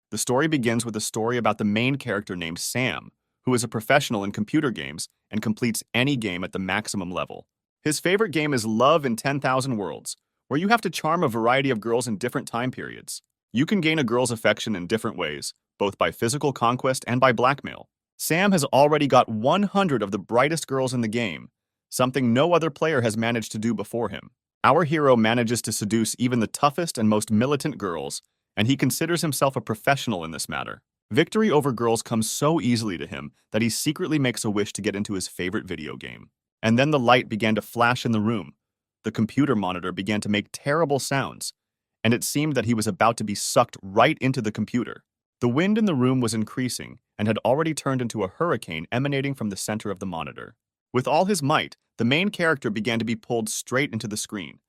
The story begins with a story about the main character named Sam, who is a professional in computer games and completes any game at the maximum level. His favorite game is Love in 10,000 Worlds, where you have to charm a variety of girls in different time periods. You can gain a girl's affection in different ways, both by physical conquest and by blackmail. Sam has already got 100 of the brightest girls in the game, something no other player has managed to do before him. Our hero manages to seduce even the toughest and most militant girls, and he considers himself a professional in this matter. Victory over girls comes so easily to him that he secretly makes a wish to get into his favorite video game. And then the light began to flash in the room. The computer monitor began to make terrible sounds, and it seemed that he was about to be sucked right into the computer. The wind in the room was increasing and had already turned into a hurricane emanating from the center of the monitor. With all his might, the main character began to be pulled straight into the screen.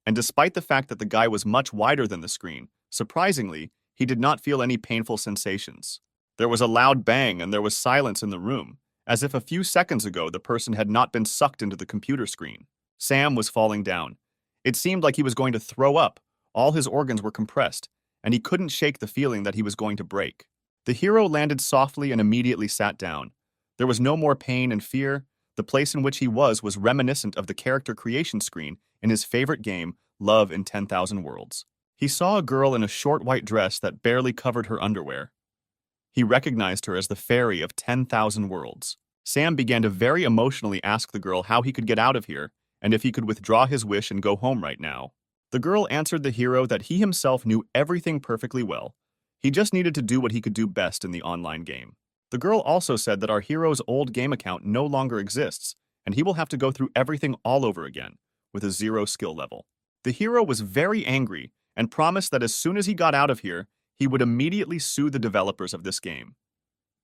And despite the fact that the guy was much wider than the screen, surprisingly, he did not feel any painful sensations. There was a loud bang and there was silence in the room, as if a few seconds ago the person had not been sucked into the computer screen. Sam was falling down. It seemed like he was going to throw up. All his organs were compressed, and he couldn't shake the feeling that he was going to break. The hero landed softly and immediately sat down. There was no more pain and fear. The place in which he was reminiscent of the character creation screen in his favorite game, Love in 10,000 Worlds. He saw a girl in a short white dress that barely covered her underwear. He recognized her as the fairy of 10,000 Worlds. Sam began to very emotionally ask the girl how he could get out of here and if he could withdraw his wish and go home right now. The girl answered the hero that he himself knew everything perfectly well. He just needed to do what he could do best in the online game. The girl also said that our hero's old game account no longer exists, and he will have to go through everything all over again, with a 0 skill level. The hero was very angry and promised that as soon as he got out of here, he would immediately sue the developers of this game.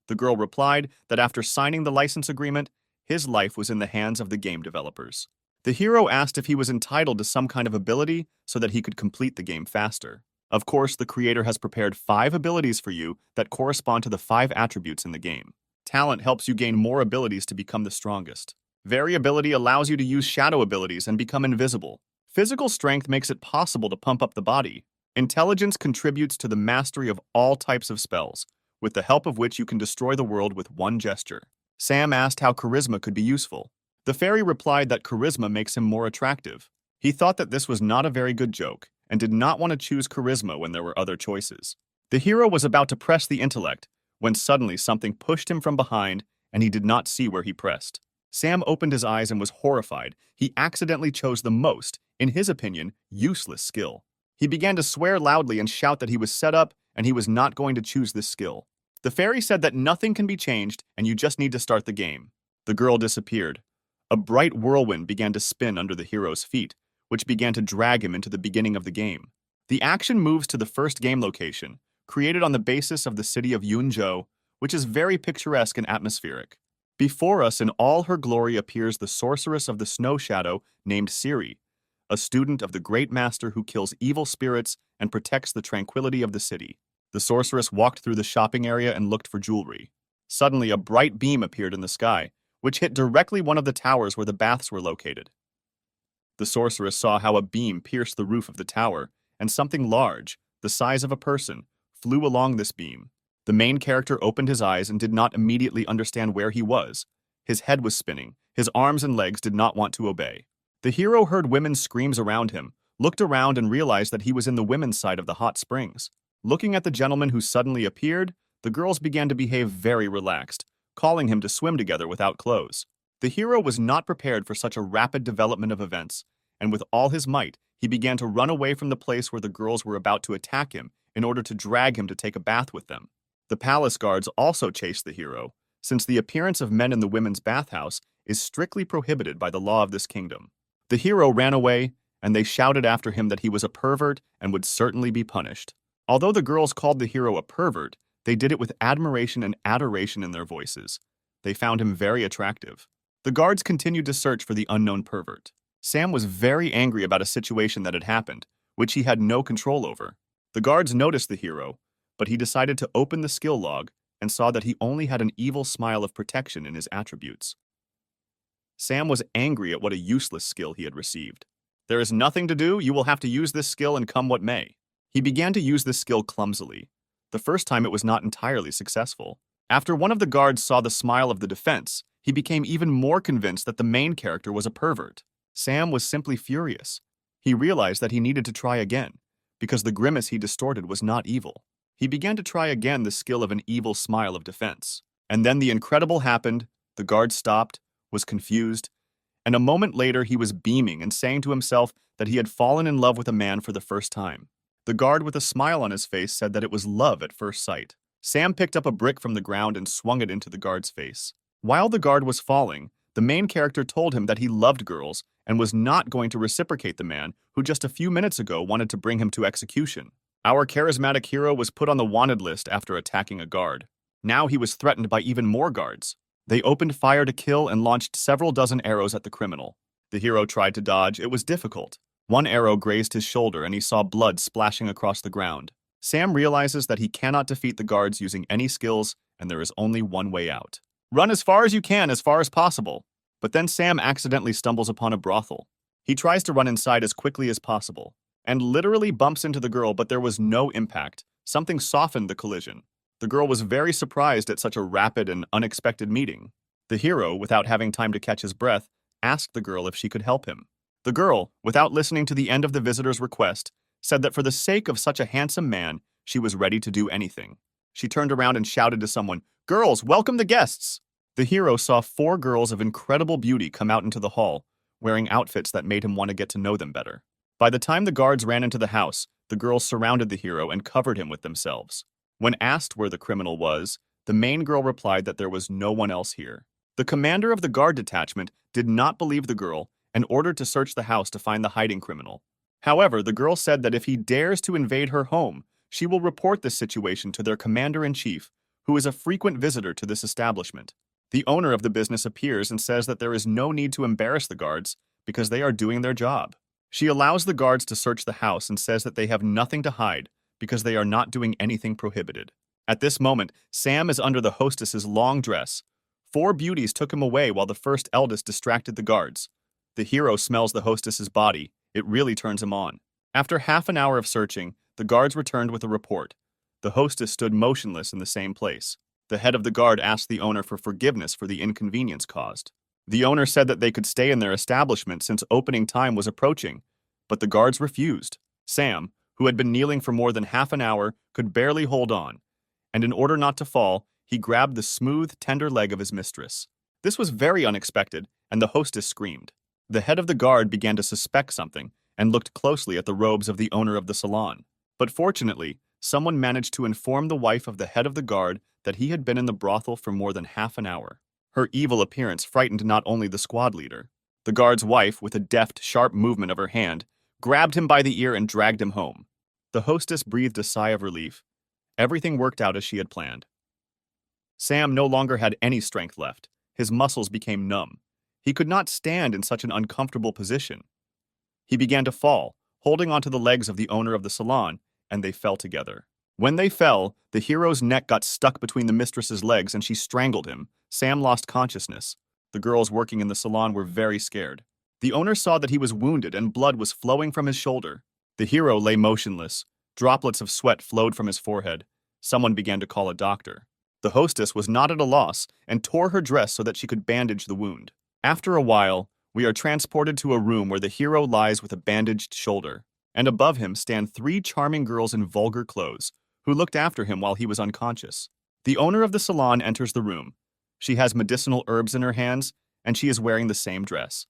The girl replied that after signing the license agreement, his life was in the hands of the game developers. The hero asked if he was entitled to some kind of ability so that he could complete the game faster. Of course, the creator has prepared 5 abilities for you that correspond to the 5 attributes in the game. Talent helps you gain more abilities to become the strongest. Variability allows you to use shadow abilities and become invisible. Physical strength makes it possible to pump up the body. Intelligence contributes to the mastery of all types of spells, with the help of which you can destroy the world with one gesture. Sam asked how charisma could be useful. The fairy replied that charisma makes him more attractive. He thought that this was not a very good joke, and did not want to choose charisma when there were other choices. The hero was about to press the intellect, when suddenly something pushed him from behind, and he did not see where he pressed. Sam opened his eyes and was horrified. He accidentally chose the most, in his opinion, useless skill. He began to swear loudly and shout that he was set up and he was not going to choose this skill. The fairy said that nothing can be changed and you just need to start the game. The girl disappeared. A bright whirlwind began to spin under the hero's feet, which began to drag him into the beginning of the game. The action moves to the first game location, created on the basis of the city of Yunzhou, which is very picturesque and atmospheric. Before us in all her glory appears the sorceress of the snow shadow named Ciri, a student of the great master who kills evil spirits and protects the tranquility of the city. The sorceress walked through the shopping area and looked for jewelry. Suddenly, a bright beam appeared in the sky, which hit directly one of the towers where the baths were located. The sorceress saw how a beam pierced the roof of the tower, and something large, the size of a person, flew along this beam. The main character opened his eyes and did not immediately understand where he was. His head was spinning. His arms and legs did not want to obey. The hero heard women's screams around him, looked around and realized that he was in the women's side of the hot springs. Looking at the gentleman who suddenly appeared, the girls began to behave very relaxed, calling him to swim together without clothes. The hero was not prepared for such a rapid development of events, and with all his might, he began to run away from the place where the girls were about to attack him in order to drag him to take a bath with them. The palace guards also chased the hero, since the appearance of men in the women's bathhouse is strictly prohibited by the law of this kingdom. The hero ran away, and they shouted after him that he was a pervert and would certainly be punished. Although the girls called the hero a pervert, they did it with admiration and adoration in their voices. They found him very attractive. The guards continued to search for the unknown pervert. Sam was very angry about a situation that had happened, which he had no control over. The guards noticed the hero, but he decided to open the skill log and saw that he only had an evil smile of protection in his attributes. Sam was angry at what a useless skill he had received. There is nothing to do, you will have to use this skill and come what may. He began to use this skill clumsily. The first time it was not entirely successful. After one of the guards saw the smile of the defense, he became even more convinced that the main character was a pervert. Sam was simply furious. He realized that he needed to try again, because the grimace he distorted was not evil. He began to try again the skill of an evil smile of defense. And then the incredible happened. The guard stopped, was confused, and a moment later he was beaming and saying to himself that he had fallen in love with a man for the first time. The guard with a smile on his face said that it was love at first sight. Sam picked up a brick from the ground and swung it into the guard's face. While the guard was falling, the main character told him that he loved girls and was not going to reciprocate the man who just a few minutes ago wanted to bring him to execution. Our charismatic hero was put on the wanted list after attacking a guard. Now he was threatened by even more guards. They opened fire to kill and launched several dozen arrows at the criminal. The hero tried to dodge. It was difficult. One arrow grazed his shoulder and he saw blood splashing across the ground. Sam realizes that he cannot defeat the guards using any skills, and there is only one way out. Run as far as you can, as far as possible. But then Sam accidentally stumbles upon a brothel. He tries to run inside as quickly as possible, and literally bumps into the girl, but there was no impact. Something softened the collision. The girl was very surprised at such a rapid and unexpected meeting. The hero, without having time to catch his breath, asked the girl if she could help him. The girl, without listening to the end of the visitor's request, said that for the sake of such a handsome man, she was ready to do anything. She turned around and shouted to someone, "Girls, welcome the guests!" The hero saw 4 girls of incredible beauty come out into the hall, wearing outfits that made him want to get to know them better. By the time the guards ran into the house, the girls surrounded the hero and covered him with themselves. When asked where the criminal was, the main girl replied that there was no one else here. The commander of the guard detachment did not believe the girl and ordered to search the house to find the hiding criminal. However, the girl said that if he dares to invade her home, she will report this situation to their commander-in-chief, who is a frequent visitor to this establishment. The owner of the business appears and says that there is no need to embarrass the guards because they are doing their job. She allows the guards to search the house and says that they have nothing to hide because they are not doing anything prohibited. At this moment, Sam is under the hostess's long dress. 4 beauties took him away while the first eldest distracted the guards. The hero smells the hostess's body. It really turns him on. After half an hour of searching, the guards returned with a report. The hostess stood motionless in the same place. The head of the guard asked the owner for forgiveness for the inconvenience caused. The owner said that they could stay in their establishment since opening time was approaching, but the guards refused. Sam, who had been kneeling for more than half an hour, could barely hold on, and in order not to fall, he grabbed the smooth, tender leg of his mistress. This was very unexpected, and the hostess screamed. The head of the guard began to suspect something and looked closely at the robes of the owner of the salon. But fortunately, someone managed to inform the wife of the head of the guard that he had been in the brothel for more than half an hour. Her evil appearance frightened not only the squad leader. The guard's wife, with a deft, sharp movement of her hand, grabbed him by the ear and dragged him home. The hostess breathed a sigh of relief. Everything worked out as she had planned. Sam no longer had any strength left. His muscles became numb. He could not stand in such an uncomfortable position. He began to fall, holding onto the legs of the owner of the salon, and they fell together. When they fell, the hero's neck got stuck between the mistress's legs and she strangled him. Sam lost consciousness. The girls working in the salon were very scared. The owner saw that he was wounded and blood was flowing from his shoulder. The hero lay motionless. Droplets of sweat flowed from his forehead. Someone began to call a doctor. The hostess was not at a loss and tore her dress so that she could bandage the wound. After a while, we are transported to a room where the hero lies with a bandaged shoulder, and above him stand 3 charming girls in vulgar clothes, who looked after him while he was unconscious. The owner of the salon enters the room. She has medicinal herbs in her hands, and she is wearing the same dress.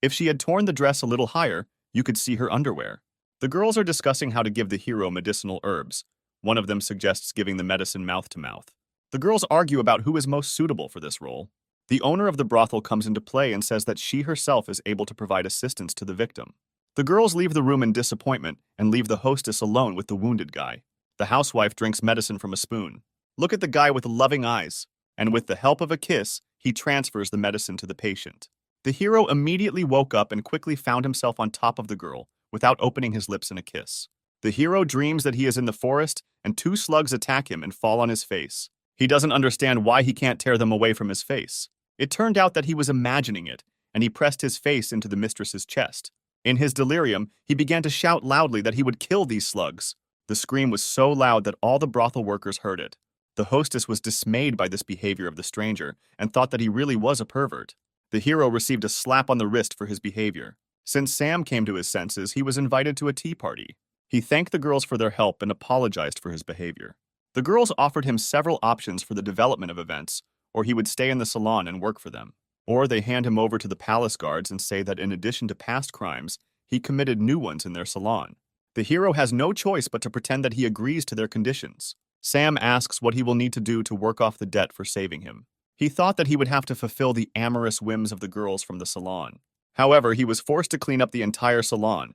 If she had torn the dress a little higher, you could see her underwear. The girls are discussing how to give the hero medicinal herbs. One of them suggests giving the medicine mouth to mouth. The girls argue about who is most suitable for this role. The owner of the brothel comes into play and says that she herself is able to provide assistance to the victim. The girls leave the room in disappointment and leave the hostess alone with the wounded guy. The housewife drinks medicine from a spoon. Look at the guy with loving eyes. And with the help of a kiss, he transfers the medicine to the patient. The hero immediately woke up and quickly found himself on top of the girl, without opening his lips in a kiss. The hero dreams that he is in the forest, and 2 slugs attack him and fall on his face. He doesn't understand why he can't tear them away from his face. It turned out that he was imagining it, and he pressed his face into the mistress's chest. In his delirium, he began to shout loudly that he would kill these slugs. The scream was so loud that all the brothel workers heard it. The hostess was dismayed by this behavior of the stranger and thought that he really was a pervert. The hero received a slap on the wrist for his behavior. Since Sam came to his senses, he was invited to a tea party. He thanked the girls for their help and apologized for his behavior. The girls offered him several options for the development of events, or he would stay in the salon and work for them. Or they hand him over to the palace guards and say that in addition to past crimes, he committed new ones in their salon. The hero has no choice but to pretend that he agrees to their conditions. Sam asks what he will need to do to work off the debt for saving him. He thought that he would have to fulfill the amorous whims of the girls from the salon. However, he was forced to clean up the entire salon.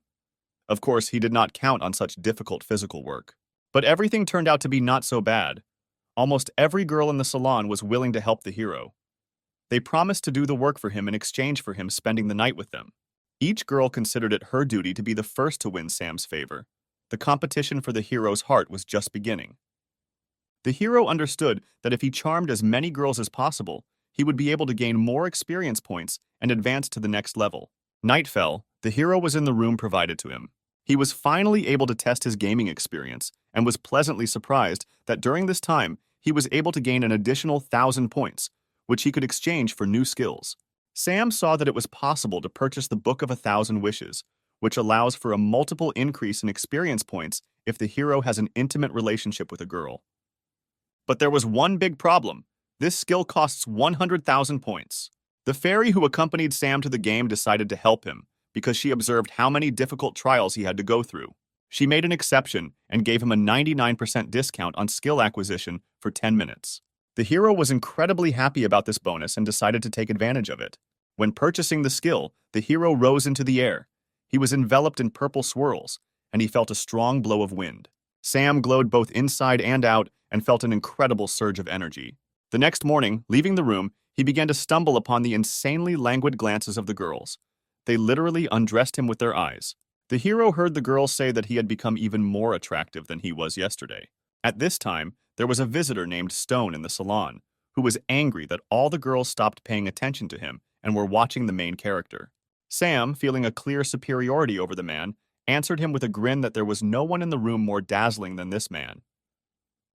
Of course, he did not count on such difficult physical work. But everything turned out to be not so bad. Almost every girl in the salon was willing to help the hero. They promised to do the work for him in exchange for him spending the night with them. Each girl considered it her duty to be the first to win Sam's favor. The competition for the hero's heart was just beginning. The hero understood that if he charmed as many girls as possible, he would be able to gain more experience points and advance to the next level. Night fell, the hero was in the room provided to him. He was finally able to test his gaming experience and was pleasantly surprised that during this time, he was able to gain an additional 1,000 points, which he could exchange for new skills. Sam saw that it was possible to purchase the Book of 1,000 Wishes, which allows for a multiple increase in experience points if the hero has an intimate relationship with a girl. But there was one big problem. This skill costs 100,000 points. The fairy who accompanied Sam to the game decided to help him because she observed how many difficult trials he had to go through. She made an exception and gave him a 99% discount on skill acquisition for 10 minutes. The hero was incredibly happy about this bonus and decided to take advantage of it. When purchasing the skill, the hero rose into the air. He was enveloped in purple swirls, and he felt a strong blow of wind. Sam glowed both inside and out and felt an incredible surge of energy. The next morning, leaving the room, he began to stumble upon the insanely languid glances of the girls. They literally undressed him with their eyes. The hero heard the girls say that he had become even more attractive than he was yesterday. At this time, there was a visitor named Stone in the salon, who was angry that all the girls stopped paying attention to him and were watching the main character. Sam, feeling a clear superiority over the man, answered him with a grin that there was no one in the room more dazzling than this man.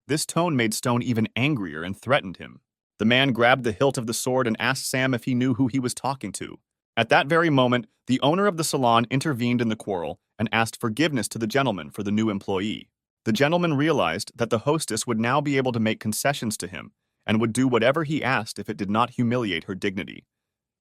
This tone made Stone even angrier and threatened him. The man grabbed the hilt of the sword and asked Sam if he knew who he was talking to. At that very moment, the owner of the salon intervened in the quarrel and asked forgiveness to the gentleman for the new employee. The gentleman realized that the hostess would now be able to make concessions to him and would do whatever he asked if it did not humiliate her dignity.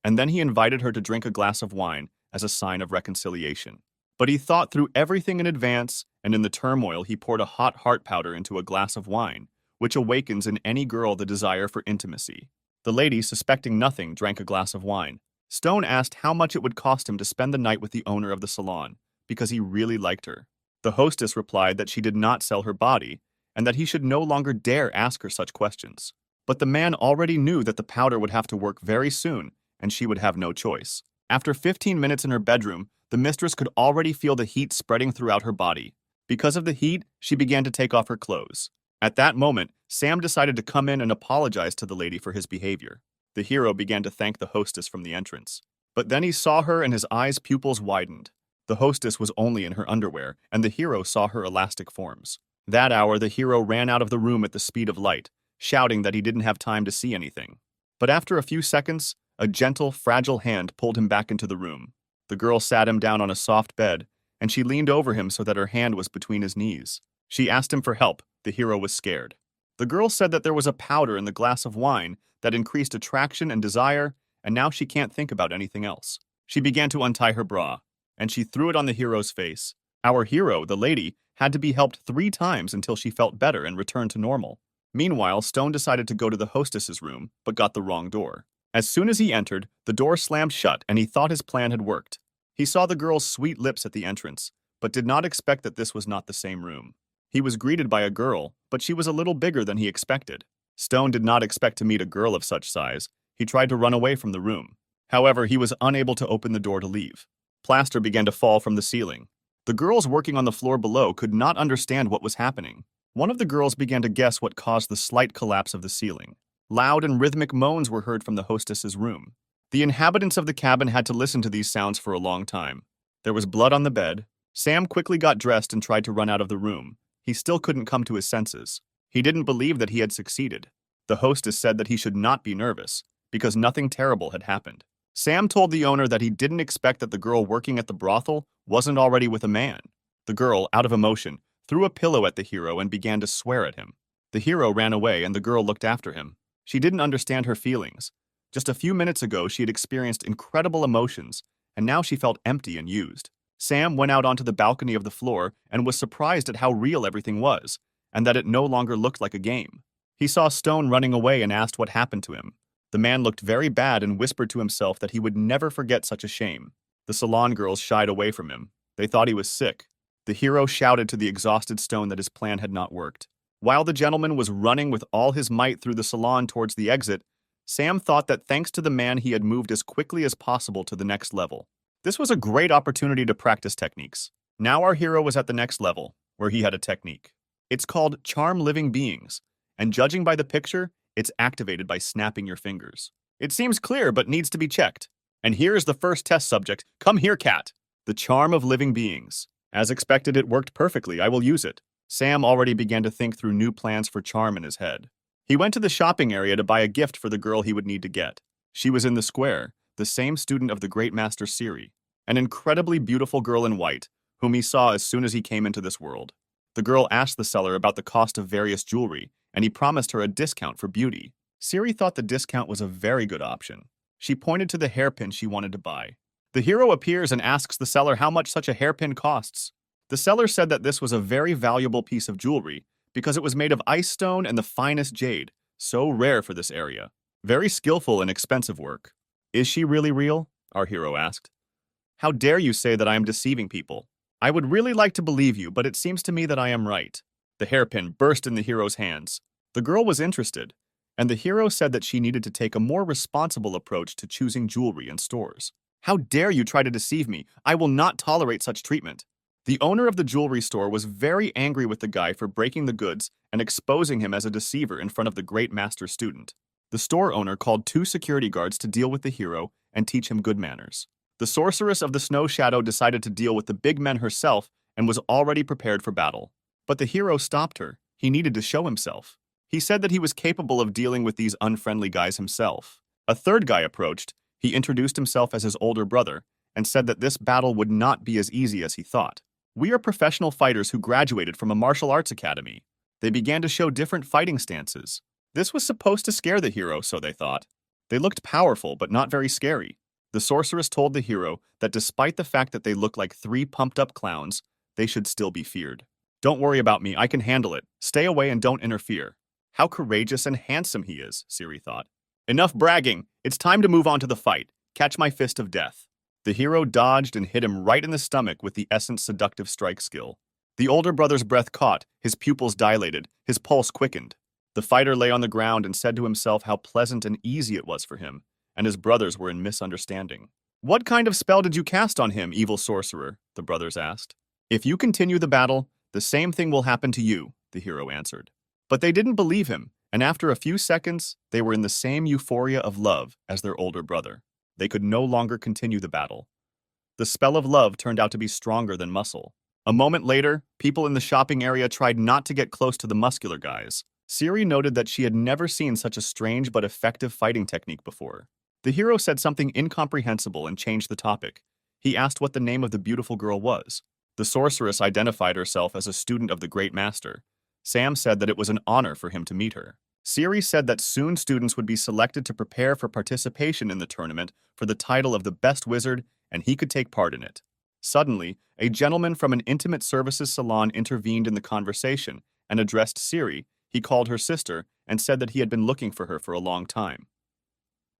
And then he invited her to drink a glass of wine as a sign of reconciliation. But he thought through everything in advance, and in the turmoil he poured a hot heart powder into a glass of wine, which awakens in any girl the desire for intimacy. The lady, suspecting nothing, drank a glass of wine. Stone asked how much it would cost him to spend the night with the owner of the salon, because he really liked her. The hostess replied that she did not sell her body, and that he should no longer dare ask her such questions. But the man already knew that the powder would have to work very soon, and she would have no choice. After 15 minutes in her bedroom, the mistress could already feel the heat spreading throughout her body. Because of the heat, she began to take off her clothes. At that moment, Sam decided to come in and apologize to the lady for his behavior. The hero began to thank the hostess from the entrance. But then he saw her and his eyes' pupils widened. The hostess was only in her underwear, and the hero saw her elastic forms. That hour, the hero ran out of the room at the speed of light, shouting that he didn't have time to see anything. But after a few seconds, a gentle, fragile hand pulled him back into the room. The girl sat him down on a soft bed, and she leaned over him so that her hand was between his knees. She asked him for help. The hero was scared. The girl said that there was a powder in the glass of wine that increased attraction and desire, and now she can't think about anything else. She began to untie her bra, and she threw it on the hero's face. Our hero, the lady, had to be helped 3 times until she felt better and returned to normal. Meanwhile, Stone decided to go to the hostess's room, but got the wrong door. As soon as he entered, the door slammed shut and he thought his plan had worked. He saw the girl's sweet lips at the entrance, but did not expect that this was not the same room. He was greeted by a girl, but she was a little bigger than he expected. Stone did not expect to meet a girl of such size. He tried to run away from the room. However, he was unable to open the door to leave. Plaster began to fall from the ceiling. The girls working on the floor below could not understand what was happening. One of the girls began to guess what caused the slight collapse of the ceiling. Loud and rhythmic moans were heard from the hostess's room. The inhabitants of the cabin had to listen to these sounds for a long time. There was blood on the bed. Sam quickly got dressed and tried to run out of the room. he still couldn't come to his senses. He didn't believe that he had succeeded. The hostess said that he should not be nervous, because nothing terrible had happened. Sam told the owner that he didn't expect that the girl working at the brothel wasn't already with a man. The girl, out of emotion, threw a pillow at the hero and began to swear at him. The hero ran away and the girl looked after him. She didn't understand her feelings. Just a few minutes ago, she had experienced incredible emotions, and now she felt empty and used. Sam went out onto the balcony of the floor and was surprised at how real everything was, and that it no longer looked like a game. He saw Stone running away and asked what happened to him. The man looked very bad and whispered to himself that he would never forget such a shame. The salon girls shied away from him. They thought he was sick. The hero shouted to the exhausted Stone that his plan had not worked. While the gentleman was running with all his might through the salon towards the exit, Sam thought that thanks to the man he had moved as quickly as possible to the next level. This was a great opportunity to practice techniques. Now our hero was at the next level, where he had a technique. It's called Charm Living Beings, and judging by the picture, it's activated by snapping your fingers. It seems clear but needs to be checked. And here's the first test subject. Come here, cat. The Charm of Living Beings. As expected, it worked perfectly. I will use it. Sam already began to think through new plans for charm in his head. He went to the shopping area to buy a gift for the girl he would need to get. She was in the square, the same student of the great master Siri, an incredibly beautiful girl in white, whom he saw as soon as he came into this world. The girl asked the seller about the cost of various jewelry, and he promised her a discount for beauty. Siri thought the discount was a very good option. She pointed to the hairpin she wanted to buy. The hero appears and asks the seller how much such a hairpin costs. The seller said that this was a very valuable piece of jewelry because it was made of ice stone and the finest jade, so rare for this area. Very skillful and expensive work. Is she really real? Our hero asked. How dare you say that I am deceiving people? I would really like to believe you, but it seems to me that I am right. The hairpin burst in the hero's hands. The girl was interested, and the hero said that she needed to take a more responsible approach to choosing jewelry in stores. How dare you try to deceive me? I will not tolerate such treatment. The owner of the jewelry store was very angry with the guy for breaking the goods and exposing him as a deceiver in front of the great master student. The store owner called 2 security guards to deal with the hero and teach him good manners. The sorceress of the snow shadow decided to deal with the big men herself and was already prepared for battle. But the hero stopped her. He needed to show himself. He said that he was capable of dealing with these unfriendly guys himself. A third guy approached. He introduced himself as his older brother and said that this battle would not be as easy as he thought. We are professional fighters who graduated from a martial arts academy. They began to show different fighting stances. This was supposed to scare the hero, so they thought. They looked powerful, but not very scary. The sorceress told the hero that despite the fact that they looked like 3 pumped-up clowns, they should still be feared. Don't worry about me, I can handle it. Stay away and don't interfere. How courageous and handsome he is, Siri thought. Enough bragging. It's time to move on to the fight. Catch my fist of death. The hero dodged and hit him right in the stomach with the Essence Seductive Strike skill. The older brother's breath caught, his pupils dilated, his pulse quickened. The fighter lay on the ground and said to himself how pleasant and easy it was for him, and his brothers were in misunderstanding. What kind of spell did you cast on him, evil sorcerer? The brothers asked. If you continue the battle, the same thing will happen to you, the hero answered. But they didn't believe him, and after a few seconds, they were in the same euphoria of love as their older brother. They could no longer continue the battle. The spell of love turned out to be stronger than muscle. A moment later, people in the shopping area tried not to get close to the muscular guys. Siri noted that she had never seen such a strange but effective fighting technique before. The hero said something incomprehensible and changed the topic. He asked what the name of the beautiful girl was. The sorceress identified herself as a student of the great master. Sam said that it was an honor for him to meet her. Siri said that soon students would be selected to prepare for participation in the tournament for the title of the best wizard, and he could take part in it. Suddenly, a gentleman from an intimate services salon intervened in the conversation and addressed Siri. He called her sister and said that he had been looking for her for a long time.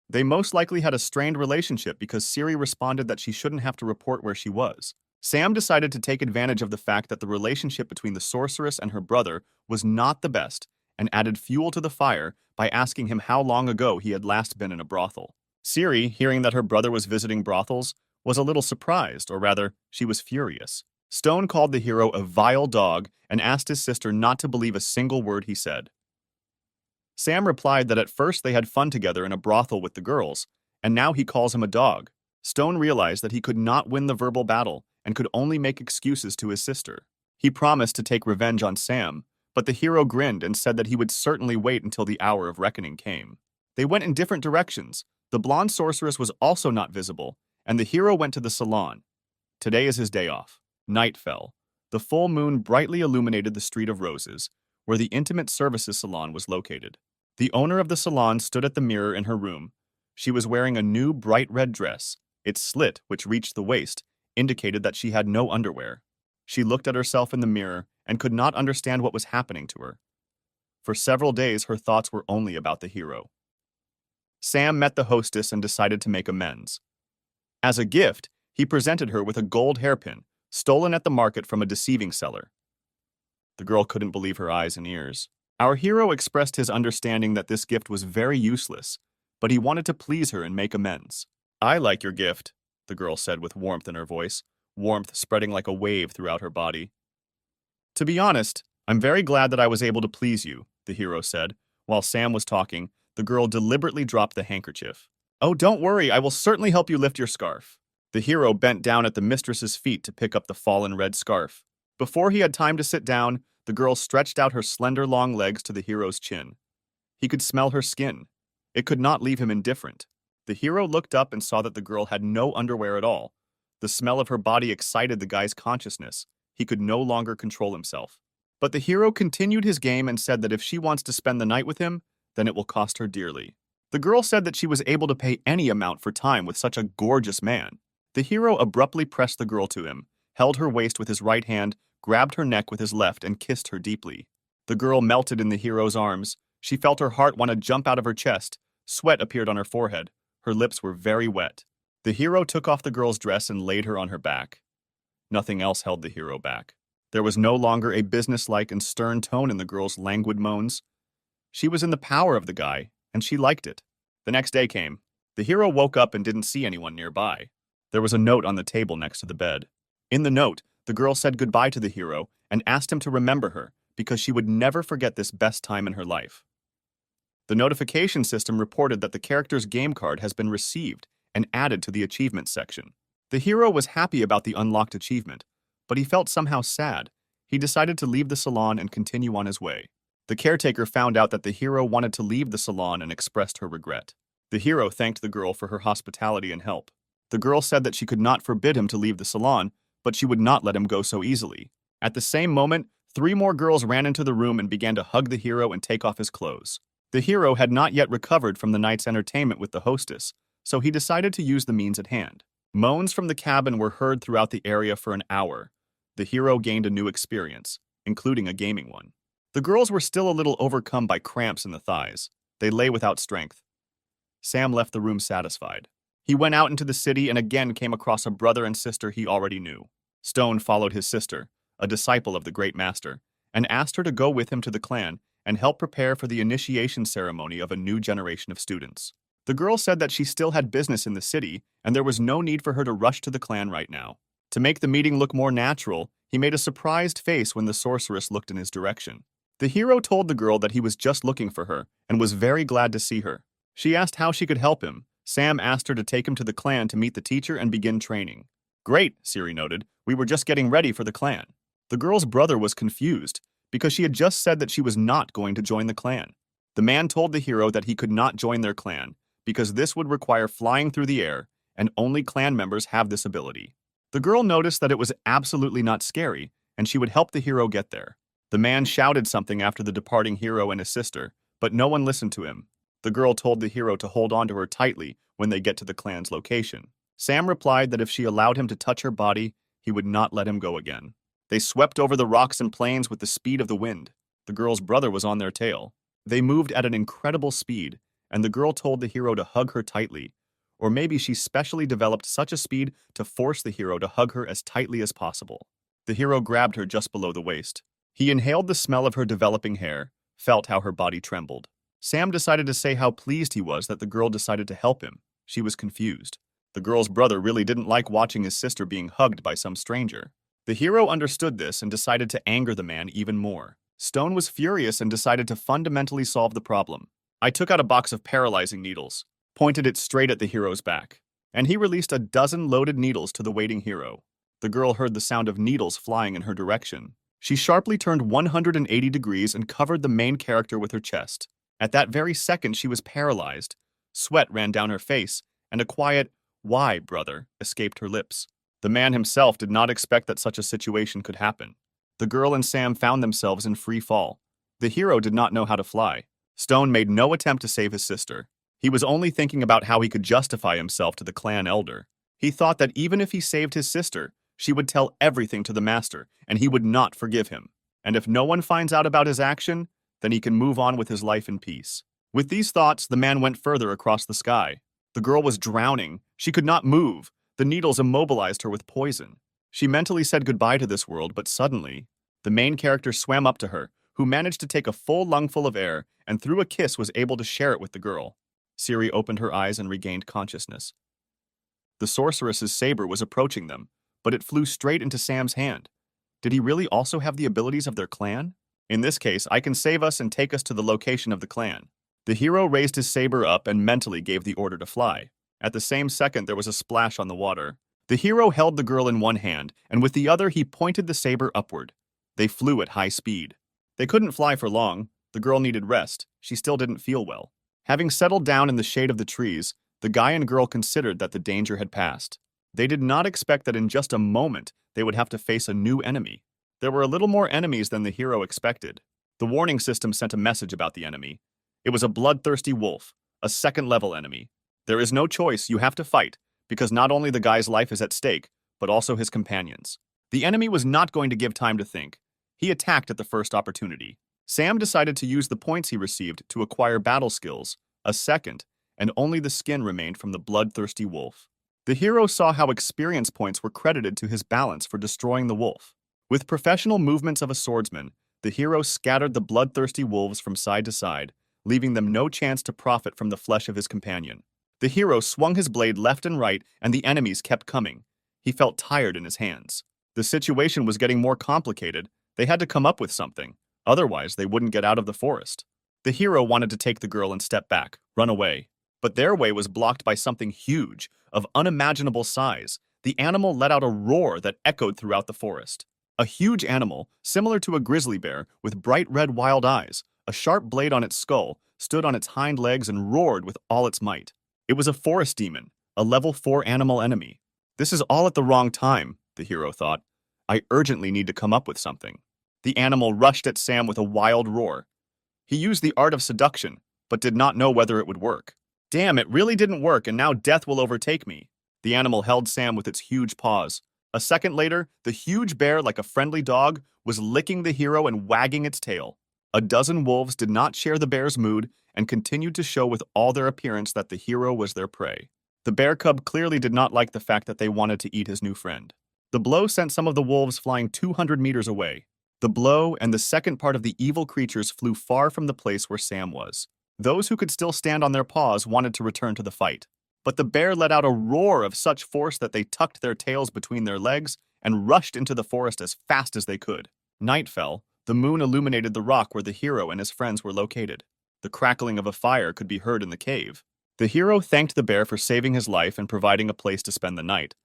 They most likely had a strained relationship because Siri responded that she shouldn't have to report where she was. Sam decided to take advantage of the fact that the relationship between the sorceress and her brother was not the best and added fuel to the fire by asking him how long ago he had last been in a brothel. Siri, hearing that her brother was visiting brothels, was a little surprised, or rather, she was furious. Stone called the hero a vile dog and asked his sister not to believe a single word he said. Sam replied that at first they had fun together in a brothel with the girls, and now he calls him a dog. Stone realized that he could not win the verbal battle and could only make excuses to his sister. He promised to take revenge on Sam, but the hero grinned and said that he would certainly wait until the hour of reckoning came. They went in different directions. The blonde sorceress was also not visible, and the hero went to the salon. Today is his day off. Night fell. The full moon brightly illuminated the Street of Roses, where the intimate services salon was located. The owner of the salon stood at the mirror in her room. She was wearing a new bright red dress. Its slit, which reached the waist, indicated that she had no underwear. She looked at herself in the mirror and could not understand what was happening to her. For several days, her thoughts were only about the hero. Sam met the hostess and decided to make amends. As a gift, he presented her with a gold hairpin, stolen at the market from a deceiving seller. The girl couldn't believe her eyes and ears. Our hero expressed his understanding that this gift was very useless, but he wanted to please her and make amends. "I like your gift," the girl said with warmth in her voice, warmth spreading like a wave throughout her body. "To be honest, I'm very glad that I was able to please you," the hero said. While Sam was talking, the girl deliberately dropped the handkerchief. "Oh, don't worry, I will certainly help you lift your scarf." The hero bent down at the mistress's feet to pick up the fallen red scarf. Before he had time to sit down, the girl stretched out her slender long legs to the hero's chin. He could smell her skin. It could not leave him indifferent. The hero looked up and saw that the girl had no underwear at all. The smell of her body excited the guy's consciousness. He could no longer control himself. But the hero continued his game and said that if she wants to spend the night with him, then it will cost her dearly. The girl said that she was able to pay any amount for time with such a gorgeous man. The hero abruptly pressed the girl to him, held her waist with his right hand, grabbed her neck with his left, and kissed her deeply. The girl melted in the hero's arms. She felt her heart want to jump out of her chest. Sweat appeared on her forehead. Her lips were very wet. The hero took off the girl's dress and laid her on her back. Nothing else held the hero back. There was no longer a businesslike and stern tone in the girl's languid moans. She was in the power of the guy, and she liked it. The next day came. The hero woke up and didn't see anyone nearby. There was a note on the table next to the bed. In the note, the girl said goodbye to the hero and asked him to remember her because she would never forget this best time in her life. The notification system reported that the character's game card has been received and added to the achievements section. The hero was happy about the unlocked achievement, but he felt somehow sad. He decided to leave the salon and continue on his way. The caretaker found out that the hero wanted to leave the salon and expressed her regret. The hero thanked the girl for her hospitality and help. The girl said that she could not forbid him to leave the salon, but she would not let him go so easily. At the same moment, 3 more girls ran into the room and began to hug the hero and take off his clothes. The hero had not yet recovered from the night's entertainment with the hostess, so he decided to use the means at hand. Moans from the cabin were heard throughout the area for an hour. The hero gained a new experience, including a gaming one. The girls were still a little overcome by cramps in the thighs. They lay without strength. Sam left the room satisfied. He went out into the city and again came across a brother and sister he already knew. Stone followed his sister, a disciple of the great master, and asked her to go with him to the clan and help prepare for the initiation ceremony of a new generation of students. The girl said that she still had business in the city and there was no need for her to rush to the clan right now. To make the meeting look more natural, he made a surprised face when the sorceress looked in his direction. The hero told the girl that he was just looking for her and was very glad to see her. She asked how she could help him. Sam asked her to take him to the clan to meet the teacher and begin training. "Great," Siri noted. "We were just getting ready for the clan." The girl's brother was confused because she had just said that she was not going to join the clan. The man told the hero that he could not join their clan because this would require flying through the air and only clan members have this ability. The girl noticed that it was absolutely not scary and she would help the hero get there. The man shouted something after the departing hero and his sister, but no one listened to him. The girl told the hero to hold on to her tightly when they get to the clan's location. Sam replied that if she allowed him to touch her body, he would not let him go again. They swept over the rocks and plains with the speed of the wind. The girl's brother was on their tail. They moved at an incredible speed, and the girl told the hero to hug her tightly, or maybe she specially developed such a speed to force the hero to hug her as tightly as possible. The hero grabbed her just below the waist. He inhaled the smell of her developing hair, felt how her body trembled. Sam decided to say how pleased he was that the girl decided to help him. She was confused. The girl's brother really didn't like watching his sister being hugged by some stranger. The hero understood this and decided to anger the man even more. Stone was furious and decided to fundamentally solve the problem. I took out a box of paralyzing needles, pointed it straight at the hero's back, and he released a dozen loaded needles to the waiting hero. The girl heard the sound of needles flying in her direction. She sharply turned 180 degrees and covered the main character with her chest. At that very second, she was paralyzed. Sweat ran down her face, and a quiet, "Why, brother?" escaped her lips. The man himself did not expect that such a situation could happen. The girl and Sam found themselves in free fall. The hero did not know how to fly. Stone made no attempt to save his sister. He was only thinking about how he could justify himself to the clan elder. He thought that even if he saved his sister, she would tell everything to the master, and he would not forgive him. And if no one finds out about his action, then he can move on with his life in peace. With these thoughts, the man went further across the sky. The girl was drowning. She could not move. The needles immobilized her with poison. She mentally said goodbye to this world, but suddenly, the main character swam up to her, who managed to take a full lungful of air and through a kiss was able to share it with the girl. Siri opened her eyes and regained consciousness. The sorceress's saber was approaching them, but it flew straight into Sam's hand. Did he really also have the abilities of their clan? In this case, I can save us and take us to the location of the clan. The hero raised his saber up and mentally gave the order to fly. At the same second, there was a splash on the water. The hero held the girl in one hand, and with the other, he pointed the saber upward. They flew at high speed. They couldn't fly for long. The girl needed rest. She still didn't feel well. Having settled down in the shade of the trees, the guy and girl considered that the danger had passed. They did not expect that in just a moment they would have to face a new enemy. There were a little more enemies than the hero expected. The warning system sent a message about the enemy. It was a bloodthirsty wolf, a second-level enemy. There is no choice, you have to fight, because not only the guy's life is at stake, but also his companions. The enemy was not going to give time to think. He attacked at the first opportunity. Sam decided to use the points he received to acquire battle skills, a second, and only the skin remained from the bloodthirsty wolf. The hero saw how experience points were credited to his balance for destroying the wolf. With professional movements of a swordsman, the hero scattered the bloodthirsty wolves from side to side, leaving them no chance to profit from the flesh of his companion. The hero swung his blade left and right, and the enemies kept coming. He felt tired in his hands. The situation was getting more complicated. They had to come up with something. Otherwise, they wouldn't get out of the forest. The hero wanted to take the girl and step back, run away. But their way was blocked by something huge, of unimaginable size. The animal let out a roar that echoed throughout the forest. A huge animal, similar to a grizzly bear, with bright red wild eyes, a sharp blade on its skull, stood on its hind legs and roared with all its might. It was a forest demon, a level 4 animal enemy. This is all at the wrong time, the hero thought. I urgently need to come up with something. The animal rushed at Sam with a wild roar. He used the art of seduction, but did not know whether it would work. Damn, it really didn't work, and now death will overtake me. The animal held Sam with its huge paws. A second later, the huge bear, like a friendly dog, was licking the hero and wagging its tail. A dozen wolves did not share the bear's mood and continued to show with all their appearance that the hero was their prey. The bear cub clearly did not like the fact that they wanted to eat his new friend. The blow sent some of the wolves flying 200 meters away. The blow and the second part of the evil creatures flew far from the place where Sam was. Those who could still stand on their paws wanted to return to the fight. But the bear let out a roar of such force that they tucked their tails between their legs and rushed into the forest as fast as they could. Night fell. The moon illuminated the rock where the hero and his friends were located. The crackling of a fire could be heard in the cave. The hero thanked the bear for saving his life and providing a place to spend the night.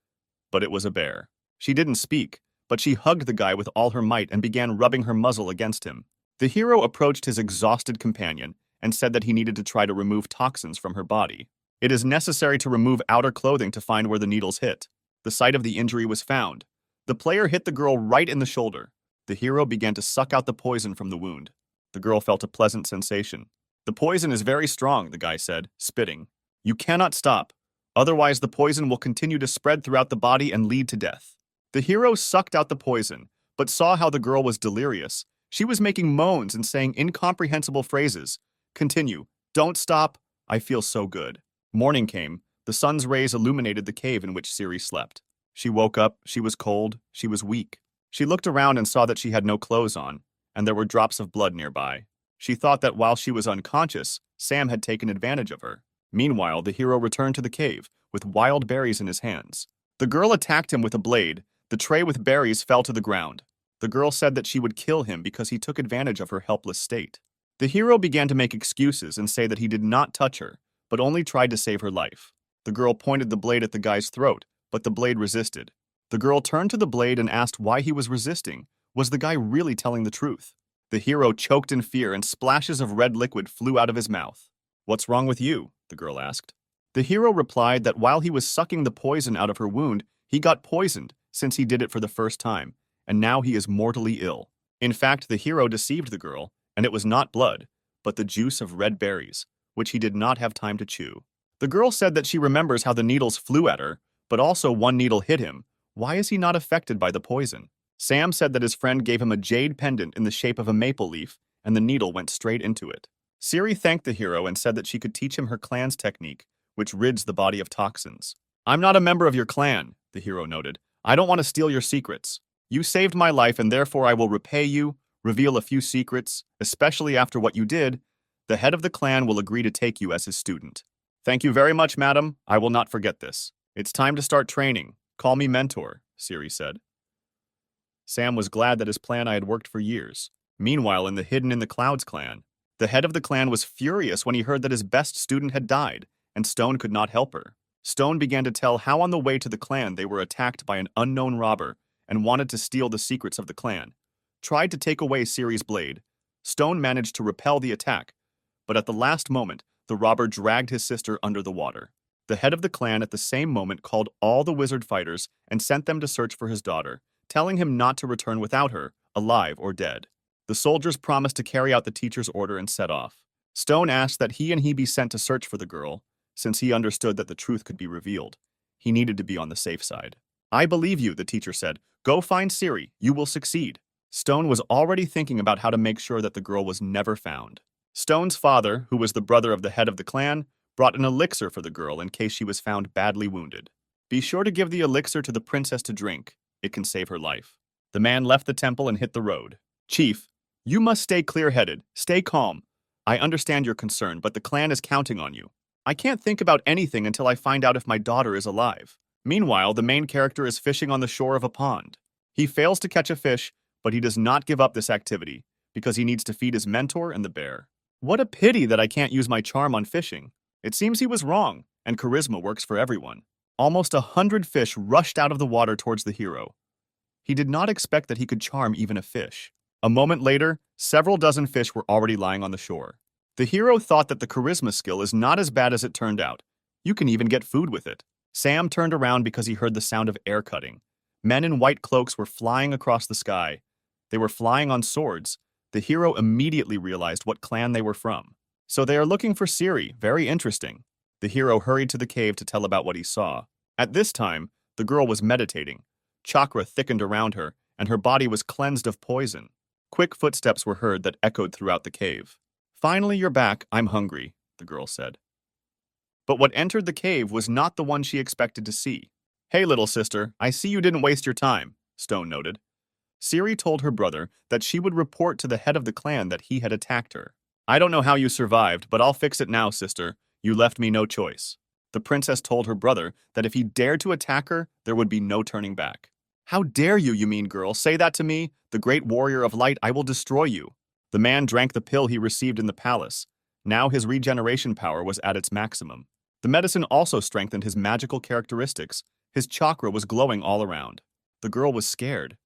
But it was a bear. She didn't speak, but she hugged the guy with all her might and began rubbing her muzzle against him. The hero approached his exhausted companion and said that he needed to try to remove toxins from her body. It is necessary to remove outer clothing to find where the needles hit. The site of the injury was found. The player hit the girl right in the shoulder. The hero began to suck out the poison from the wound. The girl felt a pleasant sensation. The poison is very strong, the guy said, spitting. You cannot stop. Otherwise, the poison will continue to spread throughout the body and lead to death. The hero sucked out the poison, but saw how the girl was delirious. She was making moans and saying incomprehensible phrases. Continue. Don't stop. I feel so good. Morning came. The sun's rays illuminated the cave in which Siri slept. She woke up. She was cold. She was weak. She looked around and saw that she had no clothes on, and there were drops of blood nearby. She thought that while she was unconscious, Sam had taken advantage of her. Meanwhile, the hero returned to the cave, with wild berries in his hands. The girl attacked him with a blade. The tray with berries fell to the ground. The girl said that she would kill him because he took advantage of her helpless state. The hero began to make excuses and say that he did not touch her, but only tried to save her life. The girl pointed the blade at the guy's throat, but the blade resisted. The girl turned to the blade and asked why he was resisting, Was the guy really telling the truth? The hero choked in fear and splashes of red liquid flew out of his mouth. "What's wrong with you?" the girl asked. The hero replied that while he was sucking the poison out of her wound, he got poisoned since he did it for the first time, and now he is mortally ill. In fact, the hero deceived the girl, and it was not blood, but the juice of red berries, which he did not have time to chew. The girl said that she remembers how the needles flew at her, but also one needle hit him. Why is he not affected by the poison? Sam said that his friend gave him a jade pendant in the shape of a maple leaf, and the needle went straight into it. Siri thanked the hero and said that she could teach him her clan's technique, which rids the body of toxins. "I'm not a member of your clan," the hero noted. "I don't want to steal your secrets. You saved my life and therefore I will repay you, reveal a few secrets, especially after what you did. The head of the clan will agree to take you as his student." "Thank you very much, madam. I will not forget this. It's time to start training. Call me mentor," Siri said. Sam was glad that his plan had worked for years. Meanwhile, in the Hidden in the Clouds clan, the head of the clan was furious when he heard that his best student had died, and Stone could not help her. Stone began to tell how on the way to the clan they were attacked by an unknown robber and wanted to steal the secrets of the clan. Tried to take away Siri's blade. Stone managed to repel the attack, but at the last moment, the robber dragged his sister under the water. The head of the clan at the same moment called all the wizard fighters and sent them to search for his daughter, telling him not to return without her, alive or dead. The soldiers promised to carry out the teacher's order and set off. Stone asked that he be sent to search for the girl, since he understood that the truth could be revealed. He needed to be on the safe side. "I believe you," the teacher said. "Go find Siri. You will succeed." Stone was already thinking about how to make sure that the girl was never found. Stone's father, who was the brother of the head of the clan, brought an elixir for the girl in case she was found badly wounded. "Be sure to give the elixir to the princess to drink. It can save her life." The man left the temple and hit the road. "Chief, you must stay clear-headed. Stay calm. I understand your concern, but the clan is counting on you. I can't think about anything until I find out if my daughter is alive." Meanwhile, the main character is fishing on the shore of a pond. He fails to catch a fish, but he does not give up this activity because he needs to feed his mentor and the bear. "What a pity that I can't use my charm on fishing." It seems he was wrong, and charisma works for everyone. Almost 100 fish rushed out of the water towards the hero. He did not expect that he could charm even a fish. A moment later, several dozen fish were already lying on the shore. The hero thought that the charisma skill is not as bad as it turned out. You can even get food with it. Sam turned around because he heard the sound of air cutting. Men in white cloaks were flying across the sky. They were flying on swords. The hero immediately realized what clan they were from. "So they are looking for Siri. Very interesting." The hero hurried to the cave to tell about what he saw. At this time, the girl was meditating. Chakra thickened around her, and her body was cleansed of poison. Quick footsteps were heard that echoed throughout the cave. "Finally, you're back. I'm hungry," the girl said. But what entered the cave was not the one she expected to see. "Hey, little sister, I see you didn't waste your time," Stone noted. Siri told her brother that she would report to the head of the clan that he had attacked her. "I don't know how you survived, but I'll fix it now, sister. You left me no choice." The princess told her brother that if he dared to attack her, there would be no turning back. "How dare you, you mean girl, say that to me? The great warrior of light, I will destroy you." The man drank the pill he received in the palace. Now his regeneration power was at its maximum. The medicine also strengthened his magical characteristics. His chakra was glowing all around. The girl was scared.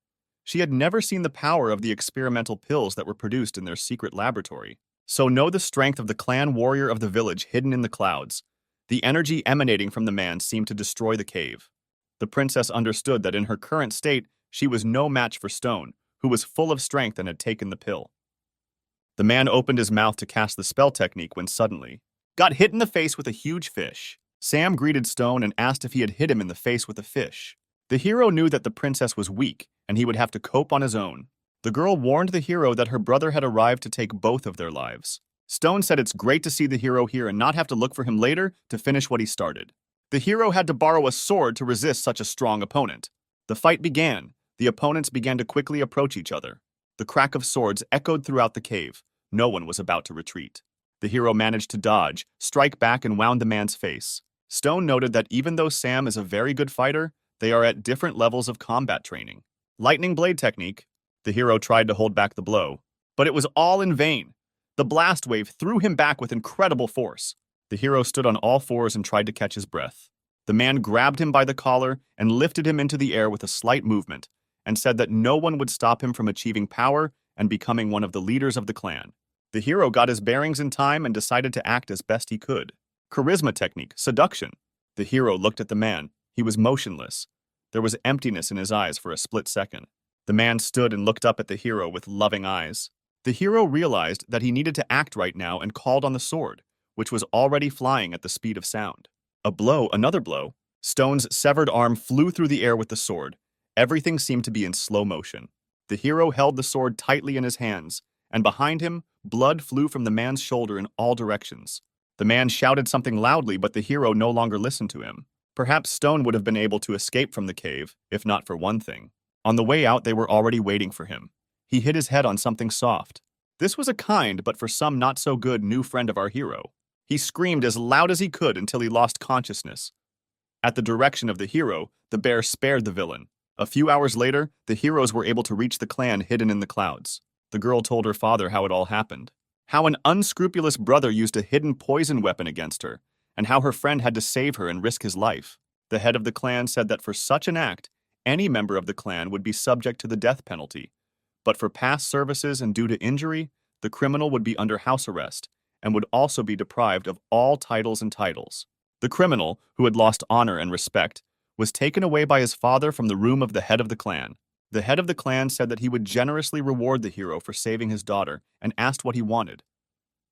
She had never seen the power of the experimental pills that were produced in their secret laboratory. So know the strength of the clan warrior of the village hidden in the clouds. The energy emanating from the man seemed to destroy the cave. The princess understood that in her current state, she was no match for Stone, who was full of strength and had taken the pill. The man opened his mouth to cast the spell technique when suddenly got hit in the face with a huge fish. Sam greeted Stone and asked if he had hit him in the face with a fish. The hero knew that the princess was weak and he would have to cope on his own. The girl warned the hero that her brother had arrived to take both of their lives. Stone said it's great to see the hero here and not have to look for him later to finish what he started. The hero had to borrow a sword to resist such a strong opponent. The fight began. The opponents began to quickly approach each other. The crack of swords echoed throughout the cave. No one was about to retreat. The hero managed to dodge, strike back, and wound the man's face. Stone noted that even though Sam is a very good fighter, they are at different levels of combat training. Lightning blade technique. The hero tried to hold back the blow, but it was all in vain. The blast wave threw him back with incredible force. The hero stood on all fours and tried to catch his breath. The man grabbed him by the collar and lifted him into the air with a slight movement, and said that no one would stop him from achieving power and becoming one of the leaders of the clan. The hero got his bearings in time and decided to act as best he could. Charisma technique, seduction. The hero looked at the man. He was motionless. There was emptiness in his eyes for a split second. The man stood and looked up at the hero with loving eyes. The hero realized that he needed to act right now and called on the sword, which was already flying at the speed of sound. A blow, another blow. Stone's severed arm flew through the air with the sword. Everything seemed to be in slow motion. The hero held the sword tightly in his hands, and behind him, blood flew from the man's shoulder in all directions. The man shouted something loudly, but the hero no longer listened to him. Perhaps Stone would have been able to escape from the cave, if not for one thing. On the way out, they were already waiting for him. He hit his head on something soft. This was a kind, but for some not so good, new friend of our hero. He screamed as loud as he could until he lost consciousness. At the direction of the hero, the bear spared the villain. A few hours later, the heroes were able to reach the clan hidden in the clouds. The girl told her father how it all happened. How an unscrupulous brother used a hidden poison weapon against her, and how her friend had to save her and risk his life. The head of the clan said that for such an act, any member of the clan would be subject to the death penalty. But for past services and due to injury, the criminal would be under house arrest and would also be deprived of all titles and titles. The criminal, who had lost honor and respect, was taken away by his father from the room of the head of the clan. The head of the clan said that he would generously reward the hero for saving his daughter and asked what he wanted.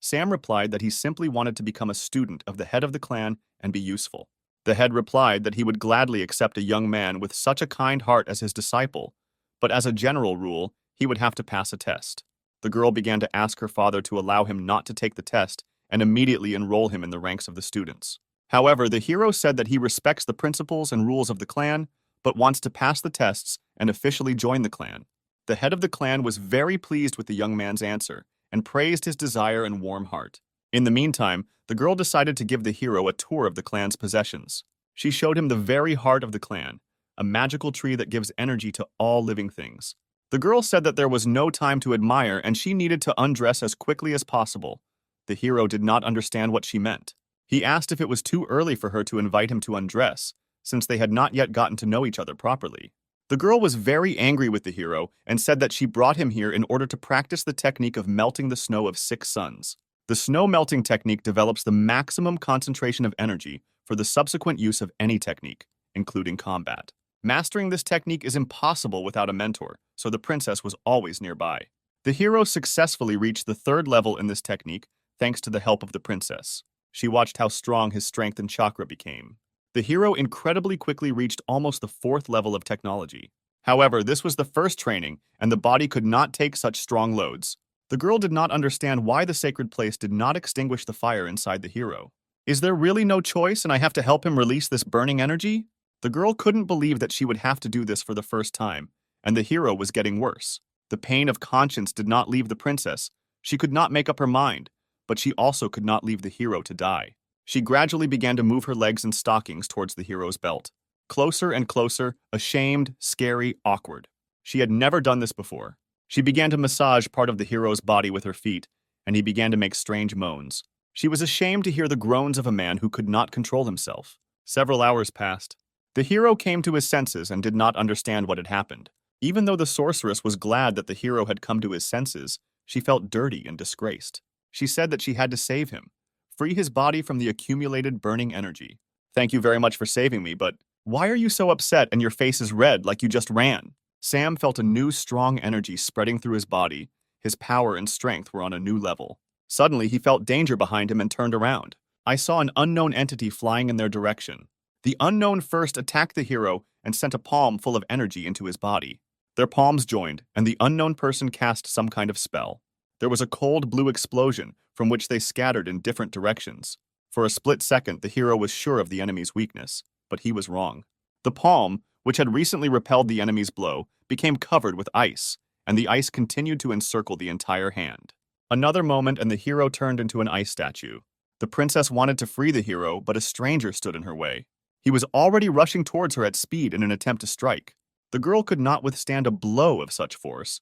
Sam replied that he simply wanted to become a student of the head of the clan and be useful. The head replied that he would gladly accept a young man with such a kind heart as his disciple, but as a general rule, he would have to pass a test. The girl began to ask her father to allow him not to take the test and immediately enroll him in the ranks of the students. However, the hero said that he respects the principles and rules of the clan, but wants to pass the tests and officially join the clan. The head of the clan was very pleased with the young man's answer and praised his desire and warm heart. In the meantime, the girl decided to give the hero a tour of the clan's possessions. She showed him the very heart of the clan, a magical tree that gives energy to all living things. The girl said that there was no time to admire and she needed to undress as quickly as possible. The hero did not understand what she meant. He asked if it was too early for her to invite him to undress, since they had not yet gotten to know each other properly. The girl was very angry with the hero and said that she brought him here in order to practice the technique of melting the snow of 6 suns. The snow melting technique develops the maximum concentration of energy for the subsequent use of any technique, including combat. Mastering this technique is impossible without a mentor, so the princess was always nearby. The hero successfully reached the 3rd level in this technique thanks to the help of the princess. She watched how strong his strength and chakra became. The hero incredibly quickly reached almost the 4th level of technology. However, this was the first training, and the body could not take such strong loads. The girl did not understand why the sacred place did not extinguish the fire inside the hero. Is there really no choice and I have to help him release this burning energy? The girl couldn't believe that she would have to do this for the first time, and the hero was getting worse. The pain of conscience did not leave the princess. She could not make up her mind, but she also could not leave the hero to die. She gradually began to move her legs in stockings towards the hero's belt. Closer and closer, ashamed, scary, awkward. She had never done this before. She began to massage part of the hero's body with her feet, and he began to make strange moans. She was ashamed to hear the groans of a man who could not control himself. Several hours passed. The hero came to his senses and did not understand what had happened. Even though the sorceress was glad that the hero had come to his senses, she felt dirty and disgraced. She said that she had to save him, free his body from the accumulated burning energy. Thank you very much for saving me, but why are you so upset and your face is red like you just ran? Sam felt a new strong energy spreading through his body. His power and strength were on a new level. Suddenly, he felt danger behind him and turned around. I saw an unknown entity flying in their direction. The unknown first attacked the hero and sent a palm full of energy into his body. Their palms joined, and the unknown person cast some kind of spell. There was a cold blue explosion from which they scattered in different directions. For a split second, the hero was sure of the enemy's weakness, but he was wrong. The palm, which had recently repelled the enemy's blow, became covered with ice, and the ice continued to encircle the entire hand. Another moment and the hero turned into an ice statue. The princess wanted to free the hero, but a stranger stood in her way. He was already rushing towards her at speed in an attempt to strike. The girl could not withstand a blow of such force.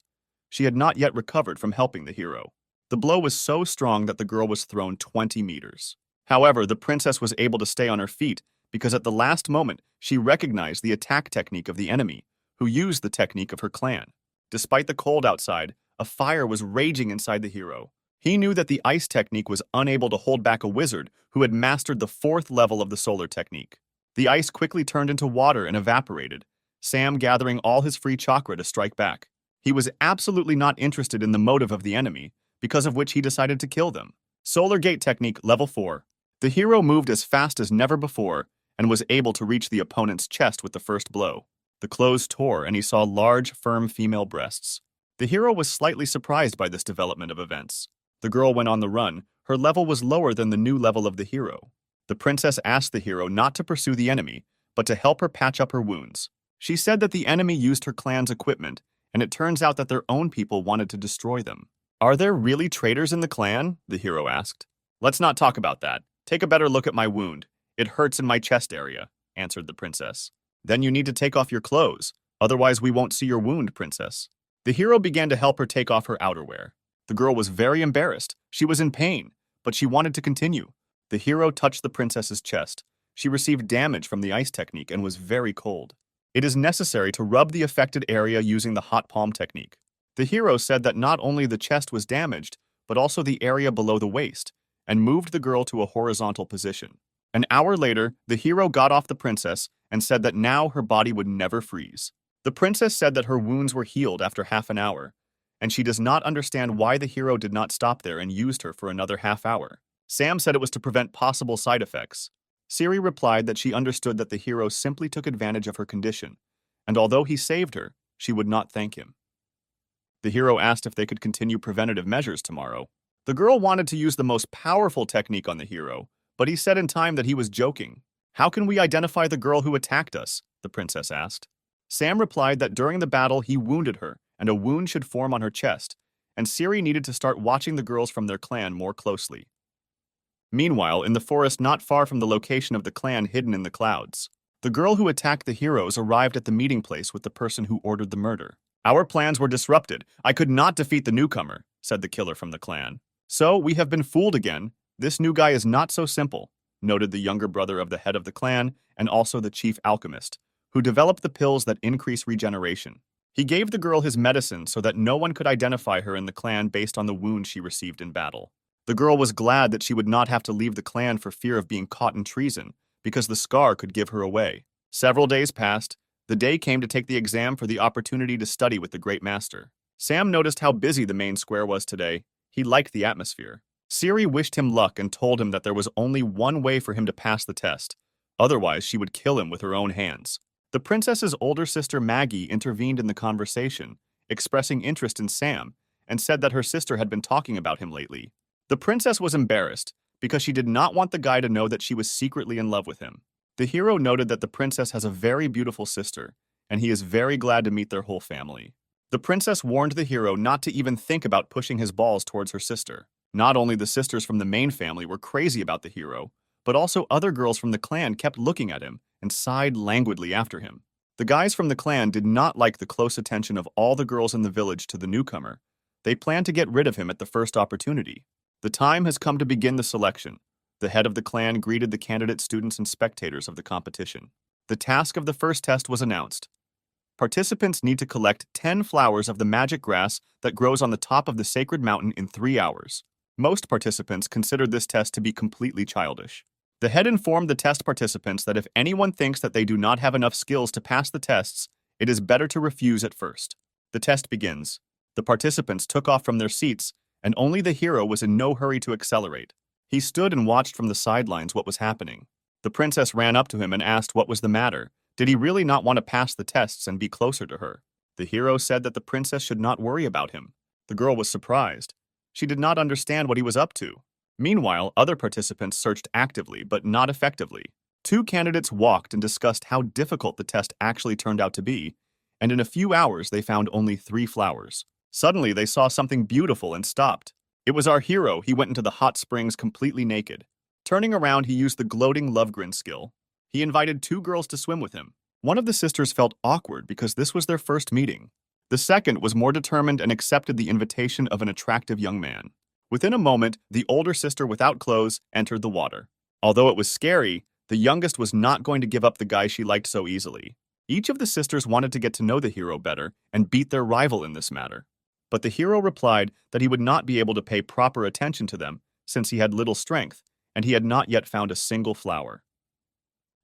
She had not yet recovered from helping the hero. The blow was so strong that the girl was thrown 20 meters. However, the princess was able to stay on her feet because at the last moment she recognized the attack technique of the enemy, who used the technique of her clan. Despite the cold outside, a fire was raging inside the hero. He knew that the ice technique was unable to hold back a wizard who had mastered the 4th level of the solar technique. The ice quickly turned into water and evaporated, Sam gathering all his free chakra to strike back. He was absolutely not interested in the motive of the enemy, because of which he decided to kill them. Solar Gate Technique Level 4. The hero moved as fast as never before and was able to reach the opponent's chest with the first blow. The clothes tore and he saw large, firm female breasts. The hero was slightly surprised by this development of events. The girl went on the run. Her level was lower than the new level of the hero. The princess asked the hero not to pursue the enemy, but to help her patch up her wounds. She said that the enemy used her clan's equipment, and it turns out that their own people wanted to destroy them. Are there really traitors in the clan? The hero asked. Let's not talk about that. Take a better look at my wound. It hurts in my chest area, answered the princess. Then you need to take off your clothes. Otherwise we won't see your wound, princess. The hero began to help her take off her outerwear. The girl was very embarrassed. She was in pain, but she wanted to continue. The hero touched the princess's chest. She received damage from the ice technique and was very cold. It is necessary to rub the affected area using the hot palm technique. The hero said that not only the chest was damaged, but also the area below the waist, and moved the girl to a horizontal position. An hour later, the hero got off the princess and said that now her body would never freeze. The princess said that her wounds were healed after half an hour, and she does not understand why the hero did not stop there and used her for another half hour. Sam said it was to prevent possible side effects. Siri replied that she understood that the hero simply took advantage of her condition, and although he saved her, she would not thank him. The hero asked if they could continue preventative measures tomorrow. The girl wanted to use the most powerful technique on the hero, but he said in time that he was joking. How can we identify the girl who attacked us? The princess asked. Sam replied that during the battle he wounded her, and a wound should form on her chest, and Siri needed to start watching the girls from their clan more closely. Meanwhile, in the forest not far from the location of the clan hidden in the clouds, the girl who attacked the heroes arrived at the meeting place with the person who ordered the murder. Our plans were disrupted. I could not defeat the newcomer, said the killer from the clan. So, we have been fooled again. This new guy is not so simple, noted the younger brother of the head of the clan and also the chief alchemist, who developed the pills that increase regeneration. He gave the girl his medicine so that no one could identify her in the clan based on the wound she received in battle. The girl was glad that she would not have to leave the clan for fear of being caught in treason, because the scar could give her away. Several days passed. The day came to take the exam for the opportunity to study with the Great Master. Sam noticed how busy the main square was today. He liked the atmosphere. Siri wished him luck and told him that there was only one way for him to pass the test. Otherwise, she would kill him with her own hands. The princess's older sister Maggie intervened in the conversation, expressing interest in Sam, and said that her sister had been talking about him lately. The princess was embarrassed because she did not want the guy to know that she was secretly in love with him. The hero noted that the princess has a very beautiful sister, and he is very glad to meet their whole family. The princess warned the hero not to even think about pushing his balls towards her sister. Not only the sisters from the main family were crazy about the hero, but also other girls from the clan kept looking at him and sighed languidly after him. The guys from the clan did not like the close attention of all the girls in the village to the newcomer. They planned to get rid of him at the first opportunity. The time has come to begin the selection. The head of the clan greeted the candidate students and spectators of the competition. The task of the first test was announced. Participants need to collect 10 flowers of the magic grass that grows on the top of the sacred mountain in 3 hours. Most participants considered this test to be completely childish. The head informed the test participants that if anyone thinks that they do not have enough skills to pass the tests, it is better to refuse at first. The test begins. The participants took off from their seats, and only the hero was in no hurry to accelerate. He stood and watched from the sidelines what was happening. The princess ran up to him and asked what was the matter. Did he really not want to pass the tests and be closer to her? The hero said that the princess should not worry about him. The girl was surprised. She did not understand what he was up to. Meanwhile, other participants searched actively, but not effectively. 2 candidates walked and discussed how difficult the test actually turned out to be, and in a few hours they found only 3 flowers. Suddenly, they saw something beautiful and stopped. It was our hero. He went into the hot springs completely naked. Turning around, he used the gloating love grin skill. He invited 2 girls to swim with him. One of the sisters felt awkward because this was their first meeting. The second was more determined and accepted the invitation of an attractive young man. Within a moment, the older sister without clothes entered the water. Although it was scary, the youngest was not going to give up the guy she liked so easily. Each of the sisters wanted to get to know the hero better and beat their rival in this matter. But the hero replied that he would not be able to pay proper attention to them since he had little strength and he had not yet found a single flower.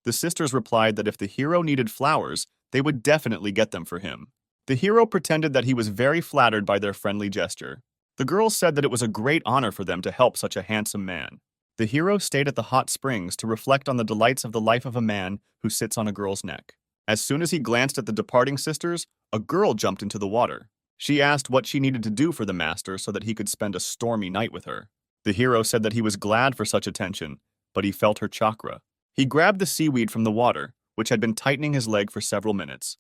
The sisters replied that if the hero needed flowers, they would definitely get them for him. The hero pretended that he was very flattered by their friendly gesture. The girls said that it was a great honor for them to help such a handsome man. The hero stayed at the hot springs to reflect on the delights of the life of a man who sits on a girl's neck. As soon as he glanced at the departing sisters, a girl jumped into the water. She asked what she needed to do for the master so that he could spend a stormy night with her. The hero said that he was glad for such attention, but he felt her chakra. He grabbed the seaweed from the water, which had been tightening his leg for several minutes.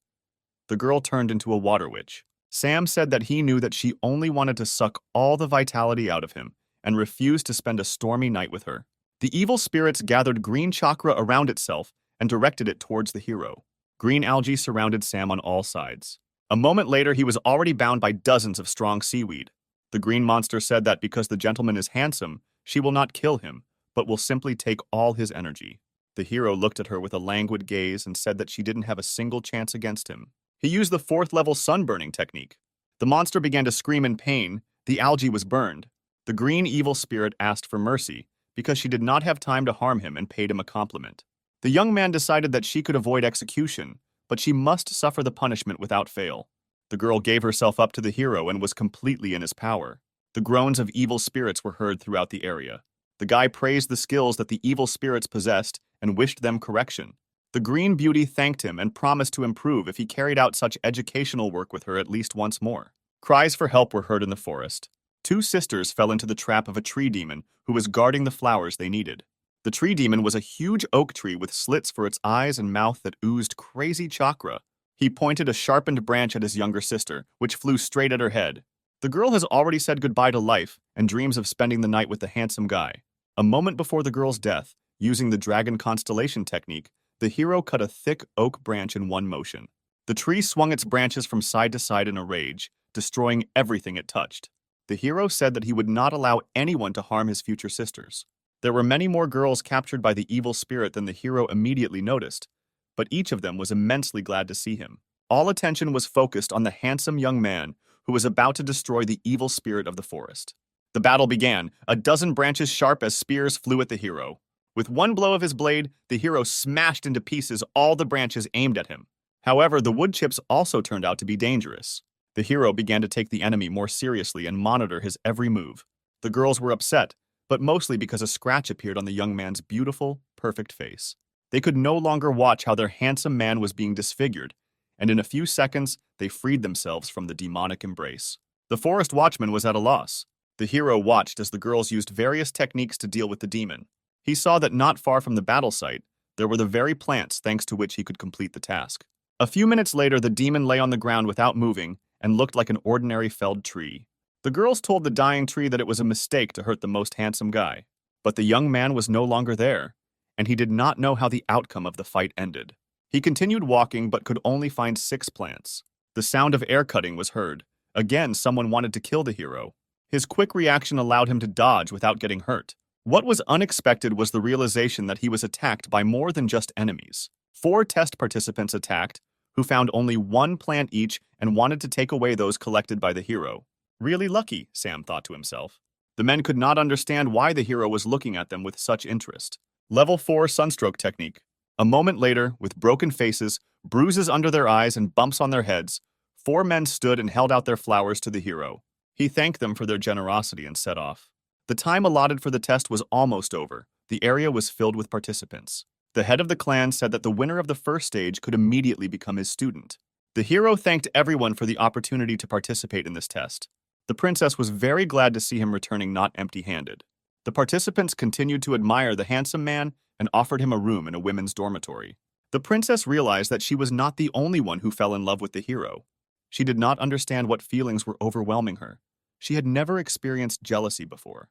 The girl turned into a water witch. Sam said that he knew that she only wanted to suck all the vitality out of him and refused to spend a stormy night with her. The evil spirits gathered green chakra around itself and directed it towards the hero. Green algae surrounded Sam on all sides. A moment later, he was already bound by dozens of strong seaweed. The green monster said that because the gentleman is handsome, she will not kill him, but will simply take all his energy. The hero looked at her with a languid gaze and said that she didn't have a single chance against him. He used the 4th-level sunburning technique. The monster began to scream in pain. The algae was burned. The green evil spirit asked for mercy because she did not have time to harm him and paid him a compliment. The young man decided that she could avoid execution, but she must suffer the punishment without fail. The girl gave herself up to the hero and was completely in his power. The groans of evil spirits were heard throughout the area. The guy praised the skills that the evil spirits possessed and wished them correction. The green beauty thanked him and promised to improve if he carried out such educational work with her at least once more. Cries for help were heard in the forest. 2 sisters fell into the trap of a tree demon who was guarding the flowers they needed. The tree demon was a huge oak tree with slits for its eyes and mouth that oozed crazy chakra. He pointed a sharpened branch at his younger sister, which flew straight at her head. The girl has already said goodbye to life and dreams of spending the night with the handsome guy. A moment before the girl's death, using the dragon constellation technique, the hero cut a thick oak branch in one motion. The tree swung its branches from side to side in a rage, destroying everything it touched. The hero said that he would not allow anyone to harm his future sisters. There were many more girls captured by the evil spirit than the hero immediately noticed, but each of them was immensely glad to see him. All attention was focused on the handsome young man who was about to destroy the evil spirit of the forest. The battle began. A dozen branches sharp as spears flew at the hero. With one blow of his blade, the hero smashed into pieces all the branches aimed at him. However, the wood chips also turned out to be dangerous. The hero began to take the enemy more seriously and monitor his every move. The girls were upset, but mostly because a scratch appeared on the young man's beautiful, perfect face. They could no longer watch how their handsome man was being disfigured, and in a few seconds, they freed themselves from the demonic embrace. The forest watchman was at a loss. The hero watched as the girls used various techniques to deal with the demon. He saw that not far from the battle site, there were the very plants thanks to which he could complete the task. A few minutes later, the demon lay on the ground without moving and looked like an ordinary felled tree. The girls told the dying tree that it was a mistake to hurt the most handsome guy. But the young man was no longer there, and he did not know how the outcome of the fight ended. He continued walking but could only find 6 plants. The sound of air cutting was heard. Again, someone wanted to kill the hero. His quick reaction allowed him to dodge without getting hurt. What was unexpected was the realization that he was attacked by more than just enemies. 4 test participants attacked, who found only 1 plant each and wanted to take away those collected by the hero. Really lucky, Sam thought to himself. The men could not understand why the hero was looking at them with such interest. Level 4 Sunstroke Technique. A moment later, with broken faces, bruises under their eyes, and bumps on their heads, 4 men stood and held out their flowers to the hero. He thanked them for their generosity and set off. The time allotted for the test was almost over. The area was filled with participants. The head of the clan said that the winner of the first stage could immediately become his student. The hero thanked everyone for the opportunity to participate in this test. The princess was very glad to see him returning not empty-handed. The participants continued to admire the handsome man and offered him a room in a women's dormitory. The princess realized that she was not the only one who fell in love with the hero. She did not understand what feelings were overwhelming her. She had never experienced jealousy before.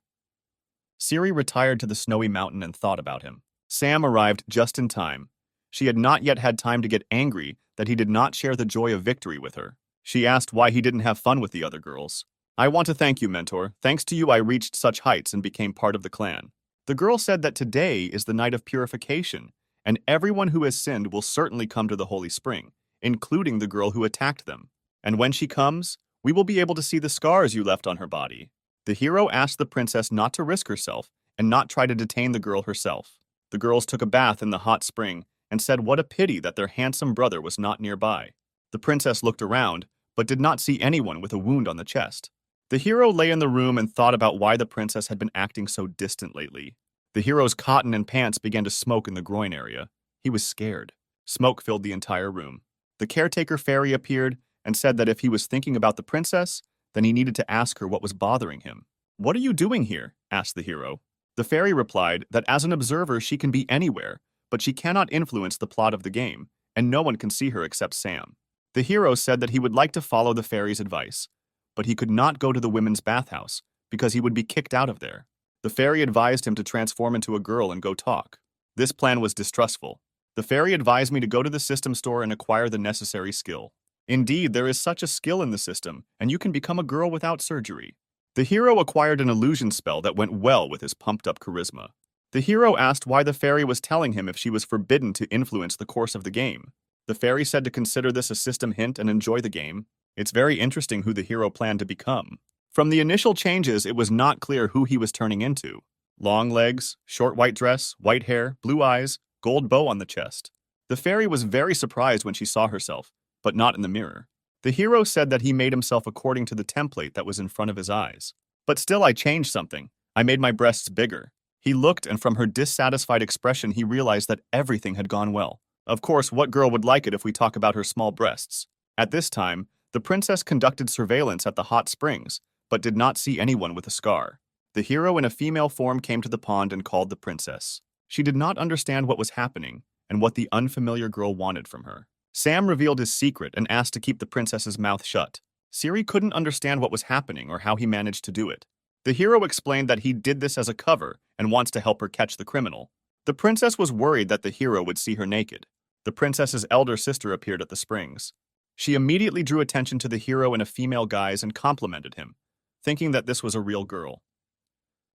Siri retired to the snowy mountain and thought about him. Sam arrived just in time. She had not yet had time to get angry that he did not share the joy of victory with her. She asked why he didn't have fun with the other girls. "I want to thank you, mentor. Thanks to you, I reached such heights and became part of the clan." The girl said that today is the night of purification, and everyone who has sinned will certainly come to the holy spring, including the girl who attacked them. And when she comes, we will be able to see the scars you left on her body. The hero asked the princess not to risk herself and not try to detain the girl herself. The girls took a bath in the hot spring and said what a pity that their handsome brother was not nearby. The princess looked around, but did not see anyone with a wound on the chest. The hero lay in the room and thought about why the princess had been acting so distant lately. The hero's cotton and pants began to smoke in the groin area. He was scared. Smoke filled the entire room. The caretaker fairy appeared and said that if he was thinking about the princess, then he needed to ask her what was bothering him. "What are you doing here?" asked the hero. The fairy replied that as an observer she can be anywhere, but she cannot influence the plot of the game, and no one can see her except Sam. The hero said that he would like to follow the fairy's advice, but he could not go to the women's bathhouse because he would be kicked out of there. The fairy advised him to transform into a girl and go talk. This plan was distrustful. The fairy advised me to go to the system store and acquire the necessary skill. Indeed, there is such a skill in the system, and you can become a girl without surgery. The hero acquired an illusion spell that went well with his pumped-up charisma. The hero asked why the fairy was telling him if she was forbidden to influence the course of the game. The fairy said to consider this a system hint and enjoy the game. It's very interesting who the hero planned to become. From the initial changes, it was not clear who he was turning into. Long legs, short white dress, white hair, blue eyes, gold bow on the chest. The fairy was very surprised when she saw herself, but not in the mirror. The hero said that he made himself according to the template that was in front of his eyes. But still I changed something. I made my breasts bigger. He looked, and from her dissatisfied expression he realized that everything had gone well. Of course, what girl would like it if we talk about her small breasts? At this time, the princess conducted surveillance at the hot springs, but did not see anyone with a scar. The hero in a female form came to the pond and called the princess. She did not understand what was happening and what the unfamiliar girl wanted from her. Sam revealed his secret and asked to keep the princess's mouth shut. Siri couldn't understand what was happening or how he managed to do it. The hero explained that he did this as a cover and wants to help her catch the criminal. The princess was worried that the hero would see her naked. The princess's elder sister appeared at the springs. She immediately drew attention to the hero in a female guise and complimented him, thinking that this was a real girl.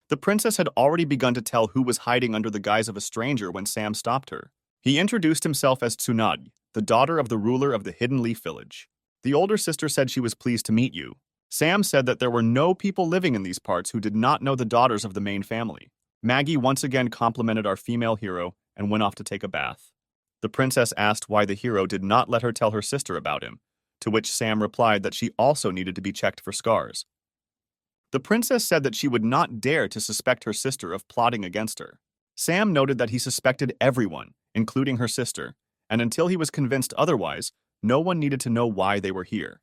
The princess had already begun to tell who was hiding under the guise of a stranger when Sam stopped her. He introduced himself as Tsunade, the daughter of the ruler of the Hidden Leaf Village. The older sister said she was pleased to meet you. Sam said that there were no people living in these parts who did not know the daughters of the main family. Maggie once again complimented our female hero and went off to take a bath. The princess asked why the hero did not let her tell her sister about him, to which Sam replied that she also needed to be checked for scars. The princess said that she would not dare to suspect her sister of plotting against her. Sam noted that he suspected everyone, including her sister, and until he was convinced otherwise, no one needed to know why they were here.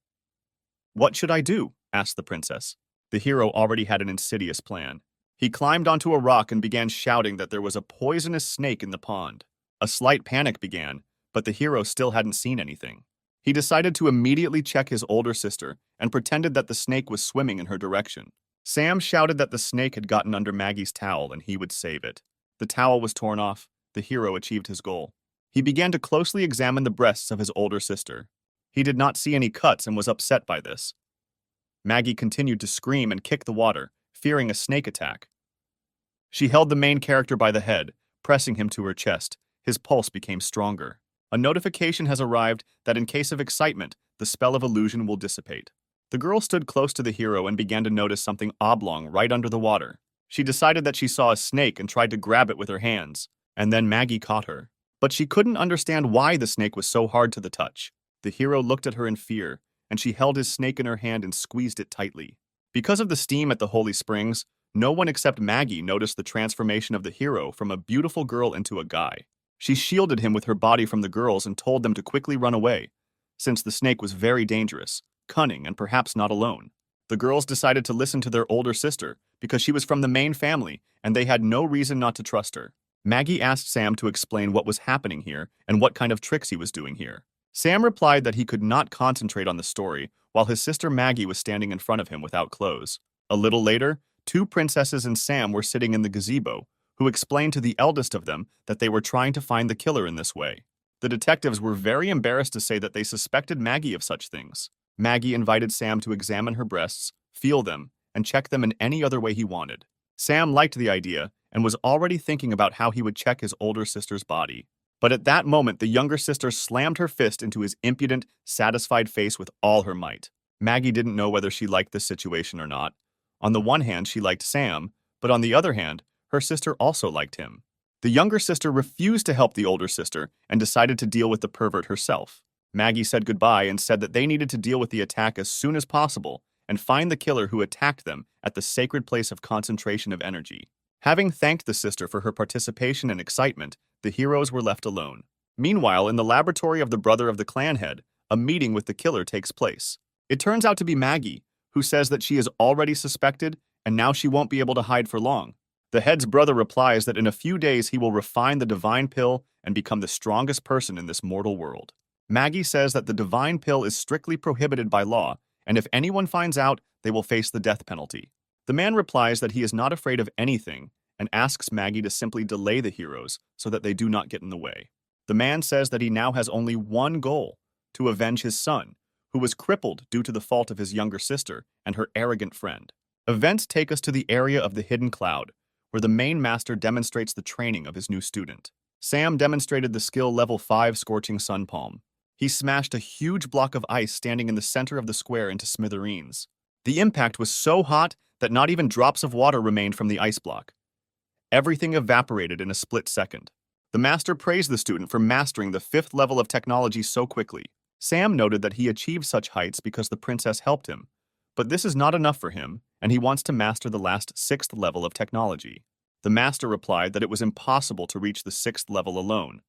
"What should I do?" asked the princess. The hero already had an insidious plan. He climbed onto a rock and began shouting that there was a poisonous snake in the pond. A slight panic began, but the hero still hadn't seen anything. He decided to immediately check his older sister and pretended that the snake was swimming in her direction. Sam shouted that the snake had gotten under Maggie's towel and he would save it. The towel was torn off. The hero achieved his goal. He began to closely examine the breasts of his older sister. He did not see any cuts and was upset by this. Maggie continued to scream and kick the water, fearing a snake attack. She held the main character by the head, pressing him to her chest. His pulse became stronger. A notification has arrived that in case of excitement, the spell of illusion will dissipate. The girl stood close to the hero and began to notice something oblong right under the water. She decided that she saw a snake and tried to grab it with her hands, and then Maggie caught her. But she couldn't understand why the snake was so hard to the touch. The hero looked at her in fear, and she held his snake in her hand and squeezed it tightly. Because of the steam at the holy springs, no one except Maggie noticed the transformation of the hero from a beautiful girl into a guy. She shielded him with her body from the girls and told them to quickly run away, since the snake was very dangerous, cunning, and perhaps not alone. The girls decided to listen to their older sister because she was from the main family and they had no reason not to trust her. Maggie asked Sam to explain what was happening here and what kind of tricks he was doing here. Sam replied that he could not concentrate on the story while his sister Maggie was standing in front of him without clothes. A little later, two princesses and Sam were sitting in the gazebo, who explained to the eldest of them that they were trying to find the killer in this way. The detectives were very embarrassed to say that they suspected Maggie of such things. Maggie invited Sam to examine her breasts, feel them, and check them in any other way he wanted. Sam liked the idea and was already thinking about how he would check his older sister's body. But at that moment, the younger sister slammed her fist into his impudent, satisfied face with all her might. Maggie didn't know whether she liked this situation or not. On the one hand, she liked Sam, but on the other hand, her sister also liked him. The younger sister refused to help the older sister and decided to deal with the pervert herself. Maggie said goodbye and said that they needed to deal with the attack as soon as possible and find the killer who attacked them at the sacred place of concentration of energy. Having thanked the sister for her participation and excitement, the heroes were left alone. Meanwhile, in the laboratory of the brother of the clan head, a meeting with the killer takes place. It turns out to be Maggie, who says that she is already suspected and now she won't be able to hide for long. The head's brother replies that in a few days he will refine the divine pill and become the strongest person in this mortal world. Maggie says that the divine pill is strictly prohibited by law, and if anyone finds out, they will face the death penalty. The man replies that he is not afraid of anything and asks Maggie to simply delay the heroes so that they do not get in the way. The man says that he now has only one goal: to avenge his son, who was crippled due to the fault of his younger sister and her arrogant friend. Events take us to the area of the hidden cloud, where the main master demonstrates the training of his new student. Sam demonstrated the skill level 5 Scorching Sun Palm. He smashed a huge block of ice standing in the center of the square into smithereens. The impact was so hot that not even drops of water remained from the ice block. Everything evaporated in a split second. The master praised the student for mastering the 5th level of technology so quickly. Sam noted that he achieved such heights because the princess helped him, but this is not enough for him, and he wants to master the last 6th level of technology. The master replied that it was impossible to reach the 6th level alone.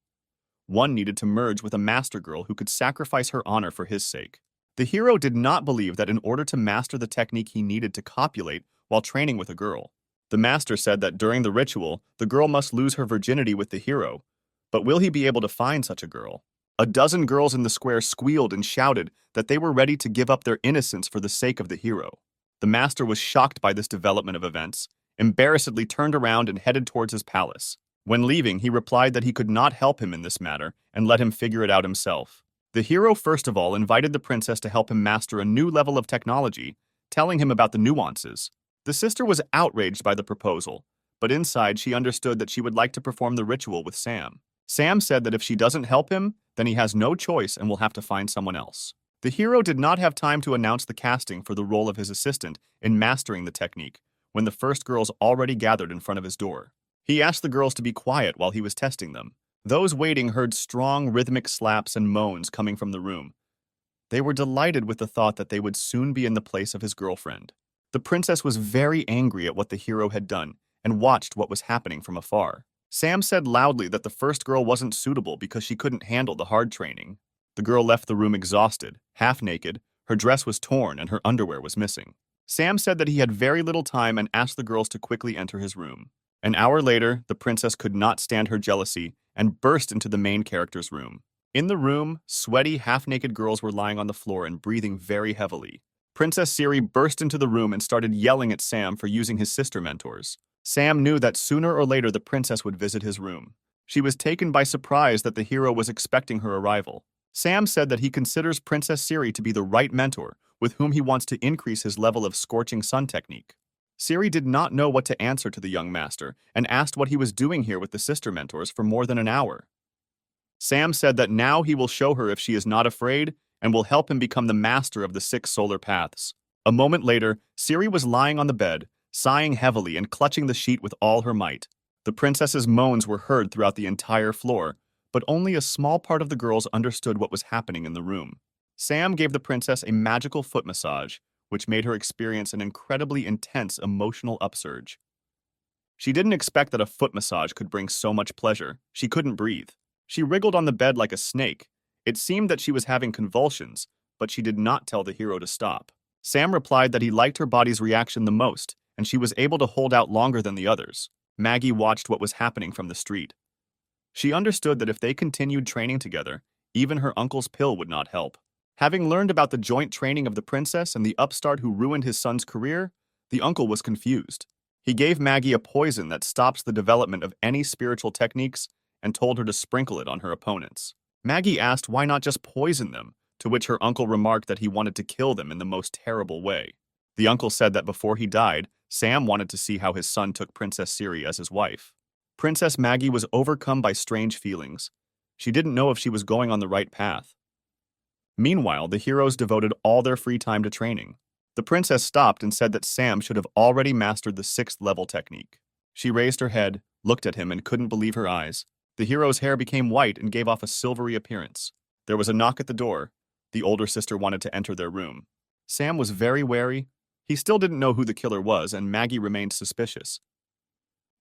One needed to merge with a master girl who could sacrifice her honor for his sake. The hero did not believe that in order to master the technique he needed to copulate while training with a girl. The master said that during the ritual, the girl must lose her virginity with the hero. But will he be able to find such a girl? A dozen girls in the square squealed and shouted that they were ready to give up their innocence for the sake of the hero. The master was shocked by this development of events, embarrassedly turned around and headed towards his palace. When leaving, he replied that he could not help him in this matter and let him figure it out himself. The hero first of all invited the princess to help him master a new level of technology, telling him about the nuances. The sister was outraged by the proposal, but inside she understood that she would like to perform the ritual with Sam. Sam said that if she doesn't help him, then he has no choice and will have to find someone else. The hero did not have time to announce the casting for the role of his assistant in mastering the technique when the first girls already gathered in front of his door. He asked the girls to be quiet while he was testing them. Those waiting heard strong rhythmic slaps and moans coming from the room. They were delighted with the thought that they would soon be in the place of his girlfriend. The princess was very angry at what the hero had done and watched what was happening from afar. Sam said loudly that the first girl wasn't suitable because she couldn't handle the hard training. The girl left the room exhausted, half naked, her dress was torn and her underwear was missing. Sam said that he had very little time and asked the girls to quickly enter his room. An hour later, the princess could not stand her jealousy and burst into the main character's room. In the room, sweaty, half-naked girls were lying on the floor and breathing very heavily. Princess Siri burst into the room and started yelling at Sam for using his sister mentors. Sam knew that sooner or later the princess would visit his room. She was taken by surprise that the hero was expecting her arrival. Sam said that he considers Princess Siri to be the right mentor with whom he wants to increase his level of Scorching Sun technique. Siri did not know what to answer to the young master and asked what he was doing here with the sister mentors for more than an hour. Sam said that now he will show her if she is not afraid and will help him become the master of the 6 solar paths. A moment later, Siri was lying on the bed, sighing heavily and clutching the sheet with all her might. The princess's moans were heard throughout the entire floor, but only a small part of the girls understood what was happening in the room. Sam gave the princess a magical foot massage, which made her experience an incredibly intense emotional upsurge. She didn't expect that a foot massage could bring so much pleasure. She couldn't breathe. She wriggled on the bed like a snake. It seemed that she was having convulsions, but she did not tell the hero to stop. Sam replied that he liked her body's reaction the most, and she was able to hold out longer than the others. Maggie watched what was happening from the street. She understood that if they continued training together, even her uncle's pill would not help. Having learned about the joint training of the princess and the upstart who ruined his son's career, the uncle was confused. He gave Maggie a poison that stops the development of any spiritual techniques and told her to sprinkle it on her opponents. Maggie asked why not just poison them, to which her uncle remarked that he wanted to kill them in the most terrible way. The uncle said that before he died, Sam wanted to see how his son took Princess Siri as his wife. Princess Maggie was overcome by strange feelings. She didn't know if she was going on the right path. Meanwhile, the heroes devoted all their free time to training. The princess stopped and said that Sam should have already mastered the 6th level technique. She raised her head, looked at him, and couldn't believe her eyes. The hero's hair became white and gave off a silvery appearance. There was a knock at the door. The older sister wanted to enter their room. Sam was very wary. He still didn't know who the killer was, and Maggie remained suspicious.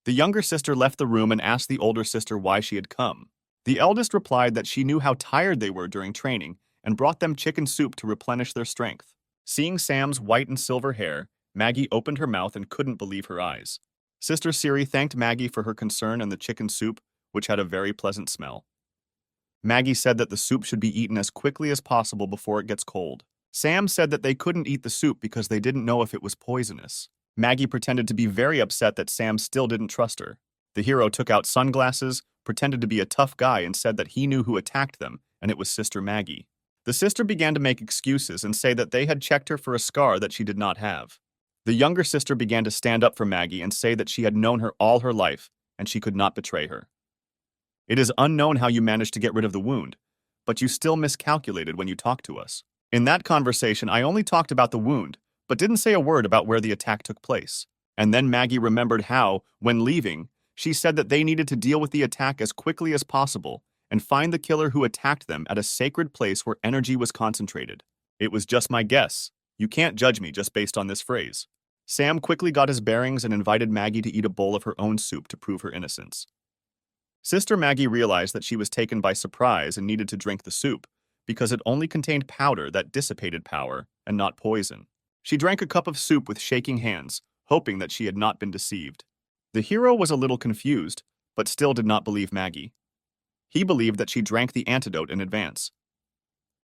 The younger sister left the room and asked the older sister why she had come. The eldest replied that she knew how tired they were during training and brought them chicken soup to replenish their strength. Seeing Sam's white and silver hair, Maggie opened her mouth and couldn't believe her eyes. Sister Siri thanked Maggie for her concern and the chicken soup, which had a very pleasant smell. Maggie said that the soup should be eaten as quickly as possible before it gets cold. Sam said that they couldn't eat the soup because they didn't know if it was poisonous. Maggie pretended to be very upset that Sam still didn't trust her. The hero took out sunglasses, pretended to be a tough guy, and said that he knew who attacked them, and it was Sister Maggie. The sister began to make excuses and say that they had checked her for a scar that she did not have. The younger sister began to stand up for Maggie and say that she had known her all her life, and she could not betray her. It is unknown how you managed to get rid of the wound, but you still miscalculated when you talked to us. In that conversation, I only talked about the wound, but didn't say a word about where the attack took place. And then Maggie remembered how, when leaving, she said that they needed to deal with the attack as quickly as possible and find the killer who attacked them at a sacred place where energy was concentrated. It was just my guess. You can't judge me just based on this phrase. Sam quickly got his bearings and invited Maggie to eat a bowl of her own soup to prove her innocence. Sister Maggie realized that she was taken by surprise and needed to drink the soup because it only contained powder that dissipated power and not poison. She drank a cup of soup with shaking hands, hoping that she had not been deceived. The hero was a little confused, but still did not believe Maggie. He believed that she drank the antidote in advance.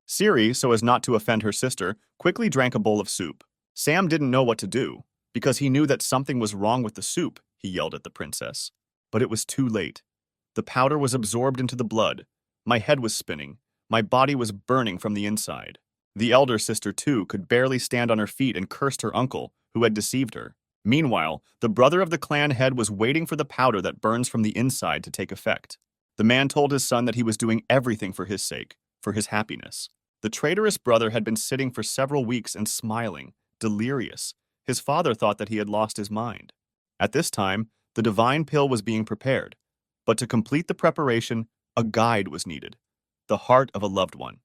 Siri, so as not to offend her sister, quickly drank a bowl of soup. Sam didn't know what to do, because he knew that something was wrong with the soup, he yelled at the princess. But it was too late. The powder was absorbed into the blood. My head was spinning. My body was burning from the inside. The elder sister, too, could barely stand on her feet and cursed her uncle, who had deceived her. Meanwhile, the brother of the clan head was waiting for the powder that burns from the inside to take effect. The man told his son that he was doing everything for his sake, for his happiness. The traitorous brother had been sitting for several weeks and smiling, delirious. His father thought that he had lost his mind. At this time, the divine pill was being prepared. But to complete the preparation, a guide was needed, the heart of a loved one.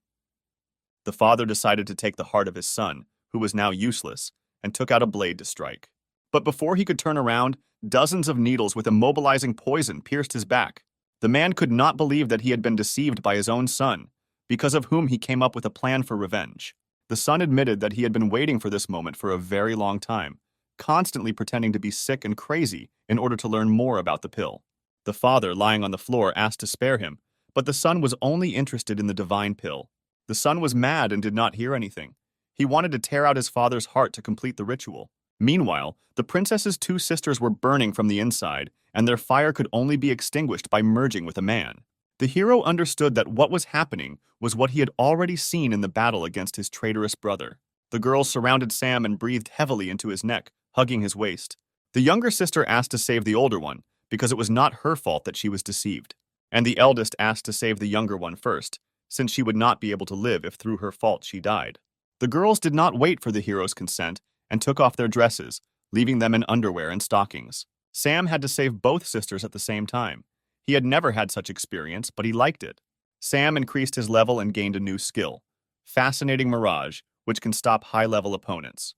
The father decided to take the heart of his son, who was now useless, and took out a blade to strike. But before he could turn around, dozens of needles with immobilizing poison pierced his back. The man could not believe that he had been deceived by his own son, because of whom he came up with a plan for revenge. The son admitted that he had been waiting for this moment for a very long time, constantly pretending to be sick and crazy in order to learn more about the pill. The father, lying on the floor, asked to spare him, but the son was only interested in the divine pill. The son was mad and did not hear anything. He wanted to tear out his father's heart to complete the ritual. Meanwhile, the princess's 2 sisters were burning from the inside, and their fire could only be extinguished by merging with a man. The hero understood that what was happening was what he had already seen in the battle against his traitorous brother. The girls surrounded Sam and breathed heavily into his neck, hugging his waist. The younger sister asked to save the older one, because it was not her fault that she was deceived. And the eldest asked to save the younger one first, since she would not be able to live if through her fault she died. The girls did not wait for the hero's consent and took off their dresses, leaving them in underwear and stockings. Sam had to save both sisters at the same time. He had never had such experience, but he liked it. Sam increased his level and gained a new skill, Fascinating Mirage, which can stop high-level opponents.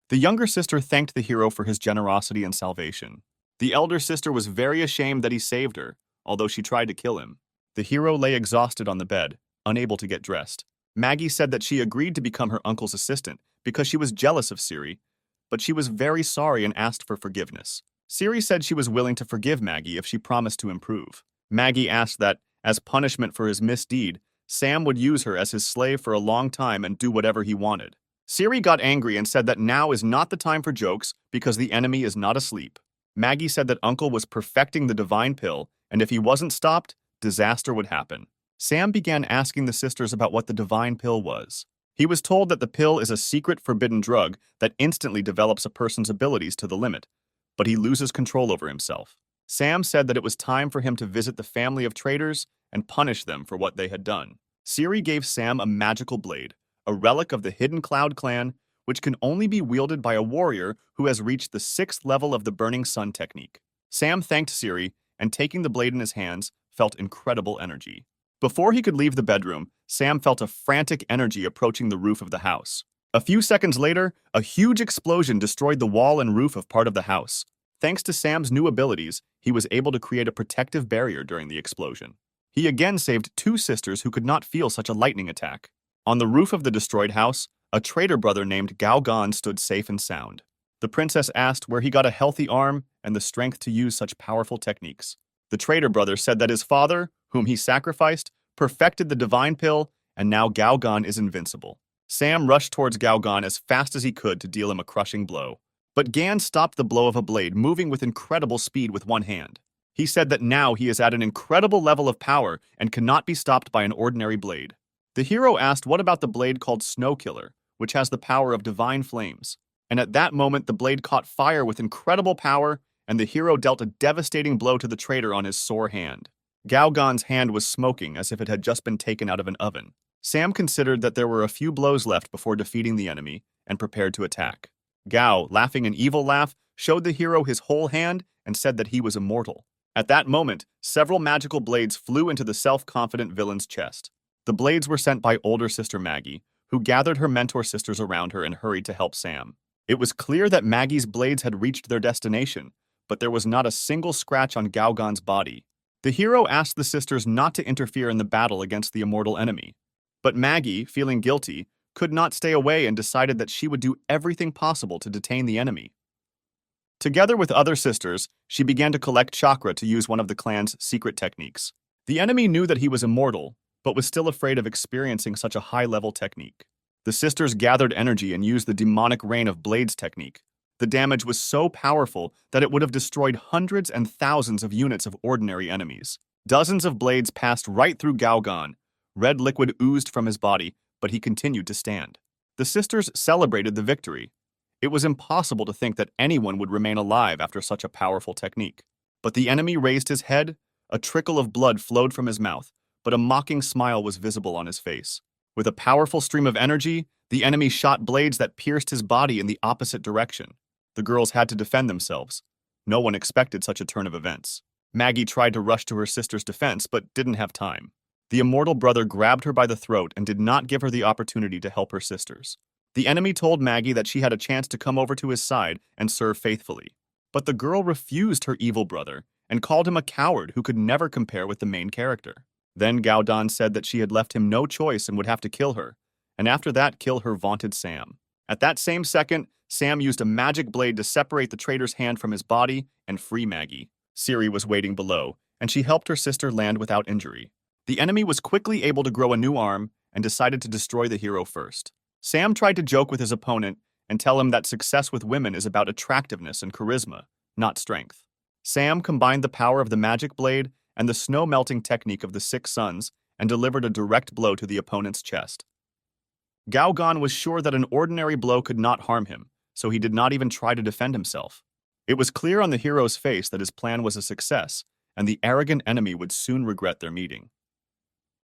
The younger sister thanked the hero for his generosity and salvation. The elder sister was very ashamed that he saved her, although she tried to kill him. The hero lay exhausted on the bed, unable to get dressed. Maggie said that she agreed to become her uncle's assistant because she was jealous of Siri, but she was very sorry and asked for forgiveness. Siri said she was willing to forgive Maggie if she promised to improve. Maggie asked that, as punishment for his misdeed, Sam would use her as his slave for a long time and do whatever he wanted. Siri got angry and said that now is not the time for jokes because the enemy is not asleep. Maggie said that Uncle was perfecting the divine pill, and if he wasn't stopped, disaster would happen. Sam began asking the sisters about what the divine pill was. He was told that the pill is a secret forbidden drug that instantly develops a person's abilities to the limit, but he loses control over himself. Sam said that it was time for him to visit the family of traitors and punish them for what they had done. Siri gave Sam a magical blade, a relic of the Hidden Cloud clan, which can only be wielded by a warrior who has reached the 6th level of the Burning Sun technique. Sam thanked Siri, and taking the blade in his hands, felt incredible energy. Before he could leave the bedroom, Sam felt a frantic energy approaching the roof of the house. A few seconds later, a huge explosion destroyed the wall and roof of part of the house. Thanks to Sam's new abilities, he was able to create a protective barrier during the explosion. He again saved 2 sisters who could not feel such a lightning attack. On the roof of the destroyed house, a traitor brother named Gao Gan stood safe and sound. The princess asked where he got a healthy arm and the strength to use such powerful techniques. The traitor brother said that his father, whom he sacrificed, perfected the divine pill, and now Gao Gan is invincible. Sam rushed towards Gao Gan as fast as he could to deal him a crushing blow. But Gan stopped the blow of a blade, moving with incredible speed with one hand. He said that now he is at an incredible level of power and cannot be stopped by an ordinary blade. The hero asked what about the blade called Snow Killer, which has the power of divine flames. And at that moment, the blade caught fire with incredible power, and the hero dealt a devastating blow to the traitor on his sore hand. Gao Gan's hand was smoking as if it had just been taken out of an oven. Sam considered that there were a few blows left before defeating the enemy and prepared to attack. Gao, laughing an evil laugh, showed the hero his whole hand and said that he was immortal. At that moment, several magical blades flew into the self-confident villain's chest. The blades were sent by older sister Maggie, who gathered her mentor sisters around her and hurried to help Sam. It was clear that Maggie's blades had reached their destination, but there was not a single scratch on Gao Gan's body. The hero asked the sisters not to interfere in the battle against the immortal enemy. But Maggie, feeling guilty, could not stay away and decided that she would do everything possible to detain the enemy. Together with other sisters, she began to collect chakra to use one of the clan's secret techniques. The enemy knew that he was immortal, but was still afraid of experiencing such a high-level technique. The sisters gathered energy and used the demonic rain of blades technique. The damage was so powerful that it would have destroyed hundreds and thousands of units of ordinary enemies. Dozens of blades passed right through Gao Gan. Red liquid oozed from his body, but he continued to stand. The sisters celebrated the victory. It was impossible to think that anyone would remain alive after such a powerful technique. But the enemy raised his head, a trickle of blood flowed from his mouth, but a mocking smile was visible on his face. With a powerful stream of energy, the enemy shot blades that pierced his body in the opposite direction. The girls had to defend themselves. No one expected such a turn of events. Maggie tried to rush to her sister's defense, but didn't have time. The immortal brother grabbed her by the throat and did not give her the opportunity to help her sisters. The enemy told Maggie that she had a chance to come over to his side and serve faithfully. But the girl refused her evil brother and called him a coward who could never compare with the main character. Then Gao Dan said that she had left him no choice and would have to kill her, and after that kill her vaunted Sam. At that same second, Sam used a magic blade to separate the traitor's hand from his body and free Maggie. Siri was waiting below, and she helped her sister land without injury. The enemy was quickly able to grow a new arm and decided to destroy the hero first. Sam tried to joke with his opponent and tell him that success with women is about attractiveness and charisma, not strength. Sam combined the power of the magic blade and the snow-melting technique of the 6 suns and delivered a direct blow to the opponent's chest. Gao Gan was sure that an ordinary blow could not harm him, so he did not even try to defend himself. It was clear on the hero's face that his plan was a success, and the arrogant enemy would soon regret their meeting.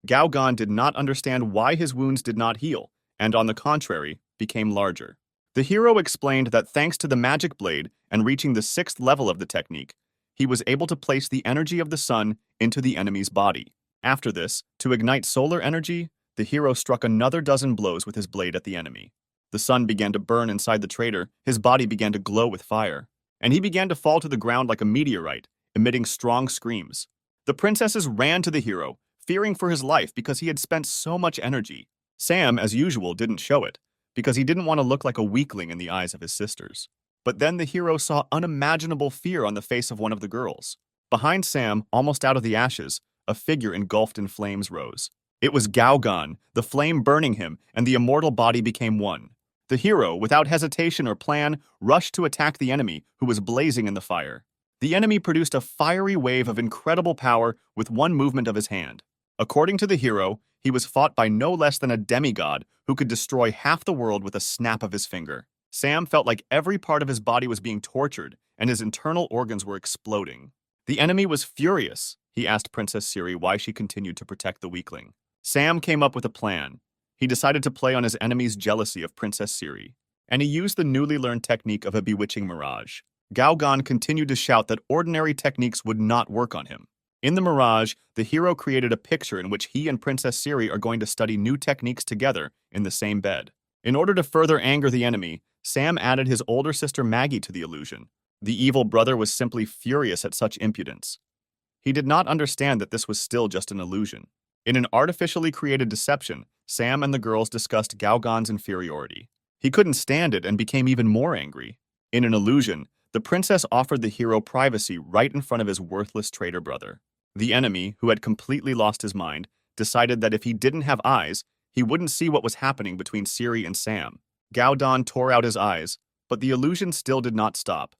Gao Gan did not understand why his wounds did not heal, and on the contrary, became larger. The hero explained that thanks to the magic blade and reaching the 6th level of the technique, he was able to place the energy of the sun into the enemy's body. After this, to ignite solar energy, the hero struck another dozen blows with his blade at the enemy. The sun began to burn inside the traitor, his body began to glow with fire, and he began to fall to the ground like a meteorite, emitting strong screams. The princesses ran to the hero, fearing for his life because he had spent so much energy. Sam, as usual, didn't show it, because he didn't want to look like a weakling in the eyes of his sisters. But then the hero saw unimaginable fear on the face of one of the girls. Behind Sam, almost out of the ashes, a figure engulfed in flames rose. It was Gao Gan, the flame burning him, and the immortal body became one. The hero, without hesitation or plan, rushed to attack the enemy, who was blazing in the fire. The enemy produced a fiery wave of incredible power with one movement of his hand. According to the hero, he was fought by no less than a demigod who could destroy half the world with a snap of his finger. Sam felt like every part of his body was being tortured and his internal organs were exploding. The enemy was furious. He asked Princess Siri why she continued to protect the weakling. Sam came up with a plan. He decided to play on his enemy's jealousy of Princess Siri, and he used the newly learned technique of a bewitching mirage. Gaogan continued to shout that ordinary techniques would not work on him. In the mirage, the hero created a picture in which he and Princess Siri are going to study new techniques together in the same bed. In order to further anger the enemy, Sam added his older sister Maggie to the illusion. The evil brother was simply furious at such impudence. He did not understand that this was still just an illusion. In an artificially created deception, Sam and the girls discussed Gaogan's inferiority. He couldn't stand it and became even more angry. In an illusion, the princess offered the hero privacy right in front of his worthless traitor brother. The enemy, who had completely lost his mind, decided that if he didn't have eyes, he wouldn't see what was happening between Siri and Sam. Gaodan tore out his eyes, but the illusion still did not stop,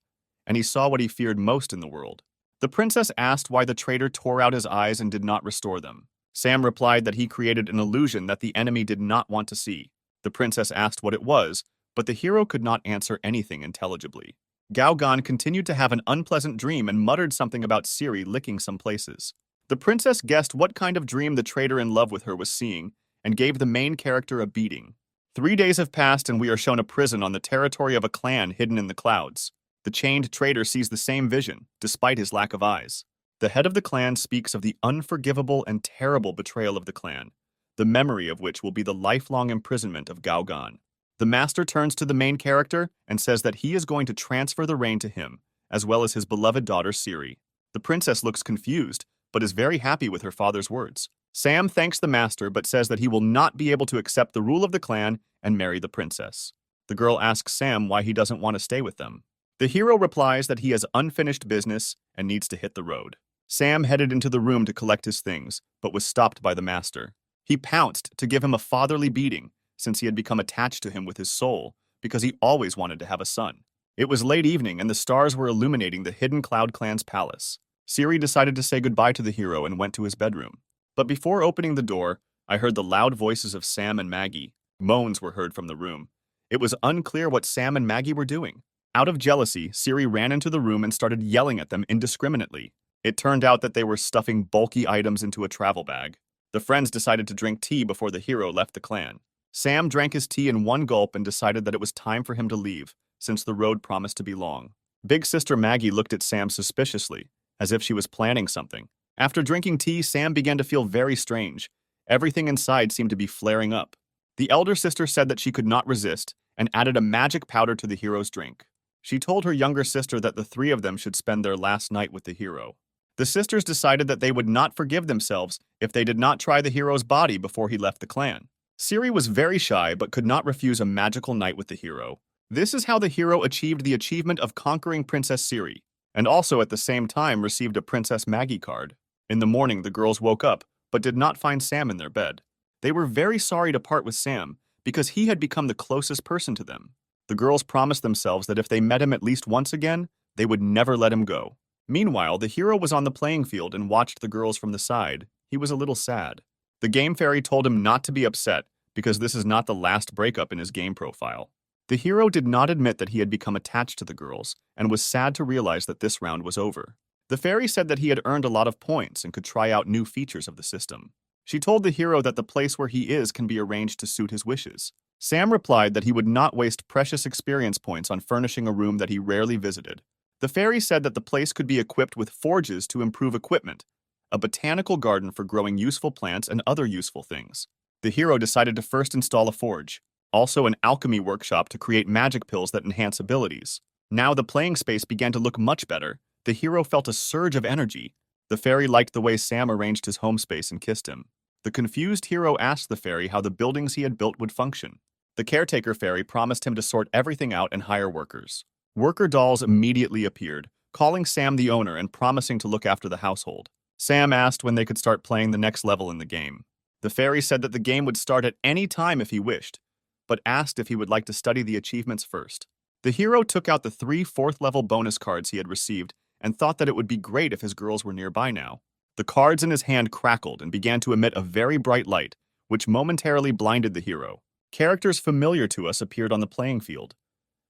and he saw what he feared most in the world. The princess asked why the traitor tore out his eyes and did not restore them. Sam replied that he created an illusion that the enemy did not want to see. The princess asked what it was, but the hero could not answer anything intelligibly. Gaogan continued to have an unpleasant dream and muttered something about Siri licking some places. The princess guessed what kind of dream the traitor in love with her was seeing and gave the main character a beating. 3 days have passed and we are shown a prison on the territory of a clan hidden in the clouds. The chained traitor sees the same vision, despite his lack of eyes. The head of the clan speaks of the unforgivable and terrible betrayal of the clan, the memory of which will be the lifelong imprisonment of Gaogan. The master turns to the main character and says that he is going to transfer the reign to him, as well as his beloved daughter Siri. The princess looks confused, but is very happy with her father's words. Sam thanks the master but says that he will not be able to accept the rule of the clan and marry the princess. The girl asks Sam why he doesn't want to stay with them. The hero replies that he has unfinished business and needs to hit the road. Sam headed into the room to collect his things, but was stopped by the master. He pounced to give him a fatherly beating, since he had become attached to him with his soul, because he always wanted to have a son. It was late evening and the stars were illuminating the hidden Cloud Clan's palace. Siri decided to say goodbye to the hero and went to his bedroom. But before opening the door, I heard the loud voices of Sam and Maggie. Moans were heard from the room. It was unclear what Sam and Maggie were doing. Out of jealousy, Siri ran into the room and started yelling at them indiscriminately. It turned out that they were stuffing bulky items into a travel bag. The friends decided to drink tea before the hero left the clan. Sam drank his tea in one gulp and decided that it was time for him to leave, since the road promised to be long. Big sister Maggie looked at Sam suspiciously, as if she was planning something. After drinking tea, Sam began to feel very strange. Everything inside seemed to be flaring up. The elder sister said that she could not resist and added a magic powder to the hero's drink. She told her younger sister that the three of them should spend their last night with the hero. The sisters decided that they would not forgive themselves if they did not try the hero's body before he left the clan. Siri was very shy but could not refuse a magical night with the hero. This is how the hero achieved the achievement of conquering Princess Siri, and also at the same time received a Princess Maggie card. In the morning, the girls woke up, but did not find Sam in their bed. They were very sorry to part with Sam, because he had become the closest person to them. The girls promised themselves that if they met him at least once again, they would never let him go. Meanwhile, the hero was on the playing field and watched the girls from the side. He was a little sad. The game fairy told him not to be upset, because this is not the last breakup in his game profile. The hero did not admit that he had become attached to the girls, and was sad to realize that this round was over. The fairy said that he had earned a lot of points and could try out new features of the system. She told the hero that the place where he is can be arranged to suit his wishes. Sam replied that he would not waste precious experience points on furnishing a room that he rarely visited. The fairy said that the place could be equipped with forges to improve equipment, a botanical garden for growing useful plants and other useful things. The hero decided to first install a forge, also an alchemy workshop to create magic pills that enhance abilities. Now the playing space began to look much better. The hero felt a surge of energy. The fairy liked the way Sam arranged his home space and kissed him. The confused hero asked the fairy how the buildings he had built would function. The caretaker fairy promised him to sort everything out and hire workers. Worker dolls immediately appeared, calling Sam the owner and promising to look after the household. Sam asked when they could start playing the next level in the game. The fairy said that the game would start at any time if he wished, but asked if he would like to study the achievements first. The hero took out the 3 4th-level bonus cards he had received and thought that it would be great if his girls were nearby now. The cards in his hand crackled and began to emit a very bright light, which momentarily blinded the hero. Characters familiar to us appeared on the playing field.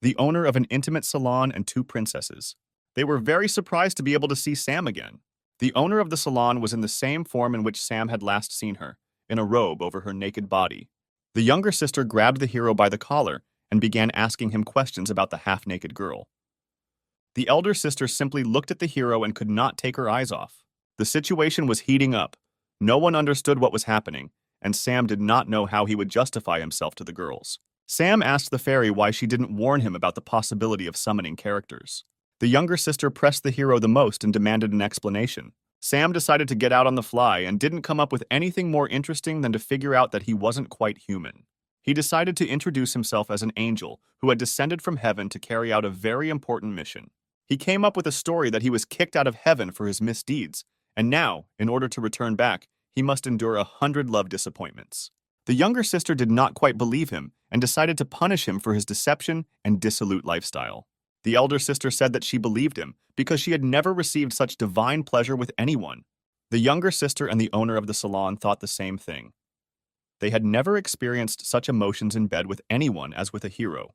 The owner of an intimate salon and 2 princesses. They were very surprised to be able to see Sam again. The owner of the salon was in the same form in which Sam had last seen her, in a robe over her naked body. The younger sister grabbed the hero by the collar and began asking him questions about the half-naked girl. The elder sister simply looked at the hero and could not take her eyes off. The situation was heating up. No one understood what was happening, and Sam did not know how he would justify himself to the girls. Sam asked the fairy why she didn't warn him about the possibility of summoning characters. The younger sister pressed the hero the most and demanded an explanation. Sam decided to get out on the fly and didn't come up with anything more interesting than to figure out that he wasn't quite human. He decided to introduce himself as an angel who had descended from heaven to carry out a very important mission. He came up with a story that he was kicked out of heaven for his misdeeds, and now, in order to return back, he must endure 100 love disappointments. The younger sister did not quite believe him and decided to punish him for his deception and dissolute lifestyle. The elder sister said that she believed him because she had never received such divine pleasure with anyone. The younger sister and the owner of the salon thought the same thing. They had never experienced such emotions in bed with anyone as with a hero.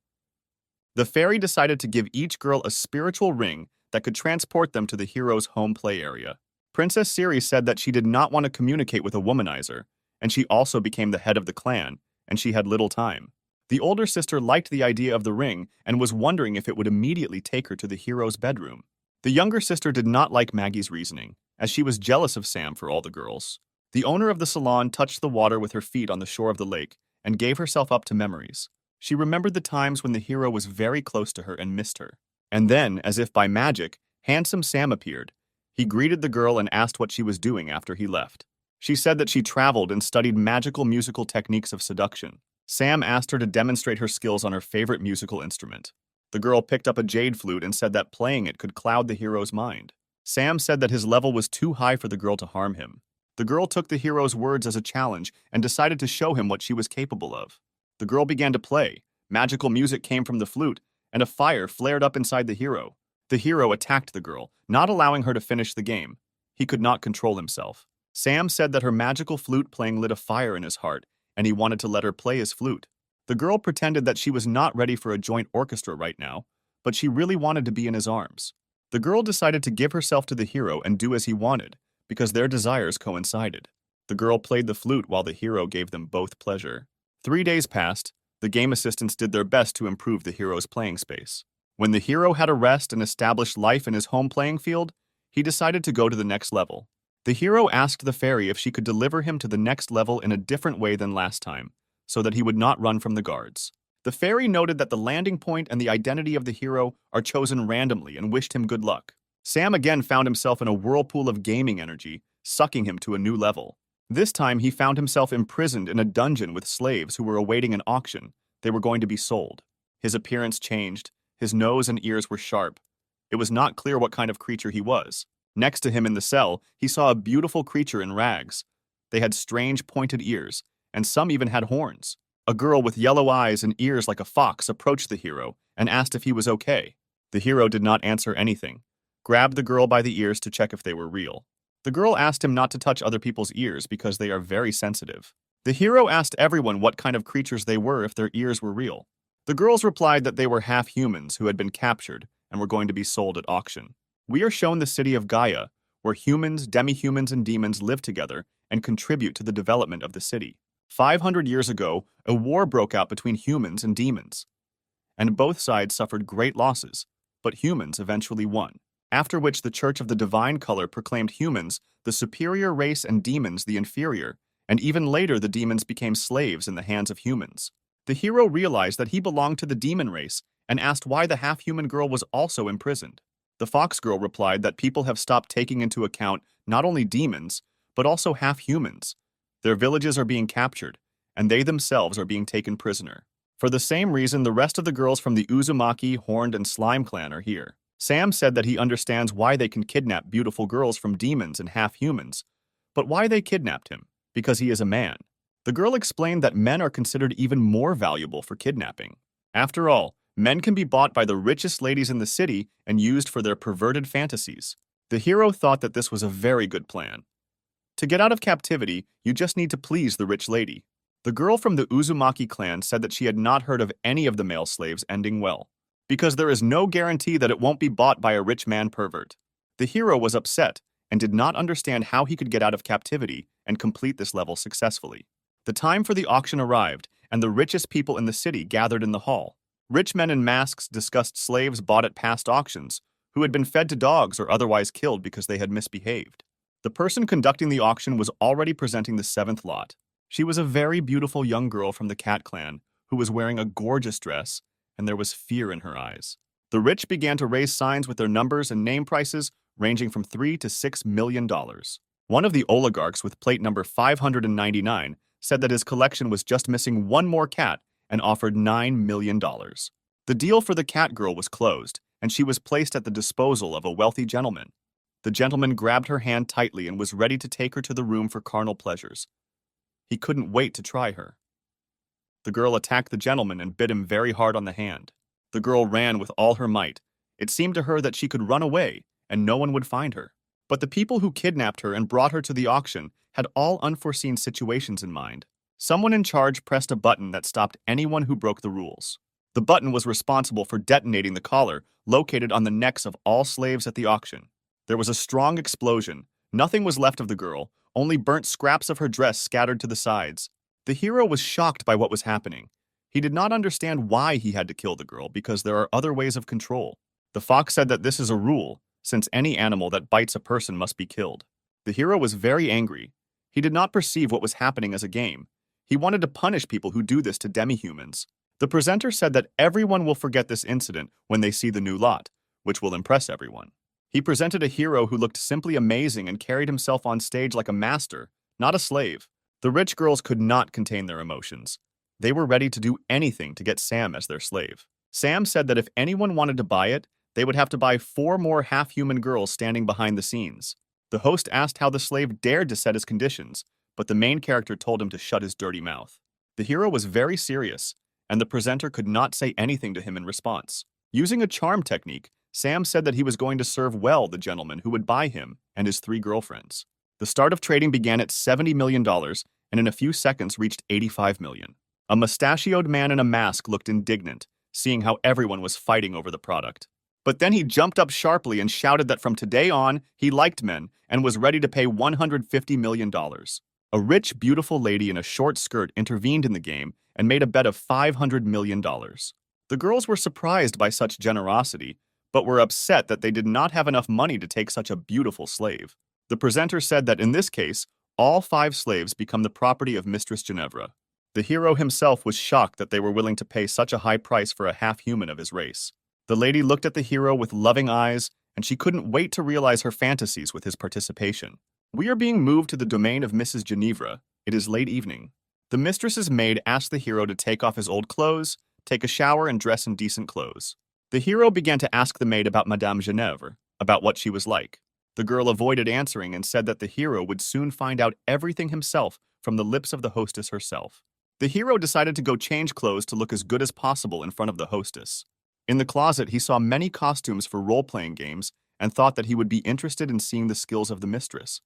The fairy decided to give each girl a spiritual ring that could transport them to the hero's home play area. Princess Siri said that she did not want to communicate with a womanizer, and she also became the head of the clan, and she had little time. The older sister liked the idea of the ring and was wondering if it would immediately take her to the hero's bedroom. The younger sister did not like Maggie's reasoning, as she was jealous of Sam for all the girls. The owner of the salon touched the water with her feet on the shore of the lake and gave herself up to memories. She remembered the times when the hero was very close to her and missed her. And then, as if by magic, handsome Sam appeared. He greeted the girl and asked what she was doing after he left. She said that she traveled and studied magical musical techniques of seduction. Sam asked her to demonstrate her skills on her favorite musical instrument. The girl picked up a jade flute and said that playing it could cloud the hero's mind. Sam said that his level was too high for the girl to harm him. The girl took the hero's words as a challenge and decided to show him what she was capable of. The girl began to play. Magical music came from the flute, and a fire flared up inside the hero. The hero attacked the girl, not allowing her to finish the game. He could not control himself. Sam said that her magical flute playing lit a fire in his heart, and he wanted to let her play his flute. The girl pretended that she was not ready for a joint orchestra right now, but she really wanted to be in his arms. The girl decided to give herself to the hero and do as he wanted, because their desires coincided. The girl played the flute while the hero gave them both pleasure. 3 days passed. The game assistants did their best to improve the hero's playing space. When the hero had a rest and established life in his home playing field, he decided to go to the next level. The hero asked the fairy if she could deliver him to the next level in a different way than last time, so that he would not run from the guards. The fairy noted that the landing point and the identity of the hero are chosen randomly and wished him good luck. Sam again found himself in a whirlpool of gaming energy, sucking him to a new level. This time he found himself imprisoned in a dungeon with slaves who were awaiting an auction. They were going to be sold. His appearance changed. His nose and ears were sharp. It was not clear what kind of creature he was. Next to him in the cell, he saw a beautiful creature in rags. They had strange pointed ears, and some even had horns. A girl with yellow eyes and ears like a fox approached the hero and asked if he was okay. The hero did not answer anything, grabbed the girl by the ears to check if they were real. The girl asked him not to touch other people's ears because they are very sensitive. The hero asked everyone what kind of creatures they were if their ears were real. The girls replied that they were half-humans who had been captured and were going to be sold at auction. We are shown the city of Gaia, where humans, demi-humans, and demons live together and contribute to the development of the city. 500 years ago, a war broke out between humans and demons, and both sides suffered great losses, but humans eventually won, after which the Church of the Divine Color proclaimed humans the superior race and demons the inferior, and even later the demons became slaves in the hands of humans. The hero realized that he belonged to the demon race and asked why the half-human girl was also imprisoned. The fox girl replied that people have stopped taking into account not only demons, but also half-humans. Their villages are being captured, and they themselves are being taken prisoner. For the same reason, the rest of the girls from the Uzumaki, Horned, and Slime clan are here. Sam said that he understands why they can kidnap beautiful girls from demons and half-humans, but why they kidnapped him? Because he is a man. The girl explained that men are considered even more valuable for kidnapping. After all, men can be bought by the richest ladies in the city and used for their perverted fantasies. The hero thought that this was a very good plan. To get out of captivity, you just need to please the rich lady. The girl from the Uzumaki clan said that she had not heard of any of the male slaves ending well, because there is no guarantee that it won't be bought by a rich man pervert. The hero was upset and did not understand how he could get out of captivity and complete this level successfully. The time for the auction arrived, and the richest people in the city gathered in the hall. Rich men in masks discussed slaves bought at past auctions, who had been fed to dogs or otherwise killed because they had misbehaved. The person conducting the auction was already presenting the seventh lot. She was a very beautiful young girl from the Cat clan, who was wearing a gorgeous dress, and there was fear in her eyes. The rich began to raise signs with their numbers and name prices ranging from $3 to $6 million. One of the oligarchs with plate number 599 said that his collection was just missing one more cat and offered $9 million. The deal for the cat girl was closed, and she was placed at the disposal of a wealthy gentleman. The gentleman grabbed her hand tightly and was ready to take her to the room for carnal pleasures. He couldn't wait to try her. The girl attacked the gentleman and bit him very hard on the hand. The girl ran with all her might. It seemed to her that she could run away, and no one would find her. But the people who kidnapped her and brought her to the auction had all unforeseen situations in mind. Someone in charge pressed a button that stopped anyone who broke the rules. The button was responsible for detonating the collar located on the necks of all slaves at the auction. There was a strong explosion. Nothing was left of the girl, only burnt scraps of her dress scattered to the sides. The hero was shocked by what was happening. He did not understand why he had to kill the girl because there are other ways of control. The fox said that this is a rule, since any animal that bites a person must be killed. The hero was very angry. He did not perceive what was happening as a game. He wanted to punish people who do this to demi-humans. The presenter said that everyone will forget this incident when they see the new lot, which will impress everyone. He presented a hero who looked simply amazing and carried himself on stage like a master, not a slave. The rich girls could not contain their emotions. They were ready to do anything to get Sam as their slave. Sam said that if anyone wanted to buy it, they would have to buy 4 more half-human girls standing behind the scenes. The host asked how the slave dared to set his conditions, but the main character told him to shut his dirty mouth. The hero was very serious, and the presenter could not say anything to him in response. Using a charm technique, Sam said that he was going to serve well the gentleman who would buy him and his 3 girlfriends. The start of trading began at $70 million and in a few seconds reached $85 million. A mustachioed man in a mask looked indignant, seeing how everyone was fighting over the product. But then he jumped up sharply and shouted that from today on, he liked men and was ready to pay $150 million. A rich, beautiful lady in a short skirt intervened in the game and made a bet of $500 million. The girls were surprised by such generosity, but were upset that they did not have enough money to take such a beautiful slave. The presenter said that in this case, all 5 slaves become the property of Mistress Ginevra. The hero himself was shocked that they were willing to pay such a high price for a half-human of his race. The lady looked at the hero with loving eyes, and she couldn't wait to realize her fantasies with his participation. We are being moved to the domain of Mrs. Ginevra. It is late evening. The mistress's maid asked the hero to take off his old clothes, take a shower, and dress in decent clothes. The hero began to ask the maid about Madame Ginevra, about what she was like. The girl avoided answering and said that the hero would soon find out everything himself from the lips of the hostess herself. The hero decided to go change clothes to look as good as possible in front of the hostess. In the closet, he saw many costumes for role-playing games and thought that he would be interested in seeing the skills of the mistress.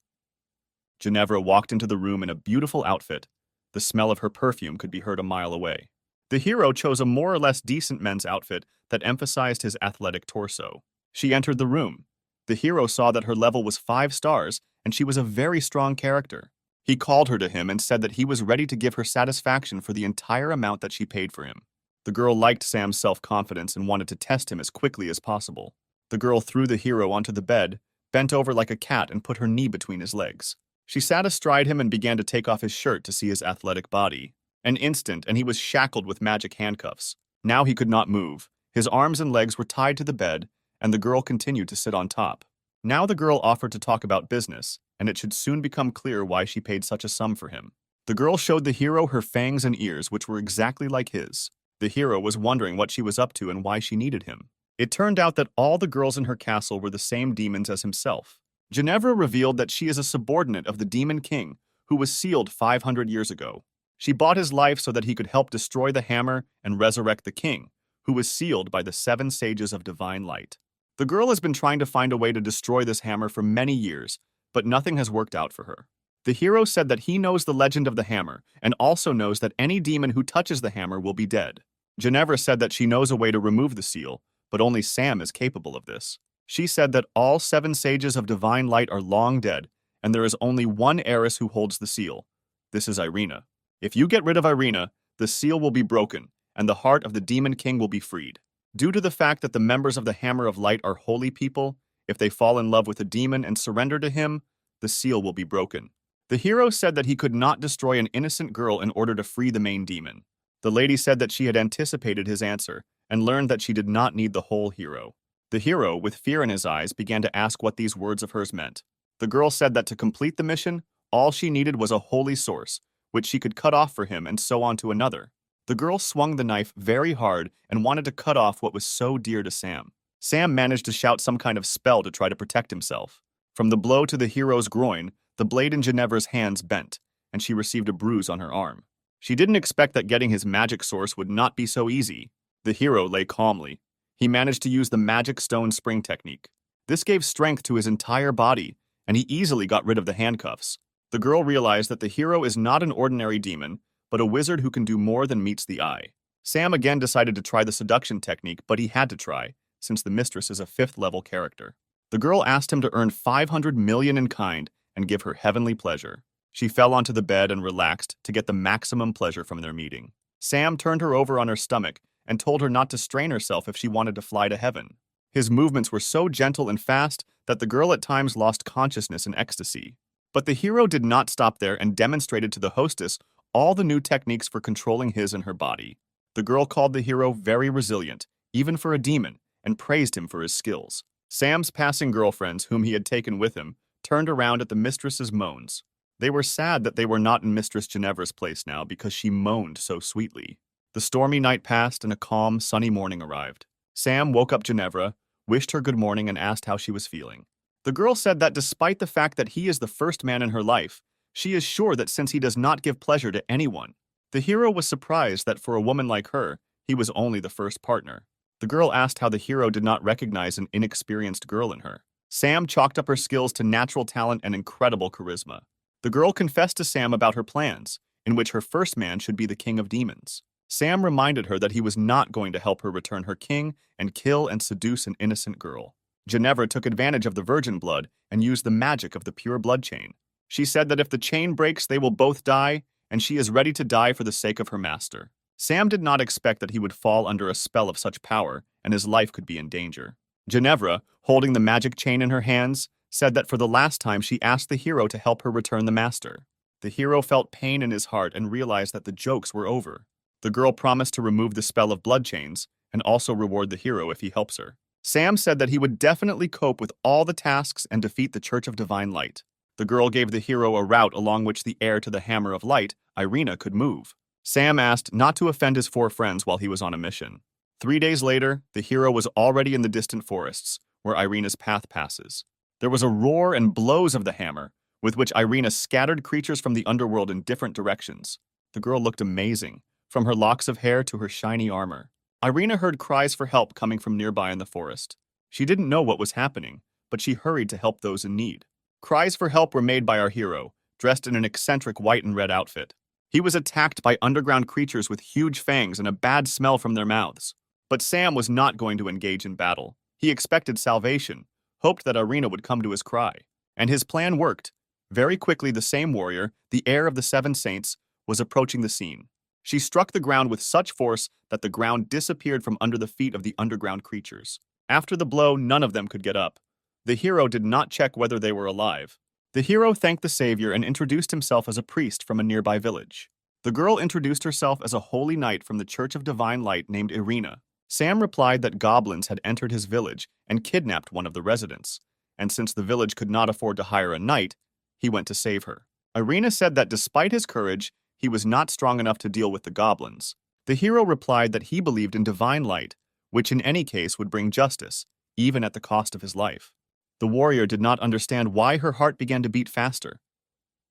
Ginevra walked into the room in a beautiful outfit. The smell of her perfume could be heard a mile away. The hero chose a more or less decent men's outfit that emphasized his athletic torso. She entered the room. The hero saw that her level was 5 stars and she was a very strong character. He called her to him and said that he was ready to give her satisfaction for the entire amount that she paid for him. The girl liked Sam's self-confidence and wanted to test him as quickly as possible. The girl threw the hero onto the bed, bent over like a cat and put her knee between his legs. She sat astride him and began to take off his shirt to see his athletic body. An instant, and he was shackled with magic handcuffs. Now he could not move. His arms and legs were tied to the bed, and the girl continued to sit on top. Now the girl offered to talk about business, and it should soon become clear why she paid such a sum for him. The girl showed the hero her fangs and ears, which were exactly like his. The hero was wondering what she was up to and why she needed him. It turned out that all the girls in her castle were the same demons as himself. Ginevra revealed that she is a subordinate of the Demon King, who was sealed 500 years ago. She bought his life so that he could help destroy the hammer and resurrect the king, who was sealed by the 7 sages of divine light. The girl has been trying to find a way to destroy this hammer for many years, but nothing has worked out for her. The hero said that he knows the legend of the hammer and also knows that any demon who touches the hammer will be dead. Ginevra said that she knows a way to remove the seal, but only Sam is capable of this. She said that all 7 sages of divine light are long dead, and there is only one heiress who holds the seal. This is Irina. If you get rid of Irina, the seal will be broken, and the heart of the demon king will be freed. Due to the fact that the members of the Hammer of Light are holy people, if they fall in love with a demon and surrender to him, the seal will be broken. The hero said that he could not destroy an innocent girl in order to free the main demon. The lady said that she had anticipated his answer and learned that she did not need the whole hero. The hero, with fear in his eyes, began to ask what these words of hers meant. The girl said that to complete the mission, all she needed was a holy source, which she could cut off for him and so on to another. The girl swung the knife very hard and wanted to cut off what was so dear to Sam. Sam managed to shout some kind of spell to try to protect himself. From the blow to the hero's groin, the blade in Ginevra's hands bent, and she received a bruise on her arm. She didn't expect that getting his magic source would not be so easy. The hero lay calmly. He managed to use the magic stone spring technique. This gave strength to his entire body, and he easily got rid of the handcuffs. The girl realized that the hero is not an ordinary demon, but a wizard who can do more than meets the eye. Sam again decided to try the seduction technique, but he had to try, since the mistress is a 5th-level character. The girl asked him to earn 500 million in kind and give her heavenly pleasure. She fell onto the bed and relaxed to get the maximum pleasure from their meeting. Sam turned her over on her stomach and told her not to strain herself if she wanted to fly to heaven. His movements were so gentle and fast that the girl at times lost consciousness in ecstasy. But the hero did not stop there and demonstrated to the hostess all the new techniques for controlling his and her body. The girl called the hero very resilient, even for a demon, and praised him for his skills. Sam's passing girlfriends, whom he had taken with him, turned around at the mistress's moans. They were sad that they were not in Mistress Ginevra's place now because she moaned so sweetly. The stormy night passed and a calm, sunny morning arrived. Sam woke up Ginevra, wished her good morning, and asked how she was feeling. The girl said that despite the fact that he is the first man in her life, she is sure that since he does not give pleasure to anyone. The hero was surprised that for a woman like her, he was only the first partner. The girl asked how the hero did not recognize an inexperienced girl in her. Sam chalked up her skills to natural talent and incredible charisma. The girl confessed to Sam about her plans, in which her first man should be the king of demons. Sam reminded her that he was not going to help her return her king and kill and seduce an innocent girl. Ginevra took advantage of the virgin blood and used the magic of the pure blood chain. She said that if the chain breaks, they will both die, and she is ready to die for the sake of her master. Sam did not expect that he would fall under a spell of such power, and his life could be in danger. Ginevra, holding the magic chain in her hands, said that for the last time she asked the hero to help her return the master. The hero felt pain in his heart and realized that the jokes were over. The girl promised to remove the spell of blood chains and also reward the hero if he helps her. Sam said that he would definitely cope with all the tasks and defeat the Church of Divine Light. The girl gave the hero a route along which the heir to the Hammer of Light, Irina, could move. Sam asked not to offend his 4 friends while he was on a mission. 3 days later, the hero was already in the distant forests, where Irina's path passes. There was a roar and blows of the hammer, with which Irina scattered creatures from the underworld in different directions. The girl looked amazing, from her locks of hair to her shiny armor. Irina heard cries for help coming from nearby in the forest. She didn't know what was happening, but she hurried to help those in need. Cries for help were made by our hero, dressed in an eccentric white and red outfit. He was attacked by underground creatures with huge fangs and a bad smell from their mouths. But Sam was not going to engage in battle. He expected salvation, hoped that Irina would come to his cry. And his plan worked. Very quickly, the same warrior, the heir of the 7 saints, was approaching the scene. She struck the ground with such force that the ground disappeared from under the feet of the underground creatures. After the blow, none of them could get up. The hero did not check whether they were alive. The hero thanked the savior and introduced himself as a priest from a nearby village. The girl introduced herself as a holy knight from the Church of Divine Light named Irina. Sam replied that goblins had entered his village and kidnapped one of the residents, and since the village could not afford to hire a knight, he went to save her. Irina said that despite his courage, he was not strong enough to deal with the goblins. The hero replied that he believed in divine light, which in any case would bring justice, even at the cost of his life. The warrior did not understand why her heart began to beat faster.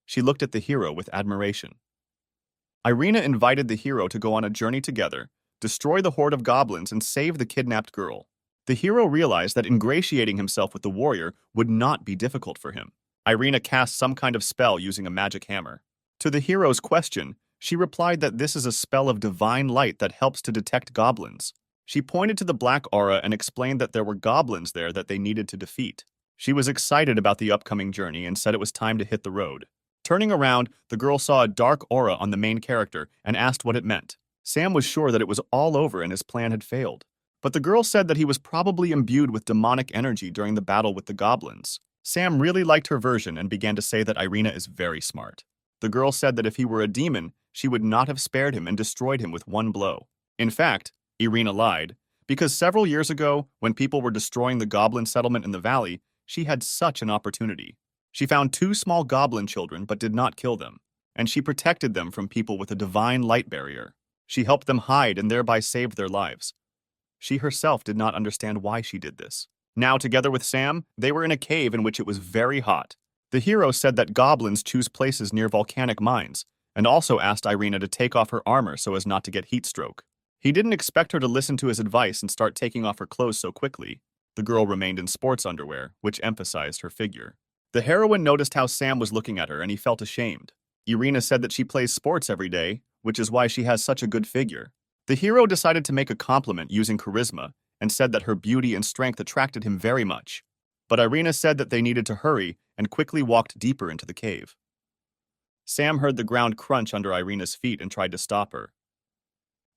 She looked at the hero with admiration. Irina invited the hero to go on a journey together, destroy the horde of goblins, and save the kidnapped girl. The hero realized that ingratiating himself with the warrior would not be difficult for him. Irina cast some kind of spell using a magic hammer. To the hero's question, she replied that this is a spell of divine light that helps to detect goblins. She pointed to the black aura and explained that there were goblins there that they needed to defeat. She was excited about the upcoming journey and said it was time to hit the road. Turning around, the girl saw a dark aura on the main character and asked what it meant. Sam was sure that it was all over and his plan had failed. But the girl said that he was probably imbued with demonic energy during the battle with the goblins. Sam really liked her version and began to say that Irina is very smart. The girl said that if he were a demon, she would not have spared him and destroyed him with one blow. In fact, Irina lied, because several years ago, when people were destroying the goblin settlement in the valley, she had such an opportunity. She found 2 small goblin children but did not kill them, and she protected them from people with a divine light barrier. She helped them hide and thereby saved their lives. She herself did not understand why she did this. Now, together with Sam, they were in a cave in which it was very hot. The hero said that goblins choose places near volcanic mines, and also asked Irina to take off her armor so as not to get heat stroke. He didn't expect her to listen to his advice and start taking off her clothes so quickly. The girl remained in sports underwear, which emphasized her figure. The heroine noticed how Sam was looking at her and he felt ashamed. Irina said that she plays sports every day, which is why she has such a good figure. The hero decided to make a compliment using charisma and said that her beauty and strength attracted him very much. But Irina said that they needed to hurry and quickly walked deeper into the cave. Sam heard the ground crunch under Irina's feet and tried to stop her.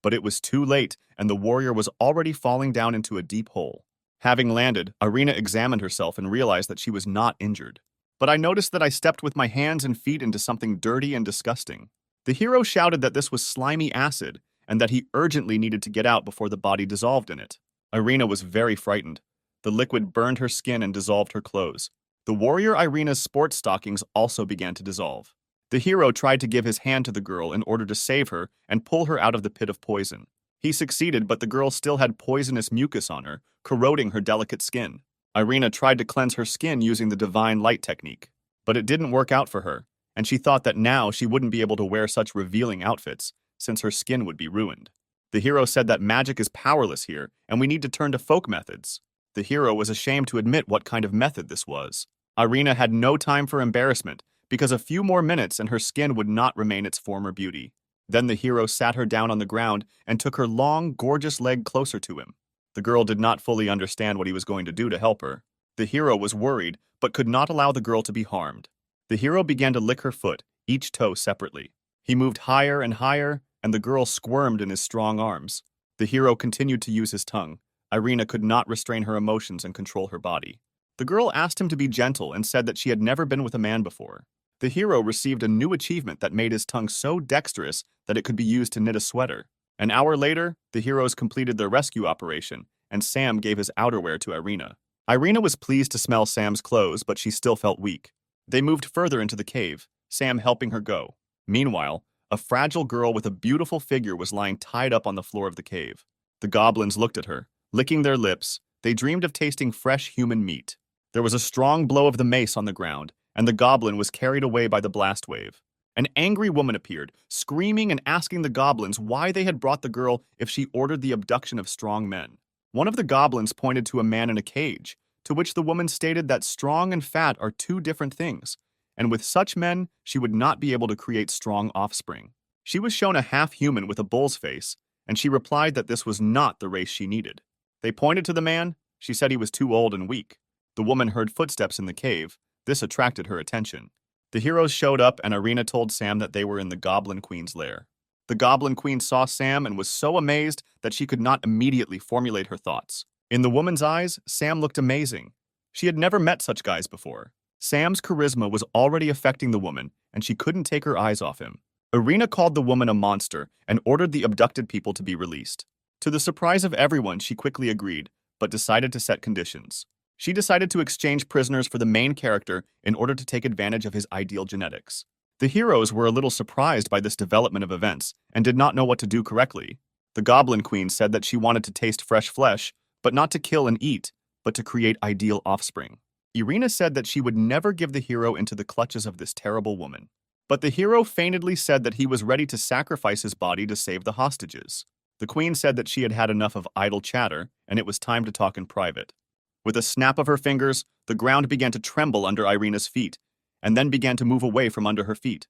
But it was too late, and the warrior was already falling down into a deep hole. Having landed, Irina examined herself and realized that she was not injured. But I noticed that I stepped with my hands and feet into something dirty and disgusting. The hero shouted that this was slimy acid and that he urgently needed to get out before the body dissolved in it. Irina was very frightened. The liquid burned her skin and dissolved her clothes. The warrior Irina's sports stockings also began to dissolve. The hero tried to give his hand to the girl in order to save her and pull her out of the pit of poison. He succeeded, but the girl still had poisonous mucus on her, corroding her delicate skin. Irina tried to cleanse her skin using the divine light technique, but it didn't work out for her, and she thought that now she wouldn't be able to wear such revealing outfits, since her skin would be ruined. The hero said that magic is powerless here, and we need to turn to folk methods. The hero was ashamed to admit what kind of method this was. Irina had no time for embarrassment, because a few more minutes and her skin would not remain its former beauty. Then the hero sat her down on the ground and took her long, gorgeous leg closer to him. The girl did not fully understand what he was going to do to help her. The hero was worried, but could not allow the girl to be harmed. The hero began to lick her foot, each toe separately. He moved higher and higher, and the girl squirmed in his strong arms. The hero continued to use his tongue. Irina could not restrain her emotions and control her body. The girl asked him to be gentle and said that she had never been with a man before. The hero received a new achievement that made his tongue so dexterous that it could be used to knit a sweater. An hour later, the heroes completed their rescue operation, and Sam gave his outerwear to Irina. Irina was pleased to smell Sam's clothes, but she still felt weak. They moved further into the cave, Sam helping her go. Meanwhile, a fragile girl with a beautiful figure was lying tied up on the floor of the cave. The goblins looked at her. Licking their lips, they dreamed of tasting fresh human meat. There was a strong blow of the mace on the ground, and the goblin was carried away by the blast wave. An angry woman appeared, screaming and asking the goblins why they had brought the girl if she ordered the abduction of strong men. One of the goblins pointed to a man in a cage, to which the woman stated that strong and fat are 2 different things, and with such men, she would not be able to create strong offspring. She was shown a half-human with a bull's face, and she replied that this was not the race she needed. They pointed to the man. She said he was too old and weak. The woman heard footsteps in the cave. This attracted her attention. The heroes showed up, and Irina told Sam that they were in the Goblin Queen's lair. The Goblin Queen saw Sam and was so amazed that she could not immediately formulate her thoughts. In the woman's eyes, Sam looked amazing. She had never met such guys before. Sam's charisma was already affecting the woman, and she couldn't take her eyes off him. Irina called the woman a monster and ordered the abducted people to be released. To the surprise of everyone, she quickly agreed, but decided to set conditions. She decided to exchange prisoners for the main character in order to take advantage of his ideal genetics. The heroes were a little surprised by this development of events and did not know what to do correctly. The Goblin Queen said that she wanted to taste fresh flesh, but not to kill and eat, but to create ideal offspring. Irina said that she would never give the hero into the clutches of this terrible woman. But the hero feignedly said that he was ready to sacrifice his body to save the hostages. The queen said that she had had enough of idle chatter, and it was time to talk in private. With a snap of her fingers, the ground began to tremble under Irina's feet, and then began to move away from under her feet.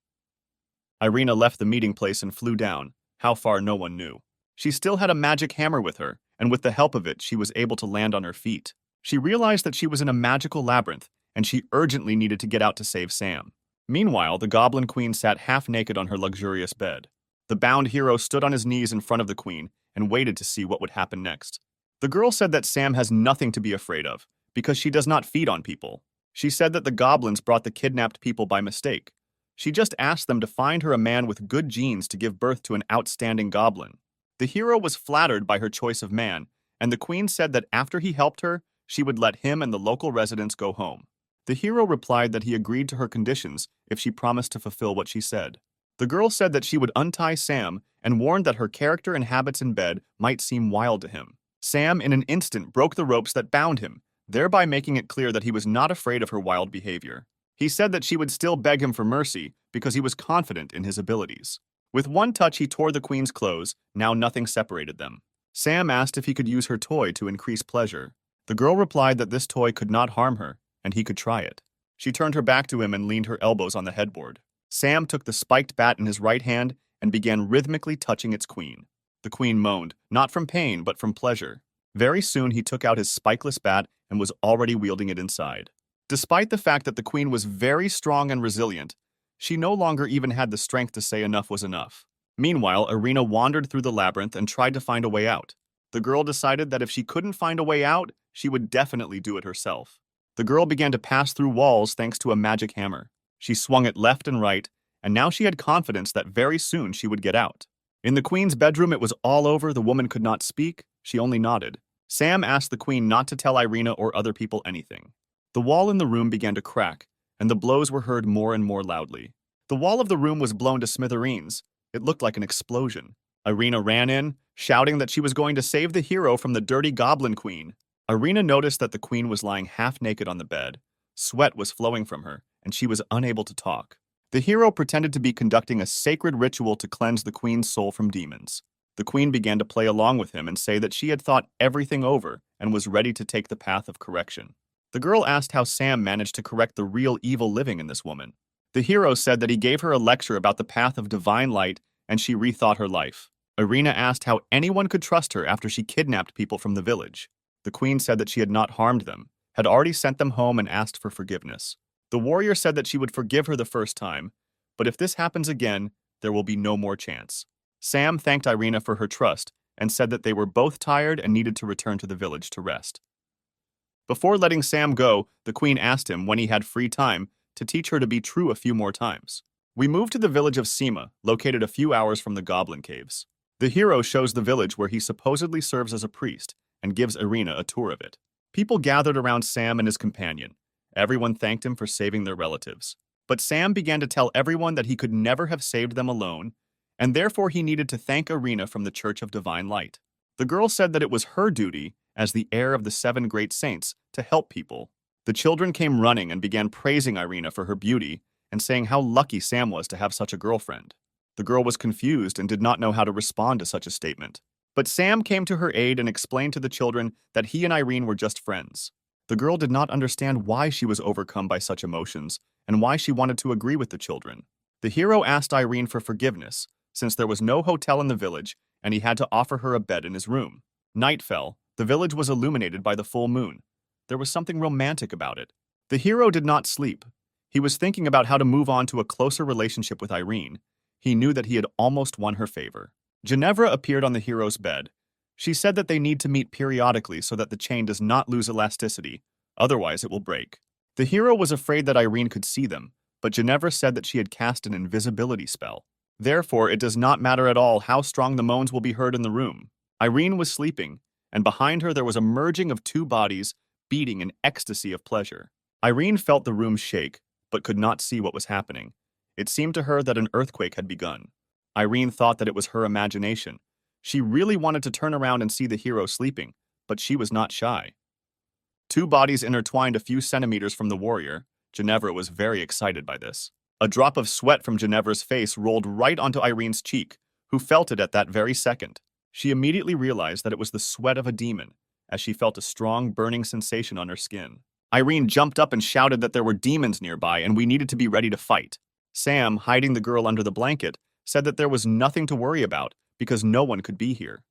Irina left the meeting place and flew down, how far no one knew. She still had a magic hammer with her, and with the help of it, she was able to land on her feet. She realized that she was in a magical labyrinth, and she urgently needed to get out to save Sam. Meanwhile, the Goblin Queen sat half naked on her luxurious bed. The bound hero stood on his knees in front of the queen and waited to see what would happen next. The girl said that Sam has nothing to be afraid of, because she does not feed on people. She said that the goblins brought the kidnapped people by mistake. She just asked them to find her a man with good genes to give birth to an outstanding goblin. The hero was flattered by her choice of man, and the queen said that after he helped her, she would let him and the local residents go home. The hero replied that he agreed to her conditions if she promised to fulfill what she said. The girl said that she would untie Sam and warned that her character and habits in bed might seem wild to him. Sam, in an instant, broke the ropes that bound him, thereby making it clear that he was not afraid of her wild behavior. He said that she would still beg him for mercy because he was confident in his abilities. With one touch, he tore the queen's clothes. Now nothing separated them. Sam asked if he could use her toy to increase pleasure. The girl replied that this toy could not harm her, and he could try it. She turned her back to him and leaned her elbows on the headboard. Sam took the spiked bat in his right hand and began rhythmically touching its queen. The queen moaned, not from pain, but from pleasure. Very soon he took out his spikeless bat and was already wielding it inside. Despite the fact that the queen was very strong and resilient, she no longer even had the strength to say enough was enough. Meanwhile, Irina wandered through the labyrinth and tried to find a way out. The girl decided that if she couldn't find a way out, she would definitely do it herself. The girl began to pass through walls thanks to a magic hammer. She swung it left and right, and now she had confidence that very soon she would get out. In the queen's bedroom, it was all over. The woman could not speak. She only nodded. Sam asked the queen not to tell Irina or other people anything. The wall in the room began to crack, and the blows were heard more and more loudly. The wall of the room was blown to smithereens. It looked like an explosion. Irina ran in, shouting that she was going to save the hero from the dirty goblin queen. Irina noticed that the queen was lying half naked on the bed. Sweat was flowing from her, and she was unable to talk. The hero pretended to be conducting a sacred ritual to cleanse the queen's soul from demons. The queen began to play along with him and say that she had thought everything over and was ready to take the path of correction. The girl asked how Sam managed to correct the real evil living in this woman. The hero said that he gave her a lecture about the path of divine light and she rethought her life. Irina asked how anyone could trust her after she kidnapped people from the village. The queen said that she had not harmed them, had already sent them home and asked for forgiveness. The warrior said that she would forgive her the first time, but if this happens again, there will be no more chance. Sam thanked Irina for her trust and said that they were both tired and needed to return to the village to rest. Before letting Sam go, the queen asked him when he had free time to teach her to be true a few more times. We moved to the village of Sima, located a few hours from the Goblin Caves. The hero shows the village where he supposedly serves as a priest and gives Irina a tour of it. People gathered around Sam and his companion. Everyone thanked him for saving their relatives. But Sam began to tell everyone that he could never have saved them alone, and therefore he needed to thank Irina from the Church of Divine Light. The girl said that it was her duty, as the heir of the 7 great saints, to help people. The children came running and began praising Irina for her beauty and saying how lucky Sam was to have such a girlfriend. The girl was confused and did not know how to respond to such a statement. But Sam came to her aid and explained to the children that he and Irene were just friends. The girl did not understand why she was overcome by such emotions and why she wanted to agree with the children. The hero asked Irene for forgiveness, since there was no hotel in the village and he had to offer her a bed in his room. Night fell. The village was illuminated by the full moon. There was something romantic about it. The hero did not sleep. He was thinking about how to move on to a closer relationship with Irene. He knew that he had almost won her favor. Ginevra appeared on the hero's bed. She said that they need to meet periodically so that the chain does not lose elasticity, otherwise it will break. The hero was afraid that Irene could see them, but Ginevra said that she had cast an invisibility spell. Therefore, it does not matter at all how strong the moans will be heard in the room. Irene was sleeping, and behind her there was a merging of 2 bodies, beating in ecstasy of pleasure. Irene felt the room shake, but could not see what was happening. It seemed to her that an earthquake had begun. Irene thought that it was her imagination. She really wanted to turn around and see the hero sleeping, but she was not shy. 2 bodies intertwined a few centimeters from the warrior. Ginevra was very excited by this. A drop of sweat from Ginevra's face rolled right onto Irene's cheek, who felt it at that very second. She immediately realized that it was the sweat of a demon, as she felt a strong burning sensation on her skin. Irene jumped up and shouted that there were demons nearby and we needed to be ready to fight. Sam, hiding the girl under the blanket, said that there was nothing to worry about because no one could be here.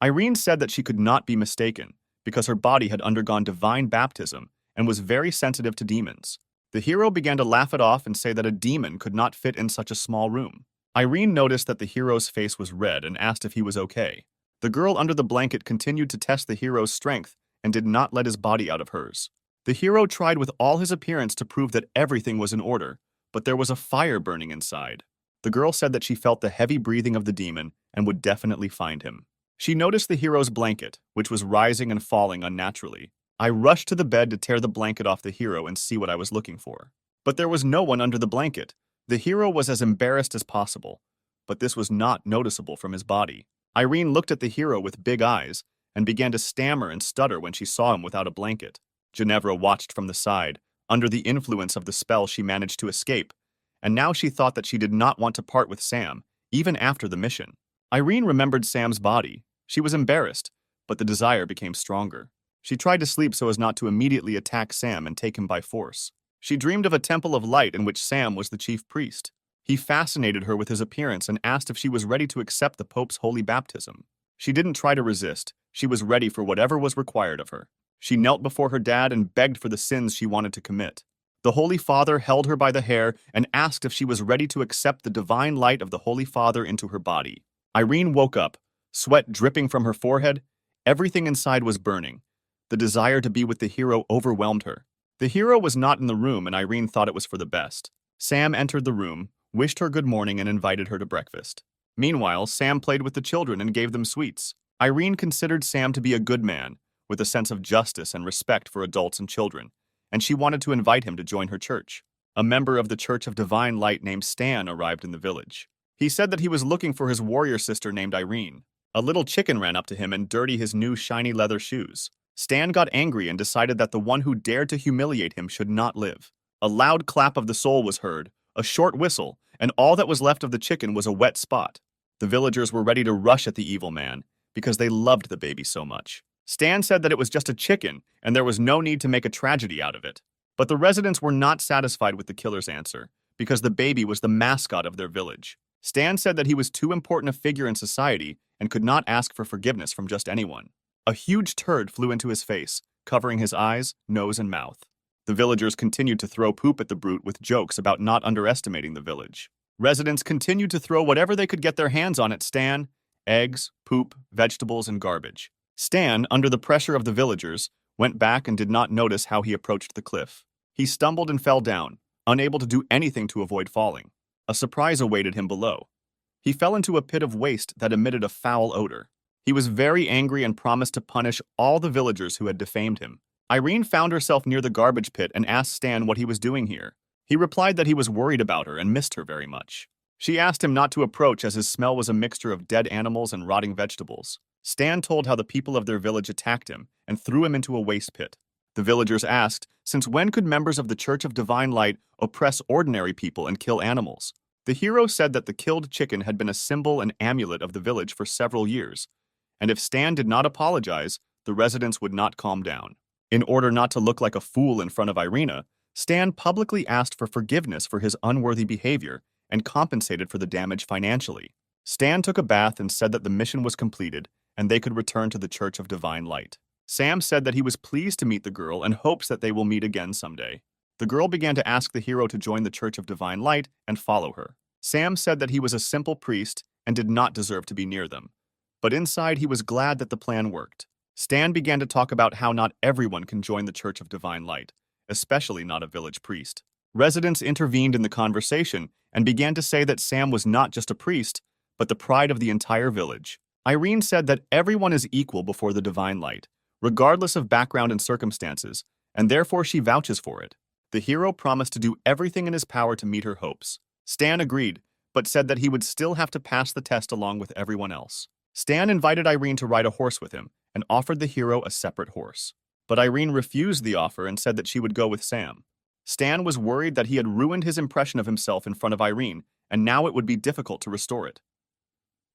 Irene said that she could not be mistaken because her body had undergone divine baptism and was very sensitive to demons. The hero began to laugh it off and say that a demon could not fit in such a small room. Irene noticed that the hero's face was red and asked if he was okay. The girl under the blanket continued to test the hero's strength and did not let his body out of hers. The hero tried with all his appearance to prove that everything was in order, but there was a fire burning inside. The girl said that she felt the heavy breathing of the demon and would definitely find him. She noticed the hero's blanket, which was rising and falling unnaturally. I rushed to the bed to tear the blanket off the hero and see what I was looking for. But there was no one under the blanket. The hero was as embarrassed as possible, but this was not noticeable from his body. Irene looked at the hero with big eyes and began to stammer and stutter when she saw him without a blanket. Ginevra watched from the side. Under the influence of the spell, she managed to escape, and now she thought that she did not want to part with Sam, even after the mission. Irene remembered Sam's body. She was embarrassed, but the desire became stronger. She tried to sleep so as not to immediately attack Sam and take him by force. She dreamed of a temple of light in which Sam was the chief priest. He fascinated her with his appearance and asked if she was ready to accept the Pope's holy baptism. She didn't try to resist. She was ready for whatever was required of her. She knelt before her dad and begged for the sins she wanted to commit. The Holy Father held her by the hair and asked if she was ready to accept the divine light of the Holy Father into her body. Irene woke up, sweat dripping from her forehead. Everything inside was burning. The desire to be with the hero overwhelmed her. The hero was not in the room, and Irene thought it was for the best. Sam entered the room, wished her good morning, and invited her to breakfast. Meanwhile, Sam played with the children and gave them sweets. Irene considered Sam to be a good man, with a sense of justice and respect for adults and children, and she wanted to invite him to join her church. A member of the Church of Divine Light named Stan arrived in the village. He said that he was looking for his warrior sister named Irene. A little chicken ran up to him and dirtied his new shiny leather shoes. Stan got angry and decided that the one who dared to humiliate him should not live. A loud clap of the soul was heard, a short whistle, and all that was left of the chicken was a wet spot. The villagers were ready to rush at the evil man because they loved the baby so much. Stan said that it was just a chicken and there was no need to make a tragedy out of it. But the residents were not satisfied with the killer's answer because the baby was the mascot of their village. Stan said that he was too important a figure in society and could not ask for forgiveness from just anyone. A huge turd flew into his face, covering his eyes, nose, and mouth. The villagers continued to throw poop at the brute with jokes about not underestimating the village. Residents continued to throw whatever they could get their hands on at Stan: eggs, poop, vegetables, and garbage. Stan, under the pressure of the villagers, went back and did not notice how he approached the cliff. He stumbled and fell down, unable to do anything to avoid falling. A surprise awaited him below. He fell into a pit of waste that emitted a foul odor. He was very angry and promised to punish all the villagers who had defamed him. Irene found herself near the garbage pit and asked Stan what he was doing here. He replied that he was worried about her and missed her very much. She asked him not to approach as his smell was a mixture of dead animals and rotting vegetables. Stan told how the people of their village attacked him and threw him into a waste pit. The villagers asked, since when could members of the Church of Divine Light oppress ordinary people and kill animals? The hero said that the killed chicken had been a symbol and amulet of the village for several years, and if Stan did not apologize, the residents would not calm down. In order not to look like a fool in front of Irina, Stan publicly asked for forgiveness for his unworthy behavior and compensated for the damage financially. Stan took a bath and said that the mission was completed and they could return to the Church of Divine Light. Sam said that he was pleased to meet the girl and hopes that they will meet again someday. The girl began to ask the hero to join the Church of Divine Light and follow her. Sam said that he was a simple priest and did not deserve to be near them. But inside, he was glad that the plan worked. Stan began to talk about how not everyone can join the Church of Divine Light, especially not a village priest. Residents intervened in the conversation and began to say that Sam was not just a priest, but the pride of the entire village. Irene said that everyone is equal before the Divine Light, regardless of background and circumstances, and therefore she vouches for it. The hero promised to do everything in his power to meet her hopes. Stan agreed, but said that he would still have to pass the test along with everyone else. Stan invited Irene to ride a horse with him and offered the hero a separate horse. But Irene refused the offer and said that she would go with Sam. Stan was worried that he had ruined his impression of himself in front of Irene, and now it would be difficult to restore it.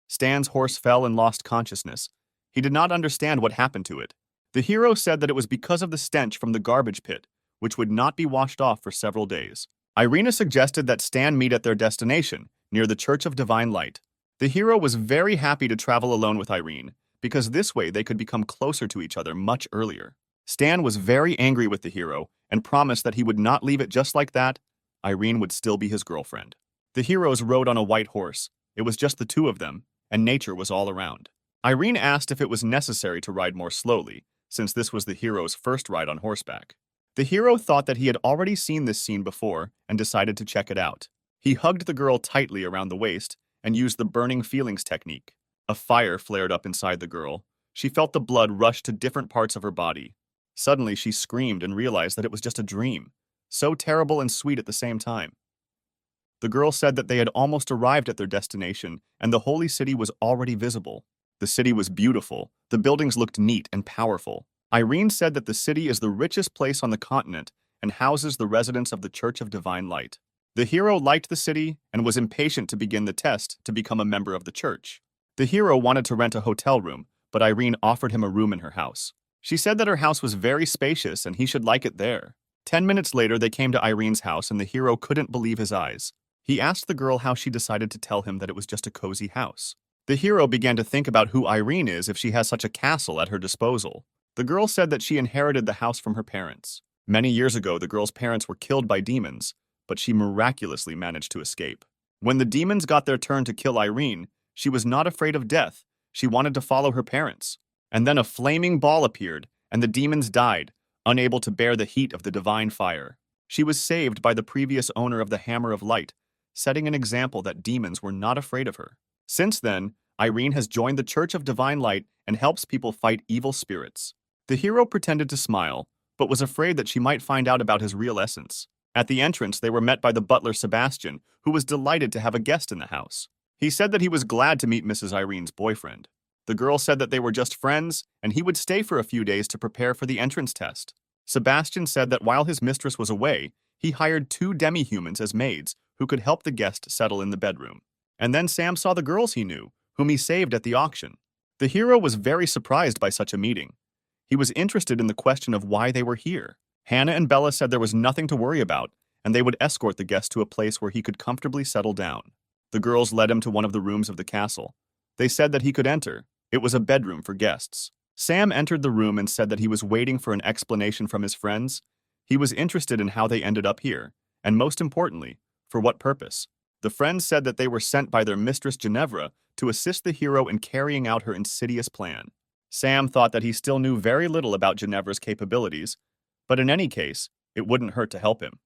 Stan's horse fell and lost consciousness. He did not understand what happened to it. The hero said that it was because of the stench from the garbage pit, which would not be washed off for several days. Irina suggested that Stan meet at their destination, near the Church of Divine Light. The hero was very happy to travel alone with Irene, because this way they could become closer to each other much earlier. Stan was very angry with the hero and promised that he would not leave it just like that. Irene would still be his girlfriend. The heroes rode on a white horse. It was just the two of them, and nature was all around. Irene asked if it was necessary to ride more slowly, since this was the hero's first ride on horseback. The hero thought that he had already seen this scene before and decided to check it out. He hugged the girl tightly around the waist and used the burning feelings technique. A fire flared up inside the girl. She felt the blood rush to different parts of her body. Suddenly, she screamed and realized that it was just a dream, so terrible and sweet at the same time. The girl said that they had almost arrived at their destination and the holy city was already visible. The city was beautiful. The buildings looked neat and powerful. Irene said that the city is the richest place on the continent and houses the residents of the Church of Divine Light. The hero liked the city and was impatient to begin the test to become a member of the church. The hero wanted to rent a hotel room, but Irene offered him a room in her house. She said that her house was very spacious and he should like it there. 10 minutes later, they came to Irene's house and the hero couldn't believe his eyes. He asked the girl how she decided to tell him that it was just a cozy house. The hero began to think about who Irene is if she has such a castle at her disposal. The girl said that she inherited the house from her parents. Many years ago, the girl's parents were killed by demons, but she miraculously managed to escape. When the demons got their turn to kill Irene, she was not afraid of death. She wanted to follow her parents. And then a flaming ball appeared, and the demons died, unable to bear the heat of the divine fire. She was saved by the previous owner of the Hammer of Light, setting an example that demons were not afraid of her. Since then, Irene has joined the Church of Divine Light and helps people fight evil spirits. The hero pretended to smile, but was afraid that she might find out about his real essence. At the entrance, they were met by the butler Sebastian, who was delighted to have a guest in the house. He said that he was glad to meet Mrs. Irene's boyfriend. The girl said that they were just friends, and he would stay for a few days to prepare for the entrance test. Sebastian said that while his mistress was away, he hired 2 demi-humans as maids who could help the guest settle in the bedroom. And then Sam saw the girls he knew, whom he saved at the auction. The hero was very surprised by such a meeting. He was interested in the question of why they were here. Hannah and Bella said there was nothing to worry about, and they would escort the guest to a place where he could comfortably settle down. The girls led him to one of the rooms of the castle. They said that he could enter. It was a bedroom for guests. Sam entered the room and said that he was waiting for an explanation from his friends. He was interested in how they ended up here, and most importantly, for what purpose. The friends said that they were sent by their mistress Ginevra to assist the hero in carrying out her insidious plan. Sam thought that he still knew very little about Ginevra's capabilities, but in any case, it wouldn't hurt to help him.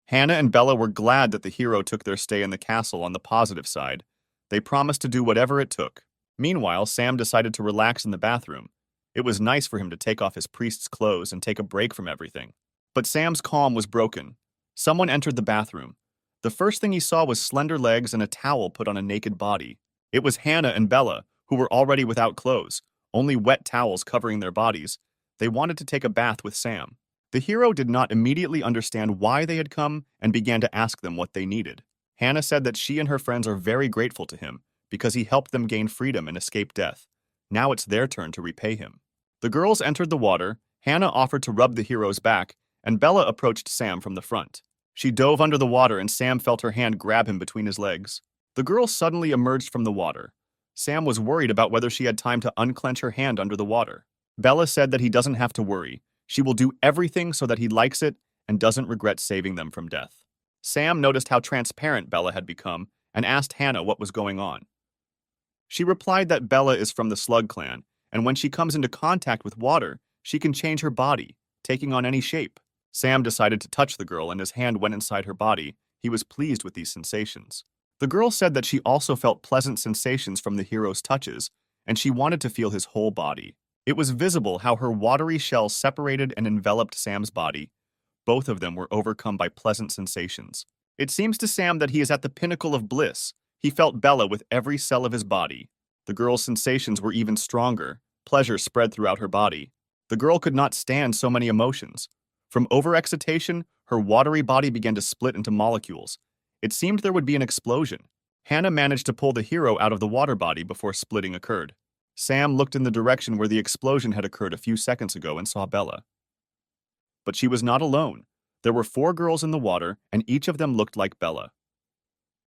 Hannah and Bella were glad that the hero took their stay in the castle on the positive side. They promised to do whatever it took. Meanwhile, Sam decided to relax in the bathroom. It was nice for him to take off his priest's clothes and take a break from everything. But Sam's calm was broken. Someone entered the bathroom. The first thing he saw was slender legs and a towel put on a naked body. It was Hannah and Bella, who were already without clothes, only wet towels covering their bodies. They wanted to take a bath with Sam. The hero did not immediately understand why they had come and began to ask them what they needed. Hannah said that she and her friends are very grateful to him because he helped them gain freedom and escape death. Now it's their turn to repay him. The girls entered the water. Hannah offered to rub the hero's back, and Bella approached Sam from the front. She dove under the water and Sam felt her hand grab him between his legs. The girl suddenly emerged from the water. Sam was worried about whether she had time to unclench her hand under the water. Bella said that he doesn't have to worry. She will do everything so that he likes it and doesn't regret saving them from death. Sam noticed how transparent Bella had become and asked Hannah what was going on. She replied that Bella is from the Slug clan, and when she comes into contact with water, she can change her body, taking on any shape. Sam decided to touch the girl and his hand went inside her body. He was pleased with these sensations. The girl said that she also felt pleasant sensations from the hero's touches, and she wanted to feel his whole body. It was visible how her watery shell separated and enveloped Sam's body. Both of them were overcome by pleasant sensations. It seems to Sam that he is at the pinnacle of bliss. He felt Bella with every cell of his body. The girl's sensations were even stronger. Pleasure spread throughout her body. The girl could not stand so many emotions. From overexcitation, her watery body began to split into molecules. It seemed there would be an explosion. Hannah managed to pull the hero out of the water body before splitting occurred. Sam looked in the direction where the explosion had occurred a few seconds ago and saw Bella. But she was not alone. There were 4 girls in the water, and each of them looked like Bella.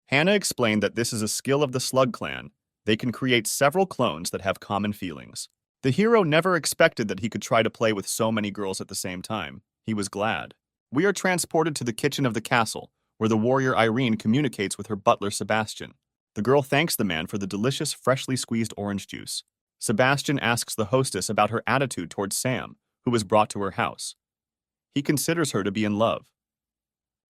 Hannah explained that this is a skill of the Slug clan. They can create several clones that have common feelings. The hero never expected that he could try to play with so many girls at the same time. He was glad. We are transported to the kitchen of the castle, where the warrior Irene communicates with her butler Sebastian. The girl thanks the man for the delicious, freshly squeezed orange juice. Sebastian asks the hostess about her attitude towards Sam, who was brought to her house. He considers her to be in love.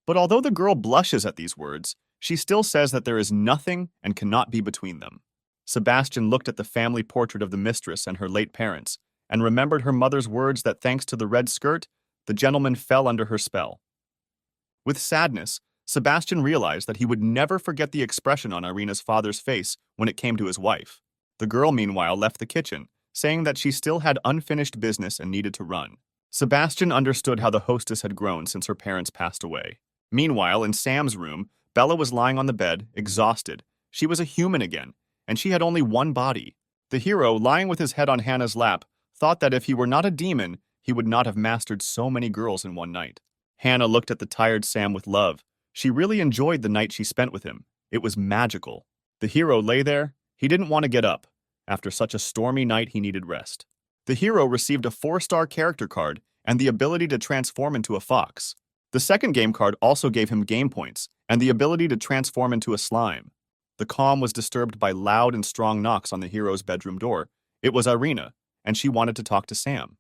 But although the girl blushes at these words, she still says that there is nothing and cannot be between them. Sebastian looked at the family portrait of the mistress and her late parents, and remembered her mother's words that thanks to the red skirt, the gentleman fell under her spell. With sadness, Sebastian realized that he would never forget the expression on Irina's father's face when it came to his wife. The girl, meanwhile, left the kitchen, saying that she still had unfinished business and needed to run. Sebastian understood how the hostess had grown since her parents passed away. Meanwhile, in Sam's room, Bella was lying on the bed, exhausted. She was a human again, and she had only one body. The hero, lying with his head on Hannah's lap, thought that if he were not a demon, he would not have mastered so many girls in one night. Hannah looked at the tired Sam with love. She really enjoyed the night she spent with him. It was magical. The hero lay there. He didn't want to get up. After such a stormy night, he needed rest. The hero received a 4-star character card and the ability to transform into a fox. The second game card also gave him game points and the ability to transform into a slime. The calm was disturbed by loud and strong knocks on the hero's bedroom door. It was Irina, and she wanted to talk to Sam.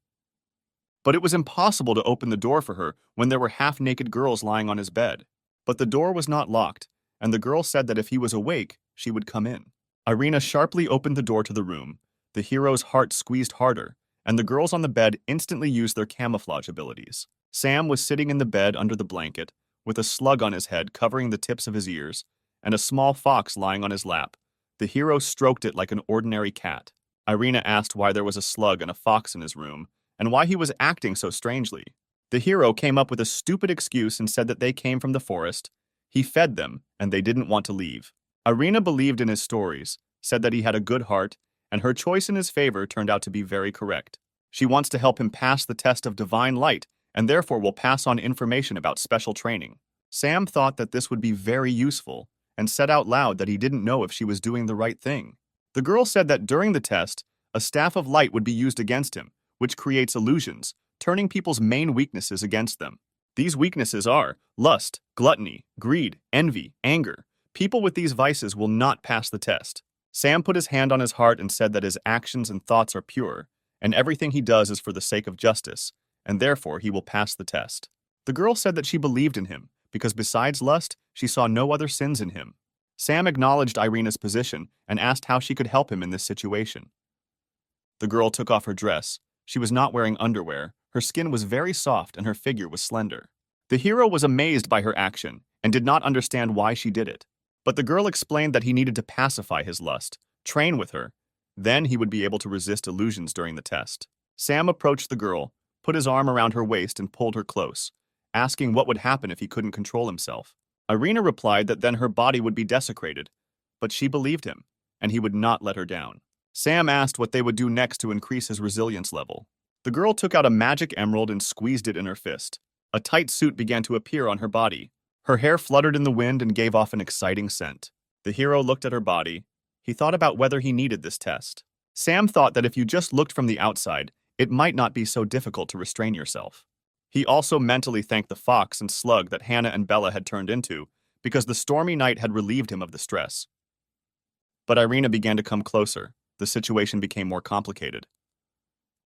But it was impossible to open the door for her when there were half-naked girls lying on his bed. But the door was not locked, and the girl said that if he was awake, she would come in. Irina sharply opened the door to the room. The hero's heart squeezed harder, and the girls on the bed instantly used their camouflage abilities. Sam was sitting in the bed under the blanket, with a slug on his head covering the tips of his ears, and a small fox lying on his lap. The hero stroked it like an ordinary cat. Irina asked why there was a slug and a fox in his room, and why he was acting so strangely. The hero came up with a stupid excuse and said that they came from the forest. He fed them, and they didn't want to leave. Irina believed in his stories, said that he had a good heart, and her choice in his favor turned out to be very correct. She wants to help him pass the test of divine light, and therefore will pass on information about special training. Sam thought that this would be very useful, and said out loud that he didn't know if she was doing the right thing. The girl said that during the test, a staff of light would be used against him, which creates illusions, turning people's main weaknesses against them. These weaknesses are lust, gluttony, greed, envy, anger. People with these vices will not pass the test. Sam put his hand on his heart and said that his actions and thoughts are pure, and everything he does is for the sake of justice, and therefore he will pass the test. The girl said that she believed in him, because besides lust, she saw no other sins in him. Sam acknowledged Irina's position and asked how she could help him in this situation. The girl took off her dress. She was not wearing underwear, her skin was very soft and her figure was slender. The hero was amazed by her action and did not understand why she did it. But the girl explained that he needed to pacify his lust, train with her. Then he would be able to resist illusions during the test. Sam approached the girl, put his arm around her waist and pulled her close, asking what would happen if he couldn't control himself. Irina replied that then her body would be desecrated, but she believed him, and he would not let her down. Sam asked what they would do next to increase his resilience level. The girl took out a magic emerald and squeezed it in her fist. A tight suit began to appear on her body. Her hair fluttered in the wind and gave off an exciting scent. The hero looked at her body. He thought about whether he needed this test. Sam thought that if you just looked from the outside, it might not be so difficult to restrain yourself. He also mentally thanked the fox and slug that Hannah and Bella had turned into, because the stormy night had relieved him of the stress. But Irina began to come closer. The situation became more complicated.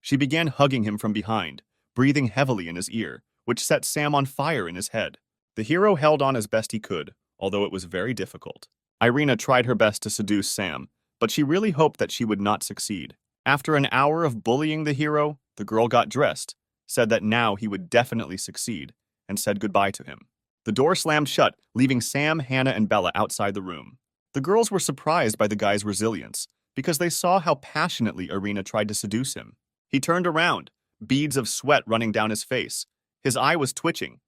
She began hugging him from behind, breathing heavily in his ear, which set Sam on fire in his head. The hero held on as best he could, although it was very difficult. Irina tried her best to seduce Sam, but she really hoped that she would not succeed. After an hour of bullying the hero, the girl got dressed, said that now he would definitely succeed, and said goodbye to him. The door slammed shut, leaving Sam, Hannah, and Bella outside the room. The girls were surprised by the guy's resilience, because they saw how passionately Irina tried to seduce him. He turned around, beads of sweat running down his face. His eye was twitching.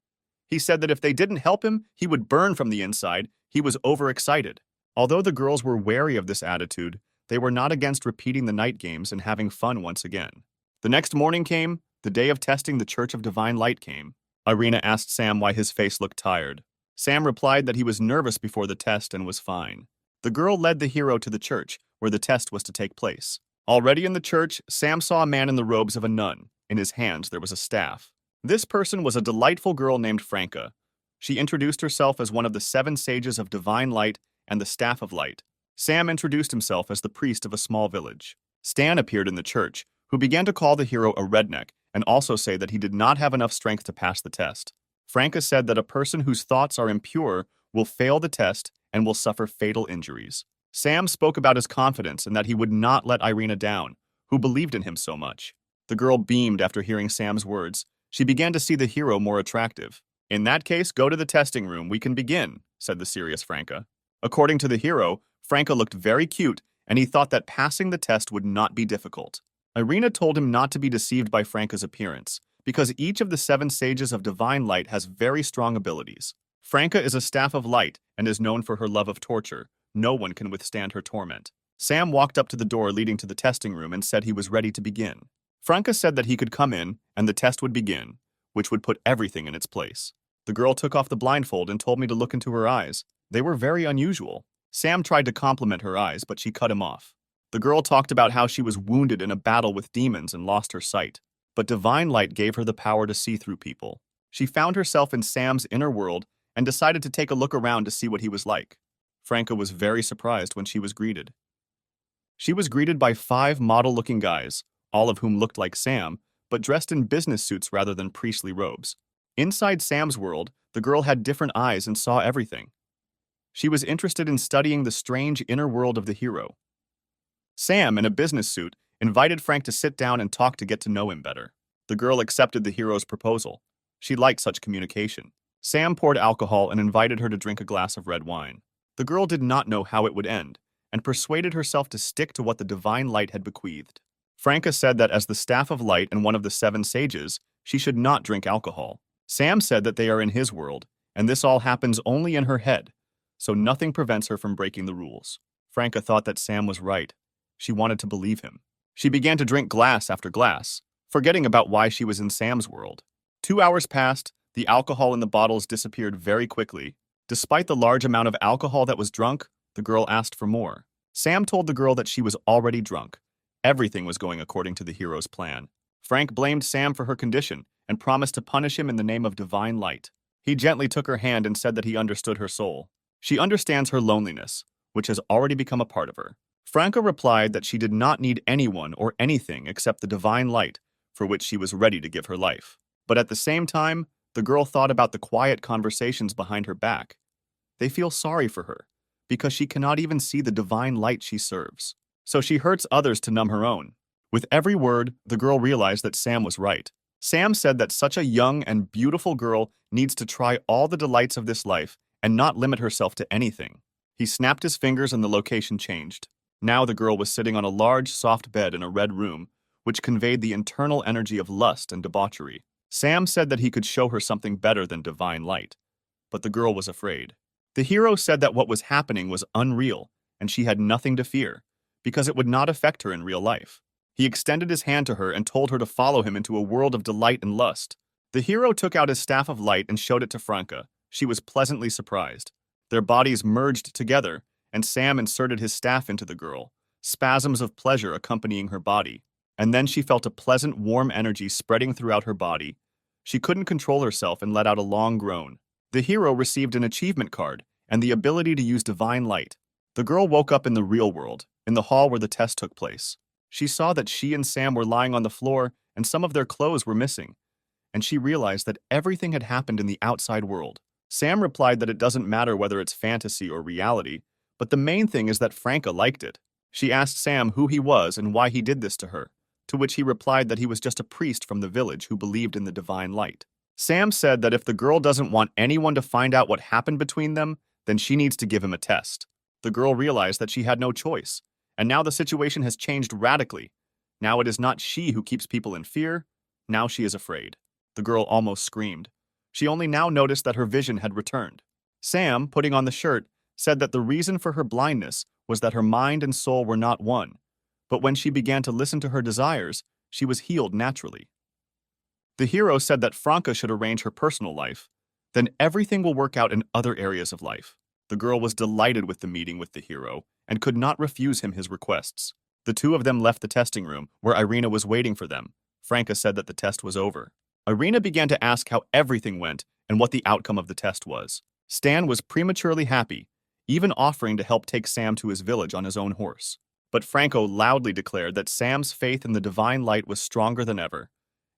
He said that if they didn't help him, he would burn from the inside. He was overexcited. Although the girls were wary of this attitude, they were not against repeating the night games and having fun once again. The next morning came, the day of testing the Church of Divine Light came. Irina asked Sam why his face looked tired. Sam replied that he was nervous before the test and was fine. The girl led the hero to the church, where the test was to take place. Already in the church, Sam saw a man in the robes of a nun. In his hands there was a staff. This person was a delightful girl named Franca. She introduced herself as one of the 7 sages of divine light and the staff of light. Sam introduced himself as the priest of a small village. Stan appeared in the church, who began to call the hero a redneck and also say that he did not have enough strength to pass the test. Franca said that a person whose thoughts are impure will fail the test and will suffer fatal injuries. Sam spoke about his confidence and that he would not let Irina down, who believed in him so much. The girl beamed after hearing Sam's words. She began to see the hero more attractive. "In that case, go to the testing room. We can begin," said the serious Franca. According to the hero, Franca looked very cute, and he thought that passing the test would not be difficult. Irina told him not to be deceived by Franca's appearance, because each of the 7 sages of divine light has very strong abilities. Franca is a staff of light and is known for her love of torture. No one can withstand her torment. Sam walked up to the door leading to the testing room and said he was ready to begin. Franca said that he could come in and the test would begin, which would put everything in its place. The girl took off the blindfold and told me to look into her eyes. They were very unusual. Sam tried to compliment her eyes, but she cut him off. The girl talked about how she was wounded in a battle with demons and lost her sight, but divine light gave her the power to see through people. She found herself in Sam's inner world and decided to take a look around to see what he was like. Franca was very surprised when she was greeted. She was greeted by 5 model-looking guys, all of whom looked like Sam, but dressed in business suits rather than priestly robes. Inside Sam's world, the girl had different eyes and saw everything. She was interested in studying the strange inner world of the hero. Sam, in a business suit, invited Frank to sit down and talk to get to know him better. The girl accepted the hero's proposal. She liked such communication. Sam poured alcohol and invited her to drink a glass of red wine. The girl did not know how it would end, and persuaded herself to stick to what the divine light had bequeathed. Franca said that as the staff of light and one of the 7 sages, she should not drink alcohol. Sam said that they are in his world, and this all happens only in her head, so nothing prevents her from breaking the rules. Franca thought that Sam was right. She wanted to believe him. She began to drink glass after glass, forgetting about why she was in Sam's world. 2 hours passed. The alcohol in the bottles disappeared very quickly. Despite the large amount of alcohol that was drunk, the girl asked for more. Sam told the girl that she was already drunk. Everything was going according to the hero's plan. Frank blamed Sam for her condition and promised to punish him in the name of divine light. He gently took her hand and said that he understood her soul. She understands her loneliness, which has already become a part of her. Franca replied that she did not need anyone or anything except the divine light, for which she was ready to give her life. But at the same time, the girl thought about the quiet conversations behind her back. They feel sorry for her, because she cannot even see the divine light she serves. So she hurts others to numb her own. With every word, the girl realized that Sam was right. Sam said that such a young and beautiful girl needs to try all the delights of this life and not limit herself to anything. He snapped his fingers and the location changed. Now the girl was sitting on a large, soft bed in a red room, which conveyed the internal energy of lust and debauchery. Sam said that he could show her something better than divine light, but the girl was afraid. The hero said that what was happening was unreal, and she had nothing to fear, because it would not affect her in real life. He extended his hand to her and told her to follow him into a world of delight and lust. The hero took out his staff of light and showed it to Franca. She was pleasantly surprised. Their bodies merged together, and Sam inserted his staff into the girl, spasms of pleasure accompanying her body. And then she felt a pleasant, warm energy spreading throughout her body. She couldn't control herself and let out a long groan. The hero received an achievement card and the ability to use divine light. The girl woke up in the real world, in the hall where the test took place. She saw that she and Sam were lying on the floor and some of their clothes were missing, and she realized that everything had happened in the outside world. Sam replied that it doesn't matter whether it's fantasy or reality, but the main thing is that Franca liked it. She asked Sam who he was and why he did this to her, to which he replied that he was just a priest from the village who believed in the divine light. Sam said that if the girl doesn't want anyone to find out what happened between them, then she needs to give him a test. The girl realized that she had no choice, and now the situation has changed radically. Now it is not she who keeps people in fear, now she is afraid. The girl almost screamed. She only now noticed that her vision had returned. Sam, putting on the shirt, said that the reason for her blindness was that her mind and soul were not one, but when she began to listen to her desires, she was healed naturally. The hero said that Franca should arrange her personal life, then everything will work out in other areas of life. The girl was delighted with the meeting with the hero and could not refuse him his requests. The two of them left the testing room, where Irina was waiting for them. Franca said that the test was over. Irina began to ask how everything went and what the outcome of the test was. Stan was prematurely happy, even offering to help take Sam to his village on his own horse. But Franco loudly declared that Sam's faith in the divine light was stronger than ever,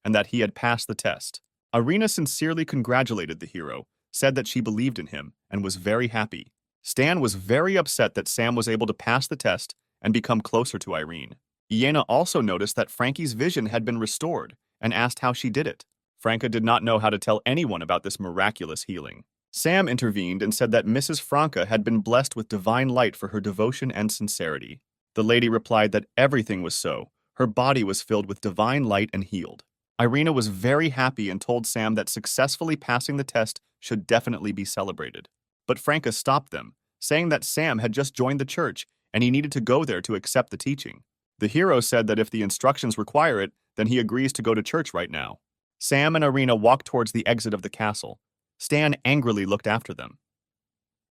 and that he had passed the test. Irina sincerely congratulated the hero, said that she believed in him, and was very happy. Stan was very upset that Sam was able to pass the test and become closer to Irene. Iena also noticed that Frankie's vision had been restored and asked how she did it. Franca did not know how to tell anyone about this miraculous healing. Sam intervened and said that Mrs. Franca had been blessed with divine light for her devotion and sincerity. The lady replied that everything was so. Her body was filled with divine light and healed. Irina was very happy and told Sam that successfully passing the test should definitely be celebrated. But Franca stopped them, saying that Sam had just joined the church and he needed to go there to accept the teaching. The hero said that if the instructions require it, then he agrees to go to church right now. Sam and Irina walked towards the exit of the castle. Stan angrily looked after them.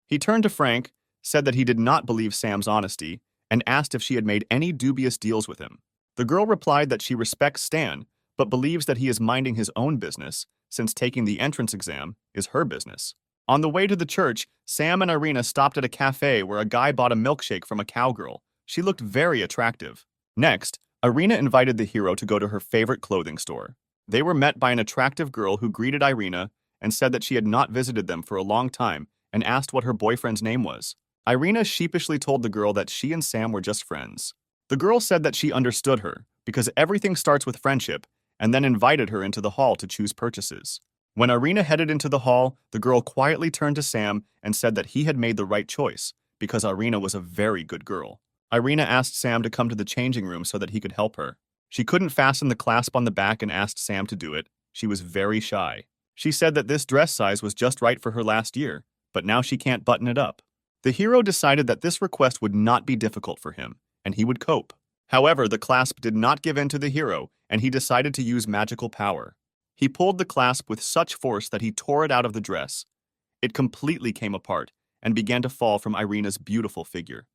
He turned to Frank, said that he did not believe Sam's honesty, and asked if she had made any dubious deals with him. The girl replied that she respects Stan, but believes that he is minding his own business, since taking the entrance exam is her business. On the way to the church, Sam and Irina stopped at a cafe where a guy bought a milkshake from a cowgirl. She looked very attractive. Next, Irina invited the hero to go to her favorite clothing store. They were met by an attractive girl who greeted Irina and said that she had not visited them for a long time and asked what her boyfriend's name was. Irina sheepishly told the girl that she and Sam were just friends. The girl said that she understood her because everything starts with friendship, and then invited her into the hall to choose purchases. When Irina headed into the hall, the girl quietly turned to Sam and said that he had made the right choice because Irina was a very good girl. Irina asked Sam to come to the changing room so that he could help her. She couldn't fasten the clasp on the back and asked Sam to do it. She was very shy. She said that this dress size was just right for her last year, but now she can't button it up. The hero decided that this request would not be difficult for him, and he would cope. However, the clasp did not give in to the hero, and he decided to use magical power. He pulled the clasp with such force that he tore it out of the dress. It completely came apart and began to fall from Irina's beautiful figure.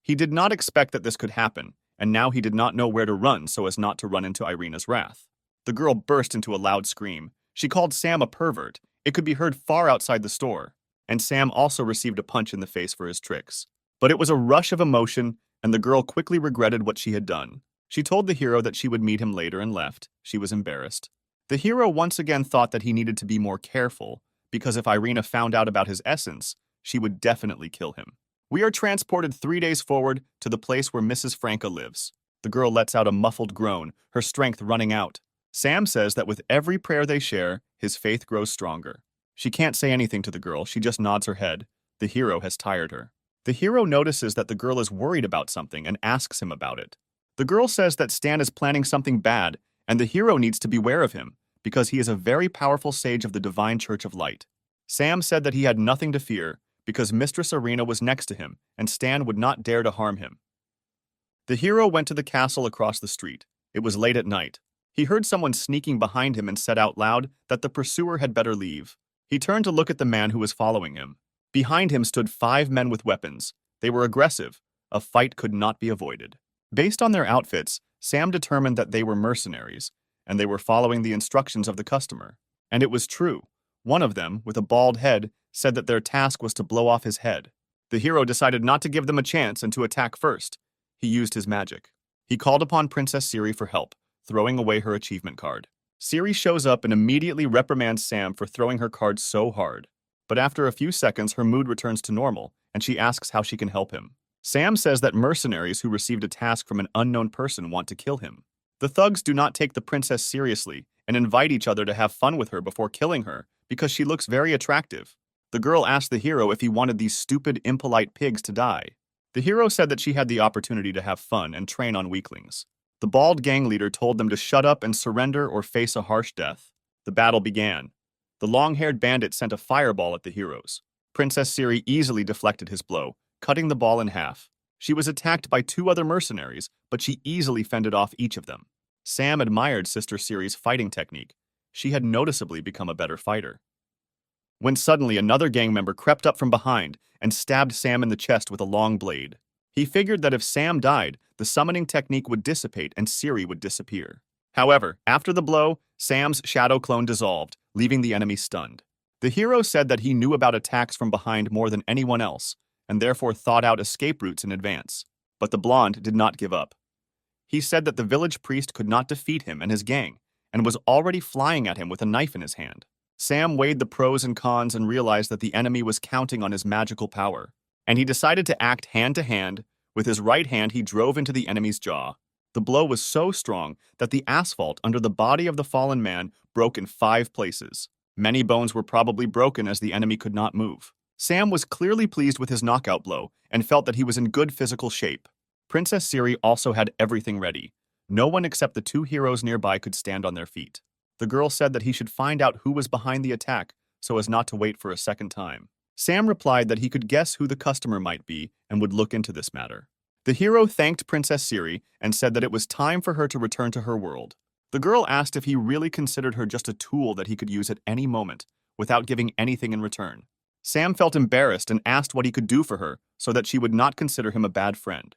He did not expect that this could happen, and now he did not know where to run so as not to run into Irina's wrath. The girl burst into a loud scream. She called Sam a pervert. It could be heard far outside the store. And Sam also received a punch in the face for his tricks. But it was a rush of emotion, and the girl quickly regretted what she had done. She told the hero that she would meet him later and left. She was embarrassed. The hero once again thought that he needed to be more careful, because if Irina found out about his essence, she would definitely kill him. We are transported 3 days forward to the place where Mrs. Franca lives. The girl lets out a muffled groan, her strength running out. Sam says that with every prayer they share, his faith grows stronger. She can't say anything to the girl, she just nods her head. The hero has tired her. The hero notices that the girl is worried about something and asks him about it. The girl says that Stan is planning something bad, and the hero needs to beware of him, because he is a very powerful sage of the Divine Church of Light. Sam said that he had nothing to fear, because Mistress Irina was next to him, and Stan would not dare to harm him. The hero went to the castle across the street. It was late at night. He heard someone sneaking behind him and said out loud that the pursuer had better leave. He turned to look at the man who was following him. Behind him stood 5 men with weapons. They were aggressive. A fight could not be avoided. Based on their outfits, Sam determined that they were mercenaries, and they were following the instructions of the customer. And it was true. One of them, with a bald head, said that their task was to blow off his head. The hero decided not to give them a chance and to attack first. He used his magic. He called upon Princess Siri for help, throwing away her achievement card. Siri shows up and immediately reprimands Sam for throwing her card so hard. But after a few seconds, her mood returns to normal, and she asks how she can help him. Sam says that mercenaries who received a task from an unknown person want to kill him. The thugs do not take the princess seriously and invite each other to have fun with her before killing her because she looks very attractive. The girl asked the hero if he wanted these stupid, impolite pigs to die. The hero said that she had the opportunity to have fun and train on weaklings. The bald gang leader told them to shut up and surrender or face a harsh death. The battle began. The long-haired bandit sent a fireball at the heroes. Princess Siri easily deflected his blow, cutting the ball in half. She was attacked by 2 other mercenaries, but she easily fended off each of them. Sam admired Sister Siri's fighting technique. She had noticeably become a better fighter. when suddenly another gang member crept up from behind and stabbed Sam in the chest with a long blade. He figured that if Sam died, the summoning technique would dissipate and Siri would disappear. However, after the blow, Sam's shadow clone dissolved, leaving the enemy stunned. The hero said that he knew about attacks from behind more than anyone else, and therefore thought out escape routes in advance. But the blonde did not give up. He said that the village priest could not defeat him and his gang, and was already flying at him with a knife in his hand. Sam weighed the pros and cons and realized that the enemy was counting on his magical power, and he decided to act hand to hand. With his right hand, he drove into the enemy's jaw. The blow was so strong that the asphalt under the body of the fallen man broke in 5 places. Many bones were probably broken as the enemy could not move. Sam was clearly pleased with his knockout blow and felt that he was in good physical shape. Princess Siri also had everything ready. No one except the 2 heroes nearby could stand on their feet. The girl said that he should find out who was behind the attack so as not to wait for a second time. Sam replied that he could guess who the customer might be and would look into this matter. The hero thanked Princess Siri and said that it was time for her to return to her world. The girl asked if he really considered her just a tool that he could use at any moment, without giving anything in return. Sam felt embarrassed and asked what he could do for her so that she would not consider him a bad friend.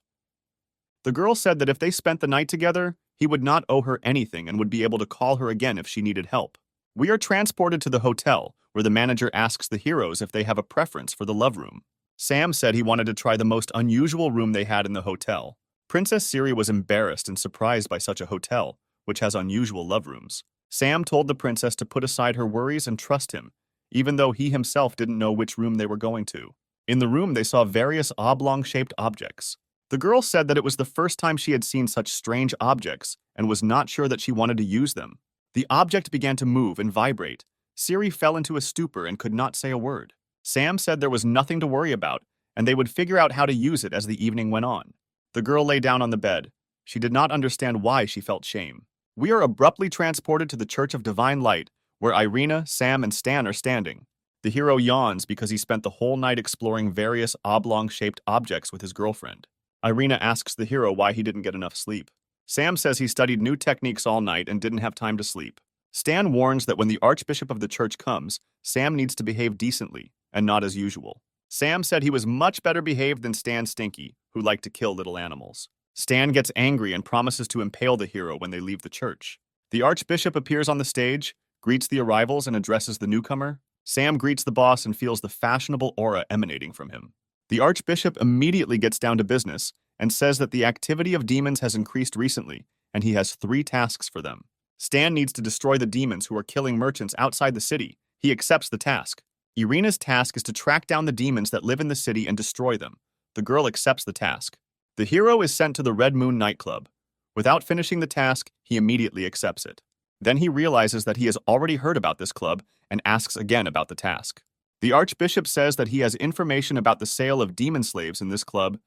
The girl said that if they spent the night together, he would not owe her anything and would be able to call her again if she needed help. We are transported to the hotel, where the manager asks the heroes if they have a preference for the love room. Sam said he wanted to try the most unusual room they had in the hotel. Princess Siri was embarrassed and surprised by such a hotel, which has unusual love rooms. Sam told the princess to put aside her worries and trust him, even though he himself didn't know which room they were going to. In the room, they saw various oblong-shaped objects. The girl said that it was the first time she had seen such strange objects and was not sure that she wanted to use them. The object began to move and vibrate. Siri fell into a stupor and could not say a word. Sam said there was nothing to worry about, and they would figure out how to use it as the evening went on. The girl lay down on the bed. She did not understand why she felt shame. We are abruptly transported to the Church of Divine Light, where Irina, Sam, and Stan are standing. The hero yawns because he spent the whole night exploring various oblong-shaped objects with his girlfriend. Irina asks the hero why he didn't get enough sleep. Sam says he studied new techniques all night and didn't have time to sleep. Stan warns that when the Archbishop of the church comes, Sam needs to behave decently, and not as usual. Sam said he was much better behaved than Stan Stinky, who liked to kill little animals. Stan gets angry and promises to impale the hero when they leave the church. The Archbishop appears on the stage, greets the arrivals, and addresses the newcomer. Sam greets the boss and feels the fashionable aura emanating from him. The Archbishop immediately gets down to business and says that the activity of demons has increased recently, and he has 3 tasks for them. Stan needs to destroy the demons who are killing merchants outside the city. He accepts the task. Irina's task is to track down the demons that live in the city and destroy them. The girl accepts the task. The hero is sent to the Red Moon nightclub. Without finishing the task, he immediately accepts it. Then he realizes that he has already heard about this club and asks again about the task. The Archbishop says that he has information about the sale of demon slaves in this club,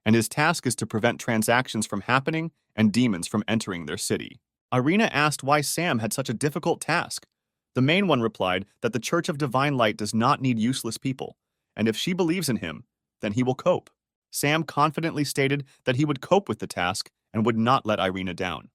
and his task is to prevent transactions from happening and demons from entering their city. Irina asked why Sam had such a difficult task. The main one replied that the Church of Divine Light does not need useless people, and if she believes in him, then he will cope. Sam confidently stated that he would cope with the task and would not let Irina down.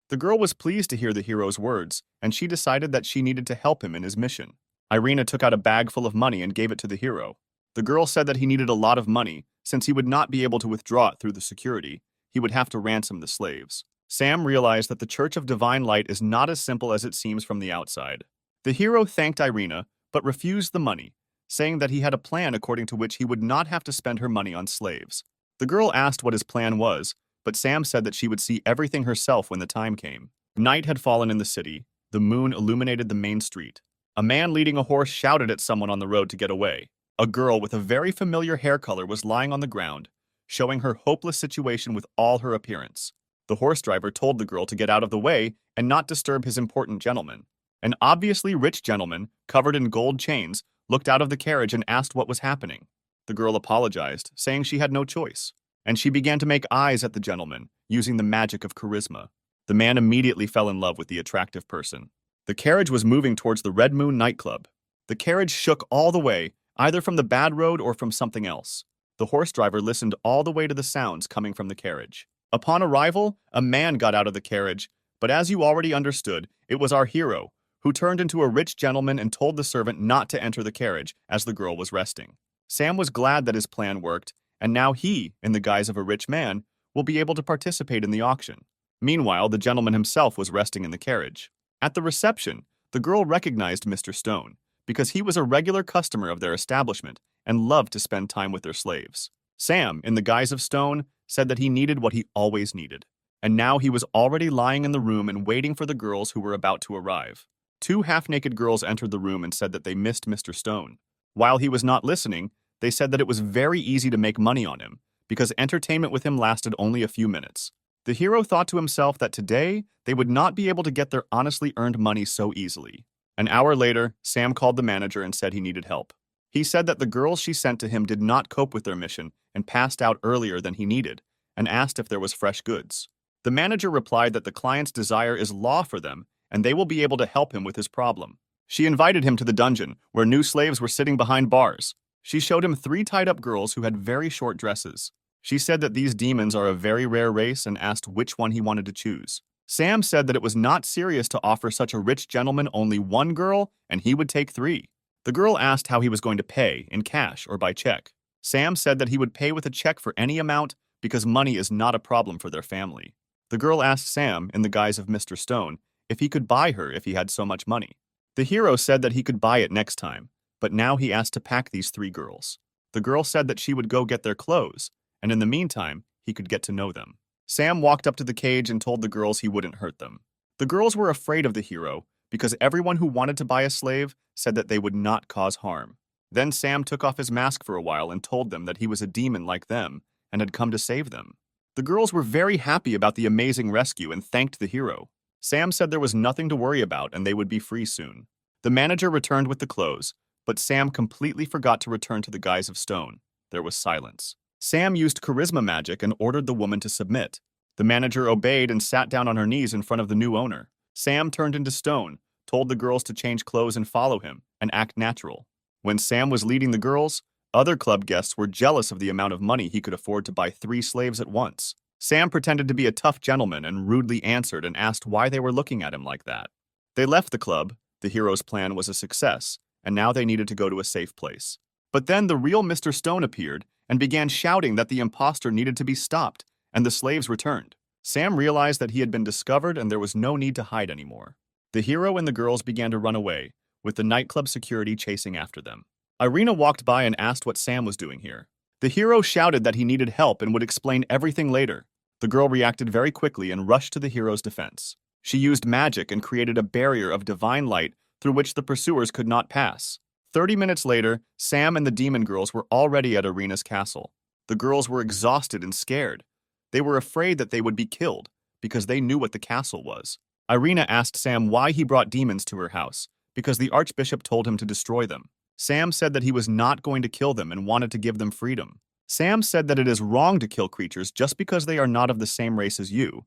The girl was pleased to hear the hero's words, and she decided that she needed to help him in his mission. Irina took out a bag full of money and gave it to the hero. The girl said that he needed a lot of money, since he would not be able to withdraw it through the security. He would have to ransom the slaves. Sam realized that the Church of Divine Light is not as simple as it seems from the outside. The hero thanked Irina, but refused the money, saying that he had a plan according to which he would not have to spend her money on slaves. The girl asked what his plan was, but Sam said that she would see everything herself when the time came. Night had fallen in the city. The moon illuminated the main street. A man leading a horse shouted at someone on the road to get away. A girl with a very familiar hair color was lying on the ground, showing her hopeless situation with all her appearance. The horse driver told the girl to get out of the way and not disturb his important gentleman. An obviously rich gentleman, covered in gold chains, looked out of the carriage and asked what was happening. The girl apologized, saying she had no choice, and she began to make eyes at the gentleman, using the magic of charisma. The man immediately fell in love with the attractive person. The carriage was moving towards the Red Moon nightclub. The carriage shook all the way, either from the bad road or from something else. The horse driver listened all the way to the sounds coming from the carriage. Upon arrival, a man got out of the carriage, but as you already understood, it was our hero, who turned into a rich gentleman and told the servant not to enter the carriage as the girl was resting. Sam was glad that his plan worked, and now he, in the guise of a rich man, will be able to participate in the auction. Meanwhile, the gentleman himself was resting in the carriage. At the reception, the girl recognized Mr. Stone because he was a regular customer of their establishment and loved to spend time with their slaves. Sam, in the guise of Stone, said that he needed what he always needed, and now he was already lying in the room and waiting for the girls who were about to arrive. Two half-naked girls entered the room and said that they missed Mr. Stone. While he was not listening, they said that it was very easy to make money on him because entertainment with him lasted only a few minutes. The hero thought to himself that today they would not be able to get their honestly earned money so easily. An hour later, Sam called the manager and said he needed help. He said that the girls she sent to him did not cope with their mission and passed out earlier than he needed, and asked if there was fresh goods. The manager replied that the client's desire is law for them, and they will be able to help him with his problem. She invited him to the dungeon, where new slaves were sitting behind bars. She showed him 3 tied-up girls who had very short dresses. She said that these demons are a very rare race and asked which one he wanted to choose. Sam said that it was not serious to offer such a rich gentleman only 1 girl, and he would take 3. The girl asked how he was going to pay, in cash or by check. Sam said that he would pay with a check for any amount because money is not a problem for their family. The girl asked Sam, in the guise of Mr. Stone, if he could buy her if he had so much money. The hero said that he could buy it next time, but now he asked to pack these 3 girls. The girl said that she would go get their clothes, and in the meantime, he could get to know them. Sam walked up to the cage and told the girls he wouldn't hurt them. The girls were afraid of the hero because everyone who wanted to buy a slave said that they would not cause harm. Then Sam took off his mask for a while and told them that he was a demon like them and had come to save them. The girls were very happy about the amazing rescue and thanked the hero. Sam said there was nothing to worry about and they would be free soon. The manager returned with the clothes, but Sam completely forgot to return to the guise of Stone. There was silence. Sam used charisma magic and ordered the woman to submit. The manager obeyed and sat down on her knees in front of the new owner. Sam turned into Stone, told the girls to change clothes and follow him, and act natural. When Sam was leading the girls, other club guests were jealous of the amount of money he could afford to buy 3 slaves at once. Sam pretended to be a tough gentleman and rudely answered and asked why they were looking at him like that. They left the club. The hero's plan was a success, and now they needed to go to a safe place. But then the real Mr. Stone appeared and began shouting that the imposter needed to be stopped, and the slaves returned. Sam realized that he had been discovered and there was no need to hide anymore. The hero and the girls began to run away, with the nightclub security chasing after them. Irina walked by and asked what Sam was doing here. The hero shouted that he needed help and would explain everything later. The girl reacted very quickly and rushed to the hero's defense. She used magic and created a barrier of divine light through which the pursuers could not pass. 30 minutes later, Sam and the demon girls were already at Irina's castle. The girls were exhausted and scared. They were afraid that they would be killed because they knew what the castle was. Irina asked Sam why he brought demons to her house, because the archbishop told him to destroy them. Sam said that he was not going to kill them and wanted to give them freedom. Sam said that it is wrong to kill creatures just because they are not of the same race as you,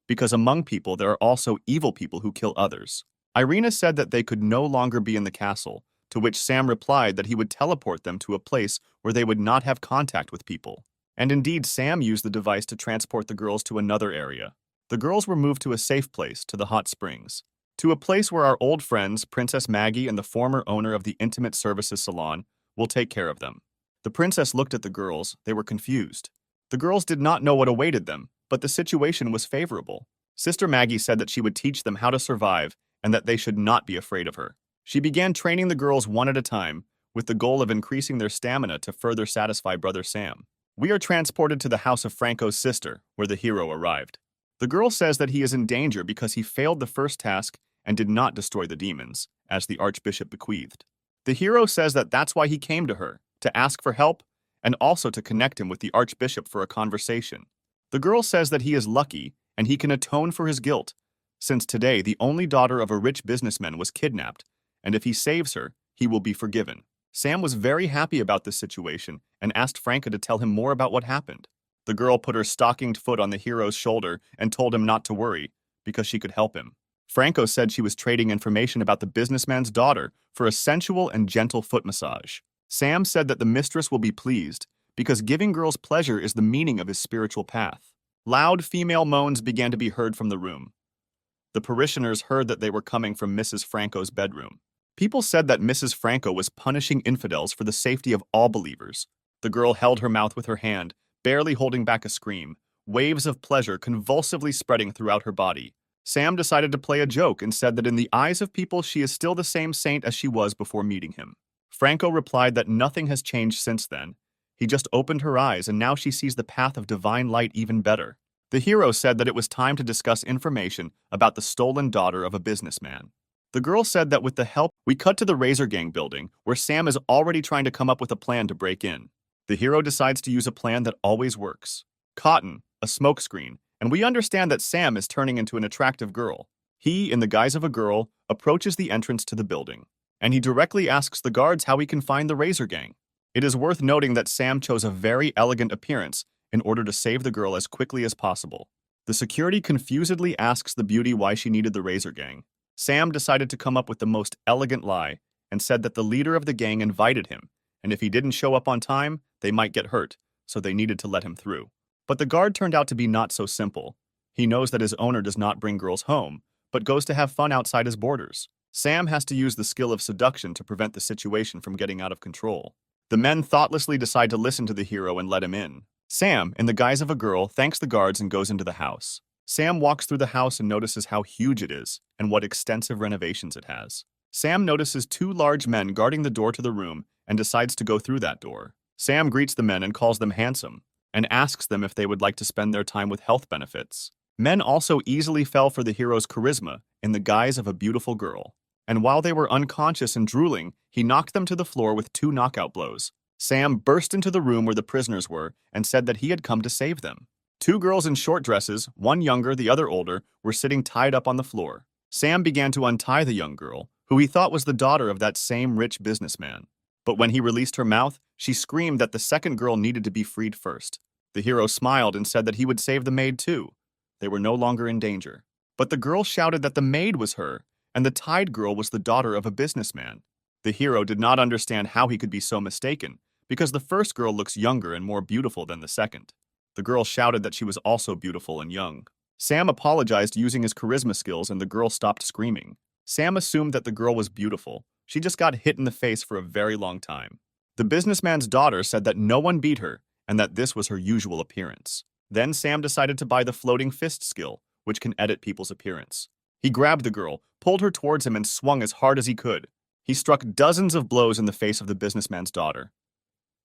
because among people there are also evil people who kill others. Irina said that they could no longer be in the castle, to which Sam replied that he would teleport them to a place where they would not have contact with people. And indeed, Sam used the device to transport the girls to another area. The girls were moved to a safe place, to the hot springs, to a place where our old friends, Princess Maggie and the former owner of the Intimate Services Salon, will take care of them. The princess looked at the girls. They were confused. The girls did not know what awaited them, but the situation was favorable. Sister Maggie said that she would teach them how to survive and that they should not be afraid of her. She began training the girls one at a time, with the goal of increasing their stamina to further satisfy Brother Sam. We are transported to the house of Franco's sister, where the hero arrived. The girl says that he is in danger because he failed the first task and did not destroy the demons, as the archbishop bequeathed. The hero says that that's why he came to her, to ask for help, and also to connect him with the archbishop for a conversation. The girl says that he is lucky and he can atone for his guilt, since today the only daughter of a rich businessman was kidnapped, and if he saves her, he will be forgiven. Sam was very happy about this situation and asked Franca to tell him more about what happened. The girl put her stockinged foot on the hero's shoulder and told him not to worry, because she could help him. Franco said she was trading information about the businessman's daughter for a sensual and gentle foot massage. Sam said that the mistress will be pleased, because giving girls pleasure is the meaning of his spiritual path. Loud female moans began to be heard from the room. The parishioners heard that they were coming from Mrs. Franco's bedroom. People said that Mrs. Franco was punishing infidels for the safety of all believers. The girl held her mouth with her hand, barely holding back a scream, waves of pleasure convulsively spreading throughout her body. Sam decided to play a joke and said that in the eyes of people she is still the same saint as she was before meeting him. Franco replied that nothing has changed since then. He just opened her eyes and now she sees the path of divine light even better. The hero said that it was time to discuss information about the stolen daughter of a businessman. The girl said that with the help, we cut to the Razor Gang building, where Sam is already trying to come up with a plan to break in. The hero decides to use a plan that always works. Cotton, a smokescreen, and we understand that Sam is turning into an attractive girl. He, in the guise of a girl, approaches the entrance to the building, and he directly asks the guards how he can find the Razor Gang. It is worth noting that Sam chose a very elegant appearance in order to save the girl as quickly as possible. The security confusedly asks the beauty why she needed the Razor Gang. Sam decided to come up with the most elegant lie and said that the leader of the gang invited him, and if he didn't show up on time, they might get hurt, so they needed to let him through. But the guard turned out to be not so simple. He knows that his owner does not bring girls home, but goes to have fun outside his borders. Sam has to use the skill of seduction to prevent the situation from getting out of control. The men thoughtlessly decide to listen to the hero and let him in. Sam, in the guise of a girl, thanks the guards and goes into the house. Sam walks through the house and notices how huge it is and what extensive renovations it has. Sam notices two large men guarding the door to the room and decides to go through that door. Sam greets the men and calls them handsome and asks them if they would like to spend their time with health benefits. Men also easily fell for the hero's charisma in the guise of a beautiful girl. And while they were unconscious and drooling, he knocked them to the floor with 2 knockout blows. Sam burst into the room where the prisoners were and said that he had come to save them. 2 girls in short dresses, one younger, the other older, were sitting tied up on the floor. Sam began to untie the young girl, who he thought was the daughter of that same rich businessman. But when he released her mouth, she screamed that the second girl needed to be freed first. The hero smiled and said that he would save the maid too. They were no longer in danger. But the girl shouted that the maid was her, and the tied girl was the daughter of a businessman. The hero did not understand how he could be so mistaken, because the first girl looks younger and more beautiful than the second. The girl shouted that she was also beautiful and young. Sam apologized using his charisma skills and the girl stopped screaming. Sam assumed that the girl was beautiful. She just got hit in the face for a very long time. The businessman's daughter said that no one beat her and that this was her usual appearance. Then Sam decided to buy the floating fist skill, which can edit people's appearance. He grabbed the girl, pulled her towards him and swung as hard as he could. He struck dozens of blows in the face of the businessman's daughter.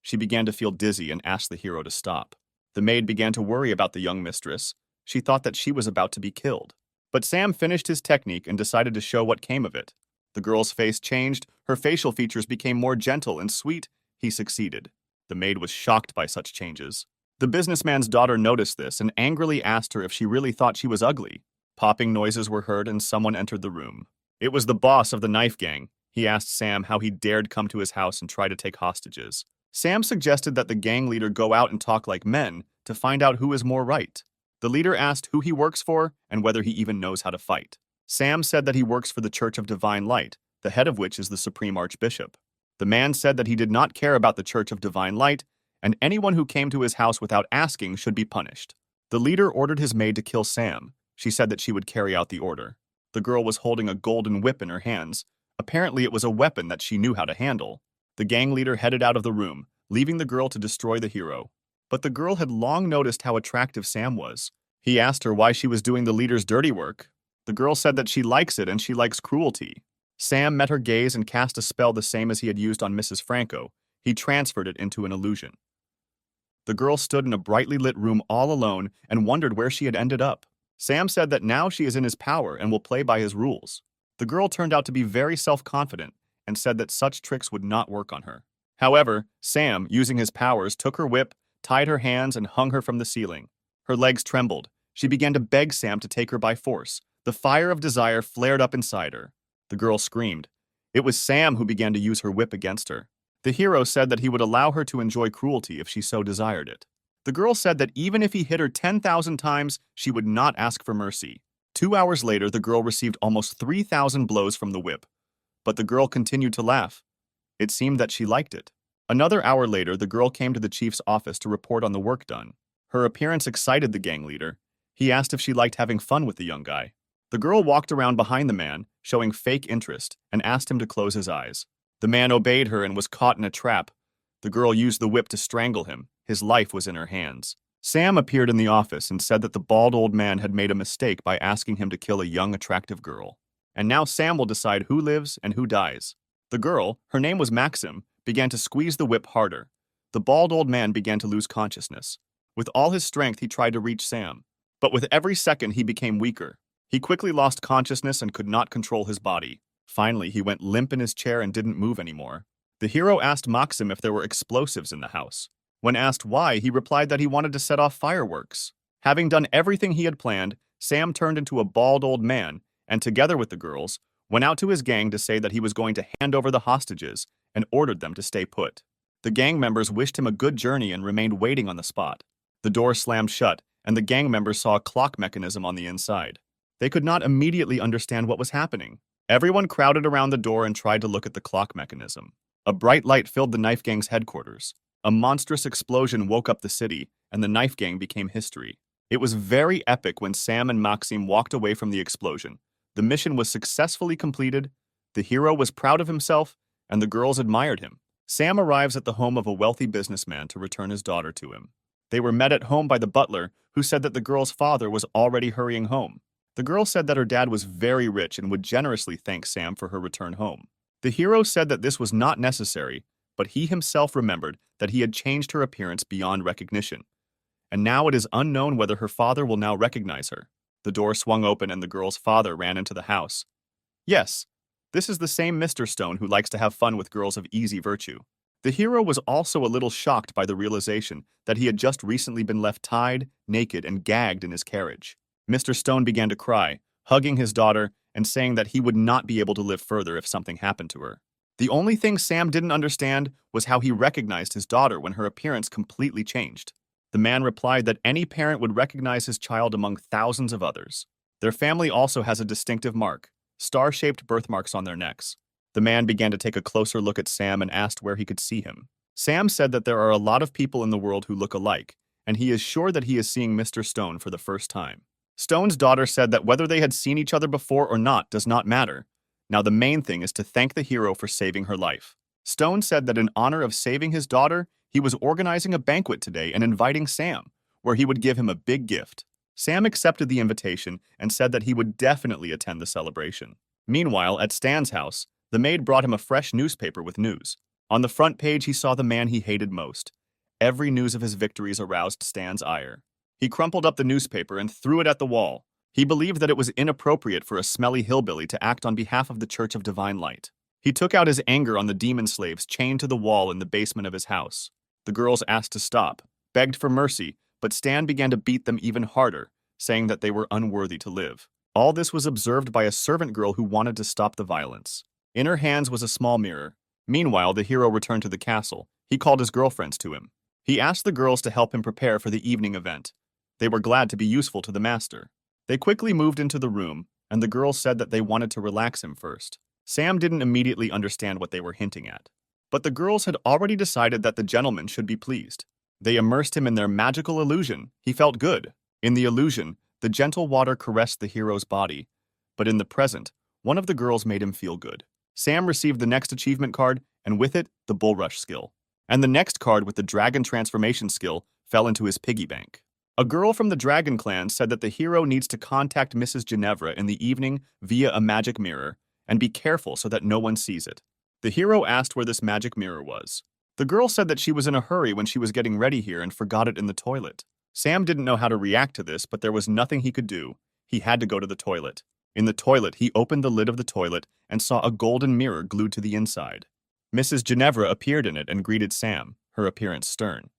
She began to feel dizzy and asked the hero to stop. The maid began to worry about the young mistress. She thought that she was about to be killed. But Sam finished his technique and decided to show what came of it. The girl's face changed, her facial features became more gentle and sweet. He succeeded. The maid was shocked by such changes. The businessman's daughter noticed this and angrily asked her if she really thought she was ugly. Popping noises were heard and someone entered the room. It was the boss of the knife gang. He asked Sam how he dared come to his house and try to take hostages. Sam suggested that the gang leader go out and talk like men to find out who is more right. The leader asked who he works for and whether he even knows how to fight. Sam said that he works for the Church of Divine Light, the head of which is the Supreme Archbishop. The man said that he did not care about the Church of Divine Light, and anyone who came to his house without asking should be punished. The leader ordered his maid to kill Sam. She said that she would carry out the order. The girl was holding a golden whip in her hands. Apparently it was a weapon that she knew how to handle. The gang leader headed out of the room, leaving the girl to destroy the hero. But the girl had long noticed how attractive Sam was. He asked her why she was doing the leader's dirty work. The girl said that she likes it and she likes cruelty. Sam met her gaze and cast a spell the same as he had used on Mrs. Franco. He transferred it into an illusion. The girl stood in a brightly lit room all alone and wondered where she had ended up. Sam said that now she is in his power and will play by his rules. The girl turned out to be very self-confident and said that such tricks would not work on her. However, Sam, using his powers, took her whip, tied her hands, and hung her from the ceiling. Her legs trembled. She began to beg Sam to take her by force. The fire of desire flared up inside her. The girl screamed. It was Sam who began to use her whip against her. The hero said that he would allow her to enjoy cruelty if she so desired it. The girl said that even if he hit her 10,000 times, she would not ask for mercy. 2 hours later, the girl received almost 3,000 blows from the whip. But the girl continued to laugh. It seemed that she liked it. Another hour later, the girl came to the chief's office to report on the work done. Her appearance excited the gang leader. He asked if she liked having fun with the young guy. The The girl walked around behind the man, showing fake interest, and asked him to close his eyes. The man obeyed her and was caught in a trap. The girl used the whip to strangle him. His life was in her hands. Sam appeared in the office and said that the bald old man had made a mistake by asking him to kill a young, attractive girl. And now Sam will decide who lives and who dies. The girl, her name was Maxim, began to squeeze the whip harder. The bald old man began to lose consciousness. With all his strength, he tried to reach Sam. But with every second, he became weaker. He quickly lost consciousness and could not control his body. Finally, he went limp in his chair and didn't move anymore. The hero asked Maxim if there were explosives in the house. When asked why, he replied that he wanted to set off fireworks. Having done everything he had planned, Sam turned into a bald old man and, together with the girls, went out to his gang to say that he was going to hand over the hostages and ordered them to stay put. The gang members wished him a good journey and remained waiting on the spot. The door slammed shut, and the gang members saw a clock mechanism on the inside. They could not immediately understand what was happening. Everyone crowded around the door and tried to look at the clock mechanism. A bright light filled the knife gang's headquarters. A monstrous explosion woke up the city, and the knife gang became history. It was very epic when Sam and Maxim walked away from the explosion. The mission was successfully completed, the hero was proud of himself, and the girls admired him. Sam arrives at the home of a wealthy businessman to return his daughter to him. They were met at home by the butler, who said that the girl's father was already hurrying home. The girl said that her dad was very rich and would generously thank Sam for her return home. The hero said that this was not necessary, but he himself remembered that he had changed her appearance beyond recognition. And now it is unknown whether her father will now recognize her. The door swung open and the girl's father ran into the house. Yes, this is the same Mr. Stone who likes to have fun with girls of easy virtue. The hero was also a little shocked by the realization that he had just recently been left tied, naked, and gagged in his carriage. Mr. Stone began to cry, hugging his daughter and saying that he would not be able to live further if something happened to her. The only thing Sam didn't understand was how he recognized his daughter when her appearance completely changed. The man replied that any parent would recognize his child among thousands of others. Their family also has a distinctive mark, star-shaped birthmarks on their necks. The man began to take a closer look at Sam and asked where he could see him. Sam said that there are a lot of people in the world who look alike, and he is sure that he is seeing Mr. Stone for the first time. Stone's daughter said that whether they had seen each other before or not does not matter. Now the main thing is to thank the hero for saving her life. Stone said that in honor of saving his daughter, he was organizing a banquet today and inviting Sam, where he would give him a big gift. Sam accepted the invitation and said that he would definitely attend the celebration. Meanwhile, at Stan's house, the maid brought him a fresh newspaper with news. On the front page, he saw the man he hated most. Every news of his victories aroused Stan's ire. He crumpled up the newspaper and threw it at the wall. He believed that it was inappropriate for a smelly hillbilly to act on behalf of the Church of Divine Light. He took out his anger on the demon slaves chained to the wall in the basement of his house. The girls asked to stop, begged for mercy, but Stan began to beat them even harder, saying that they were unworthy to live. All this was observed by a servant girl who wanted to stop the violence. In her hands was a small mirror. Meanwhile, the hero returned to the castle. He called his girlfriends to him. He asked the girls to help him prepare for the evening event. They were glad to be useful to the master. They quickly moved into the room, and the girls said that they wanted to relax him first. Sam didn't immediately understand what they were hinting at. But the girls had already decided that the gentleman should be pleased. They immersed him in their magical illusion. He felt good. In the illusion, the gentle water caressed the hero's body. But in the present, one of the girls made him feel good. Sam received the next achievement card, and with it, the bull rush skill. And the next card with the dragon transformation skill fell into his piggy bank. A girl from the Dragon Clan said that the hero needs to contact Mrs. Ginevra in the evening via a magic mirror, and be careful so that no one sees it. The hero asked where this magic mirror was. The girl said that she was in a hurry when she was getting ready here and forgot it in the toilet. Sam didn't know how to react to this, but there was nothing he could do. He had to go to the toilet. In the toilet, he opened the lid of the toilet and saw a golden mirror glued to the inside. Mrs. Ginevra appeared in it and greeted Sam, her appearance stern.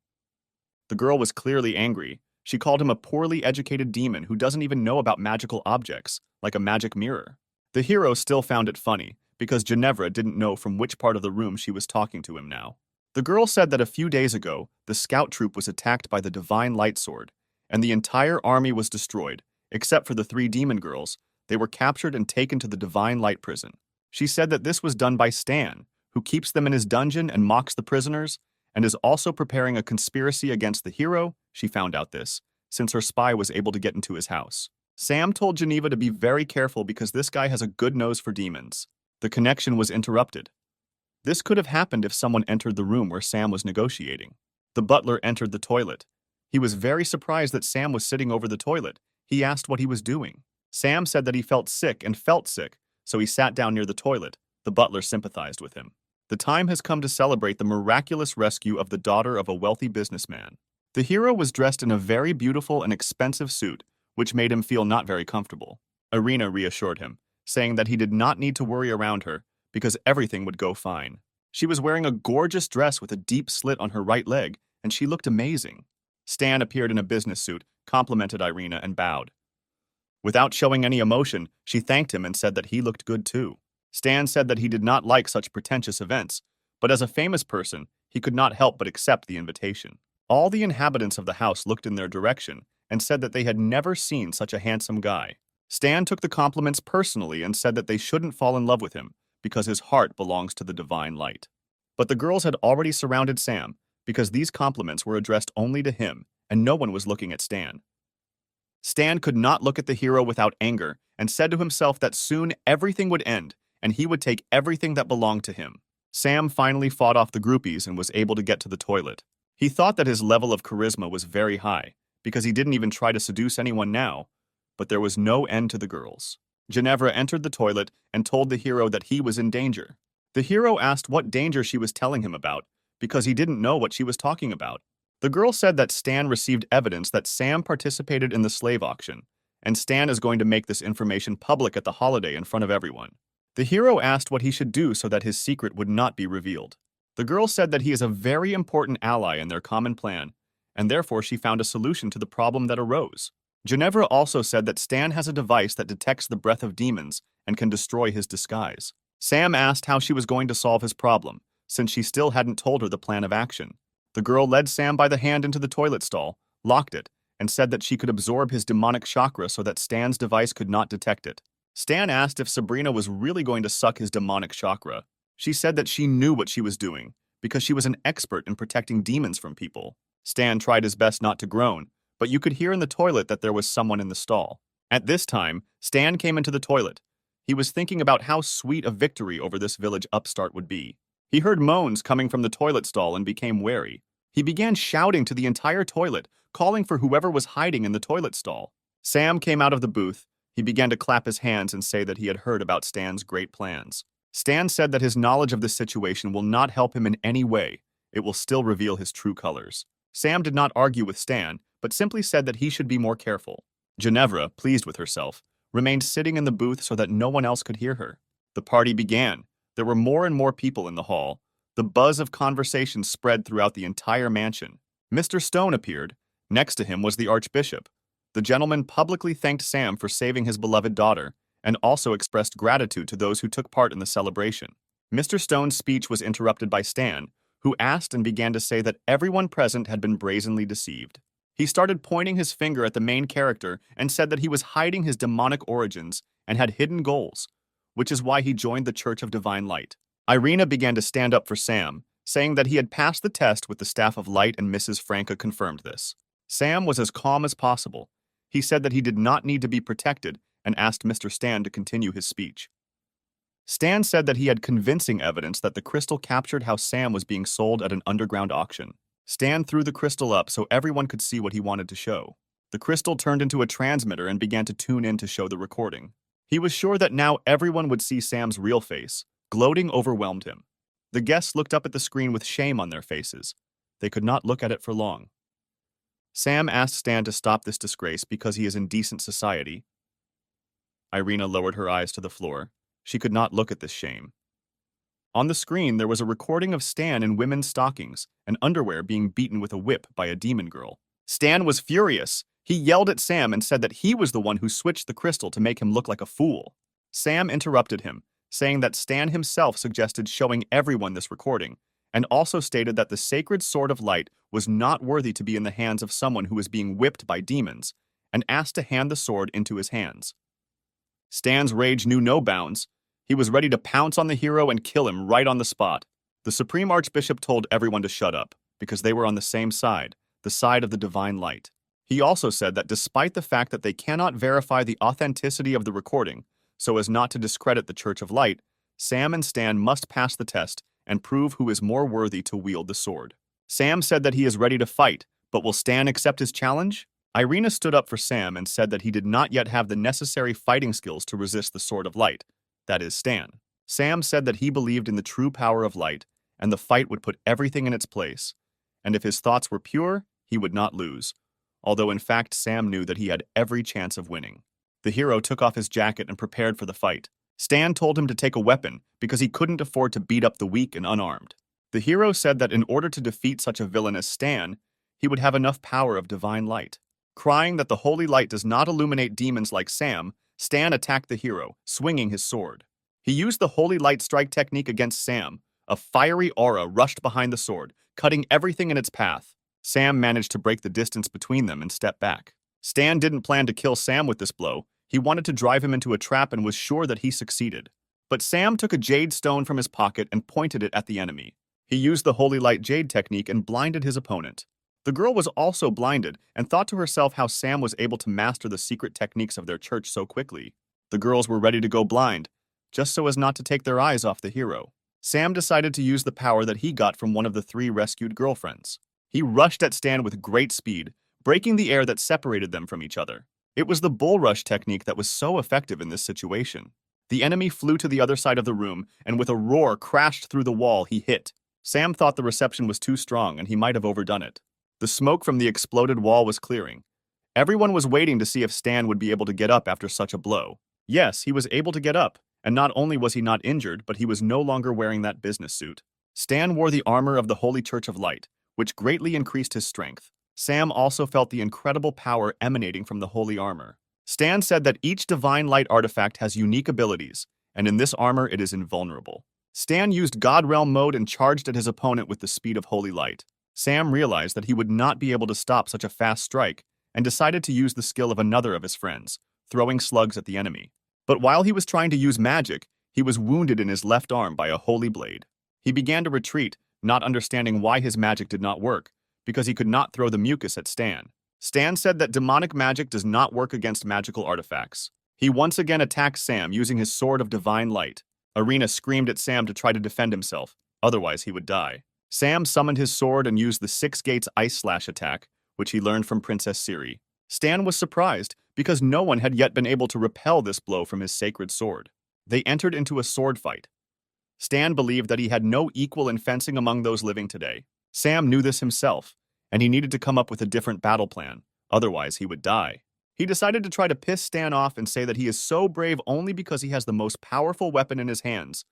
The girl was clearly angry. She called him a poorly educated demon who doesn't even know about magical objects, like a magic mirror. The hero still found it funny, because Ginevra didn't know from which part of the room she was talking to him now. The girl said that a few days ago, the scout troop was attacked by the Divine Light Sword, and the entire army was destroyed, except for the 3 demon girls. They were captured and taken to the Divine Light prison. She said that this was done by Stan, who keeps them in his dungeon and mocks the prisoners, and is also preparing a conspiracy against the hero. She found out this, since her spy was able to get into his house. Sam told Geneva to be very careful because this guy has a good nose for demons. The connection was interrupted. This could have happened if someone entered the room where Sam was negotiating. The butler entered the toilet. He was very surprised that Sam was sitting over the toilet. He asked what he was doing. Sam said that he felt sick, so he sat down near the toilet. The butler sympathized with him. The time has come to celebrate the miraculous rescue of the daughter of a wealthy businessman. The hero was dressed in a very beautiful and expensive suit, which made him feel not very comfortable. Irina reassured him, saying that he did not need to worry around her because everything would go fine. She was wearing a gorgeous dress with a deep slit on her right leg, and she looked amazing. Stan appeared in a business suit, complimented Irina, and bowed. Without showing any emotion, she thanked him and said that he looked good too. Stan said that he did not like such pretentious events, but as a famous person, he could not help but accept the invitation. All the inhabitants of the house looked in their direction and said that they had never seen such a handsome guy. Stan took the compliments personally and said that they shouldn't fall in love with him because his heart belongs to the divine light. But the girls had already surrounded Sam because these compliments were addressed only to him and no one was looking at Stan. Stan could not look at the hero without anger and said to himself that soon everything would end and he would take everything that belonged to him. Sam finally fought off the groupies and was able to get to the toilet. He thought that his level of charisma was very high because he didn't even try to seduce anyone now, but there was no end to the girls. Ginevra entered the toilet and told the hero that he was in danger. The hero asked what danger she was telling him about because he didn't know what she was talking about. The girl said that Stan received evidence that Sam participated in the slave auction, and Stan is going to make this information public at the holiday in front of everyone. The hero asked what he should do so that his secret would not be revealed. The girl said that he is a very important ally in their common plan, and therefore she found a solution to the problem that arose. Ginevra also said that Stan has a device that detects the breath of demons and can destroy his disguise. Sam asked how she was going to solve his problem, since she still hadn't told her the plan of action. The girl led Sam by the hand into the toilet stall, locked it, and said that she could absorb his demonic chakra so that Stan's device could not detect it. Stan asked if Sabrina was really going to suck his demonic chakra. She said that she knew what she was doing, because she was an expert in protecting demons from people. Stan tried his best not to groan, but you could hear in the toilet that there was someone in the stall. At this time, Stan came into the toilet. He was thinking about how sweet a victory over this village upstart would be. He heard moans coming from the toilet stall and became wary. He began shouting to the entire toilet, calling for whoever was hiding in the toilet stall. Sam came out of the booth. He began to clap his hands and say that he had heard about Stan's great plans. Stan said that his knowledge of this situation will not help him in any way. It will still reveal his true colors. Sam did not argue with Stan, but simply said that he should be more careful. Ginevra, pleased with herself, remained sitting in the booth so that no one else could hear her. The party began. There were more and more people in the hall. The buzz of conversation spread throughout the entire mansion. Mr. Stone appeared. Next to him was the Archbishop. The gentleman publicly thanked Sam for saving his beloved daughter, and also expressed gratitude to those who took part in the celebration. Mr. Stone's speech was interrupted by Stan, who asked and began to say that everyone present had been brazenly deceived. He started pointing his finger at the main character and said that he was hiding his demonic origins and had hidden goals, which is why he joined the Church of Divine Light. Irina began to stand up for Sam, saying that he had passed the test with the Staff of Light, and Mrs. Franca confirmed this. Sam was as calm as possible. He said that he did not need to be protected and asked Mr. Stan to continue his speech. Stan said that he had convincing evidence that the crystal captured how Sam was being sold at an underground auction. Stan threw the crystal up so everyone could see what he wanted to show. The crystal turned into a transmitter and began to tune in to show the recording. He was sure that now everyone would see Sam's real face. Gloating overwhelmed him. The guests looked up at the screen with shame on their faces. They could not look at it for long. Sam asked Stan to stop this disgrace because he is in decent society. Irina lowered her eyes to the floor. She could not look at this shame. On the screen, there was a recording of Stan in women's stockings and underwear being beaten with a whip by a demon girl. Stan was furious. He yelled at Sam and said that he was the one who switched the crystal to make him look like a fool. Sam interrupted him, saying that Stan himself suggested showing everyone this recording, and also stated that the sacred sword of light was not worthy to be in the hands of someone who was being whipped by demons, and asked to hand the sword into his hands. Stan's rage knew no bounds. He was ready to pounce on the hero and kill him right on the spot. The Supreme Archbishop told everyone to shut up, because they were on the same side, the side of the divine light. He also said that despite the fact that they cannot verify the authenticity of the recording, so as not to discredit the Church of Light, Sam and Stan must pass the test and prove who is more worthy to wield the sword. Sam said that he is ready to fight, but will Stan accept his challenge? Irina stood up for Sam and said that he did not yet have the necessary fighting skills to resist the Sword of Light, that is, Stan. Sam said that he believed in the true power of light, and the fight would put everything in its place, and if his thoughts were pure, he would not lose, although in fact Sam knew that he had every chance of winning. The hero took off his jacket and prepared for the fight. Stan told him to take a weapon because he couldn't afford to beat up the weak and unarmed. The hero said that in order to defeat such a villain as Stan, he would have enough power of divine light. Crying that the holy light does not illuminate demons like Sam, Stan attacked the hero, swinging his sword. He used the holy light strike technique against Sam. A fiery aura rushed behind the sword, cutting everything in its path. Sam managed to break the distance between them and step back. Stan didn't plan to kill Sam with this blow. He wanted to drive him into a trap and was sure that he succeeded. But Sam took a jade stone from his pocket and pointed it at the enemy. He used the holy light jade technique and blinded his opponent. The girl was also blinded and thought to herself how Sam was able to master the secret techniques of their church so quickly. The girls were ready to go blind, just so as not to take their eyes off the hero. Sam decided to use the power that he got from one of the 3 rescued girlfriends. He rushed at Stan with great speed, breaking the air that separated them from each other. It was the bull rush technique that was so effective in this situation. The enemy flew to the other side of the room and with a roar crashed through the wall he hit. Sam thought the reception was too strong and he might have overdone it. The smoke from the exploded wall was clearing. Everyone was waiting to see if Stan would be able to get up after such a blow. Yes, he was able to get up, and not only was he not injured, but he was no longer wearing that business suit. Stan wore the armor of the Holy Church of Light, which greatly increased his strength. Sam also felt the incredible power emanating from the holy armor. Stan said that each divine light artifact has unique abilities, and in this armor it is invulnerable. Stan used God Realm mode and charged at his opponent with the speed of holy light. Sam realized that he would not be able to stop such a fast strike and decided to use the skill of another of his friends, throwing slugs at the enemy. But while he was trying to use magic, he was wounded in his left arm by a holy blade. He began to retreat, not understanding why his magic did not work, because he could not throw the mucus at Stan. Stan said that demonic magic does not work against magical artifacts. He once again attacked Sam using his sword of divine light. Irina screamed at Sam to try to defend himself, otherwise he would die. Sam summoned his sword and used the 6 Gates Ice Slash attack, which he learned from Princess Siri. Stan was surprised, because no one had yet been able to repel this blow from his sacred sword. They entered into a sword fight. Stan believed that he had no equal in fencing among those living today. Sam knew this himself, and he needed to come up with a different battle plan, otherwise he would die. He decided to try to piss Stan off and say that he is so brave only because he has the most powerful weapon in his hands.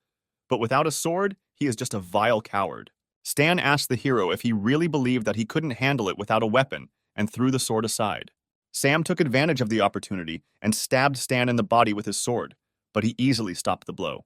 But without a sword, he is just a vile coward. Stan asked the hero if he really believed that he couldn't handle it without a weapon, and threw the sword aside. Sam took advantage of the opportunity and stabbed Stan in the body with his sword, but he easily stopped the blow.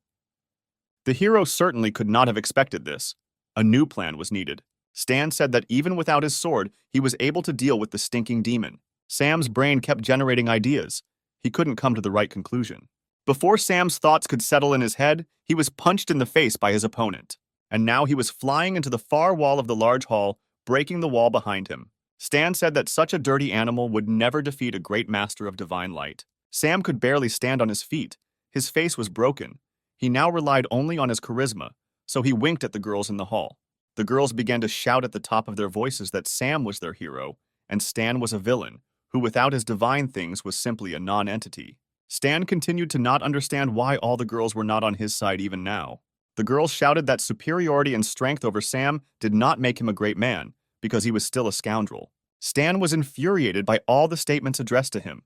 The hero certainly could not have expected this. A new plan was needed. Stan said that even without his sword, he was able to deal with the stinking demon. Sam's brain kept generating ideas. He couldn't come to the right conclusion. Before Sam's thoughts could settle in his head, he was punched in the face by his opponent. And now he was flying into the far wall of the large hall, breaking the wall behind him. Stan said that such a dirty animal would never defeat a great master of divine light. Sam could barely stand on his feet. His face was broken. He now relied only on his charisma, so he winked at the girls in the hall. The girls began to shout at the top of their voices that Sam was their hero, and Stan was a villain, who without his divine things was simply a non-entity. Stan continued to not understand why all the girls were not on his side even now. The girls shouted that superiority and strength over Sam did not make him a great man, because he was still a scoundrel. Stan was infuriated by all the statements addressed to him.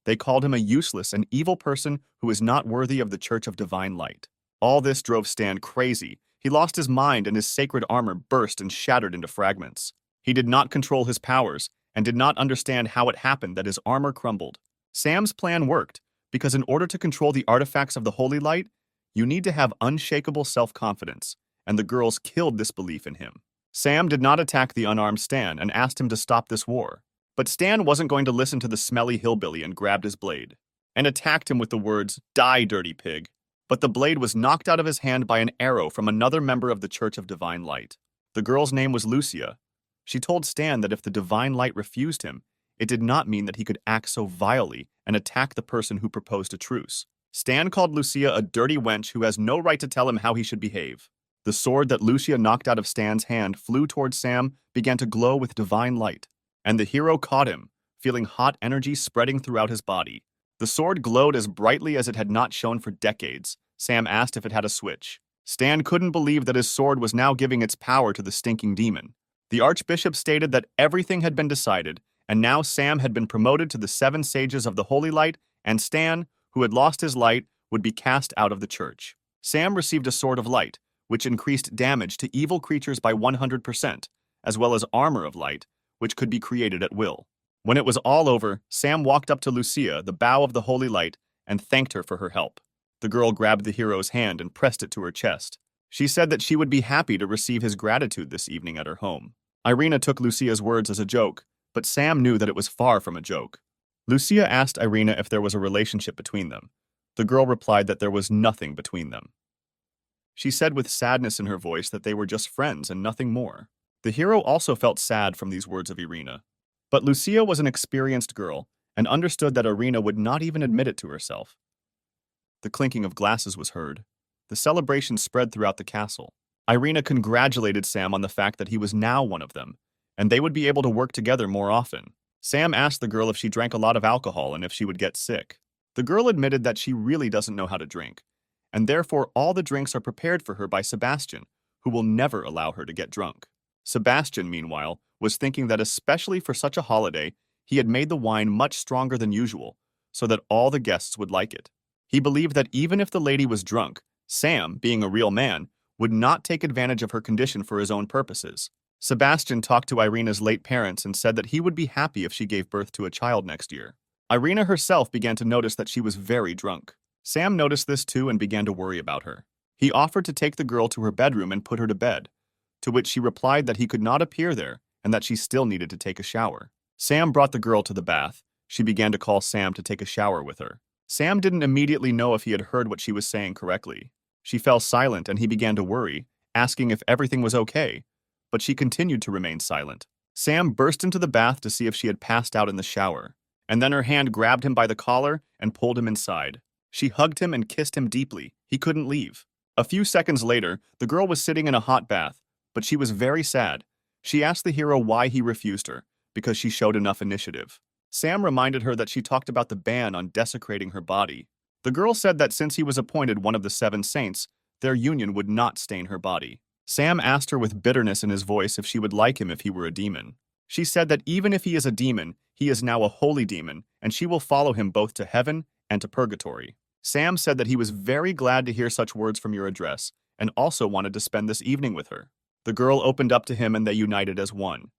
They called him a useless and evil person who is not worthy of the Church of Divine Light. All this drove Stan crazy. He lost his mind and his sacred armor burst and shattered into fragments. He did not control his powers and did not understand how it happened that his armor crumbled. Sam's plan worked, because in order to control the artifacts of the Holy Light, you need to have unshakable self-confidence, and the girls killed this belief in him. Sam did not attack the unarmed Stan and asked him to stop this war. But Stan wasn't going to listen to the smelly hillbilly and grabbed his blade, and attacked him with the words, "Die, dirty pig." But the blade was knocked out of his hand by an arrow from another member of the Church of Divine Light. The girl's name was Lucia. She told Stan that if the Divine Light refused him, it did not mean that he could act so vilely and attack the person who proposed a truce. Stan called Lucia a dirty wench who has no right to tell him how he should behave. The sword that Lucia knocked out of Stan's hand flew towards Sam, began to glow with divine light. And the hero caught him, feeling hot energy spreading throughout his body. The sword glowed as brightly as it had not shone for decades. Sam asked if it had a switch. Stan couldn't believe that his sword was now giving its power to the stinking demon. The archbishop stated that everything had been decided, and now Sam had been promoted to the 7 sages of the Holy Light, and Stan, who had lost his light, would be cast out of the church. Sam received a sword of light, which increased damage to evil creatures by 100%, as well as armor of light, which could be created at will. When it was all over, Sam walked up to Lucia, the bow of the Holy Light, and thanked her for her help. The girl grabbed the hero's hand and pressed it to her chest. She said that she would be happy to receive his gratitude this evening at her home. Irina took Lucia's words as a joke, but Sam knew that it was far from a joke. Lucia asked Irina if there was a relationship between them. The girl replied that there was nothing between them. She said with sadness in her voice that they were just friends and nothing more. The hero also felt sad from these words of Irina. But Lucia was an experienced girl and understood that Irina would not even admit it to herself. The clinking of glasses was heard. The celebration spread throughout the castle. Irina congratulated Sam on the fact that he was now one of them, and they would be able to work together more often. Sam asked the girl if she drank a lot of alcohol and if she would get sick. The girl admitted that she really doesn't know how to drink, and therefore all the drinks are prepared for her by Sebastian, who will never allow her to get drunk. Sebastian, meanwhile, was thinking that especially for such a holiday, he had made the wine much stronger than usual, so that all the guests would like it. He believed that even if the lady was drunk, Sam, being a real man, would not take advantage of her condition for his own purposes. Sebastian talked to Irina's late parents and said that he would be happy if she gave birth to a child next year. Irina herself began to notice that she was very drunk. Sam noticed this too and began to worry about her. He offered to take the girl to her bedroom and put her to bed, to which she replied that he could not appear there and that she still needed to take a shower. Sam brought the girl to the bath. She began to call Sam to take a shower with her. Sam didn't immediately know if he had heard what she was saying correctly. She fell silent and he began to worry, asking if everything was okay, but she continued to remain silent. Sam burst into the bath to see if she had passed out in the shower, and then her hand grabbed him by the collar and pulled him inside. She hugged him and kissed him deeply. He couldn't leave. A few seconds later, the girl was sitting in a hot bath, but she was very sad. She asked the hero why he refused her, because she showed enough initiative. Sam reminded her that she talked about the ban on desecrating her body. The girl said that since he was appointed one of the 7 saints, their union would not stain her body. Sam asked her with bitterness in his voice if she would like him if he were a demon. She said that even if he is a demon, he is now a holy demon, and she will follow him both to heaven and to purgatory. Sam said that he was very glad to hear such words from your address, and also wanted to spend this evening with her. The girl opened up to him and they united as one.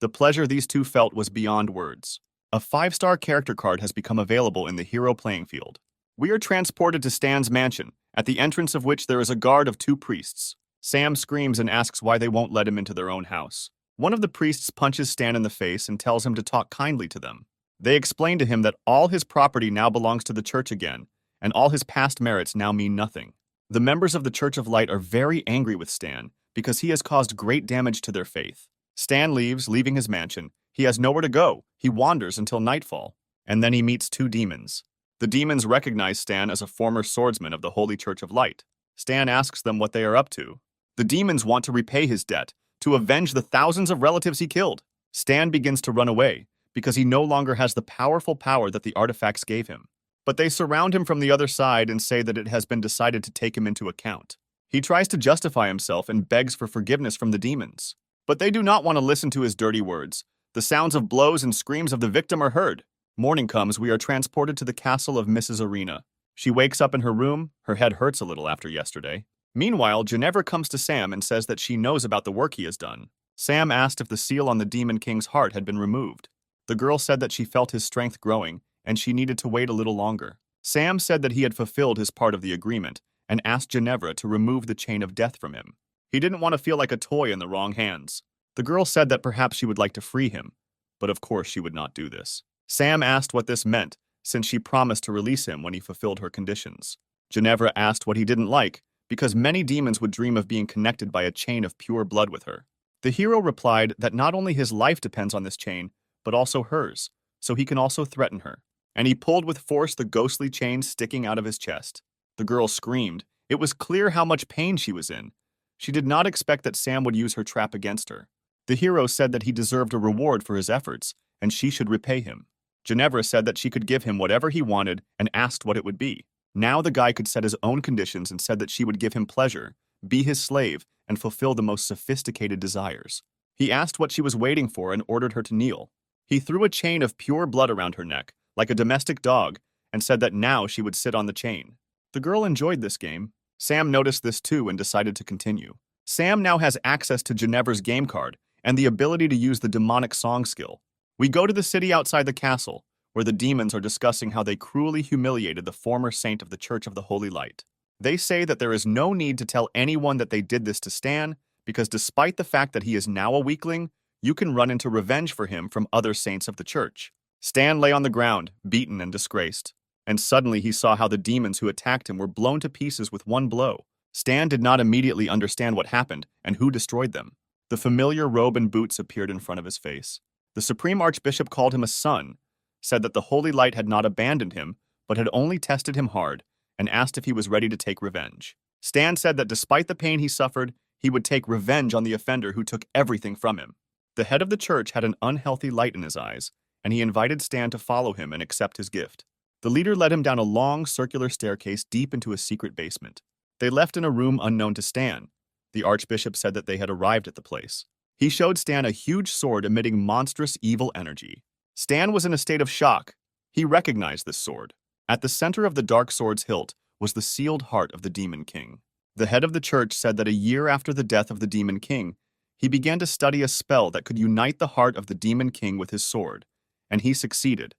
The pleasure these two felt was beyond words. A 5-star character card has become available in the hero playing field. We are transported to Stan's mansion, at the entrance of which there is a guard of 2 priests. Sam screams and asks why they won't let him into their own house. One of the priests punches Stan in the face and tells him to talk kindly to them. They explain to him that all his property now belongs to the church again, and all his past merits now mean nothing. The members of the Church of Light are very angry with Stan because he has caused great damage to their faith. Stan leaves, leaving his mansion. He has nowhere to go. He wanders until nightfall, and then he meets 2 demons. The demons recognize Stan as a former swordsman of the Holy Church of Light. Stan asks them what they are up to. The demons want to repay his debt, to avenge the thousands of relatives he killed. Stan begins to run away, because he no longer has the powerful power that the artifacts gave him. But they surround him from the other side and say that it has been decided to take him into account. He tries to justify himself and begs for forgiveness from the demons. But they do not want to listen to his dirty words. The sounds of blows and screams of the victim are heard. Morning comes, we are transported to the castle of Mrs. Arena. She wakes up in her room. Her head hurts a little after yesterday. Meanwhile, Ginevra comes to Sam and says that she knows about the work he has done. Sam asked if the seal on the Demon King's heart had been removed. The girl said that she felt his strength growing, and she needed to wait a little longer. Sam said that he had fulfilled his part of the agreement, and asked Ginevra to remove the chain of death from him. He didn't want to feel like a toy in the wrong hands. The girl said that perhaps she would like to free him, but of course she would not do this. Sam asked what this meant, since she promised to release him when he fulfilled her conditions. Ginevra asked what he didn't like, because many demons would dream of being connected by a chain of pure blood with her. The hero replied that not only his life depends on this chain, but also hers, so he can also threaten her. And he pulled with force the ghostly chain sticking out of his chest. The girl screamed. It was clear how much pain she was in. She did not expect that Sam would use her trap against her. The hero said that he deserved a reward for his efforts, and she should repay him. Ginevra said that she could give him whatever he wanted and asked what it would be. Now the guy could set his own conditions and said that she would give him pleasure, be his slave, and fulfill the most sophisticated desires. He asked what she was waiting for and ordered her to kneel. He threw a chain of pure blood around her neck, like a domestic dog, and said that now she would sit on the chain. The girl enjoyed this game. Sam noticed this too and decided to continue. Sam now has access to Ginevra's game card and the ability to use the demonic song skill. We go to the city outside the castle, where the demons are discussing how they cruelly humiliated the former saint of the Church of the Holy Light. They say that there is no need to tell anyone that they did this to Stan, because despite the fact that he is now a weakling, you can run into revenge for him from other saints of the church. Stan lay on the ground, beaten and disgraced, and suddenly he saw how the demons who attacked him were blown to pieces with one blow. Stan did not immediately understand what happened and who destroyed them. The familiar robe and boots appeared in front of his face. The Supreme Archbishop called him a son, said that the Holy Light had not abandoned him, but had only tested him hard, and asked if he was ready to take revenge. Stan said that despite the pain he suffered, he would take revenge on the offender who took everything from him. The head of the church had an unhealthy light in his eyes, and he invited Stan to follow him and accept his gift. The leader led him down a long, circular staircase deep into a secret basement. They left in a room unknown to Stan. The Archbishop said that they had arrived at the place. He showed Stan a huge sword emitting monstrous evil energy. Stan was in a state of shock. He recognized this sword. At the center of the dark sword's hilt was the sealed heart of the Demon King. The head of the church said that a year after the death of the Demon King, he began to study a spell that could unite the heart of the Demon King with his sword, and he succeeded.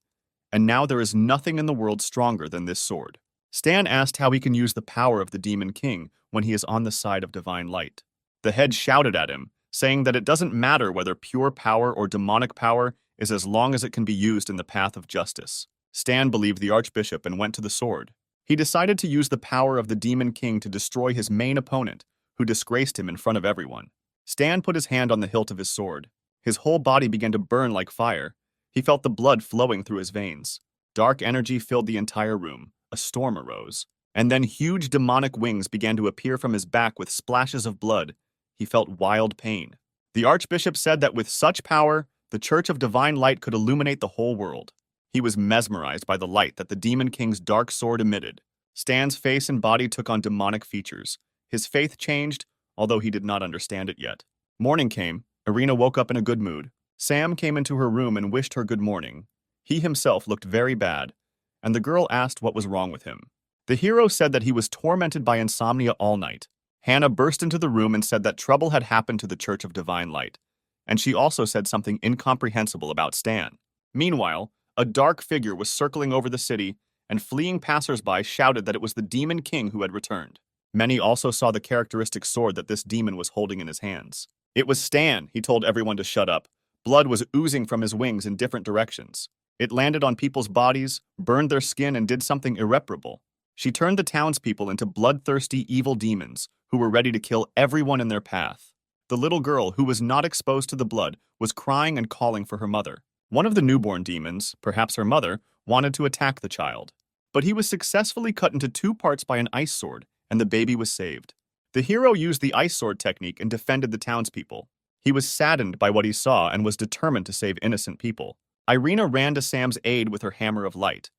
And now there is nothing in the world stronger than this sword. Stan asked how he can use the power of the Demon King when he is on the side of divine light. The head shouted at him, saying that it doesn't matter whether pure power or demonic power is as long as it can be used in the path of justice. Stan believed the Archbishop and went to the sword. He decided to use the power of the Demon King to destroy his main opponent, who disgraced him in front of everyone. Stan put his hand on the hilt of his sword. His whole body began to burn like fire. He felt the blood flowing through his veins. Dark energy filled the entire room. A storm arose. And then huge demonic wings began to appear from his back with splashes of blood. He felt wild pain. The Archbishop said that with such power, the Church of Divine Light could illuminate the whole world. He was mesmerized by the light that the Demon King's dark sword emitted. Stan's face and body took on demonic features. His faith changed, although he did not understand it yet. Morning came. Irina woke up in a good mood. Sam came into her room and wished her good morning. He himself looked very bad, and the girl asked what was wrong with him. The hero said that he was tormented by insomnia all night. Hannah burst into the room and said that trouble had happened to the Church of Divine Light, and she also said something incomprehensible about Stan. Meanwhile, a dark figure was circling over the city, and fleeing passersby shouted that it was the Demon King who had returned. Many also saw the characteristic sword that this demon was holding in his hands. It was Stan, he told everyone to shut up. Blood was oozing from his wings in different directions. It landed on people's bodies, burned their skin, and did something irreparable. She turned the townspeople into bloodthirsty evil demons who were ready to kill everyone in their path. The little girl, who was not exposed to the blood, was crying and calling for her mother. One of the newborn demons, perhaps her mother, wanted to attack the child. But he was successfully cut into 2 parts by an ice sword, and the baby was saved. The hero used the ice sword technique and defended the townspeople. He was saddened by what he saw and was determined to save innocent people. Irina ran to Sam's aid with her hammer of light.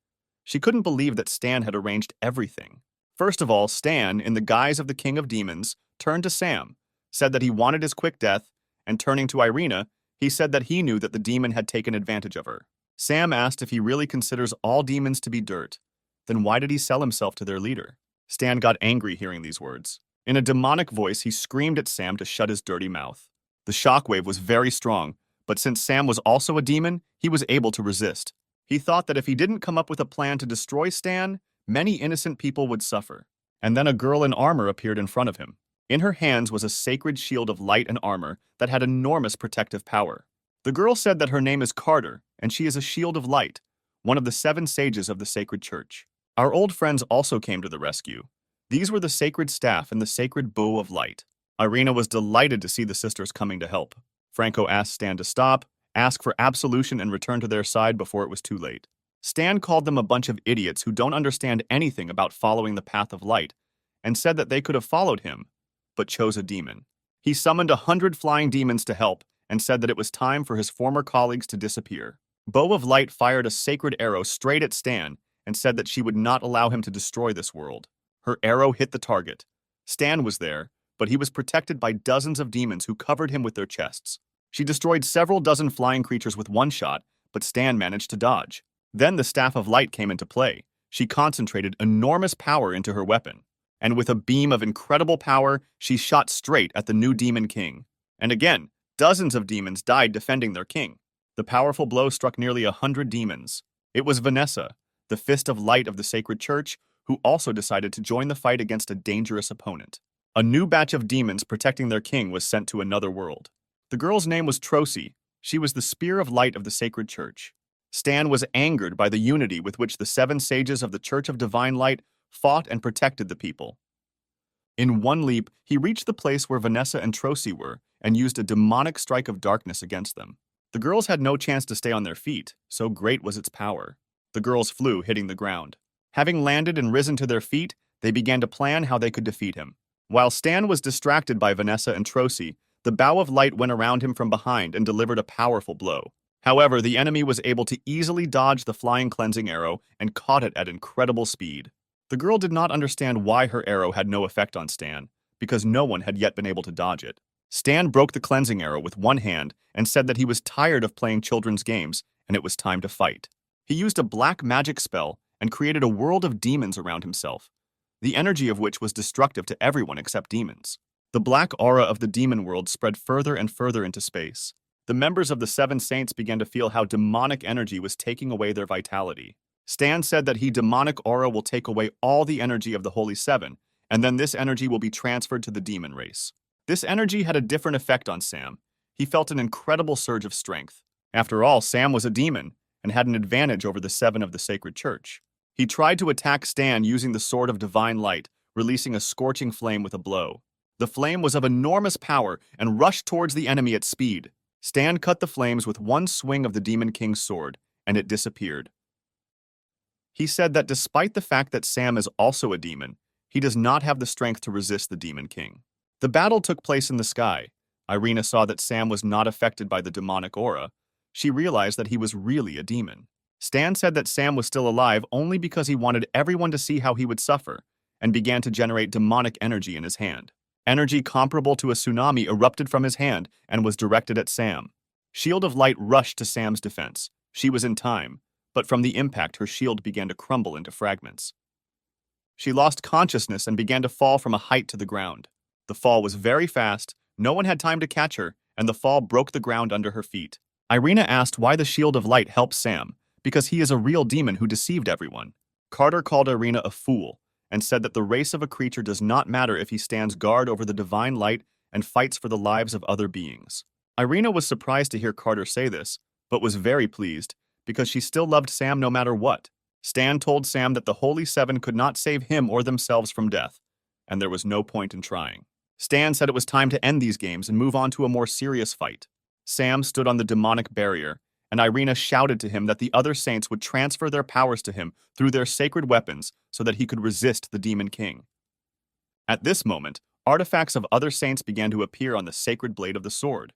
She couldn't believe that Stan had arranged everything. First of all, Stan, in the guise of the King of Demons, turned to Sam, said that he wanted his quick death, and turning to Irina, he said that he knew that the demon had taken advantage of her. Sam asked if he really considers all demons to be dirt. Then why did he sell himself to their leader? Stan got angry hearing these words. In a demonic voice, he screamed at Sam to shut his dirty mouth. The shockwave was very strong, but since Sam was also a demon, he was able to resist. He thought that if he didn't come up with a plan to destroy Stan, many innocent people would suffer. And then a girl in armor appeared in front of him. In her hands was a sacred shield of light and armor that had enormous protective power. The girl said that her name is Carter, and she is a shield of light, one of the 7 sages of the sacred church. Our old friends also came to the rescue. These were the sacred staff and the sacred bow of light. Irina was delighted to see the sisters coming to help. Franco asked Stan to stop, ask for absolution and return to their side before it was too late. Stan called them a bunch of idiots who don't understand anything about following the path of light, and said that they could have followed him, but chose a demon. He summoned 100 flying demons to help and said that it was time for his former colleagues to disappear. Bow of Light fired a sacred arrow straight at Stan and said that she would not allow him to destroy this world. Her arrow hit the target. Stan was there, but he was protected by dozens of demons who covered him with their chests. She destroyed several dozen flying creatures with one shot, but Stan managed to dodge. Then the Staff of Light came into play. She concentrated enormous power into her weapon, and with a beam of incredible power, she shot straight at the new Demon King. And again, dozens of demons died defending their king. The powerful blow struck nearly 100 demons. It was Vanessa, the Fist of Light of the Sacred Church, who also decided to join the fight against a dangerous opponent. A new batch of demons protecting their king was sent to another world. The girl's name was Trosi. She was the Spear of Light of the Sacred Church. Stan was angered by the unity with which the 7 sages of the Church of Divine Light fought and protected the people. In one leap, he reached the place where Vanessa and Trosi were and used a demonic strike of darkness against them. The girls had no chance to stay on their feet, so great was its power. The girls flew, hitting the ground. Having landed and risen to their feet, they began to plan how they could defeat him. While Stan was distracted by Vanessa and Trosi, the Bow of Light went around him from behind and delivered a powerful blow. However, the enemy was able to easily dodge the flying cleansing arrow and caught it at incredible speed. The girl did not understand why her arrow had no effect on Stan, because no one had yet been able to dodge it. Stan broke the cleansing arrow with one hand and said that he was tired of playing children's games and it was time to fight. He used a black magic spell and created a world of demons around himself, the energy of which was destructive to everyone except demons. The black aura of the demon world spread further and further into space. The members of the 7 saints began to feel how demonic energy was taking away their vitality. Stan said that demonic aura will take away all the energy of the Holy 7, and then this energy will be transferred to the demon race. This energy had a different effect on Sam. He felt an incredible surge of strength. After all, Sam was a demon and had an advantage over the 7 of the Sacred Church. He tried to attack Stan using the Sword of Divine Light, releasing a scorching flame with a blow. The flame was of enormous power and rushed towards the enemy at speed. Stan cut the flames with one swing of the Demon King's sword, and it disappeared. He said that despite the fact that Sam is also a demon, he does not have the strength to resist the Demon King. The battle took place in the sky. Irina saw that Sam was not affected by the demonic aura. She realized that he was really a demon. Stan said that Sam was still alive only because he wanted everyone to see how he would suffer, and began to generate demonic energy in his hand. Energy comparable to a tsunami erupted from his hand and was directed at Sam. Shield of Light rushed to Sam's defense. She was in time, but from the impact her shield began to crumble into fragments. She lost consciousness and began to fall from a height to the ground. The fall was very fast, no one had time to catch her, and the fall broke the ground under her feet. Irina asked why the Shield of Light helped Sam, because he is a real demon who deceived everyone. Carter called Irina a fool, and said that the race of a creature does not matter if he stands guard over the divine light and fights for the lives of other beings. Irina was surprised to hear Carter say this, but was very pleased, because she still loved Sam no matter what. Stan told Sam that the Holy 7 could not save him or themselves from death, and there was no point in trying. Stan said it was time to end these games and move on to a more serious fight. Sam stood on the demonic barrier, and Irina shouted to him that the other saints would transfer their powers to him through their sacred weapons so that he could resist the Demon King. At this moment, artifacts of other saints began to appear on the sacred blade of the sword.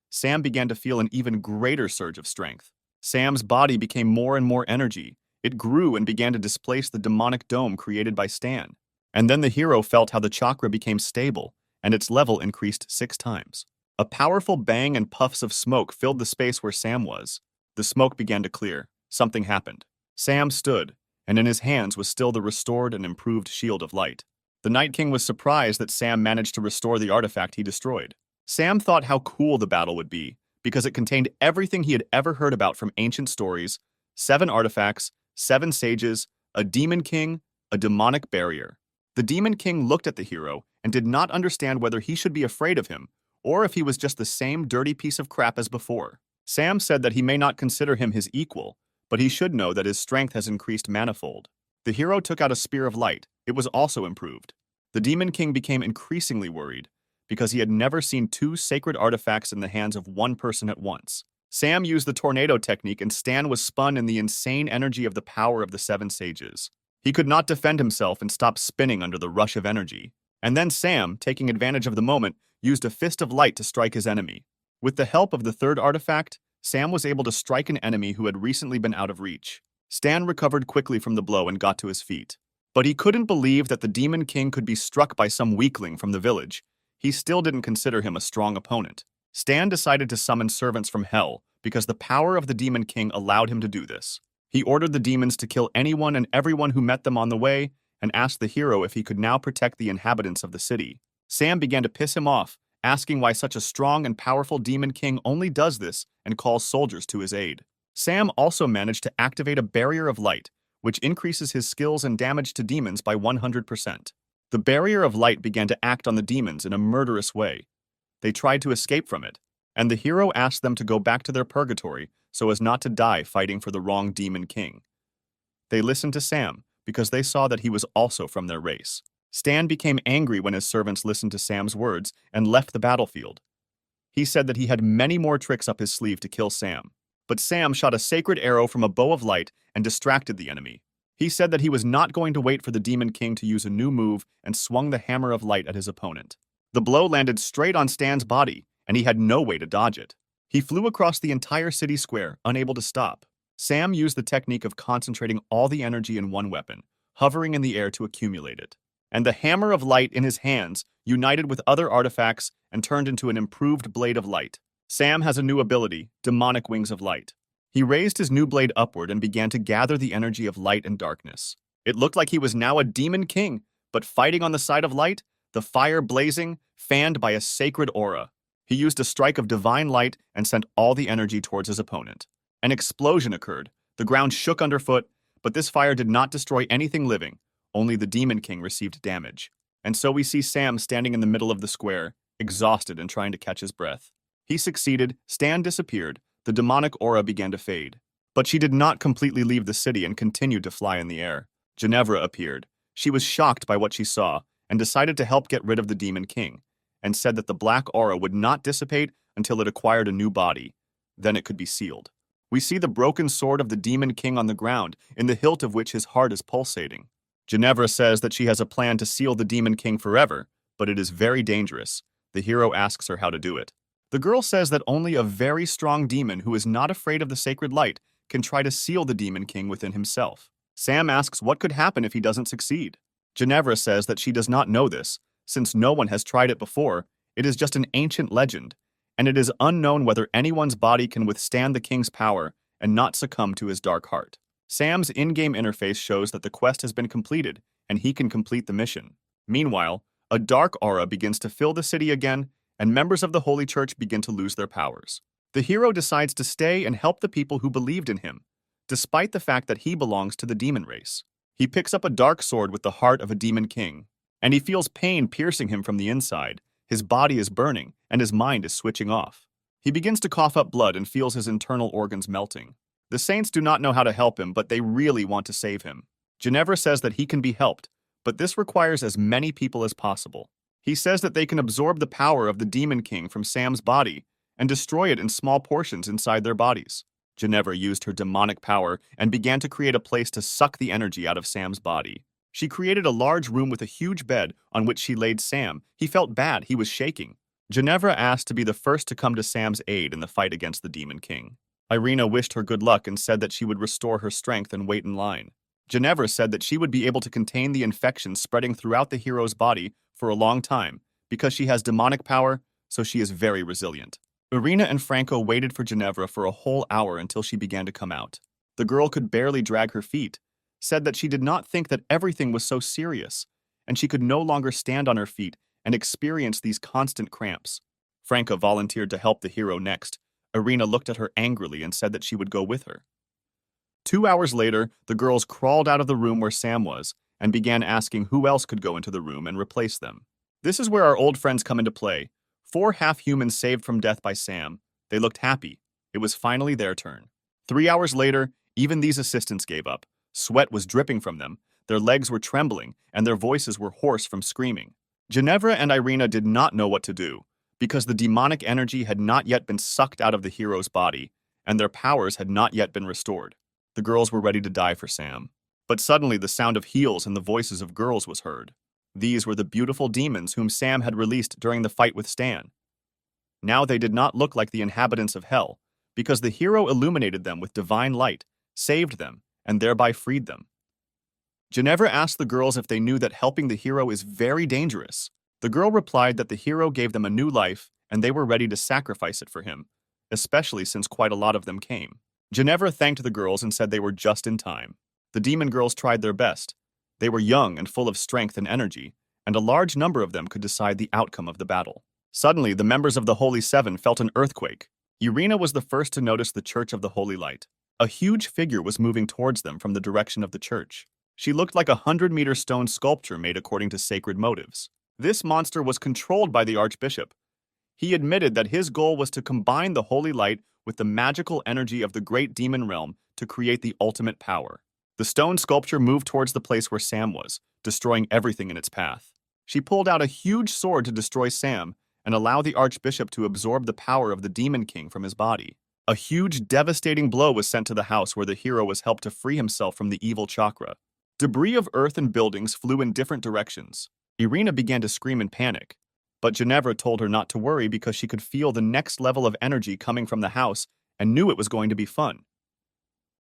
Sam began to feel an even greater surge of strength. Sam's body became more and more energy. It grew and began to displace the demonic dome created by Stan. And then the hero felt how the chakra became stable, and its level increased 6 times. A powerful bang and puffs of smoke filled the space where Sam was. The smoke began to clear. Something happened. Sam stood, and in his hands was still the restored and improved Shield of Light. The Night King was surprised that Sam managed to restore the artifact he destroyed. Sam thought how cool the battle would be, because it contained everything he had ever heard about from ancient stories: 7 artifacts, 7 sages, a Demon King, a demonic barrier. The Demon King looked at the hero and did not understand whether he should be afraid of him, or if he was just the same dirty piece of crap as before. Sam said that he may not consider him his equal, but he should know that his strength has increased manifold. The hero took out a Spear of Light. It was also improved. The Demon King became increasingly worried, because he had never seen 2 sacred artifacts in the hands of one person at once. Sam used the tornado technique and Stan was spun in the insane energy of the power of the Seven Sages. He could not defend himself and stopped spinning under the rush of energy. And then Sam, taking advantage of the moment, used a fist of light to strike his enemy. With the help of the third artifact, Sam was able to strike an enemy who had recently been out of reach. Stan recovered quickly from the blow and got to his feet. But he couldn't believe that the Demon King could be struck by some weakling from the village. He still didn't consider him a strong opponent. Stan decided to summon servants from hell because the power of the Demon King allowed him to do this. He ordered the demons to kill anyone and everyone who met them on the way and asked the hero if he could now protect the inhabitants of the city. Sam began to piss him off, asking why such a strong and powerful Demon King only does this and calls soldiers to his aid. Sam also managed to activate a barrier of light, which increases his skills and damage to demons by 100%. The barrier of light began to act on the demons in a murderous way. They tried to escape from it, and the hero asked them to go back to their purgatory so as not to die fighting for the wrong Demon King. They listened to Sam because they saw that he was also from their race. Stan became angry when his servants listened to Sam's words and left the battlefield. He said that he had many more tricks up his sleeve to kill Sam. But Sam shot a sacred arrow from a bow of light and distracted the enemy. He said that he was not going to wait for the Demon King to use a new move and swung the hammer of light at his opponent. The blow landed straight on Stan's body, and he had no way to dodge it. He flew across the entire city square, unable to stop. Sam used the technique of concentrating all the energy in one weapon, hovering in the air to accumulate it. And the hammer of light in his hands united with other artifacts and turned into an improved blade of light. Sam has a new ability, Demonic Wings of Light. He raised his new blade upward and began to gather the energy of light and darkness. It looked like he was now a Demon King, but fighting on the side of light, the fire blazing, fanned by a sacred aura. He used a strike of divine light and sent all the energy towards his opponent. An explosion occurred. The ground shook underfoot, but this fire did not destroy anything living. Only the Demon King received damage. And so we see Sam standing in the middle of the square, exhausted and trying to catch his breath. He succeeded, Stan disappeared, the demonic aura began to fade. But she did not completely leave the city and continued to fly in the air. Ginevra appeared. She was shocked by what she saw and decided to help get rid of the Demon King, and said that the black aura would not dissipate until it acquired a new body. Then it could be sealed. We see the broken sword of the Demon King on the ground, in the hilt of which his heart is pulsating. Ginevra says that she has a plan to seal the Demon King forever, but it is very dangerous. The hero asks her how to do it. The girl says that only a very strong demon who is not afraid of the sacred light can try to seal the Demon King within himself. Sam asks what could happen if he doesn't succeed. Ginevra says that she does not know this, since no one has tried it before. It is just an ancient legend, and it is unknown whether anyone's body can withstand the king's power and not succumb to his dark heart. Sam's in-game interface shows that the quest has been completed, and he can complete the mission. Meanwhile, a dark aura begins to fill the city again, and members of the Holy Church begin to lose their powers. The hero decides to stay and help the people who believed in him, despite the fact that he belongs to the demon race. He picks up a dark sword with the heart of a Demon King, and he feels pain piercing him from the inside. His body is burning, and his mind is switching off. He begins to cough up blood and feels his internal organs melting. The saints do not know how to help him, but they really want to save him. Ginevra says that he can be helped, but this requires as many people as possible. He says that they can absorb the power of the Demon King from Sam's body and destroy it in small portions inside their bodies. Ginevra used her demonic power and began to create a place to suck the energy out of Sam's body. She created a large room with a huge bed on which she laid Sam. He felt bad, he was shaking. Ginevra asked to be the first to come to Sam's aid in the fight against the Demon King. Irina wished her good luck and said that she would restore her strength and wait in line. Ginevra said that she would be able to contain the infection spreading throughout the hero's body for a long time. Because she has demonic power, so she is very resilient. Irina and Franco waited for Ginevra for a whole hour until she began to come out. The girl could barely drag her feet, said that she did not think that everything was so serious, and she could no longer stand on her feet and experience these constant cramps. Franco volunteered to help the hero next. Irina looked at her angrily and said that she would go with her. 2 hours later, the girls crawled out of the room where Sam was and began asking who else could go into the room and replace them. This is where our old friends come into play. 4 half-humans saved from death by Sam. They looked happy. It was finally their turn. 3 hours later, even these assistants gave up. Sweat was dripping from them, their legs were trembling, and their voices were hoarse from screaming. Ginevra and Irina did not know what to do, because the demonic energy had not yet been sucked out of the hero's body, and their powers had not yet been restored. The girls were ready to die for Sam. But suddenly the sound of heels and the voices of girls was heard. These were the beautiful demons whom Sam had released during the fight with Stan. Now they did not look like the inhabitants of hell, because the hero illuminated them with divine light, saved them, and thereby freed them. Ginevra asked the girls if they knew that helping the hero is very dangerous. The girl replied that the hero gave them a new life, and they were ready to sacrifice it for him, especially since quite a lot of them came. Ginevra thanked the girls and said they were just in time. The demon girls tried their best. They were young and full of strength and energy, and a large number of them could decide the outcome of the battle. Suddenly, the members of the Holy Seven felt an earthquake. Irina was the first to notice the Church of the Holy Light. A huge figure was moving towards them from the direction of the church. She looked like a 100-meter stone sculpture made according to sacred motives. This monster was controlled by the Archbishop. He admitted that his goal was to combine the holy light with the magical energy of the great demon realm to create the ultimate power. The stone sculpture moved towards the place where Sam was, destroying everything in its path. She pulled out a huge sword to destroy Sam and allow the Archbishop to absorb the power of the Demon King from his body. A huge, devastating blow was sent to the house where the hero was helped to free himself from the evil chakra. Debris of earth and buildings flew in different directions. Irina began to scream in panic, but Ginevra told her not to worry because she could feel the next level of energy coming from the house and knew it was going to be fun.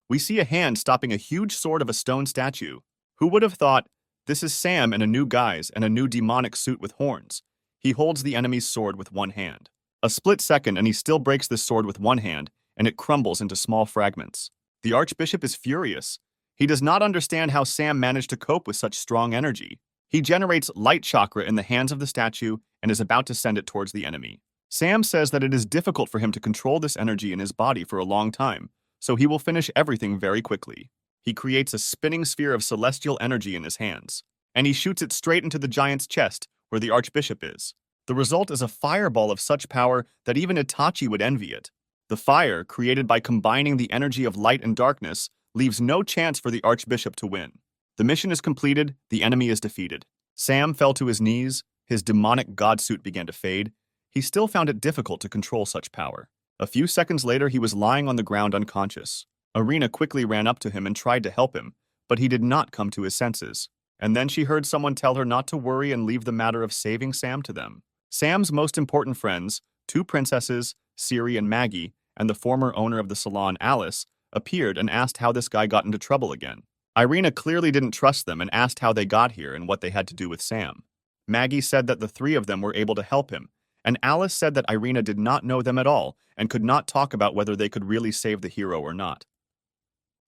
We see a hand stopping a huge sword of a stone statue. Who would have thought? This is Sam in a new guise and a new demonic suit with horns. He holds the enemy's sword with one hand. A split second and he still breaks this sword with one hand, and it crumbles into small fragments. The Archbishop is furious. He does not understand how Sam managed to cope with such strong energy. He generates light chakra in the hands of the statue and is about to send it towards the enemy. Sam says that it is difficult for him to control this energy in his body for a long time, so he will finish everything very quickly. He creates a spinning sphere of celestial energy in his hands, and he shoots it straight into the giant's chest, where the Archbishop is. The result is a fireball of such power that even Itachi would envy it. The fire, created by combining the energy of light and darkness, leaves no chance for the Archbishop to win. The mission is completed, the enemy is defeated. Sam fell to his knees, his demonic god suit began to fade. He still found it difficult to control such power. A few seconds later, he was lying on the ground unconscious. Irina quickly ran up to him and tried to help him, but he did not come to his senses. And then she heard someone tell her not to worry and leave the matter of saving Sam to them. Sam's most important friends, two princesses, Siri and Maggie, and the former owner of the salon, Alice, appeared and asked how this guy got into trouble again. Irina clearly didn't trust them and asked how they got here and what they had to do with Sam. Maggie said that the three of them were able to help him, and Alice said that Irina did not know them at all and could not talk about whether they could really save the hero or not.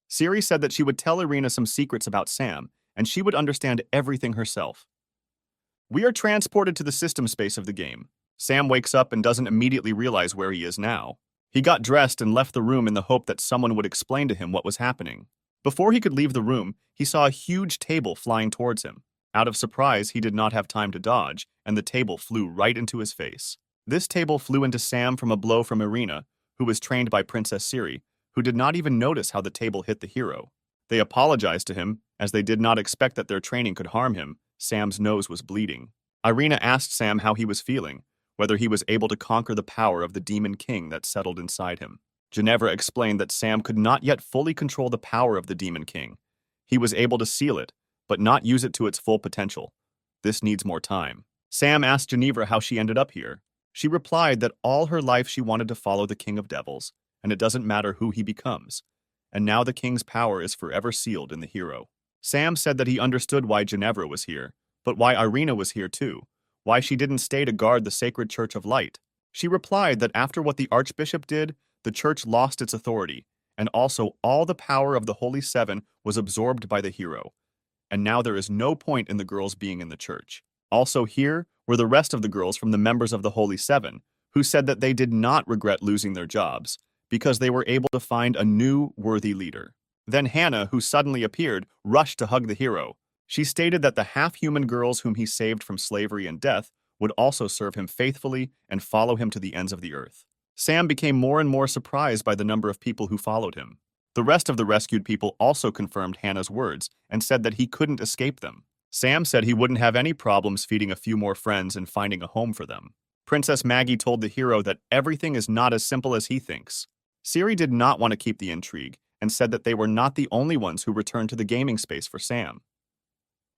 Siri said that she would tell Irina some secrets about Sam, and she would understand everything herself. We are transported to the system space of the game. Sam wakes up and doesn't immediately realize where he is now. He got dressed and left the room in the hope that someone would explain to him what was happening. Before he could leave the room, he saw a huge table flying towards him. Out of surprise, he did not have time to dodge, and the table flew right into his face. This table flew into Sam from a blow from Irina, who was trained by Princess Siri, who did not even notice how the table hit the hero. They apologized to him, as they did not expect that their training could harm him. Sam's nose was bleeding. Irina asked Sam how he was feeling, whether he was able to conquer the power of the Demon King that settled inside him. Ginevra explained that Sam could not yet fully control the power of the Demon King. He was able to seal it, but not use it to its full potential. This needs more time. Sam asked Ginevra how she ended up here. She replied that all her life she wanted to follow the King of Devils, and it doesn't matter who he becomes. And now the king's power is forever sealed in the hero. Sam said that he understood why Ginevra was here, but why Irina was here too, why she didn't stay to guard the sacred Church of Light. She replied that after what the Archbishop did, the church lost its authority, and also all the power of the Holy Seven was absorbed by the hero. And now there is no point in the girls being in the church. Also here were the rest of the girls from the members of the Holy Seven, who said that they did not regret losing their jobs, because they were able to find a new, worthy leader. Then Hannah, who suddenly appeared, rushed to hug the hero. She stated that the half-human girls whom he saved from slavery and death would also serve him faithfully and follow him to the ends of the earth. Sam became more and more surprised by the number of people who followed him. The rest of the rescued people also confirmed Hannah's words and said that he couldn't escape them. Sam said he wouldn't have any problems feeding a few more friends and finding a home for them. Princess Maggie told the hero that everything is not as simple as he thinks. Siri did not want to keep the intrigue and said that they were not the only ones who returned to the gaming space for Sam.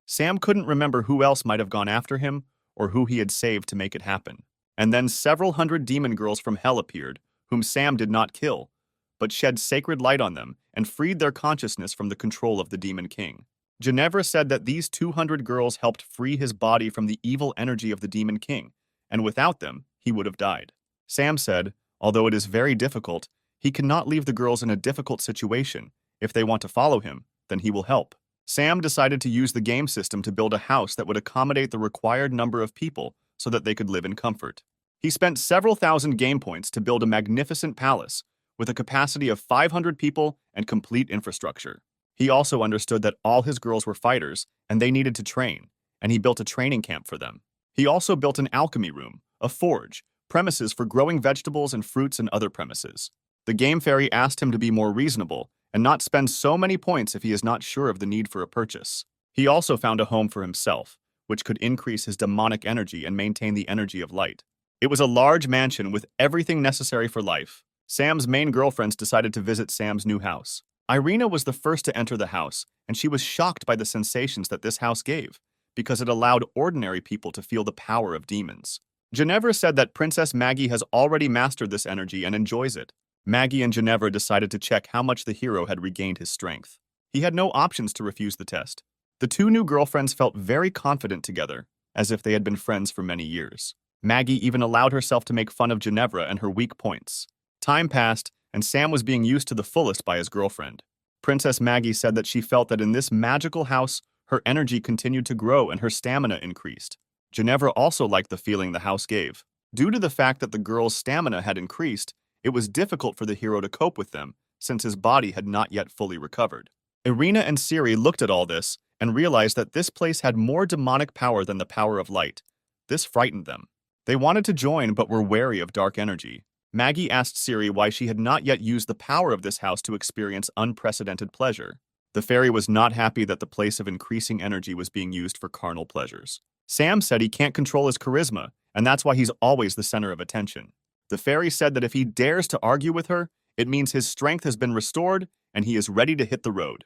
Sam couldn't remember who else might have gone after him or who he had saved to make it happen. And then several hundred demon girls from hell appeared, whom Sam did not kill, but shed sacred light on them and freed their consciousness from the control of the Demon King. Ginevra said that these 200 girls helped free his body from the evil energy of the Demon King, and without them, he would have died. Sam said, although it is very difficult, he cannot leave the girls in a difficult situation. If they want to follow him, then he will help. Sam decided to use the game system to build a house that would accommodate the required number of people so that they could live in comfort. He spent several thousand game points to build a magnificent palace with a capacity of 500 people and complete infrastructure. He also understood that all his girls were fighters and they needed to train, and he built a training camp for them. He also built an alchemy room, a forge, premises for growing vegetables and fruits and other premises. The game fairy asked him to be more reasonable and not spend so many points if he is not sure of the need for a purchase. He also found a home for himself, which could increase his demonic energy and maintain the energy of light. It was a large mansion with everything necessary for life. Sam's main girlfriends decided to visit Sam's new house. Irina was the first to enter the house, and she was shocked by the sensations that this house gave, because it allowed ordinary people to feel the power of demons. Ginevra said that Princess Maggie has already mastered this energy and enjoys it. Maggie and Ginevra decided to check how much the hero had regained his strength. He had no options to refuse the test. The two new girlfriends felt very confident together, as if they had been friends for many years. Maggie even allowed herself to make fun of Ginevra and her weak points. Time passed, and Sam was being used to the fullest by his girlfriend. Princess Maggie said that she felt that in this magical house, her energy continued to grow and her stamina increased. Ginevra also liked the feeling the house gave. Due to the fact that the girl's stamina had increased, it was difficult for the hero to cope with them, since his body had not yet fully recovered. Irina and Siri looked at all this and realized that this place had more demonic power than the power of light. This frightened them. They wanted to join but were wary of dark energy. Maggie asked Siri why she had not yet used the power of this house to experience unprecedented pleasure. The fairy was not happy that the place of increasing energy was being used for carnal pleasures. Sam said he can't control his charisma, and that's why he's always the center of attention. The fairy said that if he dares to argue with her, it means his strength has been restored and he is ready to hit the road.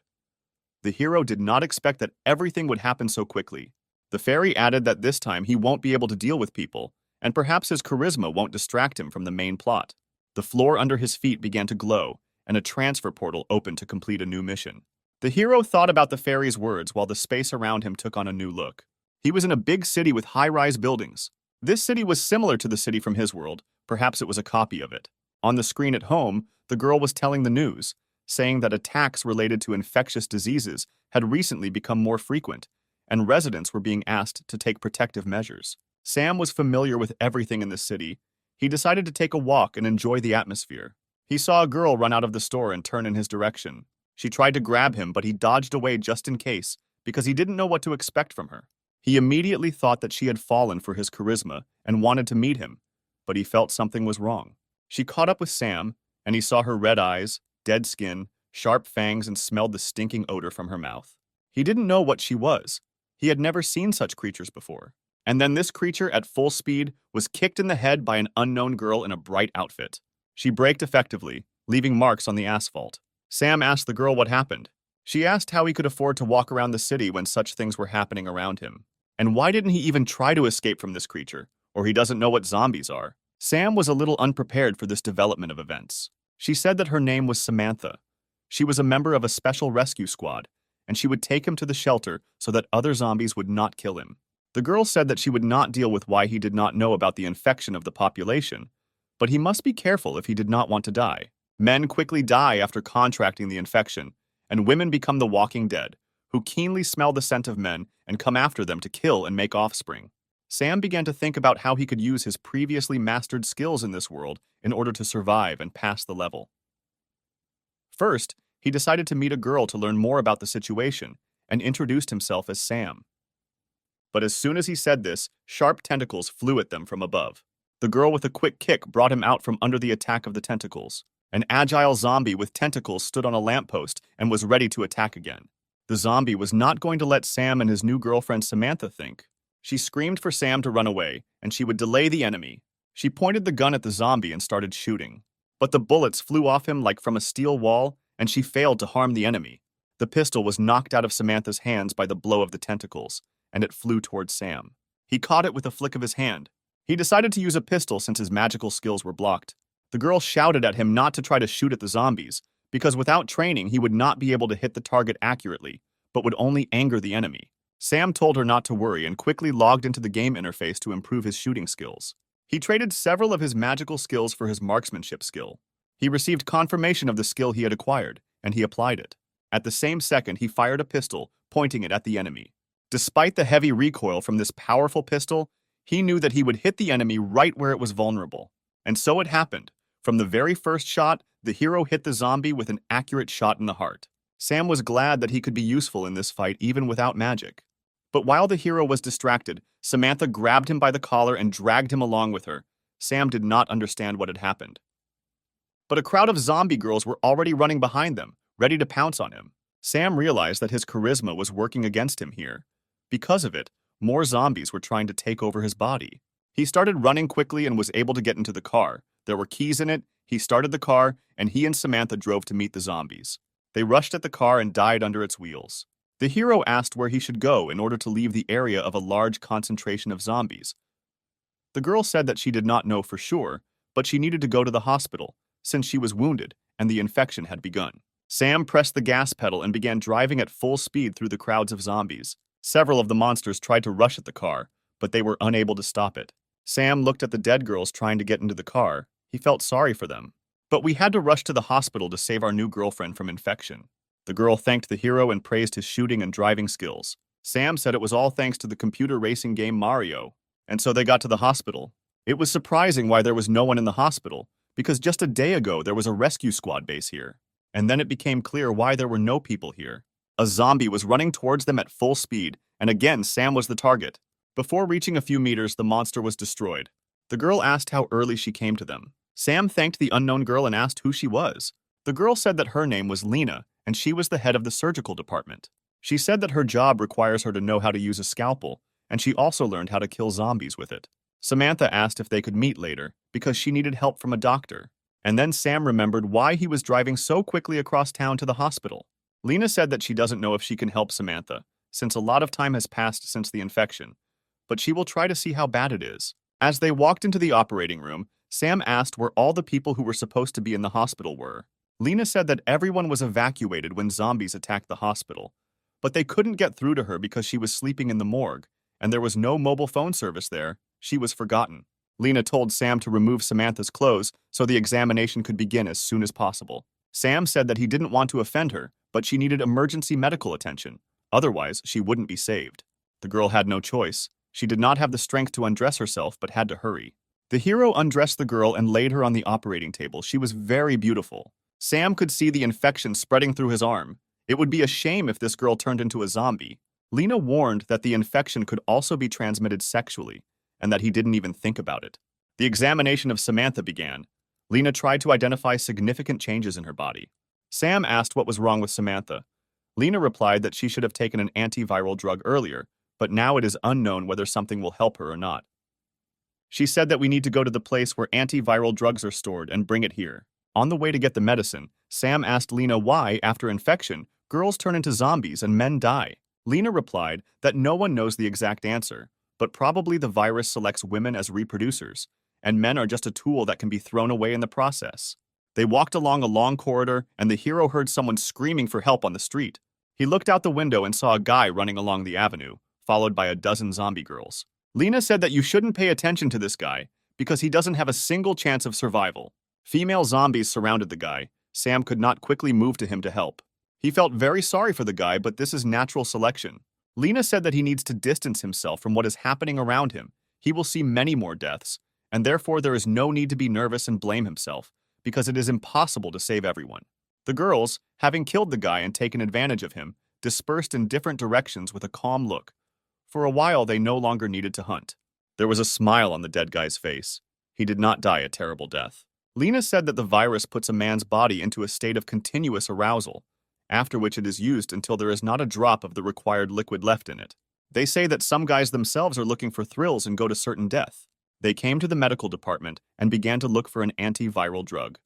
The hero did not expect that everything would happen so quickly. The fairy added that this time he won't be able to deal with people, and perhaps his charisma won't distract him from the main plot. The floor under his feet began to glow, and a transfer portal opened to complete a new mission. The hero thought about the fairy's words while the space around him took on a new look. He was in a big city with high-rise buildings. This city was similar to the city from his world, perhaps it was a copy of it. On the screen at home, the girl was telling the news, saying that attacks related to infectious diseases had recently become more frequent, and residents were being asked to take protective measures. Sam was familiar with everything in the city. He decided to take a walk and enjoy the atmosphere. He saw a girl run out of the store and turn in his direction. She tried to grab him, but he dodged away just in case, because he didn't know what to expect from her. He immediately thought that she had fallen for his charisma and wanted to meet him, but he felt something was wrong. She caught up with Sam, and he saw her red eyes, dead skin, sharp fangs, and smelled the stinking odor from her mouth. He didn't know what she was. He had never seen such creatures before. And then this creature, at full speed, was kicked in the head by an unknown girl in a bright outfit. She braked effectively, leaving marks on the asphalt. Sam asked the girl what happened. She asked how he could afford to walk around the city when such things were happening around him. And why didn't he even try to escape from this creature? Or he doesn't know what zombies are. Sam was a little unprepared for this development of events. She said that her name was Samantha. She was a member of a special rescue squad, and she would take him to the shelter so that other zombies would not kill him. The girl said that she would not deal with why he did not know about the infection of the population, but he must be careful if he did not want to die. Men quickly die after contracting the infection, and women become the walking dead, who keenly smell the scent of men and come after them to kill and make offspring. Sam began to think about how he could use his previously mastered skills in this world in order to survive and pass the level. First, he decided to meet a girl to learn more about the situation and introduced himself as Sam. But as soon as he said this, sharp tentacles flew at them from above. The girl with a quick kick brought him out from under the attack of the tentacles. An agile zombie with tentacles stood on a lamppost and was ready to attack again. The zombie was not going to let Sam and his new girlfriend Samantha think. She screamed for Sam to run away, and she would delay the enemy. She pointed the gun at the zombie and started shooting. but the bullets flew off him like from a steel wall, and she failed to harm the enemy. The pistol was knocked out of Samantha's hands by the blow of the tentacles, and it flew towards Sam. He caught it with a flick of his hand. He decided to use a pistol since his magical skills were blocked. The girl shouted at him not to try to shoot at the zombies, because without training he would not be able to hit the target accurately, but would only anger the enemy. Sam told her not to worry and quickly logged into the game interface to improve his shooting skills. He traded several of his magical skills for his marksmanship skill. He received confirmation of the skill he had acquired, and he applied it. At the same second, he fired a pistol, pointing it at the enemy. Despite the heavy recoil from this powerful pistol, he knew that he would hit the enemy right where it was vulnerable. And so it happened. From the very first shot, the hero hit the zombie with an accurate shot in the heart. Sam was glad that he could be useful in this fight even without magic. But while the hero was distracted, Samantha grabbed him by the collar and dragged him along with her. Sam did not understand what had happened. But a crowd of zombie girls were already running behind them, ready to pounce on him. Sam realized that his charisma was working against him here. Because of it, more zombies were trying to take over his body. He started running quickly and was able to get into the car. There were keys in it, he started the car, and he and Samantha drove to meet the zombies. They rushed at the car and died under its wheels. The hero asked where he should go in order to leave the area of a large concentration of zombies. The girl said that she did not know for sure, but she needed to go to the hospital, since she was wounded and the infection had begun. Sam pressed the gas pedal and began driving at full speed through the crowds of zombies. Several of the monsters tried to rush at the car, but they were unable to stop it. Sam looked at the dead girls trying to get into the car. He felt sorry for them. But we had to rush to the hospital to save our new girlfriend from infection. The girl thanked the hero and praised his shooting and driving skills. Sam said it was all thanks to the computer racing game Mario. And so they got to the hospital. It was surprising why there was no one in the hospital, because just a day ago there was a rescue squad base here. And then it became clear why there were no people here. A zombie was running towards them at full speed, and again Sam was the target. Before reaching a few meters, the monster was destroyed. The girl asked how early she came to them. Sam thanked the unknown girl and asked who she was. The girl said that her name was Lena, and she was the head of the surgical department. She said that her job requires her to know how to use a scalpel, and she also learned how to kill zombies with it. Samantha asked if they could meet later, because she needed help from a doctor. And then Sam remembered why he was driving so quickly across town to the hospital. Lena said that she doesn't know if she can help Samantha, since a lot of time has passed since the infection, but she will try to see how bad it is. As they walked into the operating room, Sam asked where all the people who were supposed to be in the hospital were. Lena said that everyone was evacuated when zombies attacked the hospital, but they couldn't get through to her because she was sleeping in the morgue, and there was no mobile phone service there. She was forgotten. Lena told Sam to remove Samantha's clothes so the examination could begin as soon as possible. Sam said that he didn't want to offend her, but she needed emergency medical attention. Otherwise, she wouldn't be saved. The girl had no choice. She did not have the strength to undress herself, but had to hurry. The hero undressed the girl and laid her on the operating table. She was very beautiful. Sam could see the infection spreading through his arm. It would be a shame if this girl turned into a zombie. Lena warned that the infection could also be transmitted sexually, and that he didn't even think about it. The examination of Samantha began. Lena tried to identify significant changes in her body. Sam asked what was wrong with Samantha. Lena replied that she should have taken an antiviral drug earlier, but now it is unknown whether something will help her or not. She said that we need to go to the place where antiviral drugs are stored and bring it here. On the way to get the medicine, Sam asked Lena why, after infection, girls turn into zombies and men die. Lena replied that no one knows the exact answer, but probably the virus selects women as reproducers, and men are just a tool that can be thrown away in the process. They walked along a long corridor, and the hero heard someone screaming for help on the street. He looked out the window and saw a guy running along the avenue, followed by a dozen zombie girls. Lena said that you shouldn't pay attention to this guy, because he doesn't have a single chance of survival. Female zombies surrounded the guy. Sam could not quickly move to him to help. He felt very sorry for the guy, but this is natural selection. Lena said that he needs to distance himself from what is happening around him. He will see many more deaths, and therefore there is no need to be nervous and blame himself, because it is impossible to save everyone. The girls, having killed the guy and taken advantage of him, dispersed in different directions with a calm look. For a while, they no longer needed to hunt. There was a smile on the dead guy's face. He did not die a terrible death. Lena said that the virus puts a man's body into a state of continuous arousal, after which it is used until there is not a drop of the required liquid left in it. They say that some guys themselves are looking for thrills and go to certain death. They came to the medical department and began to look for an antiviral drug.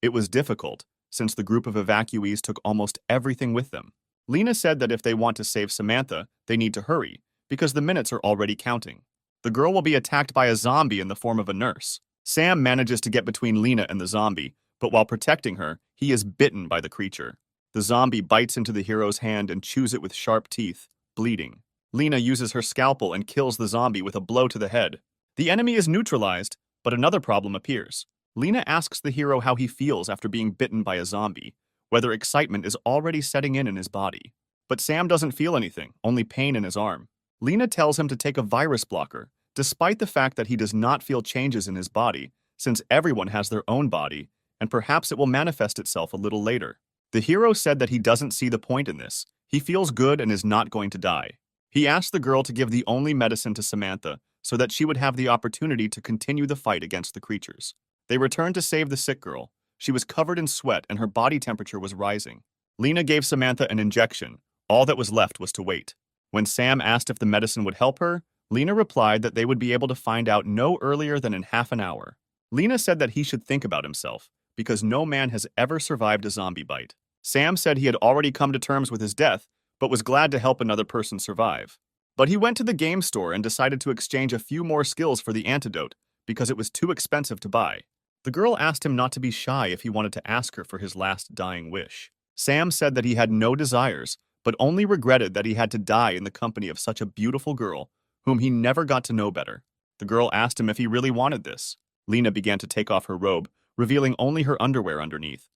It was difficult, since the group of evacuees took almost everything with them. Lena said that if they want to save Samantha, they need to hurry, because the minutes are already counting. The girl will be attacked by a zombie in the form of a nurse. Sam manages to get between Lena and the zombie, but while protecting her, he is bitten by the creature. The zombie bites into the hero's hand and chews it with sharp teeth, bleeding. Lena uses her scalpel and kills the zombie with a blow to the head. The enemy is neutralized, but another problem appears. Lena asks the hero how he feels after being bitten by a zombie, whether excitement is already setting in his body. But Sam doesn't feel anything, only pain in his arm. Lena tells him to take a virus blocker, despite the fact that he does not feel changes in his body, since everyone has their own body, and perhaps it will manifest itself a little later. The hero said that he doesn't see the point in this. He feels good and is not going to die. He asked the girl to give the only medicine to Samantha so that she would have the opportunity to continue the fight against the creatures. They returned to save the sick girl. She was covered in sweat and her body temperature was rising. Lena gave Samantha an injection. All that was left was to wait. When Sam asked if the medicine would help her, Lena replied that they would be able to find out no earlier than in half an hour. Lena said that he should think about himself, because no man has ever survived a zombie bite. Sam said he had already come to terms with his death, but was glad to help another person survive. But he went to the game store and decided to exchange a few more skills for the antidote, because it was too expensive to buy. The girl asked him not to be shy if he wanted to ask her for his last dying wish. Sam said that he had no desires, but only regretted that he had to die in the company of such a beautiful girl, whom he never got to know better. The girl asked him if he really wanted this. Lena began to take off her robe, revealing only her underwear underneath.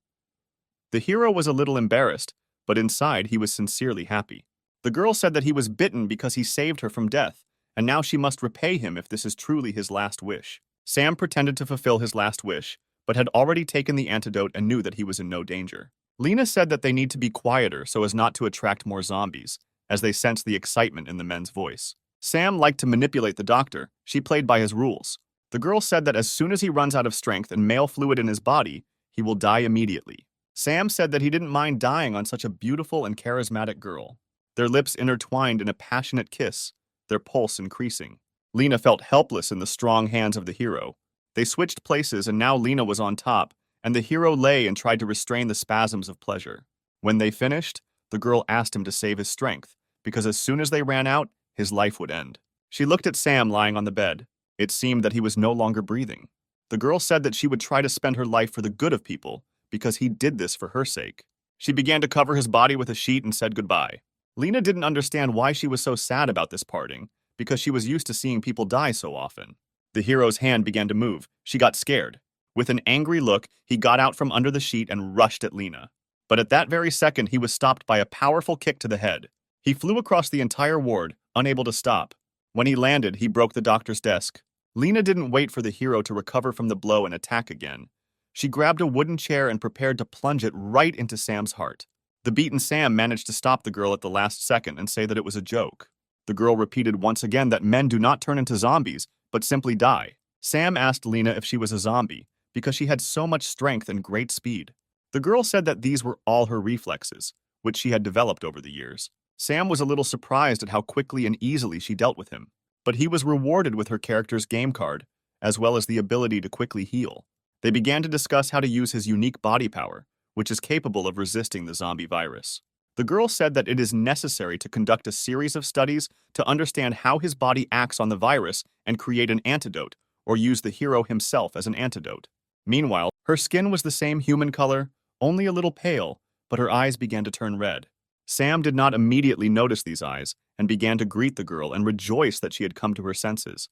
The hero was a little embarrassed, but inside he was sincerely happy. The girl said that he was bitten because he saved her from death, and now she must repay him if this is truly his last wish. Sam pretended to fulfill his last wish, but had already taken the antidote and knew that he was in no danger. Lena said that they need to be quieter so as not to attract more zombies, as they sensed the excitement in the men's voice. Sam liked to manipulate the doctor. She played by his rules. The girl said that as soon as he runs out of strength and male fluid in his body, he will die immediately. Sam said that he didn't mind dying on such a beautiful and charismatic girl. Their lips intertwined in a passionate kiss, their pulse increasing. Lena felt helpless in the strong hands of the hero. They switched places and now Lena was on top, and the hero lay and tried to restrain the spasms of pleasure. When they finished, the girl asked him to save his strength, because as soon as they ran out, his life would end. She looked at Sam lying on the bed. It seemed that he was no longer breathing. The girl said that she would try to spend her life for the good of people, because he did this for her sake. She began to cover his body with a sheet and said goodbye. Lena didn't understand why she was so sad about this parting, because she was used to seeing people die so often. The hero's hand began to move. She got scared. With an angry look, he got out from under the sheet and rushed at Lena. But at that very second, he was stopped by a powerful kick to the head. He flew across the entire ward, unable to stop. When he landed, he broke the doctor's desk. Lena didn't wait for the hero to recover from the blow and attack again. She grabbed a wooden chair and prepared to plunge it right into Sam's heart. The beaten Sam managed to stop the girl at the last second and say that it was a joke. The girl repeated once again that men do not turn into zombies, but simply die. Sam asked Lena if she was a zombie, because she had so much strength and great speed. The girl said that these were all her reflexes, which she had developed over the years. Sam was a little surprised at how quickly and easily she dealt with him, but he was rewarded with her character's game card, as well as the ability to quickly heal. They began to discuss how to use his unique body power, which is capable of resisting the zombie virus. The girl said that it is necessary to conduct a series of studies to understand how his body acts on the virus and create an antidote, or use the hero himself as an antidote. Meanwhile, her skin was the same human color, only a little pale, but her eyes began to turn red. Sam did not immediately notice these eyes and began to greet the girl and rejoice that she had come to her senses.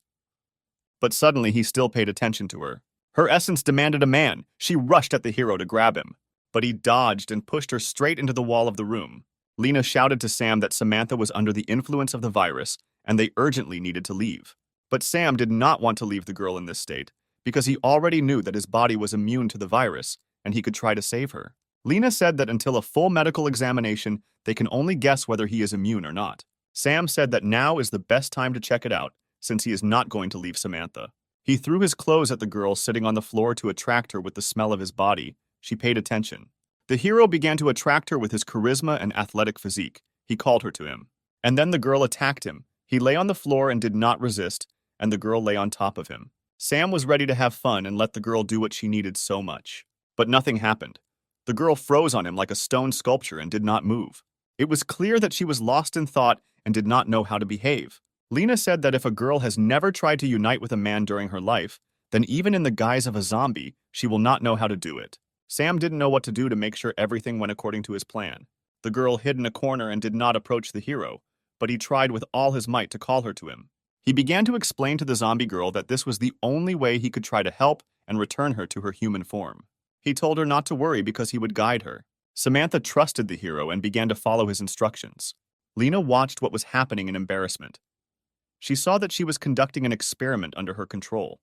But suddenly he still paid attention to her. Her essence demanded a man. She rushed at the hero to grab him, but he dodged and pushed her straight into the wall of the room. Lena shouted to Sam that Samantha was under the influence of the virus and they urgently needed to leave. But Sam did not want to leave the girl in this state because he already knew that his body was immune to the virus and he could try to save her. Lena said that until a full medical examination, they can only guess whether he is immune or not. Sam said that now is the best time to check it out, since he is not going to leave Samantha. He threw his clothes at the girl sitting on the floor to attract her with the smell of his body. She paid attention. The hero began to attract her with his charisma and athletic physique. He called her to him. And then the girl attacked him. He lay on the floor and did not resist, and the girl lay on top of him. Sam was ready to have fun and let the girl do what she needed so much. But nothing happened. The girl froze on him like a stone sculpture and did not move. It was clear that she was lost in thought and did not know how to behave. Lena said that if a girl has never tried to unite with a man during her life, then even in the guise of a zombie, she will not know how to do it. Sam didn't know what to do to make sure everything went according to his plan. The girl hid in a corner and did not approach the hero, but he tried with all his might to call her to him. He began to explain to the zombie girl that this was the only way he could try to help and return her to her human form. He told her not to worry because he would guide her. Samantha trusted the hero and began to follow his instructions. Lena watched what was happening in embarrassment. She saw that she was conducting an experiment under her control.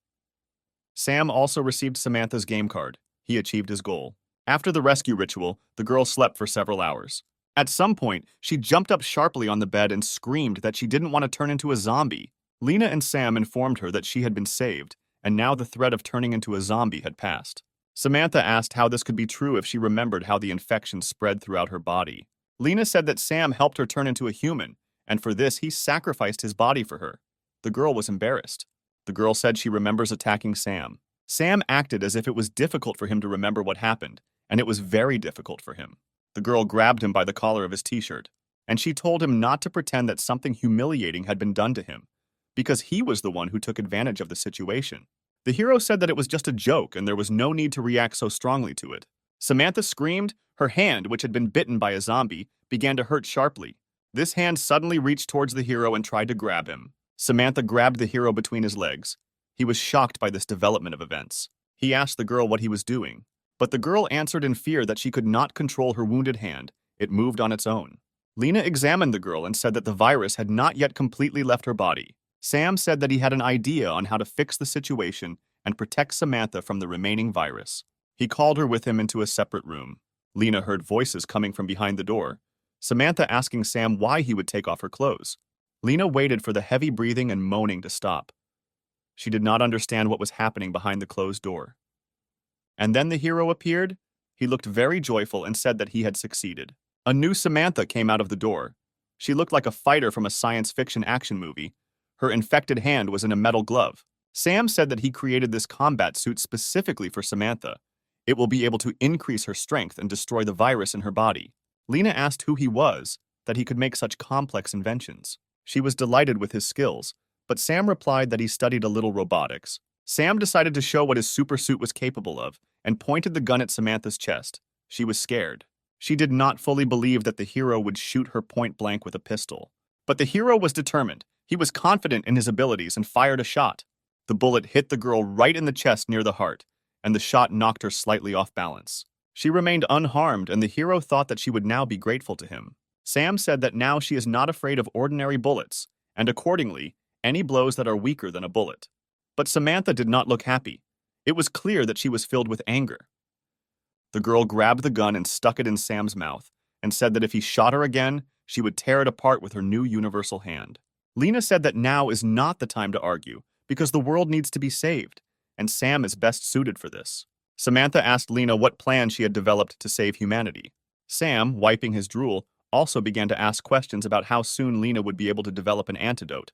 Sam also received Samantha's game card. He achieved his goal. After the rescue ritual, the girl slept for several hours. At some point, she jumped up sharply on the bed and screamed that she didn't want to turn into a zombie. Lena and Sam informed her that she had been saved, and now the threat of turning into a zombie had passed. Samantha asked how this could be true if she remembered how the infection spread throughout her body. Lena said that Sam helped her turn into a human, and for this he sacrificed his body for her. The girl was embarrassed. The girl said she remembers attacking Sam. Sam acted as if it was difficult for him to remember what happened, and it was very difficult for him. The girl grabbed him by the collar of his t-shirt, and she told him not to pretend that something humiliating had been done to him, because he was the one who took advantage of the situation. The hero said that it was just a joke and there was no need to react so strongly to it. Samantha screamed. Her hand, which had been bitten by a zombie, began to hurt sharply. This hand suddenly reached towards the hero and tried to grab him. Samantha grabbed the hero between his legs. He was shocked by this development of events. He asked the girl what he was doing, but the girl answered in fear that she could not control her wounded hand. It moved on its own. Lena examined the girl and said that the virus had not yet completely left her body. Sam said that he had an idea on how to fix the situation and protect Samantha from the remaining virus. He called her with him into a separate room. Lena heard voices coming from behind the door, Samantha asking Sam why he would take off her clothes. Lena waited for the heavy breathing and moaning to stop. She did not understand what was happening behind the closed door. And then the hero appeared. He looked very joyful and said that he had succeeded. A new Samantha came out of the door. She looked like a fighter from a science fiction action movie. Her infected hand was in a metal glove. Sam said that he created this combat suit specifically for Samantha. It will be able to increase her strength and destroy the virus in her body. Lena asked who he was, that he could make such complex inventions. She was delighted with his skills, but Sam replied that he studied a little robotics. Sam decided to show what his super suit was capable of and pointed the gun at Samantha's chest. She was scared. She did not fully believe that the hero would shoot her point blank with a pistol. But the hero was determined. He was confident in his abilities and fired a shot. The bullet hit the girl right in the chest near the heart, and the shot knocked her slightly off balance. She remained unharmed, and the hero thought that she would now be grateful to him. Sam said that now she is not afraid of ordinary bullets, and accordingly, any blows that are weaker than a bullet. But Samantha did not look happy. It was clear that she was filled with anger. The girl grabbed the gun and stuck it in Sam's mouth, and said that if he shot her again, she would tear it apart with her new universal hand. Lena said that now is not the time to argue, because the world needs to be saved, and Sam is best suited for this. Samantha asked Lena what plan she had developed to save humanity. Sam, wiping his drool, also began to ask questions about how soon Lena would be able to develop an antidote.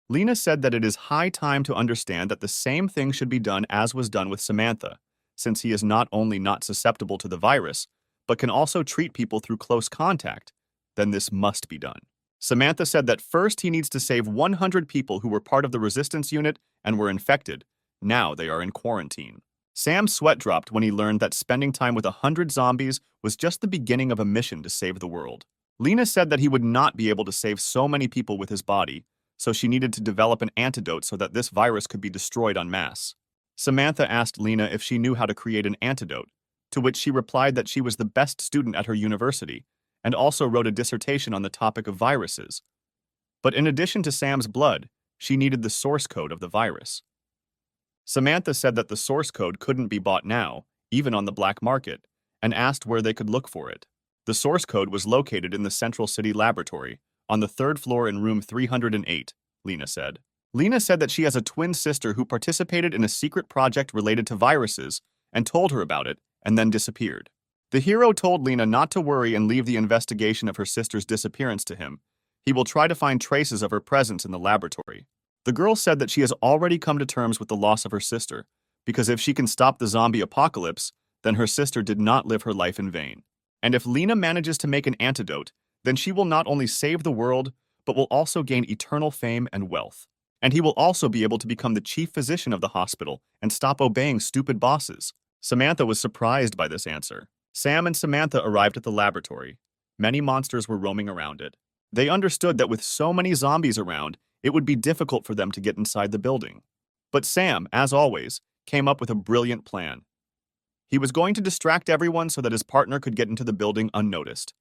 Lena said that it is high time to understand that the same thing should be done as was done with Samantha, since he is not only not susceptible to the virus, but can also treat people through close contact, then this must be done. Samantha said that first he needs to save 100 people who were part of the resistance unit and were infected. Now they are in quarantine. Sam's sweat dropped when he learned that spending time with 100 zombies was just the beginning of a mission to save the world. Lena said that he would not be able to save so many people with his body, so she needed to develop an antidote so that this virus could be destroyed en masse. Samantha asked Lena if she knew how to create an antidote, to which she replied that she was the best student at her university and also wrote a dissertation on the topic of viruses. But in addition to Sam's blood, she needed the source code of the virus. Samantha said that the source code couldn't be bought now, even on the black market, and asked where they could look for it. The source code was located in the Central City Laboratory, on the 3rd floor in room 308, Lena said. Lena said that she has a twin sister who participated in a secret project related to viruses and told her about it, and then disappeared. The hero told Lena not to worry and leave the investigation of her sister's disappearance to him. He will try to find traces of her presence in the laboratory. The girl said that she has already come to terms with the loss of her sister, because if she can stop the zombie apocalypse, then her sister did not live her life in vain. And if Lena manages to make an antidote, then she will not only save the world, but will also gain eternal fame and wealth. And he will also be able to become the chief physician of the hospital and stop obeying stupid bosses. Samantha was surprised by this answer. Sam and Samantha arrived at the laboratory. Many monsters were roaming around it. They understood that with so many zombies around, it would be difficult for them to get inside the building. But Sam, as always, came up with a brilliant plan. He was going to distract everyone so that his partner could get into the building unnoticed.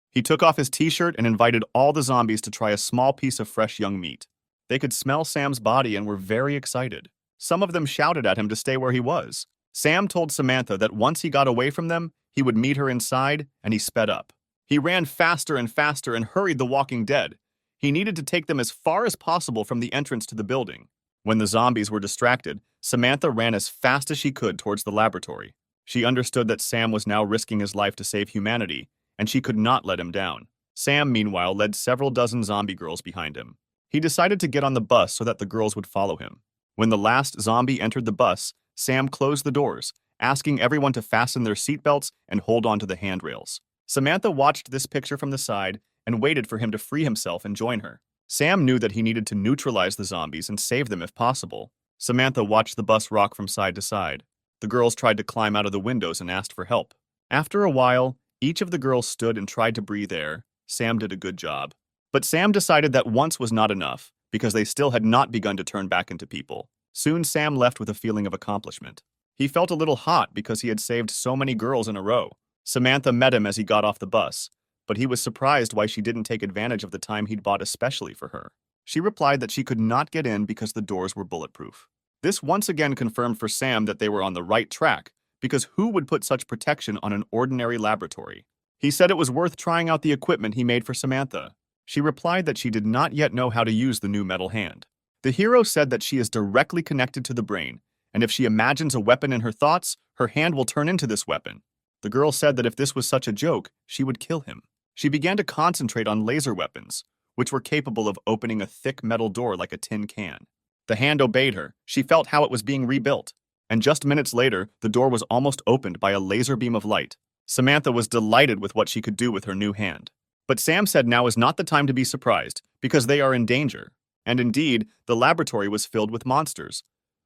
He took off his t-shirt and invited all the zombies to try a small piece of fresh young meat. They could smell Sam's body and were very excited. Some of them shouted at him to stay where he was. Sam told Samantha that once he got away from them, he would meet her inside, and he sped up. He ran faster and faster and hurried the walking dead. He needed to take them as far as possible from the entrance to the building. When the zombies were distracted, Samantha ran as fast as she could towards the laboratory. She understood that Sam was now risking his life to save humanity, and she could not let him down. Sam, meanwhile, led several dozen zombie girls behind him. He decided to get on the bus so that the girls would follow him. When the last zombie entered the bus, Sam closed the doors, asking everyone to fasten their seatbelts and hold on to the handrails. Samantha watched this picture from the side and waited for him to free himself and join her. Sam knew that he needed to neutralize the zombies and save them if possible. Samantha watched the bus rock from side to side. The girls tried to climb out of the windows and asked for help. After a while, each of the girls stood and tried to breathe air. Sam did a good job. But Sam decided that once was not enough, because they still had not begun to turn back into people. Soon Sam left with a feeling of accomplishment. He felt a little hot because he had saved so many girls in a row. Samantha met him as he got off the bus, but he was surprised why she didn't take advantage of the time he'd bought especially for her. She replied that she could not get in because the doors were bulletproof. This once again confirmed for Sam that they were on the right track, because who would put such protection on an ordinary laboratory? He said it was worth trying out the equipment he made for Samantha. She replied that she did not yet know how to use the new metal hand. The hero said that she is directly connected to the brain, and if she imagines a weapon in her thoughts, her hand will turn into this weapon. The girl said that if this was such a joke, she would kill him. She began to concentrate on laser weapons, which were capable of opening a thick metal door like a tin can. The hand obeyed her. She felt how it was being rebuilt. And just minutes later, the door was almost opened by a laser beam of light. Samantha was delighted with what she could do with her new hand. But Sam said now is not the time to be surprised, because they are in danger. And indeed, the laboratory was filled with monsters.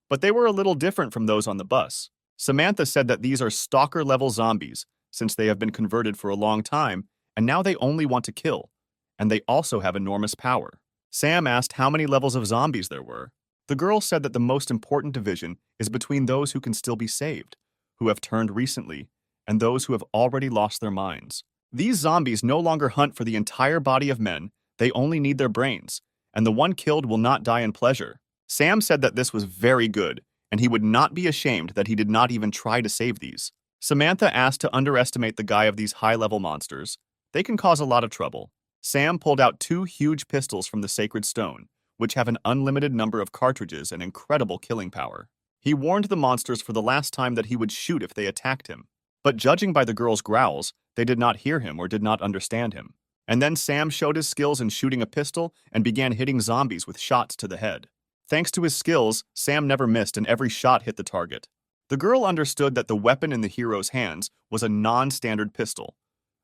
But they were a little different from those on the bus. Samantha said that these are stalker-level zombies, since they have been converted for a long time, and now they only want to kill. And they also have enormous power. Sam asked how many levels of zombies there were. The girl said that the most important division is between those who can still be saved, who have turned recently, and those who have already lost their minds. These zombies no longer hunt for the entire body of men, they only need their brains, and the one killed will not die in pleasure. Sam said that this was very good, and he would not be ashamed that he did not even try to save these. Samantha asked to underestimate the guy of these high-level monsters. They can cause a lot of trouble. Sam pulled out 2 huge pistols from the sacred stone, which have an unlimited number of cartridges and incredible killing power. He warned the monsters for the last time that he would shoot if they attacked him. But judging by the girls' growls, they did not hear him or did not understand him. And then Sam showed his skills in shooting a pistol and began hitting zombies with shots to the head. Thanks to his skills, Sam never missed and every shot hit the target. The girl understood that the weapon in the hero's hands was a non-standard pistol.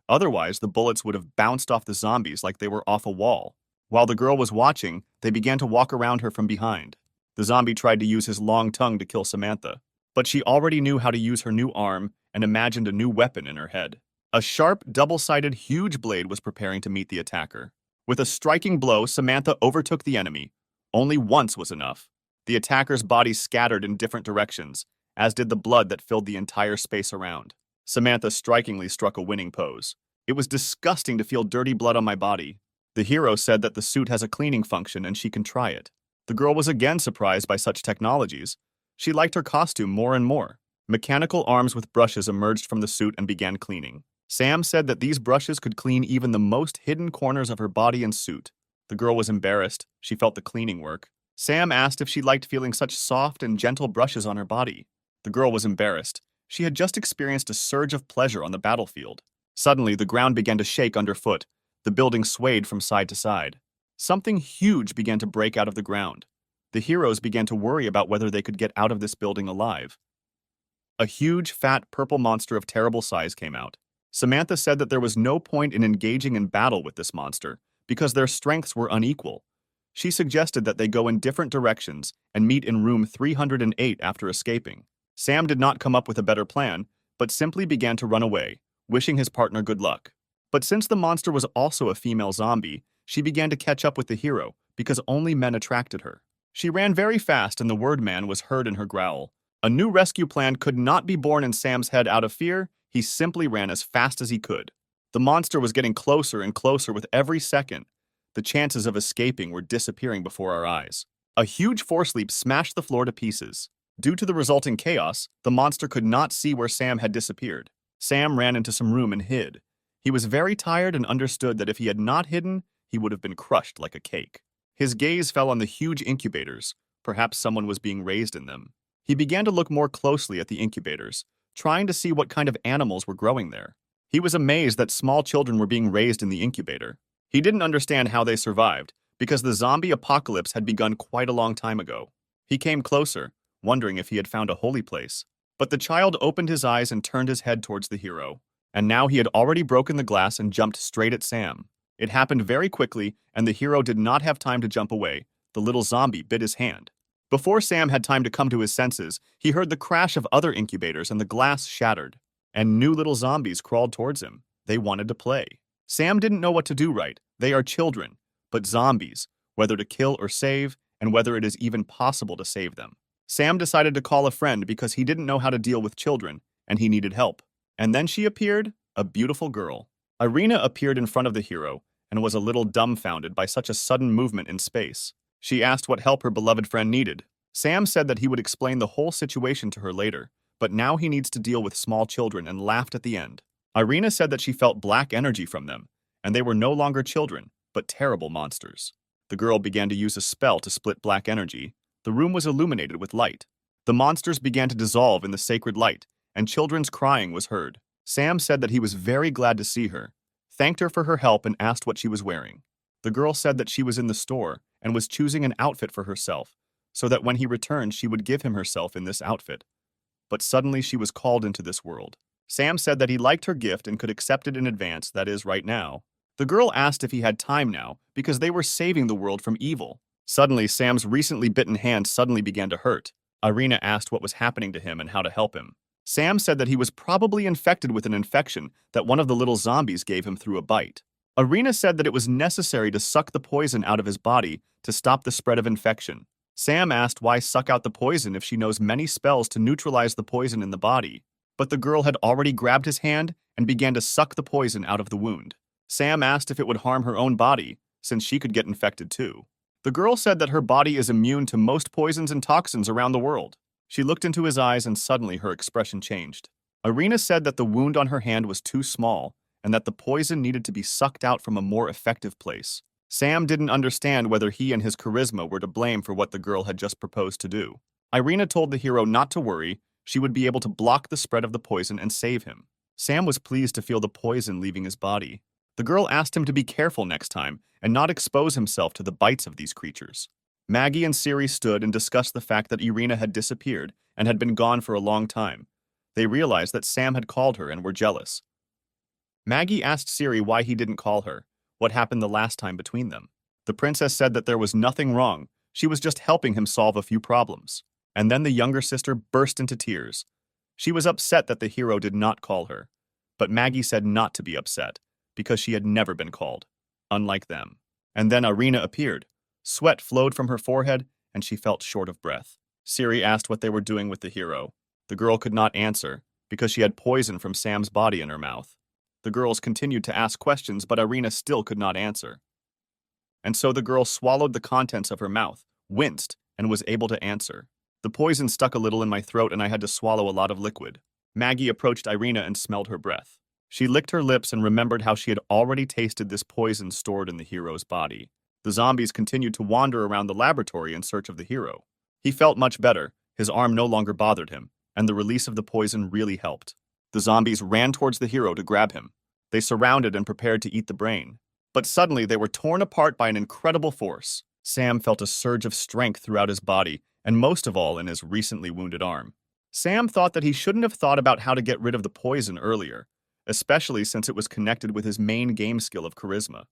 Otherwise, the bullets would have bounced off the zombies like they were off a wall. While the girl was watching, they began to walk around her from behind. The zombie tried to use his long tongue to kill Samantha, but she already knew how to use her new arm and imagined a new weapon in her head. A sharp, double-sided, huge blade was preparing to meet the attacker. With a striking blow, Samantha overtook the enemy. Only once was enough. The attacker's body scattered in different directions, as did the blood that filled the entire space around. Samantha strikingly struck a winning pose. It was disgusting to feel dirty blood on my body. The hero said that the suit has a cleaning function and she can try it. The girl was again surprised by such technologies. She liked her costume more and more. Mechanical arms with brushes emerged from the suit and began cleaning. Sam said that these brushes could clean even the most hidden corners of her body and suit. The girl was embarrassed. She felt the cleaning work. Sam asked if she liked feeling such soft and gentle brushes on her body. The girl was embarrassed. She had just experienced a surge of pleasure on the battlefield. Suddenly, the ground began to shake underfoot. The building swayed from side to side. Something huge began to break out of the ground. The heroes began to worry about whether they could get out of this building alive. A huge, fat, purple monster of terrible size came out. Samantha said that there was no point in engaging in battle with this monster because their strengths were unequal. She suggested that they go in different directions and meet in room 308 after escaping. Sam did not come up with a better plan, but simply began to run away, wishing his partner good luck. But since the monster was also a female zombie, she began to catch up with the hero because only men attracted her. She ran very fast and the word man was heard in her growl. A new rescue plan could not be born in Sam's head out of fear. He simply ran as fast as he could. The monster was getting closer and closer with every second. The chances of escaping were disappearing before our eyes. A huge force leap smashed the floor to pieces. Due to the resulting chaos, the monster could not see where Sam had disappeared. Sam ran into some room and hid. He was very tired and understood that if he had not hidden, he would have been crushed like a cake. His gaze fell on the huge incubators. Perhaps someone was being raised in them. He began to look more closely at the incubators, trying to see what kind of animals were growing there. He was amazed that small children were being raised in the incubator. He didn't understand how they survived, because the zombie apocalypse had begun quite a long time ago. He came closer, wondering if he had found a holy place. But the child opened his eyes and turned his head towards the hero. And now he had already broken the glass and jumped straight at Sam. It happened very quickly, and the hero did not have time to jump away. The little zombie bit his hand. Before Sam had time to come to his senses, he heard the crash of other incubators and the glass shattered. And new little zombies crawled towards him. They wanted to play. Sam didn't know what to do right. They are children, but zombies, whether to kill or save, and whether it is even possible to save them. Sam decided to call a friend because he didn't know how to deal with children, and he needed help. And then she appeared, a beautiful girl. Irina appeared in front of the hero and was a little dumbfounded by such a sudden movement in space. She asked what help her beloved friend needed. Sam said that he would explain the whole situation to her later, but now he needs to deal with small children and laughed at the end. Irina said that she felt black energy from them, and they were no longer children, but terrible monsters. The girl began to use a spell to split black energy. The room was illuminated with light. The monsters began to dissolve in the sacred light, and children's crying was heard. Sam said that he was very glad to see her, thanked her for her help, and asked what she was wearing. The girl said that she was in the store and was choosing an outfit for herself, so that when he returned she would give him herself in this outfit. But suddenly she was called into this world. Sam said that he liked her gift and could accept it in advance, that is, right now. The girl asked if he had time now, because they were saving the world from evil. Suddenly, Sam's recently bitten hand suddenly began to hurt. Irina asked what was happening to him and how to help him. Sam said that he was probably infected with an infection that one of the little zombies gave him through a bite. Irina said that it was necessary to suck the poison out of his body to stop the spread of infection. Sam asked why suck out the poison if she knows many spells to neutralize the poison in the body. But the girl had already grabbed his hand and began to suck the poison out of the wound. Sam asked if it would harm her own body, since she could get infected too. The girl said that her body is immune to most poisons and toxins around the world. She looked into his eyes and suddenly her expression changed. Irina said that the wound on her hand was too small and that the poison needed to be sucked out from a more effective place. Sam didn't understand whether he and his charisma were to blame for what the girl had just proposed to do. Irina told the hero not to worry, she would be able to block the spread of the poison and save him. Sam was pleased to feel the poison leaving his body. The girl asked him to be careful next time and not expose himself to the bites of these creatures. Maggie and Siri stood and discussed the fact that Irina had disappeared and had been gone for a long time. They realized that Sam had called her and were jealous. Maggie asked Siri why he didn't call her, what happened the last time between them. The princess said that there was nothing wrong, she was just helping him solve a few problems. And then the younger sister burst into tears. She was upset that the hero did not call her, but Maggie said not to be upset, because she had never been called, unlike them. And then Irina appeared. Sweat flowed from her forehead, and she felt short of breath. Siri asked what they were doing with the hero. The girl could not answer, because she had poison from Sam's body in her mouth. The girls continued to ask questions, but Irina still could not answer. And so the girl swallowed the contents of her mouth, winced, and was able to answer. The poison stuck a little in my throat and I had to swallow a lot of liquid. Maggie approached Irina and smelled her breath. She licked her lips and remembered how she had already tasted this poison stored in the hero's body. The zombies continued to wander around the laboratory in search of the hero. He felt much better, his arm no longer bothered him, and the release of the poison really helped. The zombies ran towards the hero to grab him. They surrounded and prepared to eat the brain. But suddenly they were torn apart by an incredible force. Sam felt a surge of strength throughout his body, and most of all in his recently wounded arm. Sam thought that he shouldn't have thought about how to get rid of the poison earlier, especially since it was connected with his main game skill of charisma.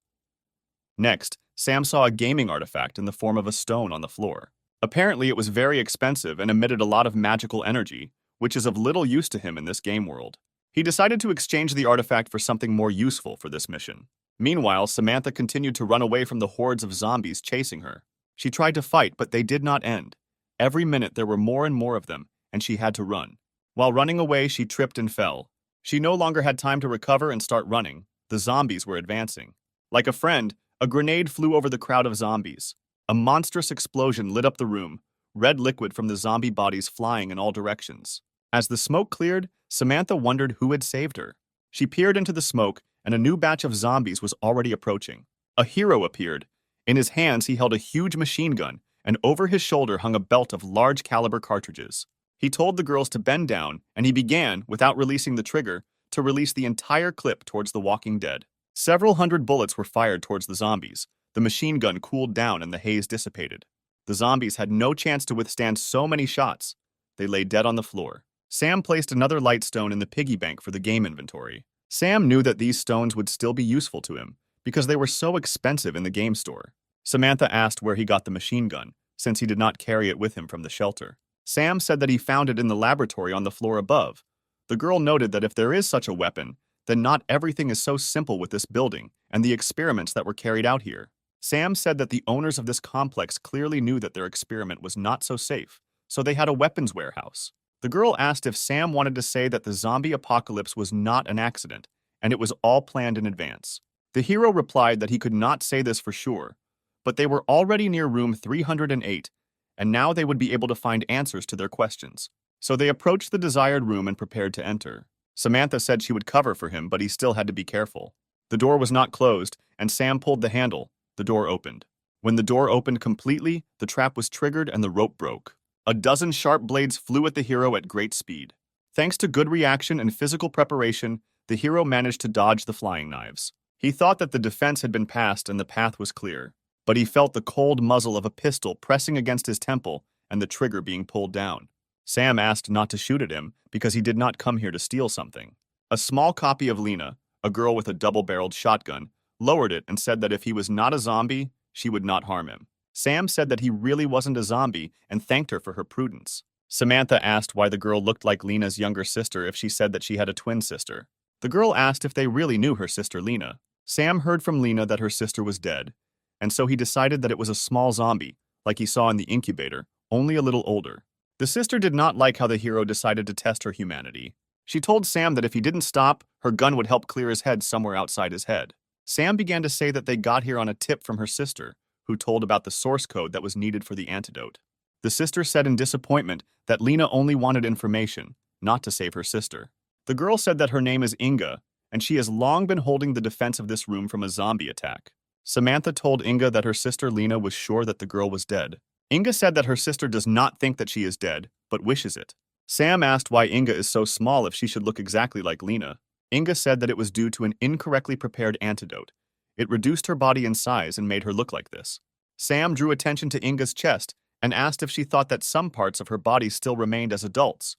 Next, Sam saw a gaming artifact in the form of a stone on the floor. Apparently, it was very expensive and emitted a lot of magical energy, which is of little use to him in this game world. He decided to exchange the artifact for something more useful for this mission. Meanwhile, Samantha continued to run away from the hordes of zombies chasing her. She tried to fight, but they did not end. Every minute there were more and more of them, and she had to run. While running away, she tripped and fell. She no longer had time to recover and start running. The zombies were advancing. Like a friend, a grenade flew over the crowd of zombies. A monstrous explosion lit up the room, red liquid from the zombie bodies flying in all directions. As the smoke cleared, Samantha wondered who had saved her. She peered into the smoke, and a new batch of zombies was already approaching. A hero appeared. In his hands, he held a huge machine gun, and over his shoulder hung a belt of large caliber cartridges. He told the girls to bend down, and he began, without releasing the trigger, to release the entire clip towards the walking dead. Several hundred bullets were fired towards the zombies. The machine gun cooled down and the haze dissipated. The zombies had no chance to withstand so many shots. They lay dead on the floor. Sam placed another light stone in the piggy bank for the game inventory. Sam knew that these stones would still be useful to him, because they were so expensive in the game store. Samantha asked where he got the machine gun, since he did not carry it with him from the shelter. Sam said that he found it in the laboratory on the floor above. The girl noted that if there is such a weapon, then not everything is so simple with this building and the experiments that were carried out here. Sam said that the owners of this complex clearly knew that their experiment was not so safe, so they had a weapons warehouse. The girl asked if Sam wanted to say that the zombie apocalypse was not an accident, and it was all planned in advance. The hero replied that he could not say this for sure, but they were already near room 308, and now they would be able to find answers to their questions. So they approached the desired room and prepared to enter. Samantha said she would cover for him, but he still had to be careful. The door was not closed, and Sam pulled the handle. The door opened. When the door opened completely, the trap was triggered and the rope broke. A dozen sharp blades flew at the hero at great speed. Thanks to good reaction and physical preparation, the hero managed to dodge the flying knives. He thought that the defense had been passed and the path was clear, but he felt the cold muzzle of a pistol pressing against his temple and the trigger being pulled down. Sam asked not to shoot at him because he did not come here to steal something. A small copy of Lena, a girl with a double-barreled shotgun, lowered it and said that if he was not a zombie, she would not harm him. Sam said that he really wasn't a zombie and thanked her for her prudence. Samantha asked why the girl looked like Lena's younger sister if she said that she had a twin sister. The girl asked if they really knew her sister Lena. Sam heard from Lena that her sister was dead, and so he decided that it was a small zombie, like he saw in the incubator, only a little older. The sister did not like how the hero decided to test her humanity. She told Sam that if he didn't stop, her gun would help clear his head somewhere outside his head. Sam began to say that they got here on a tip from her sister, who told about the source code that was needed for the antidote. The sister said in disappointment that Lena only wanted information, not to save her sister. The girl said that her name is Inga, and she has long been holding the defense of this room from a zombie attack. Samantha told Inga that her sister Lena was sure that the girl was dead. Inga said that her sister does not think that she is dead, but wishes it. Sam asked why Inga is so small if she should look exactly like Lena. Inga said that it was due to an incorrectly prepared antidote. It reduced her body in size and made her look like this. Sam drew attention to Inga's chest and asked if she thought that some parts of her body still remained as adults.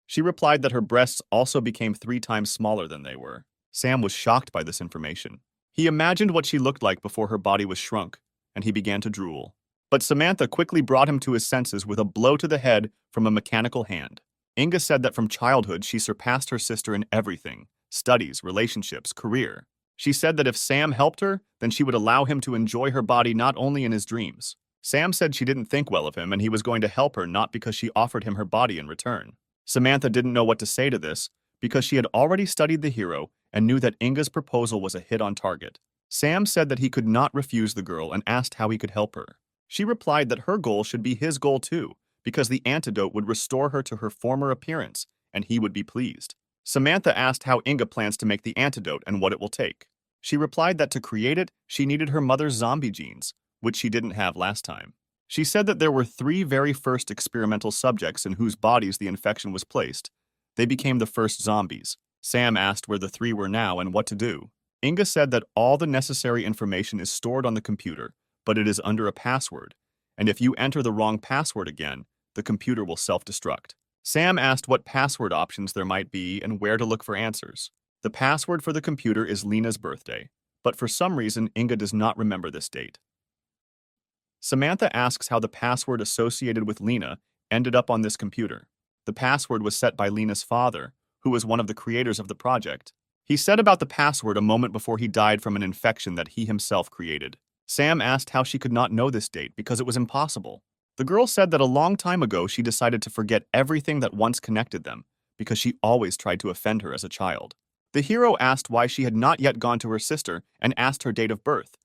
She replied that her breasts also became 3 times smaller than they were. Sam was shocked by this information. He imagined what she looked like before her body was shrunk, and he began to drool. But Samantha quickly brought him to his senses with a blow to the head from a mechanical hand. Inga said that from childhood she surpassed her sister in everything: studies, relationships, career. She said that if Sam helped her, then she would allow him to enjoy her body not only in his dreams. Sam said she didn't think well of him and he was going to help her not because she offered him her body in return. Samantha didn't know what to say to this because she had already studied the hero and knew that Inga's proposal was a hit on target. Sam said that he could not refuse the girl and asked how he could help her. She replied that her goal should be his goal too, because the antidote would restore her to her former appearance, and he would be pleased. Samantha asked how Inga plans to make the antidote and what it will take. She replied that to create it, she needed her mother's zombie genes, which she didn't have last time. She said that there were 3 very first experimental subjects in whose bodies the infection was placed. They became the first zombies. Sam asked where the 3 were now and what to do. Inga said that all the necessary information is stored on the computer, but it is under a password, and if you enter the wrong password again, the computer will self-destruct. Sam asked what password options there might be and where to look for answers. The password for the computer is Lena's birthday, but for some reason Inga does not remember this date. Samantha asks how the password associated with Lena ended up on this computer. The password was set by Lena's father, who was one of the creators of the project. He said about the password a moment before he died from an infection that he himself created. Sam asked how she could not know this date because it was impossible. The girl said that a long time ago she decided to forget everything that once connected them because she always tried to offend her as a child. The hero asked why she had not yet gone to her sister and asked her date of birth.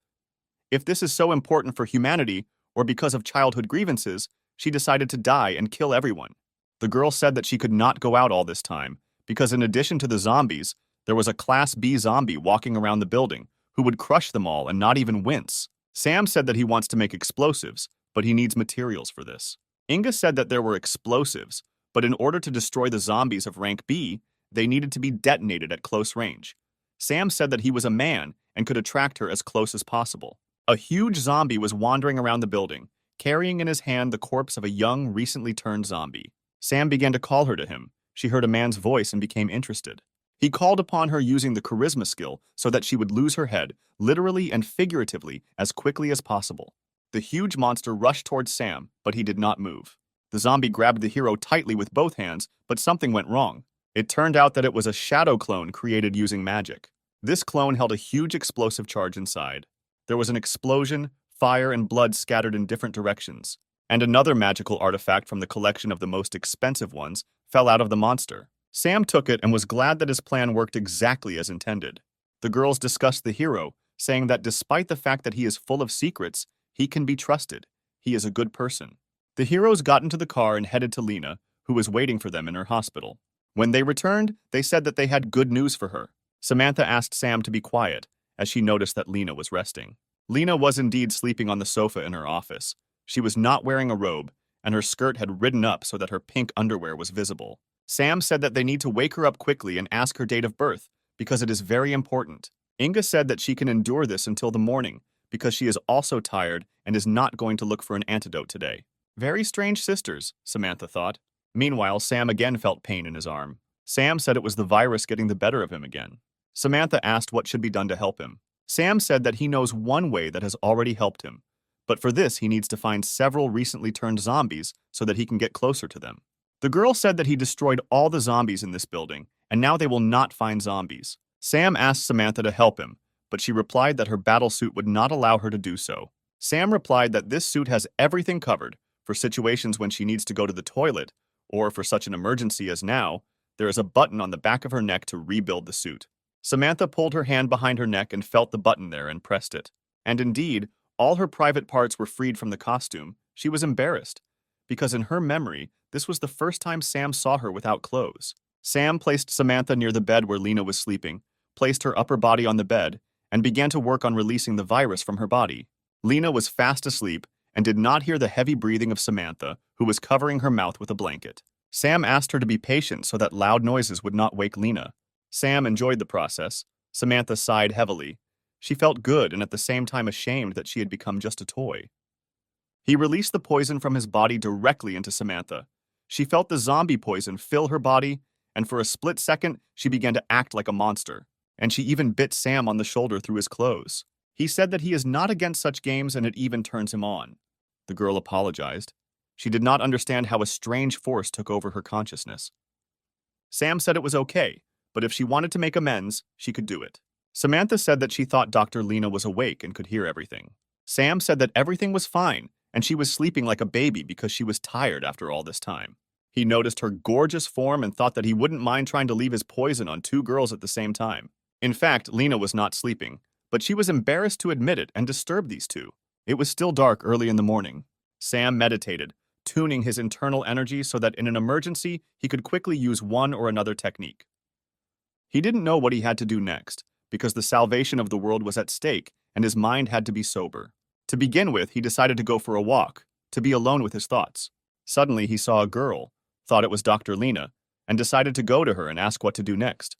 If this is so important for humanity, or because of childhood grievances, she decided to die and kill everyone. The girl said that she could not go out all this time because in addition to the zombies, there was a Class B zombie walking around the building who would crush them all and not even wince. Sam said that he wants to make explosives, but he needs materials for this. Inga said that there were explosives, but in order to destroy the zombies of rank B, they needed to be detonated at close range. Sam said that he was a man and could attract her as close as possible. A huge zombie was wandering around the building, carrying in his hand the corpse of a young, recently turned zombie. Sam began to call her to him. She heard a man's voice and became interested. He called upon her using the charisma skill so that she would lose her head, literally and figuratively, as quickly as possible. The huge monster rushed towards Sam, but he did not move. The zombie grabbed the hero tightly with both hands, but something went wrong. It turned out that it was a shadow clone created using magic. This clone held a huge explosive charge inside. There was an explosion, fire, and blood scattered in different directions. And another magical artifact from the collection of the most expensive ones fell out of the monster. Sam took it and was glad that his plan worked exactly as intended. The girls discussed the hero, saying that despite the fact that he is full of secrets, he can be trusted. He is a good person. The heroes got into the car and headed to Lena, who was waiting for them in her hospital. When they returned, they said that they had good news for her. Samantha asked Sam to be quiet, as she noticed that Lena was resting. Lena was indeed sleeping on the sofa in her office. She was not wearing a robe, and her skirt had ridden up so that her pink underwear was visible. Sam said that they need to wake her up quickly and ask her date of birth, because it is very important. Inga said that she can endure this until the morning, because she is also tired and is not going to look for an antidote today. Very strange sisters, Samantha thought. Meanwhile, Sam again felt pain in his arm. Sam said it was the virus getting the better of him again. Samantha asked what should be done to help him. Sam said that he knows one way that has already helped him, but for this he needs to find several recently turned zombies so that he can get closer to them. The girl said that he destroyed all the zombies in this building, and now they will not find zombies. Sam asked Samantha to help him, but she replied that her battle suit would not allow her to do so. Sam replied that this suit has everything covered for situations when she needs to go to the toilet, or for such an emergency as now, there is a button on the back of her neck to rebuild the suit. Samantha pulled her hand behind her neck and felt the button there and pressed it. And indeed, all her private parts were freed from the costume. She was embarrassed, because in her memory, this was the first time Sam saw her without clothes. Sam placed Samantha near the bed where Lena was sleeping, placed her upper body on the bed, and began to work on releasing the virus from her body. Lena was fast asleep and did not hear the heavy breathing of Samantha, who was covering her mouth with a blanket. Sam asked her to be patient so that loud noises would not wake Lena. Sam enjoyed the process. Samantha sighed heavily. She felt good and at the same time ashamed that she had become just a toy. He released the poison from his body directly into Samantha. She felt the zombie poison fill her body, and for a split second, she began to act like a monster. And she even bit Sam on the shoulder through his clothes. He said that he is not against such games and it even turns him on. The girl apologized. She did not understand how a strange force took over her consciousness. Sam said it was okay, but if she wanted to make amends, she could do it. Samantha said that she thought Dr. Lena was awake and could hear everything. Sam said that everything was fine, and she was sleeping like a baby because she was tired after all this time. He noticed her gorgeous form and thought that he wouldn't mind trying to leave his poison on two girls at the same time. In fact, Lena was not sleeping, but she was embarrassed to admit it and disturb these two. It was still dark early in the morning. Sam meditated, tuning his internal energy so that in an emergency, he could quickly use one or another technique. He didn't know what he had to do next, because the salvation of the world was at stake and his mind had to be sober. To begin with, he decided to go for a walk, to be alone with his thoughts. Suddenly, he saw a girl, thought it was Dr. Lena, and decided to go to her and ask what to do next.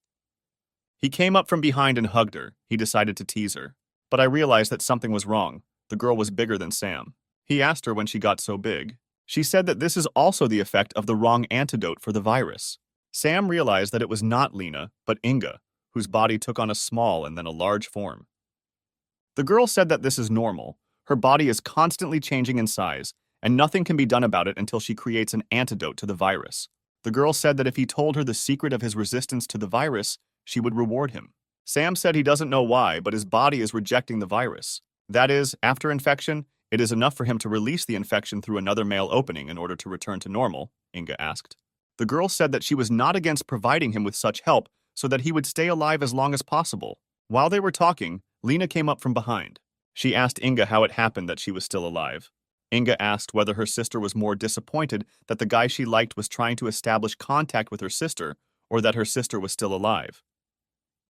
He came up from behind and hugged her. He decided to tease her. But I realized that something was wrong. The girl was bigger than Sam. He asked her when she got so big. She said that this is also the effect of the wrong antidote for the virus. Sam realized that it was not Lena, but Inga, whose body took on a small and then a large form. The girl said that this is normal. Her body is constantly changing in size, and nothing can be done about it until she creates an antidote to the virus. The girl said that if he told her the secret of his resistance to the virus, she would reward him. Sam said he doesn't know why, but his body is rejecting the virus. That is, after infection, it is enough for him to release the infection through another male opening in order to return to normal, Inga asked. The girl said that she was not against providing him with such help so that he would stay alive as long as possible. While they were talking, Lena came up from behind. She asked Inga how it happened that she was still alive. Inga asked whether her sister was more disappointed that the guy she liked was trying to establish contact with her sister or that her sister was still alive.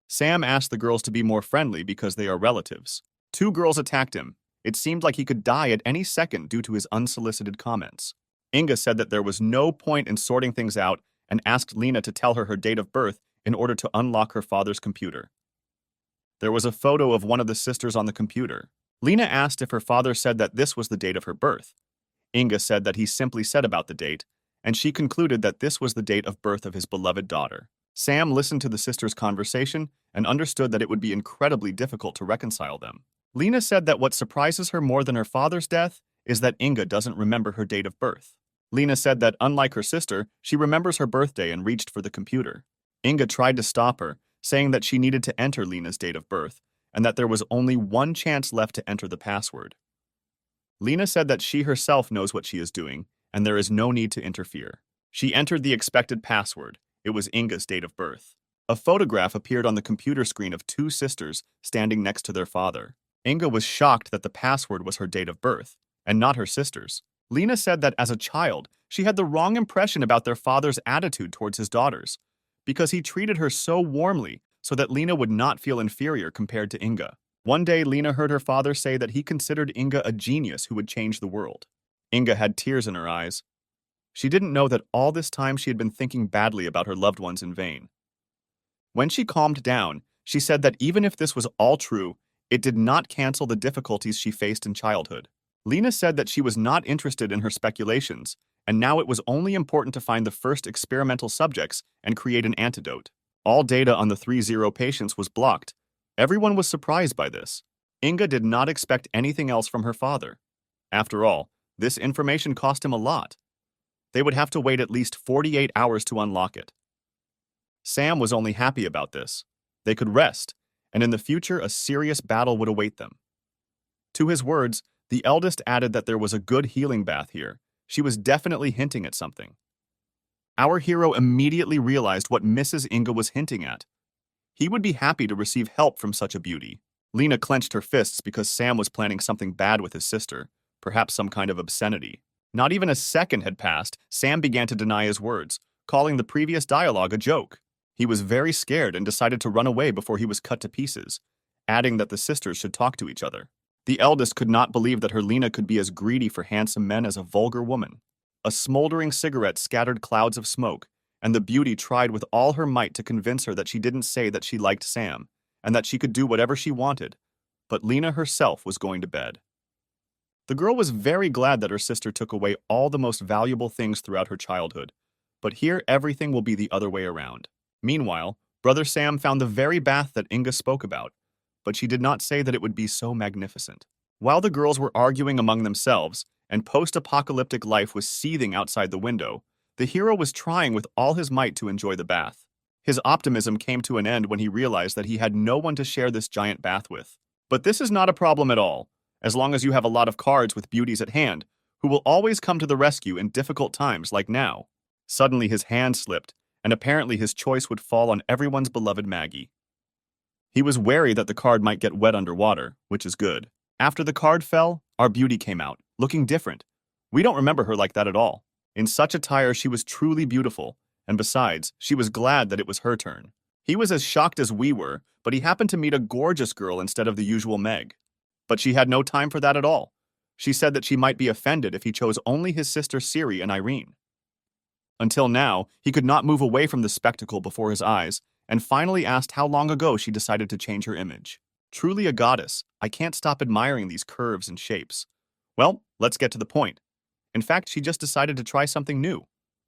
Sam asked the girls to be more friendly because they are relatives. Two girls attacked him. It seemed like he could die at any second due to his unsolicited comments. Inga said that there was no point in sorting things out and asked Lena to tell her date of birth in order to unlock her father's computer. There was a photo of one of the sisters on the computer. Lena asked if her father said that this was the date of her birth. Inga said that he simply said about the date, and she concluded that this was the date of birth of his beloved daughter. Sam listened to the sisters' conversation and understood that it would be incredibly difficult to reconcile them. Lena said that what surprises her more than her father's death is that Inga doesn't remember her date of birth. Lena said that, unlike her sister, she remembers her birthday and reached for the computer. Inga tried to stop her, saying that she needed to enter Lena's date of birth and that there was only one chance left to enter the password. Lena said that she herself knows what she is doing and there is no need to interfere. She entered the expected password. It was Inga's date of birth. A photograph appeared on the computer screen of two sisters standing next to their father. Inga was shocked that the password was her date of birth, and not her sister's. Lena said that as a child, she had the wrong impression about their father's attitude towards his daughters, because he treated her so warmly so that Lena would not feel inferior compared to Inga. One day, Lena heard her father say that he considered Inga a genius who would change the world. Inga had tears in her eyes. She didn't know that all this time she had been thinking badly about her loved ones in vain. When she calmed down, she said that even if this was all true, it did not cancel the difficulties she faced in childhood. Lena said that she was not interested in her speculations, and now it was only important to find the first experimental subjects and create an antidote. All data on the 3-0 patients was blocked. Everyone was surprised by this. Inga did not expect anything else from her father. After all, this information cost him a lot. They would have to wait at least 48 hours to unlock it. Sam was only happy about this. They could rest, and in the future a serious battle would await them. To his words, the eldest added that there was a good healing bath here. She was definitely hinting at something. Our hero immediately realized what Mrs. Inga was hinting at. He would be happy to receive help from such a beauty. Lena clenched her fists because Sam was planning something bad with his sister, perhaps some kind of obscenity. Not even a second had passed, Sam began to deny his words, calling the previous dialogue a joke. He was very scared and decided to run away before he was cut to pieces, adding that the sisters should talk to each other. The eldest could not believe that her Lena could be as greedy for handsome men as a vulgar woman. A smoldering cigarette scattered clouds of smoke, and the beauty tried with all her might to convince her that she didn't say that she liked Sam, and that she could do whatever she wanted. But Lena herself was going to bed. The girl was very glad that her sister took away all the most valuable things throughout her childhood, but here everything will be the other way around. Meanwhile, Brother Sam found the very bath that Inga spoke about, but she did not say that it would be so magnificent. While the girls were arguing among themselves, and post-apocalyptic life was seething outside the window, the hero was trying with all his might to enjoy the bath. His optimism came to an end when he realized that he had no one to share this giant bath with. But this is not a problem at all, as long as you have a lot of cards with beauties at hand, who will always come to the rescue in difficult times like now. Suddenly his hand slipped, and apparently his choice would fall on everyone's beloved Maggie. He was wary that the card might get wet underwater, which is good. After the card fell, our beauty came out, looking different. We don't remember her like that at all. In such attire, she was truly beautiful, and besides, she was glad that it was her turn. He was as shocked as we were, but he happened to meet a gorgeous girl instead of the usual Meg. But she had no time for that at all. She said that she might be offended if he chose only his sister Siri and Irene. Until now, he could not move away from the spectacle before his eyes, and finally asked how long ago she decided to change her image. Truly a goddess, I can't stop admiring these curves and shapes. Well, let's get to the point. In fact, she just decided to try something new.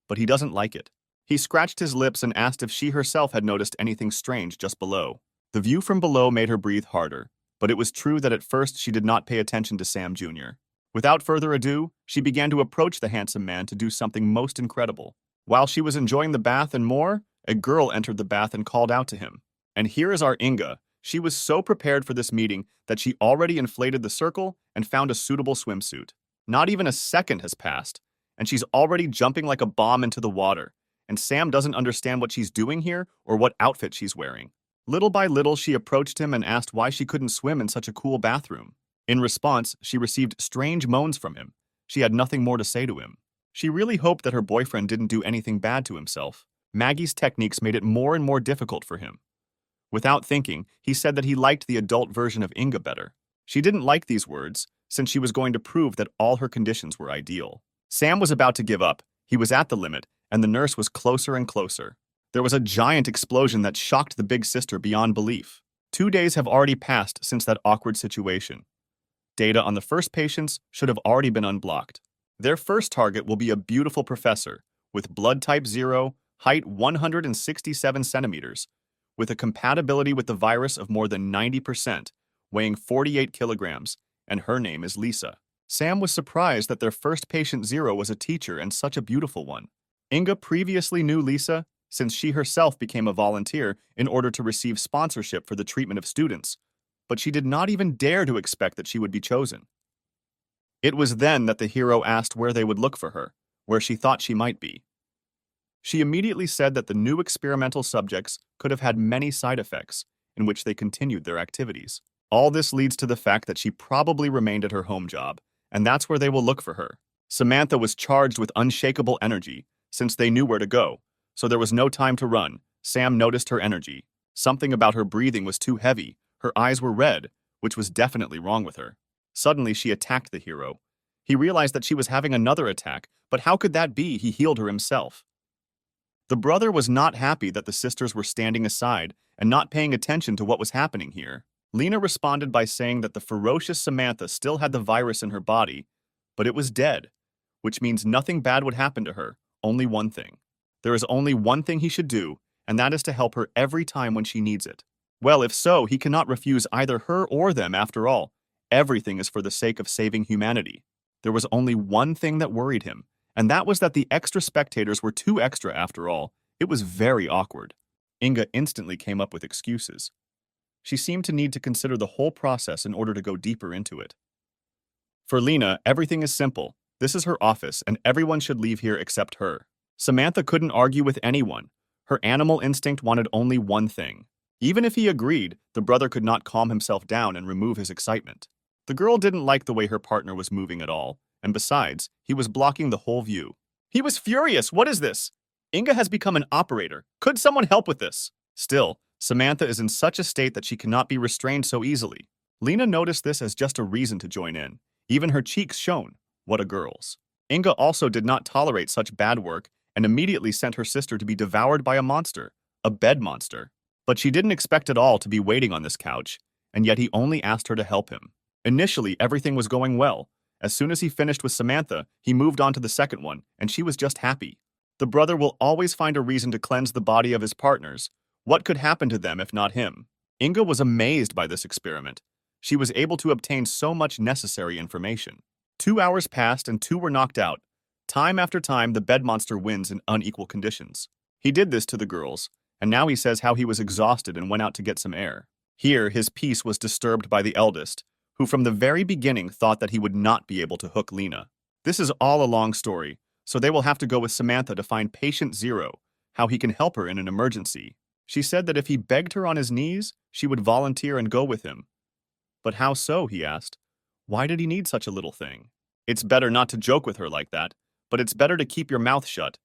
But he doesn't like it. He scratched his lips and asked if she herself had noticed anything strange just below. The view from below made her breathe harder, but it was true that at first she did not pay attention to Sam Jr. Without further ado, she began to approach the handsome man to do something most incredible. While she was enjoying the bath and more, a girl entered the bath and called out to him. And here is our Inga. She was so prepared for this meeting that she already inflated the circle and found a suitable swimsuit. Not even a second has passed, and she's already jumping like a bomb into the water, and Sam doesn't understand what she's doing here or what outfit she's wearing. Little by little, she approached him and asked why she couldn't swim in such a cool bathroom. In response, she received strange moans from him. She had nothing more to say to him. She really hoped that her boyfriend didn't do anything bad to himself. Maggie's techniques made it more and more difficult for him. Without thinking, he said that he liked the adult version of Inga better. She didn't like these words, since she was going to prove that all her conditions were ideal. Sam was about to give up. He was at the limit, and the nurse was closer and closer. There was a giant explosion that shocked the big sister beyond belief. 2 days have already passed since that awkward situation. Data on the first patients should have already been unblocked. Their first target will be a beautiful professor with blood type 0, height 167 centimeters, with a compatibility with the virus of more than 90%, weighing 48 kilograms, and her name is Lisa. Sam was surprised that their first patient 0 was a teacher and such a beautiful one. Inga previously knew Lisa since she herself became a volunteer in order to receive sponsorship for the treatment of students, but she did not even dare to expect that she would be chosen. It was then that the hero asked where they would look for her, where she thought she might be. She immediately said that the new experimental subjects could have had many side effects, in which they continued their activities. All this leads to the fact that she probably remained at her home job, and that's where they will look for her. Samantha was charged with unshakable energy, since they knew where to go, so there was no time to run. Sam noticed her energy. Something about her breathing was too heavy. Her eyes were red, which was definitely wrong with her. Suddenly, she attacked the hero. He realized that she was having another attack, but how could that be? He healed her himself. The brother was not happy that the sisters were standing aside and not paying attention to what was happening here. Lena responded by saying that the ferocious Samantha still had the virus in her body, but it was dead, which means nothing bad would happen to her, only one thing. There is only one thing he should do, and that is to help her every time when she needs it. Well, if so, he cannot refuse either her or them after all. Everything is for the sake of saving humanity. There was only one thing that worried him, and that was that the extra spectators were too extra after all. It was very awkward. Inga instantly came up with excuses. She seemed to need to consider the whole process in order to go deeper into it. For Lena, everything is simple. This is her office, and everyone should leave here except her. Samantha couldn't argue with anyone. Her animal instinct wanted only one thing. Even if he agreed, the brother could not calm himself down and remove his excitement. The girl didn't like the way her partner was moving at all, and besides, he was blocking the whole view. He was furious. What is this? Inga has become an operator. Could someone help with this? Still, Samantha is in such a state that she cannot be restrained so easily. Lena noticed this as just a reason to join in. Even her cheeks shone. What a girl's. Inga also did not tolerate such bad work and immediately sent her sister to be devoured by a monster, a bed monster. But she didn't expect at all to be waiting on this couch, and yet he only asked her to help him. Initially, everything was going well. As soon as he finished with Samantha, he moved on to the second one, and she was just happy. The brother will always find a reason to cleanse the body of his partners. What could happen to them if not him? Inga was amazed by this experiment. She was able to obtain so much necessary information. 2 hours passed and 2 were knocked out. Time after time, the bed monster wins in unequal conditions. He did this to the girls, and now he says how he was exhausted and went out to get some air. Here, his peace was disturbed by the eldest, who from the very beginning thought that he would not be able to hook Lena. This is all a long story, so they will have to go with Samantha to find patient 0, how he can help her in an emergency. She said that if he begged her on his knees, she would volunteer and go with him. But how so, he asked. Why did he need such a little thing? It's better not to joke with her like that, but it's better to keep your mouth shut.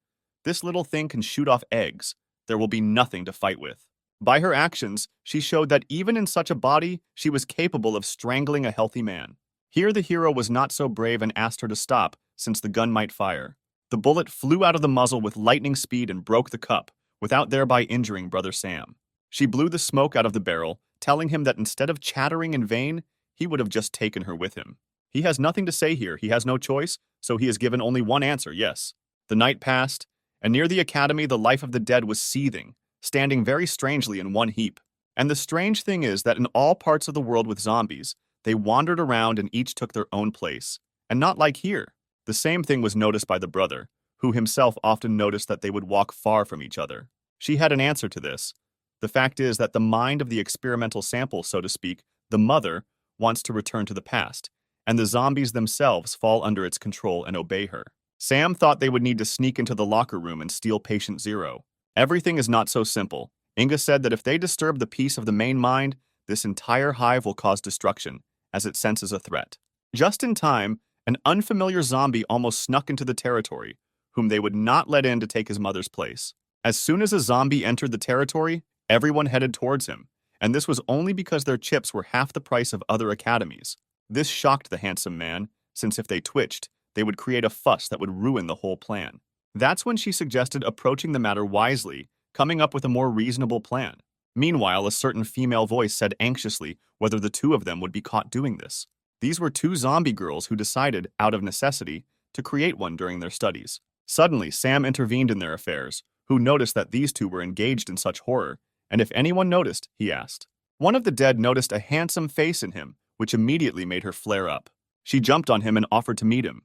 This little thing can shoot off eggs. There will be nothing to fight with. By her actions, she showed that even in such a body, she was capable of strangling a healthy man. Here the hero was not so brave and asked her to stop, since the gun might fire. The bullet flew out of the muzzle with lightning speed and broke the cup, without thereby injuring Brother Sam. She blew the smoke out of the barrel, telling him that instead of chattering in vain, he would have just taken her with him. He has nothing to say here, he has no choice, so he is given only one answer, yes. The night passed, and near the academy the life of the dead was seething, standing very strangely in one heap. And the strange thing is that in all parts of the world with zombies, they wandered around and each took their own place. And not like here. The same thing was noticed by the brother, who himself often noticed that they would walk far from each other. She had an answer to this. The fact is that the mind of the experimental sample, so to speak, the mother, wants to return to the past, and the zombies themselves fall under its control and obey her. Sam thought they would need to sneak into the locker room and steal patient zero. Everything is not so simple. Inga said that if they disturb the peace of the main mind, this entire hive will cause destruction, as it senses a threat. Just in time, an unfamiliar zombie almost snuck into the territory, whom they would not let in to take his mother's place. As soon as a zombie entered the territory, everyone headed towards him, and this was only because their chips were half the price of other academies. This shocked the handsome man, since if they twitched, they would create a fuss that would ruin the whole plan. That's when she suggested approaching the matter wisely, coming up with a more reasonable plan. Meanwhile, a certain female voice said anxiously whether the two of them would be caught doing this. These were two zombie girls who decided, out of necessity, to create one during their studies. Suddenly, Sam intervened in their affairs, who noticed that these two were engaged in such horror, and if anyone noticed, he asked. One of the dead noticed a handsome face in him, which immediately made her flare up. She jumped on him and offered to meet him.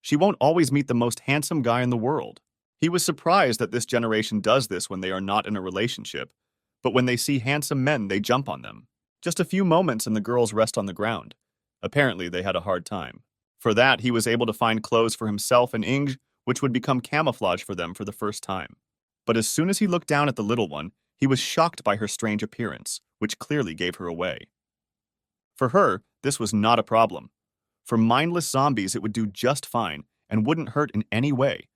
She won't always meet the most handsome guy in the world. He was surprised that this generation does this when they are not in a relationship, but when they see handsome men, they jump on them. Just a few moments and the girls rest on the ground. Apparently, they had a hard time. For that, he was able to find clothes for himself and Inge, which would become camouflage for them for the first time. But as soon as he looked down at the little one, he was shocked by her strange appearance, which clearly gave her away. For her, this was not a problem. For mindless zombies, it would do just fine and wouldn't hurt in any way.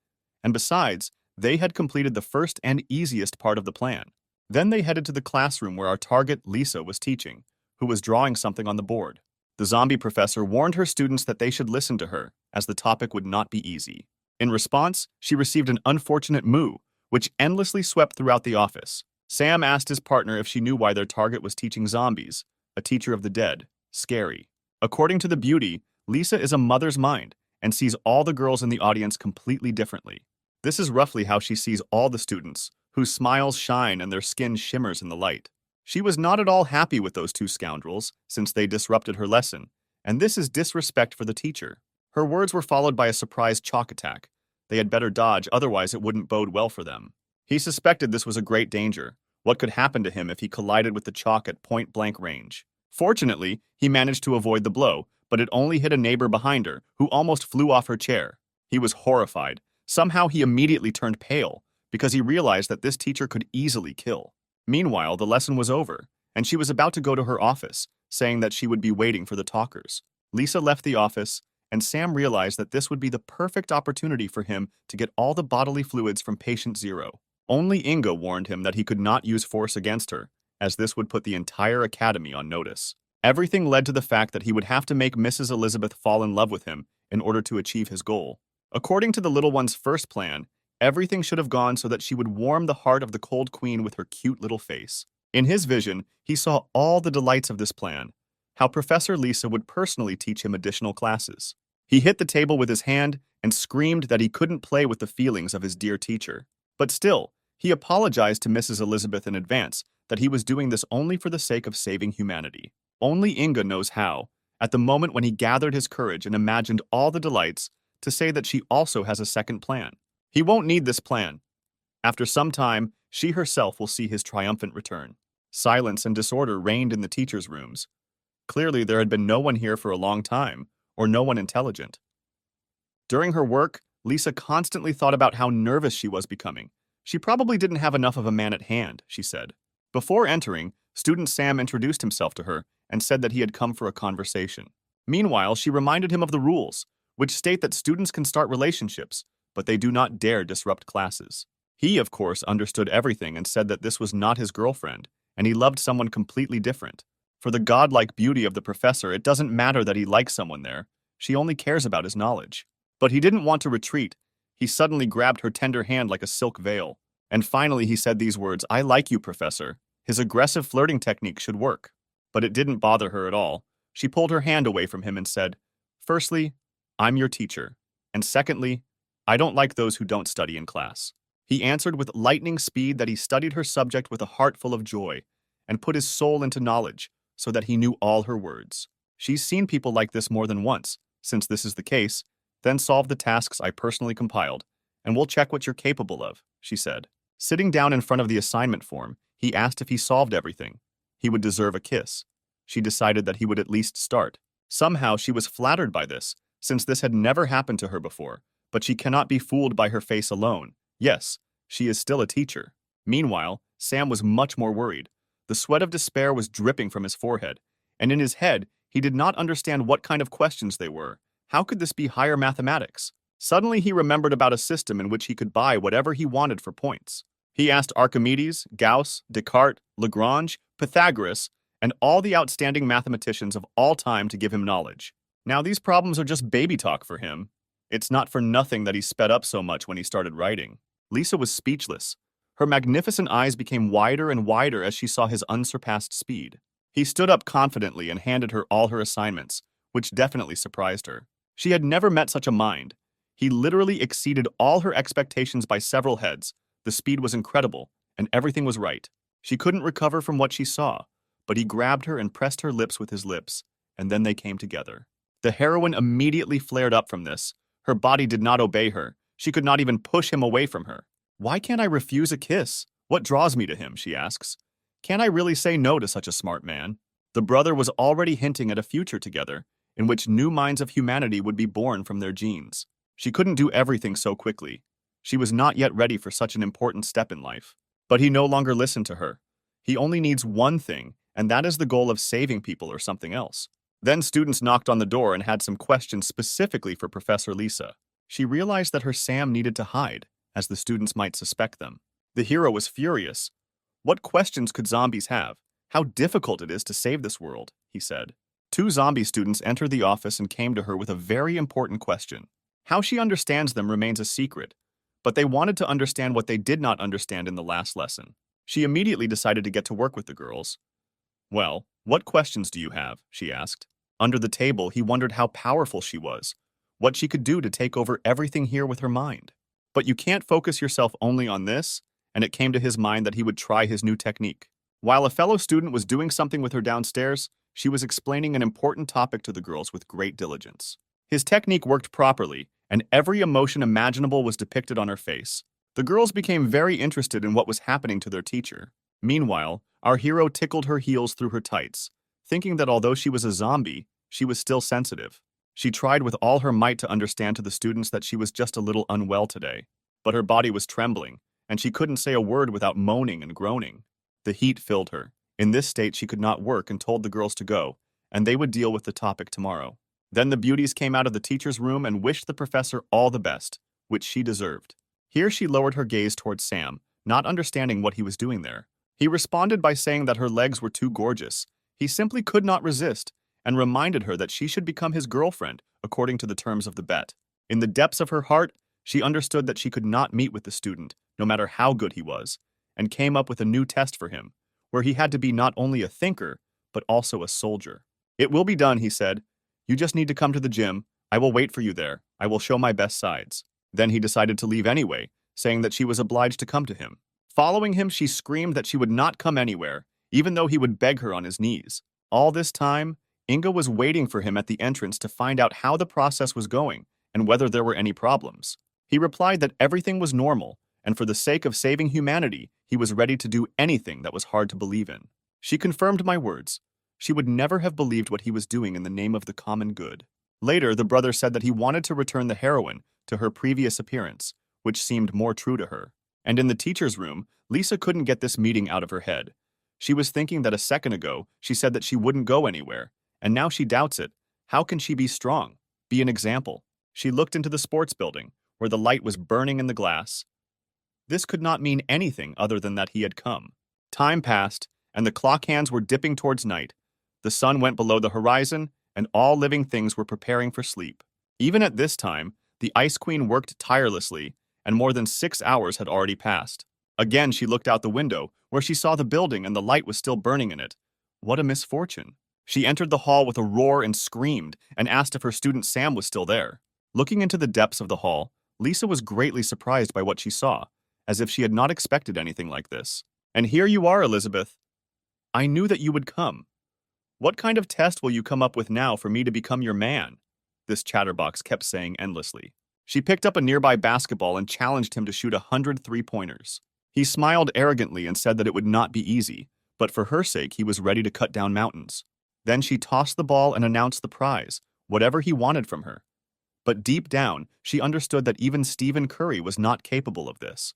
And besides, they had completed the first and easiest part of the plan. Then they headed to the classroom where our target, Lisa, was teaching, who was drawing something on the board. The zombie professor warned her students that they should listen to her, as the topic would not be easy. In response, she received an unfortunate moo, which endlessly swept throughout the office. Sam asked his partner if she knew why their target was teaching zombies, a teacher of the dead. Scary. According to the beauty, Lisa is a mother's mind and sees all the girls in the audience completely differently. This is roughly how she sees all the students, whose smiles shine and their skin shimmers in the light. She was not at all happy with those two scoundrels, since they disrupted her lesson, and this is disrespect for the teacher. Her words were followed by a surprise chalk attack. They had better dodge, otherwise it wouldn't bode well for them. He suspected this was a great danger. What could happen to him if he collided with the chalk at point-blank range? Fortunately, he managed to avoid the blow, but it only hit a neighbor behind her, who almost flew off her chair. He was horrified. Somehow he immediately turned pale, because he realized that this teacher could easily kill. Meanwhile, the lesson was over, and she was about to go to her office, saying that she would be waiting for the talkers. Lisa left the office, and Sam realized that this would be the perfect opportunity for him to get all the bodily fluids from patient zero. Only Inga warned him that he could not use force against her, as this would put the entire academy on notice. Everything led to the fact that he would have to make Mrs. Elizabeth fall in love with him in order to achieve his goal. According to the little one's first plan, everything should have gone so that she would warm the heart of the cold queen with her cute little face. In his vision, he saw all the delights of this plan, how Professor Lisa would personally teach him additional classes. He hit the table with his hand and screamed that he couldn't play with the feelings of his dear teacher. But still, he apologized to Mrs. Elizabeth in advance that he was doing this only for the sake of saving humanity. Only Inga knows how, at the moment when he gathered his courage and imagined all the delights, to say that she also has a second plan. He won't need this plan. After some time, she herself will see his triumphant return. Silence and disorder reigned in the teachers' rooms. Clearly, there had been no one here for a long time, or no one intelligent. During her work, Lisa constantly thought about how nervous she was becoming. She probably didn't have enough of a man at hand, she said. Before entering, student Sam introduced himself to her and said that he had come for a conversation. Meanwhile, she reminded him of the rules, which state that students can start relationships, but they do not dare disrupt classes. He, of course, understood everything and said that this was not his girlfriend, and he loved someone completely different. For the godlike beauty of the professor, it doesn't matter that he likes someone there. She only cares about his knowledge. But he didn't want to retreat. He suddenly grabbed her tender hand like a silk veil. And finally he said these words, "I like you, Professor." His aggressive flirting technique should work. But it didn't bother her at all. She pulled her hand away from him and said, "Firstly, I'm your teacher. And secondly, I don't like those who don't study in class. He answered with lightning speed that he studied her subject with a heart full of joy and put his soul into knowledge so that he knew all her words. She's seen people like this more than once. Since this is the case, then solve the tasks I personally compiled, and we'll check what you're capable of, she said. Sitting down in front of the assignment form, he asked if he solved everything. He would deserve a kiss. She decided that he would at least start. Somehow she was flattered by this, since this had never happened to her before, but she cannot be fooled by her face alone. Yes, she is still a teacher. Meanwhile, Sam was much more worried. The sweat of despair was dripping from his forehead, and in his head, he did not understand what kind of questions they were. How could this be higher mathematics? Suddenly he remembered about a system in which he could buy whatever he wanted for points. He asked Archimedes, Gauss, Descartes, Lagrange, Pythagoras, and all the outstanding mathematicians of all time to give him knowledge. Now these problems are just baby talk for him. It's not for nothing that he sped up so much when he started writing. Lisa was speechless. Her magnificent eyes became wider and wider as she saw his unsurpassed speed. He stood up confidently and handed her all her assignments, which definitely surprised her. She had never met such a mind. He literally exceeded all her expectations by several heads. The speed was incredible, and everything was right. She couldn't recover from what she saw, but he grabbed her and pressed her lips with his lips, and then they came together. The heroine immediately flared up from this. Her body did not obey her. She could not even push him away from her. Why can't I refuse a kiss? What draws me to him, she asks. Can I really say no to such a smart man? The brother was already hinting at a future together, in which new minds of humanity would be born from their genes. She couldn't do everything so quickly. She was not yet ready for such an important step in life. But he no longer listened to her. He only needs one thing, and that is the goal of saving people or something else. Then students knocked on the door and had some questions specifically for Professor Lisa. She realized that her Sam needed to hide, as the students might suspect them. The hero was furious. What questions could zombies have? How difficult it is to save this world, he said. Two zombie students entered the office and came to her with a very important question. How she understands them remains a secret, but they wanted to understand what they did not understand in the last lesson. She immediately decided to get to work with the girls. Well, what questions do you have? She asked. Under the table, he wondered how powerful she was, what she could do to take over everything here with her mind. But you can't focus yourself only on this, and it came to his mind that he would try his new technique. While a fellow student was doing something with her downstairs, she was explaining an important topic to the girls with great diligence. His technique worked properly, and every emotion imaginable was depicted on her face. The girls became very interested in what was happening to their teacher. Meanwhile, our hero tickled her heels through her tights, thinking that although she was a zombie, she was still sensitive. She tried with all her might to understand to the students that she was just a little unwell today, but her body was trembling, and she couldn't say a word without moaning and groaning. The heat filled her. In this state, she could not work and told the girls to go, and they would deal with the topic tomorrow. Then the beauties came out of the teacher's room and wished the professor all the best, which she deserved. Here she lowered her gaze towards Sam, not understanding what he was doing there. He responded by saying that her legs were too gorgeous. He simply could not resist, and reminded her that she should become his girlfriend, according to the terms of the bet. In the depths of her heart, she understood that she could not meet with the student, no matter how good he was, and came up with a new test for him, where he had to be not only a thinker, but also a soldier. It will be done, he said. You just need to come to the gym. I will wait for you there. I will show my best sides. Then he decided to leave anyway, saying that she was obliged to come to him. Following him, she screamed that she would not come anywhere, even though he would beg her on his knees. All this time, Inga was waiting for him at the entrance to find out how the process was going and whether there were any problems. He replied that everything was normal, and for the sake of saving humanity, he was ready to do anything that was hard to believe in. She confirmed my words. She would never have believed what he was doing in the name of the common good. Later, the brother said that he wanted to return the heroine to her previous appearance, which seemed more true to her. And in the teacher's room, Lisa couldn't get this meeting out of her head. She was thinking that a second ago, she said that she wouldn't go anywhere, and now she doubts it. How can she be strong? Be an example. She looked into the sports building, where the light was burning in the glass. This could not mean anything other than that he had come. Time passed, and the clock hands were dipping towards night. The sun went below the horizon, and all living things were preparing for sleep. Even at this time, the Ice Queen worked tirelessly, and more than 6 hours had already passed. Again, she looked out the window, where she saw the building and the light was still burning in it. What a misfortune. She entered the hall with a roar and screamed, and asked if her student Sam was still there. Looking into the depths of the hall, Lisa was greatly surprised by what she saw, as if she had not expected anything like this. And here you are, Elizabeth. I knew that you would come. What kind of test will you come up with now for me to become your man? This chatterbox kept saying endlessly. She picked up a nearby basketball and challenged him to shoot 100 three-pointers. He smiled arrogantly and said that it would not be easy, but for her sake he was ready to cut down mountains. Then she tossed the ball and announced the prize, whatever he wanted from her. But deep down, she understood that even Stephen Curry was not capable of this.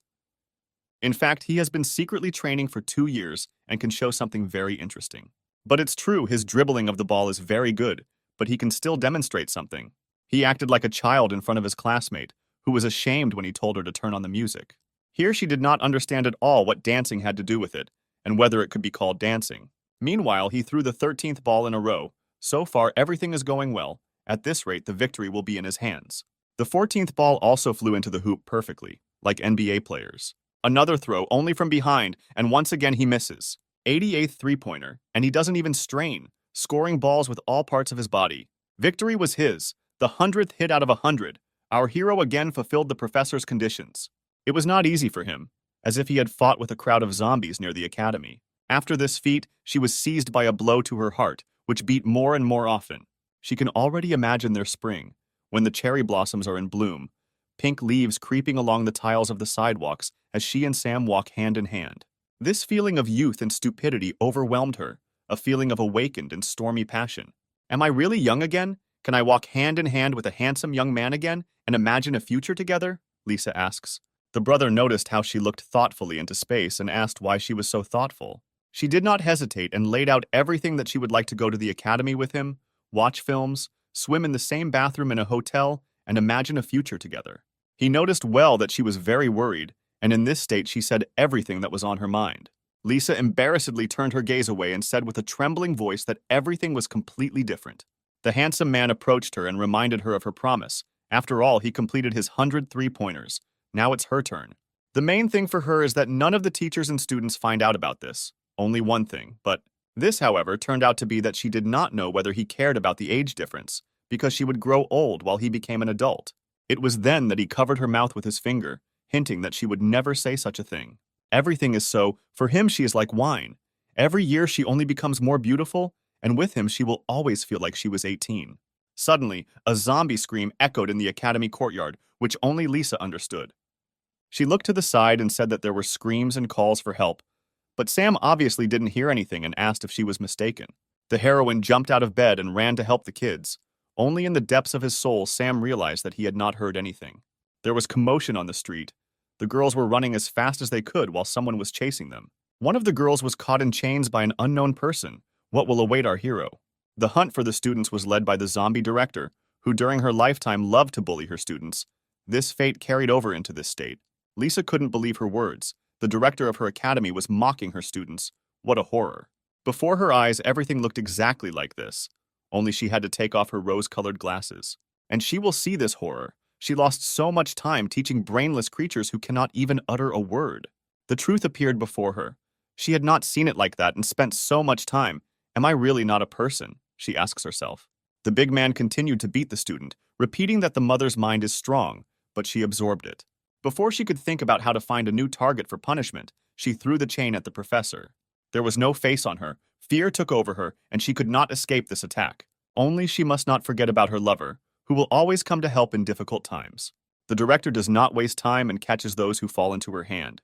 In fact, he has been secretly training for 2 years and can show something very interesting. But it's true, his dribbling of the ball is very good, but he can still demonstrate something. He acted like a child in front of his classmate, who was ashamed when he told her to turn on the music. Here she did not understand at all what dancing had to do with it, and whether it could be called dancing. Meanwhile, he threw the 13th ball in a row. So far, everything is going well. At this rate, the victory will be in his hands. The 14th ball also flew into the hoop perfectly, like NBA players. Another throw, only from behind, and once again he misses. 88th three-pointer, and he doesn't even strain, scoring balls with all parts of his body. Victory was his, the 100th hit out of 100. Our hero again fulfilled the professor's conditions. It was not easy for him, as if he had fought with a crowd of zombies near the academy. After this feat, she was seized by a blow to her heart, which beat more and more often. She can already imagine their spring, when the cherry blossoms are in bloom, pink leaves creeping along the tiles of the sidewalks as she and Sam walk hand in hand. This feeling of youth and stupidity overwhelmed her, a feeling of awakened and stormy passion. Am I really young again? Can I walk hand in hand with a handsome young man again and imagine a future together? Lisa asks. The brother noticed how she looked thoughtfully into space and asked why she was so thoughtful. She did not hesitate and laid out everything that she would like to go to the academy with him, watch films, swim in the same bathroom in a hotel, and imagine a future together. He noticed well that she was very worried, and in this state she said everything that was on her mind. Lisa embarrassedly turned her gaze away and said with a trembling voice that everything was completely different. The handsome man approached her and reminded her of her promise. After all, he completed his 100 three-pointers. Now it's her turn. The main thing for her is that none of the teachers and students find out about this. Only one thing, but this, however, turned out to be that she did not know whether he cared about the age difference, because she would grow old while he became an adult. It was then that he covered her mouth with his finger, hinting that she would never say such a thing. Everything is so, for him she is like wine. Every year she only becomes more beautiful, and with him she will always feel like she was 18. Suddenly, a zombie scream echoed in the academy courtyard, which only Lisa understood. She looked to the side and said that there were screams and calls for help, but Sam obviously didn't hear anything and asked if she was mistaken. The heroine jumped out of bed and ran to help the kids. Only in the depths of his soul, Sam realized that he had not heard anything. There was commotion on the street. The girls were running as fast as they could while someone was chasing them. One of the girls was caught in chains by an unknown person. What will await our hero? The hunt for the students was led by the zombie director, who during her lifetime loved to bully her students. This fate carried over into this state. Lisa couldn't believe her words. The director of her academy was mocking her students. What a horror. Before her eyes, everything looked exactly like this. Only she had to take off her rose-colored glasses. And she will see this horror. She lost so much time teaching brainless creatures who cannot even utter a word. The truth appeared before her. She had not seen it like that and spent so much time. Am I really not a person? She asks herself. The big man continued to beat the student, repeating that the mother's mind is strong, but she absorbed it. Before she could think about how to find a new target for punishment, she threw the chain at the professor. There was no face on her. Fear took over her, and she could not escape this attack. Only she must not forget about her lover, who will always come to help in difficult times. The director does not waste time and catches those who fall into her hand.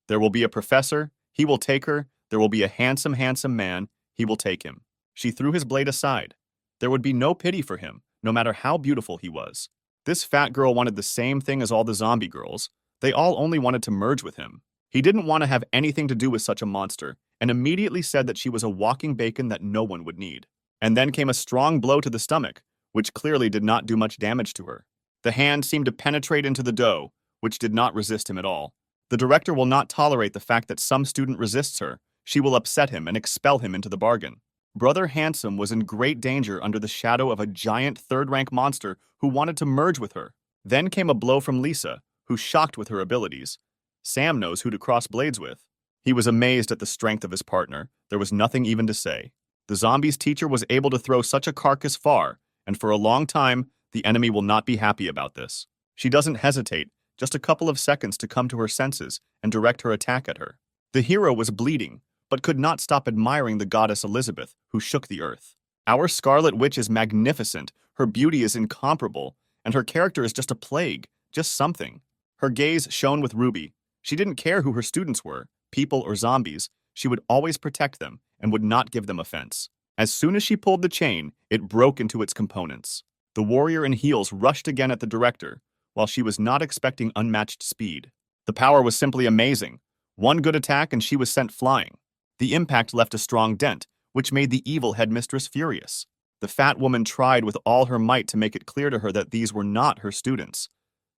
There will be a professor, he will take her. There will be a handsome, handsome man, he will take him. She threw his blade aside. There would be no pity for him, no matter how beautiful he was. This fat girl wanted the same thing as all the zombie girls. They all only wanted to merge with him. He didn't want to have anything to do with such a monster, and immediately said that she was a walking bacon that no one would need. And then came a strong blow to the stomach, which clearly did not do much damage to her. The hand seemed to penetrate into the dough, which did not resist him at all. The director will not tolerate the fact that some student resists her. She will upset him and expel him into the bargain. Brother Handsome was in great danger under the shadow of a giant third-rank monster who wanted to merge with her. Then came a blow from Lisa, who shocked with her abilities. Sam knows who to cross blades with. He was amazed at the strength of his partner. There was nothing even to say. The zombie's teacher was able to throw such a carcass far, and for a long time, The enemy will not be happy about this. She doesn't hesitate, just a couple of seconds to come to her senses and direct her attack at her. The hero was bleeding, but could not stop admiring the goddess Elizabeth, who shook the earth. Our Scarlet Witch is magnificent, her beauty is incomparable, and her character is just a plague, just something. Her gaze shone with ruby. She didn't care who her students were, people or zombies, she would always protect them and would not give them offense. As soon as she pulled the chain, it broke into its components. The warrior in heels rushed again at the director, while she was not expecting unmatched speed. The power was simply amazing. One good attack and she was sent flying. The impact left a strong dent, which made the evil headmistress furious. The fat woman tried with all her might to make it clear to her that these were not her students.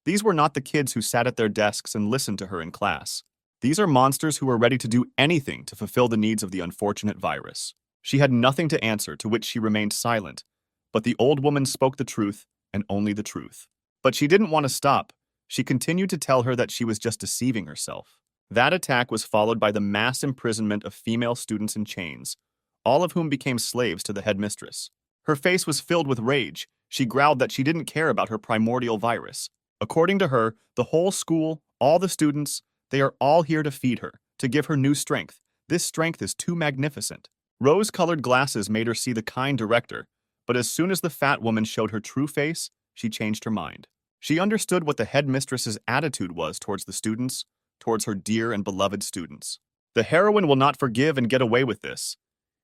These were not the kids who sat at their desks and listened to her in class. These are monsters who were ready to do anything to fulfill the needs of the unfortunate virus. She had nothing to answer, to which she remained silent, but the old woman spoke the truth, and only the truth. But she didn't want to stop. She continued to tell her that she was just deceiving herself. That attack was followed by the mass imprisonment of female students in chains, all of whom became slaves to the headmistress. Her face was filled with rage. She growled that she didn't care about her primordial virus. According to her, the whole school, all the students, they are all here to feed her, to give her new strength. This strength is too magnificent. Rose-colored glasses made her see the kind director, but as soon as the fat woman showed her true face, she changed her mind. She understood what the headmistress's attitude was towards the students, towards her dear and beloved students. The heroine will not forgive and get away with this.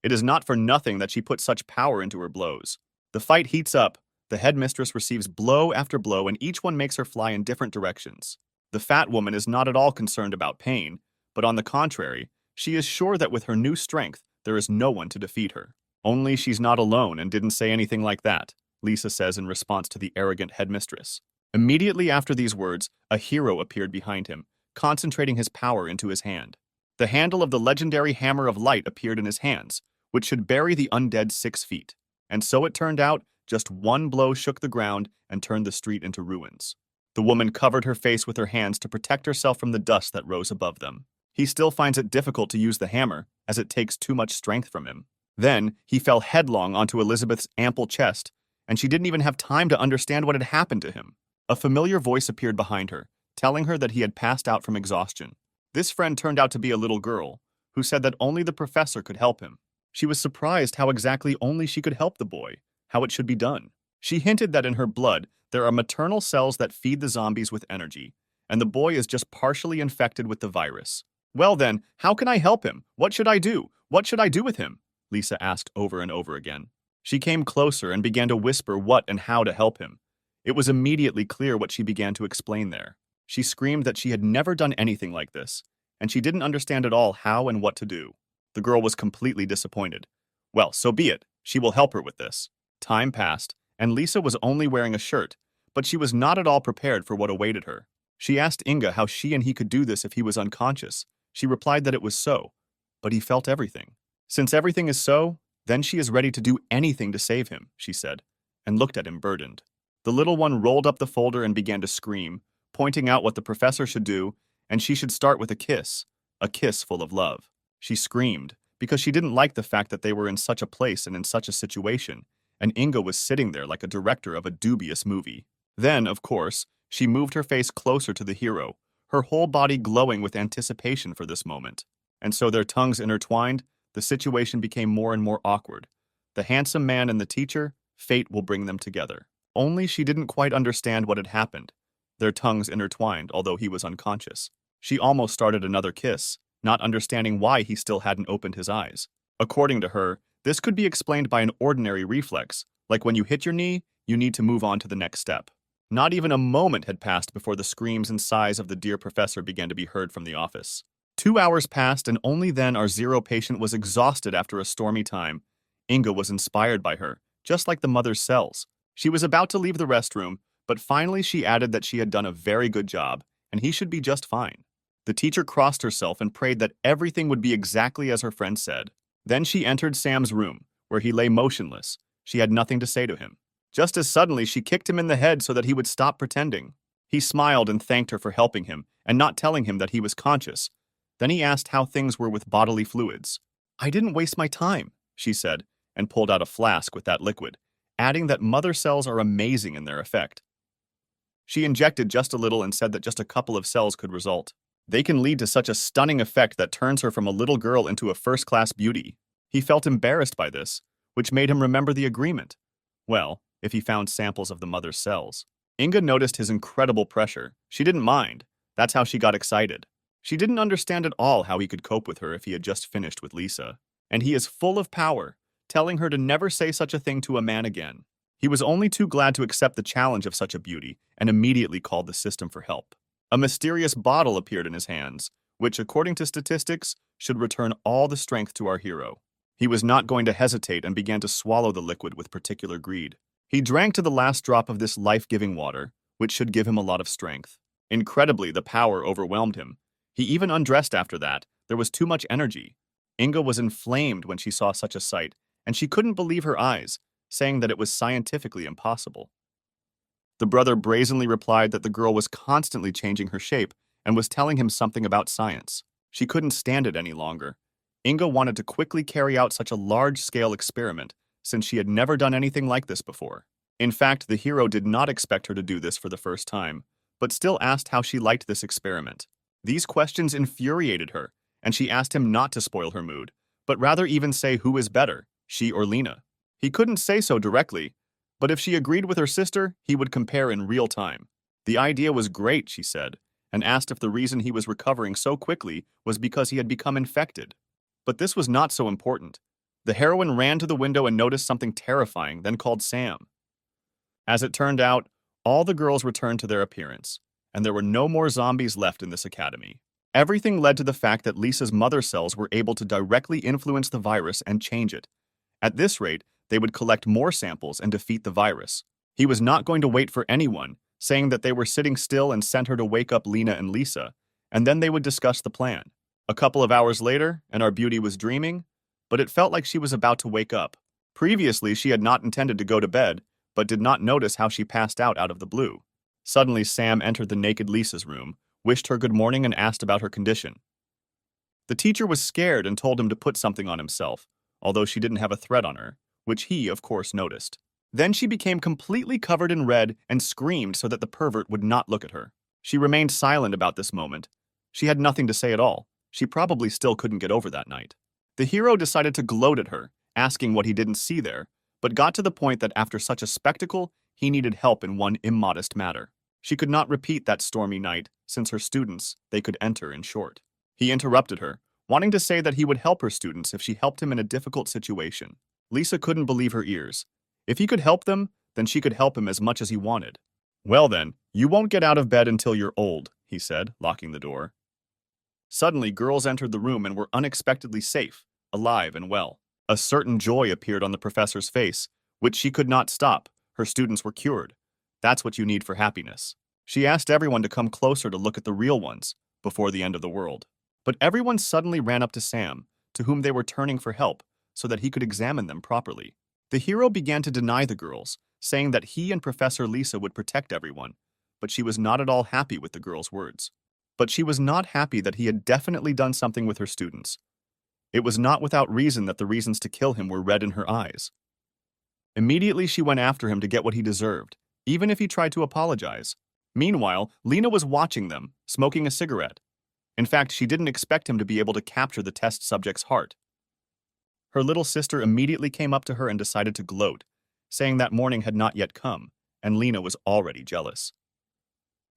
It is not for nothing that she put such power into her blows. The fight heats up, the headmistress receives blow after blow, and each one makes her fly in different directions. The fat woman is not at all concerned about pain, but on the contrary, she is sure that with her new strength, there is no one to defeat her. Only she's not alone and didn't say anything like that, Lisa says in response to the arrogant headmistress. Immediately after these words, a hero appeared behind him, concentrating his power into his hand. The handle of the legendary Hammer of Light appeared in his hands, which should bury the undead 6 feet. And so it turned out, just one blow shook the ground and turned the street into ruins. The woman covered her face with her hands to protect herself from the dust that rose above them. He still finds it difficult to use the hammer, as it takes too much strength from him. Then, he fell headlong onto Elizabeth's ample chest, and she didn't even have time to understand what had happened to him. A familiar voice appeared behind her, telling her that he had passed out from exhaustion. This friend turned out to be a little girl, who said that only the professor could help him. She was surprised how exactly only she could help the boy, how it should be done. She hinted that in her blood, there are maternal cells that feed the zombies with energy, and the boy is just partially infected with the virus. Well then, how can I help him? What should I do? What should I do with him? Lisa asked over and over again. She came closer and began to whisper what and how to help him. It was immediately clear what she began to explain there. She screamed that she had never done anything like this, and she didn't understand at all how and what to do. The girl was completely disappointed. Well, so be it. She will help her with this. Time passed, and Lisa was only wearing a shirt, but she was not at all prepared for what awaited her. She asked Inga how she and he could do this if he was unconscious. She replied that it was so, but he felt everything. Since everything is so, then she is ready to do anything to save him, she said, and looked at him burdened. The little one rolled up the folder and began to scream, pointing out what the professor should do, and she should start with a kiss full of love. She screamed, because she didn't like the fact that they were in such a place and in such a situation, and Inga was sitting there like a director of a dubious movie. Then, of course, she moved her face closer to the hero, her whole body glowing with anticipation for this moment. And so their tongues intertwined, the situation became more and more awkward. The handsome man and the teacher, fate will bring them together. Only she didn't quite understand what had happened. Their tongues intertwined, although he was unconscious. She almost started another kiss, not understanding why he still hadn't opened his eyes. According to her, this could be explained by an ordinary reflex, like when you hit your knee, you need to move on to the next step. Not even a moment had passed before the screams and sighs of the dear professor began to be heard from the office. 2 hours passed, and only then our zero patient was exhausted after a stormy time. Inga was inspired by her, just like the mother's cells. She was about to leave the restroom, but finally she added that she had done a very good job, and he should be just fine. The teacher crossed herself and prayed that everything would be exactly as her friend said. Then she entered Sam's room, where he lay motionless. She had nothing to say to him. Just as suddenly, she kicked him in the head so that he would stop pretending. He smiled and thanked her for helping him, and not telling him that he was conscious. Then he asked how things were with bodily fluids. "I didn't waste my time," she said, and pulled out a flask with that liquid. adding that mother cells are amazing in their effect. She injected just a little and said that just a couple of cells could result. They can lead to such a stunning effect that turns her from a little girl into a first-class beauty. He felt embarrassed by this, which made him remember the agreement. Well, if he found samples of the mother's cells. Inga noticed his incredible pressure. She didn't mind. That's how she got excited. She didn't understand at all how he could cope with her if he had just finished with Lisa. And he is full of power, telling her to never say such a thing to a man again. He was only too glad to accept the challenge of such a beauty and immediately called the system for help. A mysterious bottle appeared in his hands, which, according to statistics, should return all the strength to our hero. He was not going to hesitate and began to swallow the liquid with particular greed. He drank to the last drop of this life-giving water, which should give him a lot of strength. Incredibly, the power overwhelmed him. He even undressed after that. There was too much energy. Inga was inflamed when she saw such a sight, and she couldn't believe her eyes, saying that it was scientifically impossible. The brother brazenly replied that the girl was constantly changing her shape and was telling him something about science. She couldn't stand it any longer. Inga wanted to quickly carry out such a large-scale experiment, since she had never done anything like this before. In fact, the hero did not expect her to do this for the first time, but still asked how she liked this experiment. These questions infuriated her, and she asked him not to spoil her mood, but rather even say who is better, she or Lena. He couldn't say so directly, but if she agreed with her sister, he would compare in real time. The idea was great, she said, and asked if the reason he was recovering so quickly was because he had become infected. But this was not so important. The heroine ran to the window and noticed something terrifying, then called Sam. As it turned out, all the girls returned to their appearance, and there were no more zombies left in this academy. Everything led to the fact that Lisa's mother cells were able to directly influence the virus and change it. At this rate, they would collect more samples and defeat the virus. He was not going to wait for anyone, saying that they were sitting still and sent her to wake up Lena and Lisa, and then they would discuss the plan. A couple of hours later, and our beauty was dreaming, but it felt like she was about to wake up. Previously, she had not intended to go to bed, but did not notice how she passed out of the blue. Suddenly, Sam entered the naked Lisa's room, wished her good morning, and asked about her condition. The teacher was scared and told him to put something on himself, although she didn't have a thread on her, which he, of course, noticed. Then she became completely covered in red and screamed so that the pervert would not look at her. She remained silent about this moment. She had nothing to say at all. She probably still couldn't get over that night. The hero decided to gloat at her, asking what he didn't see there, but got to the point that after such a spectacle, he needed help in one immodest matter. She could not repeat that stormy night, since her students, they could enter in short. He interrupted her, wanting to say that he would help her students if she helped him in a difficult situation. Lisa couldn't believe her ears. If he could help them, then she could help him as much as he wanted. Well then, you won't get out of bed until you're old, he said, locking the door. Suddenly, girls entered the room and were unexpectedly safe, alive and well. A certain joy appeared on the professor's face, which she could not stop. Her students were cured. That's what you need for happiness. She asked everyone to come closer to look at the real ones, before the end of the world. But everyone suddenly ran up to Sam, to whom they were turning for help, so that he could examine them properly. The hero began to deny the girls, saying that he and Professor Lisa would protect everyone, but she was not at all happy with the girls' words. But she was not happy that he had definitely done something with her students. It was not without reason that the reasons to kill him were red in her eyes. Immediately she went after him to get what he deserved, even if he tried to apologize. Meanwhile, Lena was watching them, smoking a cigarette. In fact, she didn't expect him to be able to capture the test subject's heart. Her little sister immediately came up to her and decided to gloat, saying that morning had not yet come, and Lena was already jealous.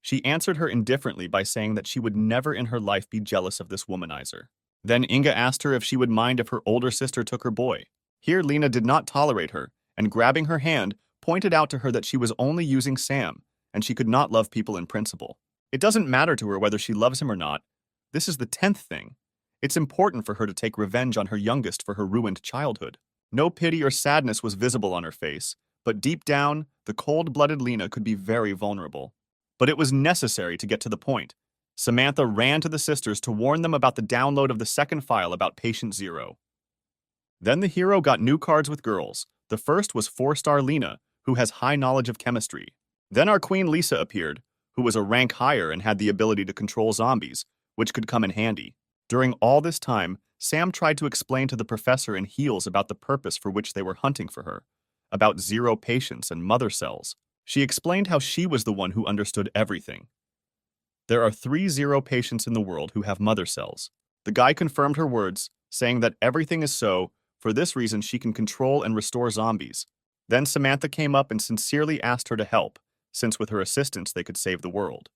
She answered her indifferently by saying that she would never in her life be jealous of this womanizer. Then Inga asked her if she would mind if her older sister took her boy. Here Lena did not tolerate her, and grabbing her hand, pointed out to her that she was only using Sam, and she could not love people in principle. It doesn't matter to her whether she loves him or not. This is the 10th thing. It's important for her to take revenge on her youngest for her ruined childhood. No pity or sadness was visible on her face, but deep down, the cold-blooded Lena could be very vulnerable. But it was necessary to get to the point. Samantha ran to the sisters to warn them about the download of the second file about Patient Zero. Then the hero got new cards with girls. The first was 4-star Lena, who has high knowledge of chemistry. Then our queen Lisa appeared, who was a rank higher and had the ability to control zombies, which could come in handy. During all this time, Sam tried to explain to the professor in heels about the purpose for which they were hunting for her, about zero patience and mother cells. She explained how she was the one who understood everything. There are 3 patients in the world who have mother cells. The guy confirmed her words, saying that everything is so, for this reason she can control and restore zombies. Then Samantha came up and sincerely asked her to help, since with her assistance they could save the world.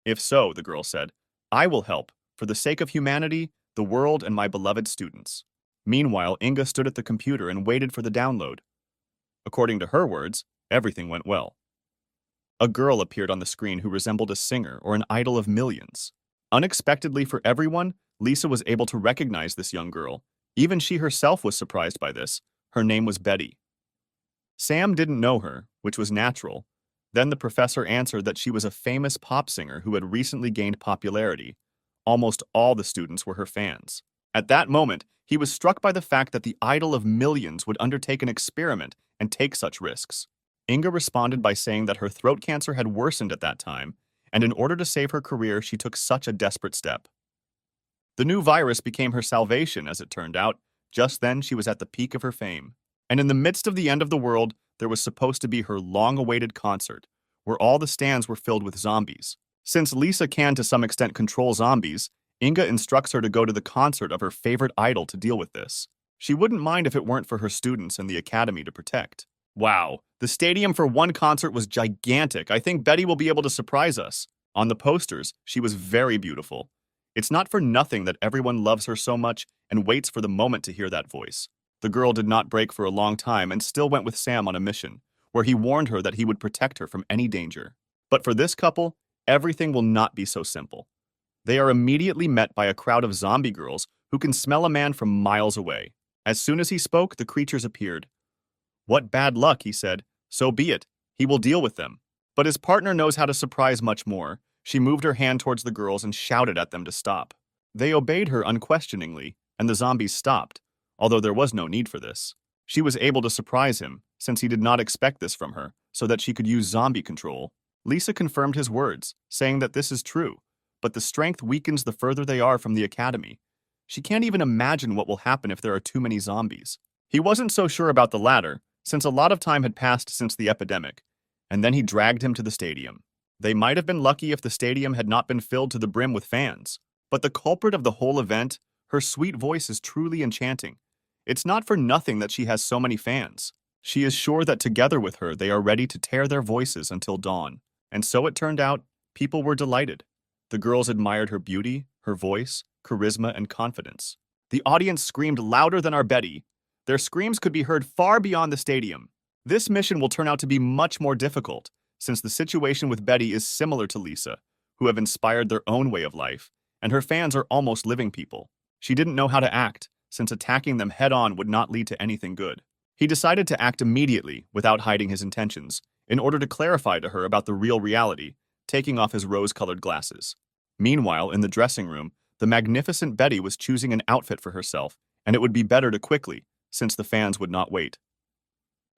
If so, the girl said, I will help, for the sake of humanity, the world, and my beloved students. Meanwhile, Inga stood at the computer and waited for the download. According to her words, everything went well. A girl appeared on the screen who resembled a singer or an idol of millions. Unexpectedly for everyone, Lisa was able to recognize this young girl. Even she herself was surprised by this. Her name was Betty. Sam didn't know her, which was natural. Then the professor answered that she was a famous pop singer who had recently gained popularity. Almost all the students were her fans. At that moment, he was struck by the fact that the idol of millions would undertake an experiment and take such risks. Inga responded by saying that her throat cancer had worsened at that time, and in order to save her career, she took such a desperate step. The new virus became her salvation, as it turned out. Just then, she was at the peak of her fame. And in the midst of the end of the world, there was supposed to be her long-awaited concert, where all the stands were filled with zombies. Since Lisa can to some extent control zombies, Inga instructs her to go to the concert of her favorite idol to deal with this. She wouldn't mind if it weren't for her students and the academy to protect. Wow, the stadium for one concert was gigantic. I think Betty will be able to surprise us. On the posters, she was very beautiful. It's not for nothing that everyone loves her so much and waits for the moment to hear that voice. The girl did not break for a long time and still went with Sam on a mission, where he warned her that he would protect her from any danger. But for this couple, everything will not be so simple. They are immediately met by a crowd of zombie girls who can smell a man from miles away. As soon as he spoke, the creatures appeared. What bad luck, he said. So be it. He will deal with them. But his partner knows how to surprise much more. She moved her hand towards the girls and shouted at them to stop. They obeyed her unquestioningly, and the zombies stopped, although there was no need for this. She was able to surprise him, since he did not expect this from her, so that she could use zombie control. Lisa confirmed his words, saying that this is true, but the strength weakens the further they are from the academy. She can't even imagine what will happen if there are too many zombies. He wasn't so sure about the latter, since a lot of time had passed since the epidemic, and then he dragged him to the stadium. They might have been lucky if the stadium had not been filled to the brim with fans, but the culprit of the whole event, her sweet voice, is truly enchanting. It's not for nothing that she has so many fans. She is sure that together with her they are ready to tear their voices until dawn. And so it turned out, people were delighted. The girls admired her beauty, her voice, charisma, and confidence. The audience screamed louder than our Betty. Their screams could be heard far beyond the stadium. This mission will turn out to be much more difficult, since the situation with Betty is similar to Lisa, who have inspired their own way of life, and her fans are almost living people. She didn't know how to act, since attacking them head-on would not lead to anything good. He decided to act immediately, without hiding his intentions, in order to clarify to her about the real reality, taking off his rose-colored glasses. Meanwhile, in the dressing room, the magnificent Betty was choosing an outfit for herself, and it would be better to quickly, since the fans would not wait.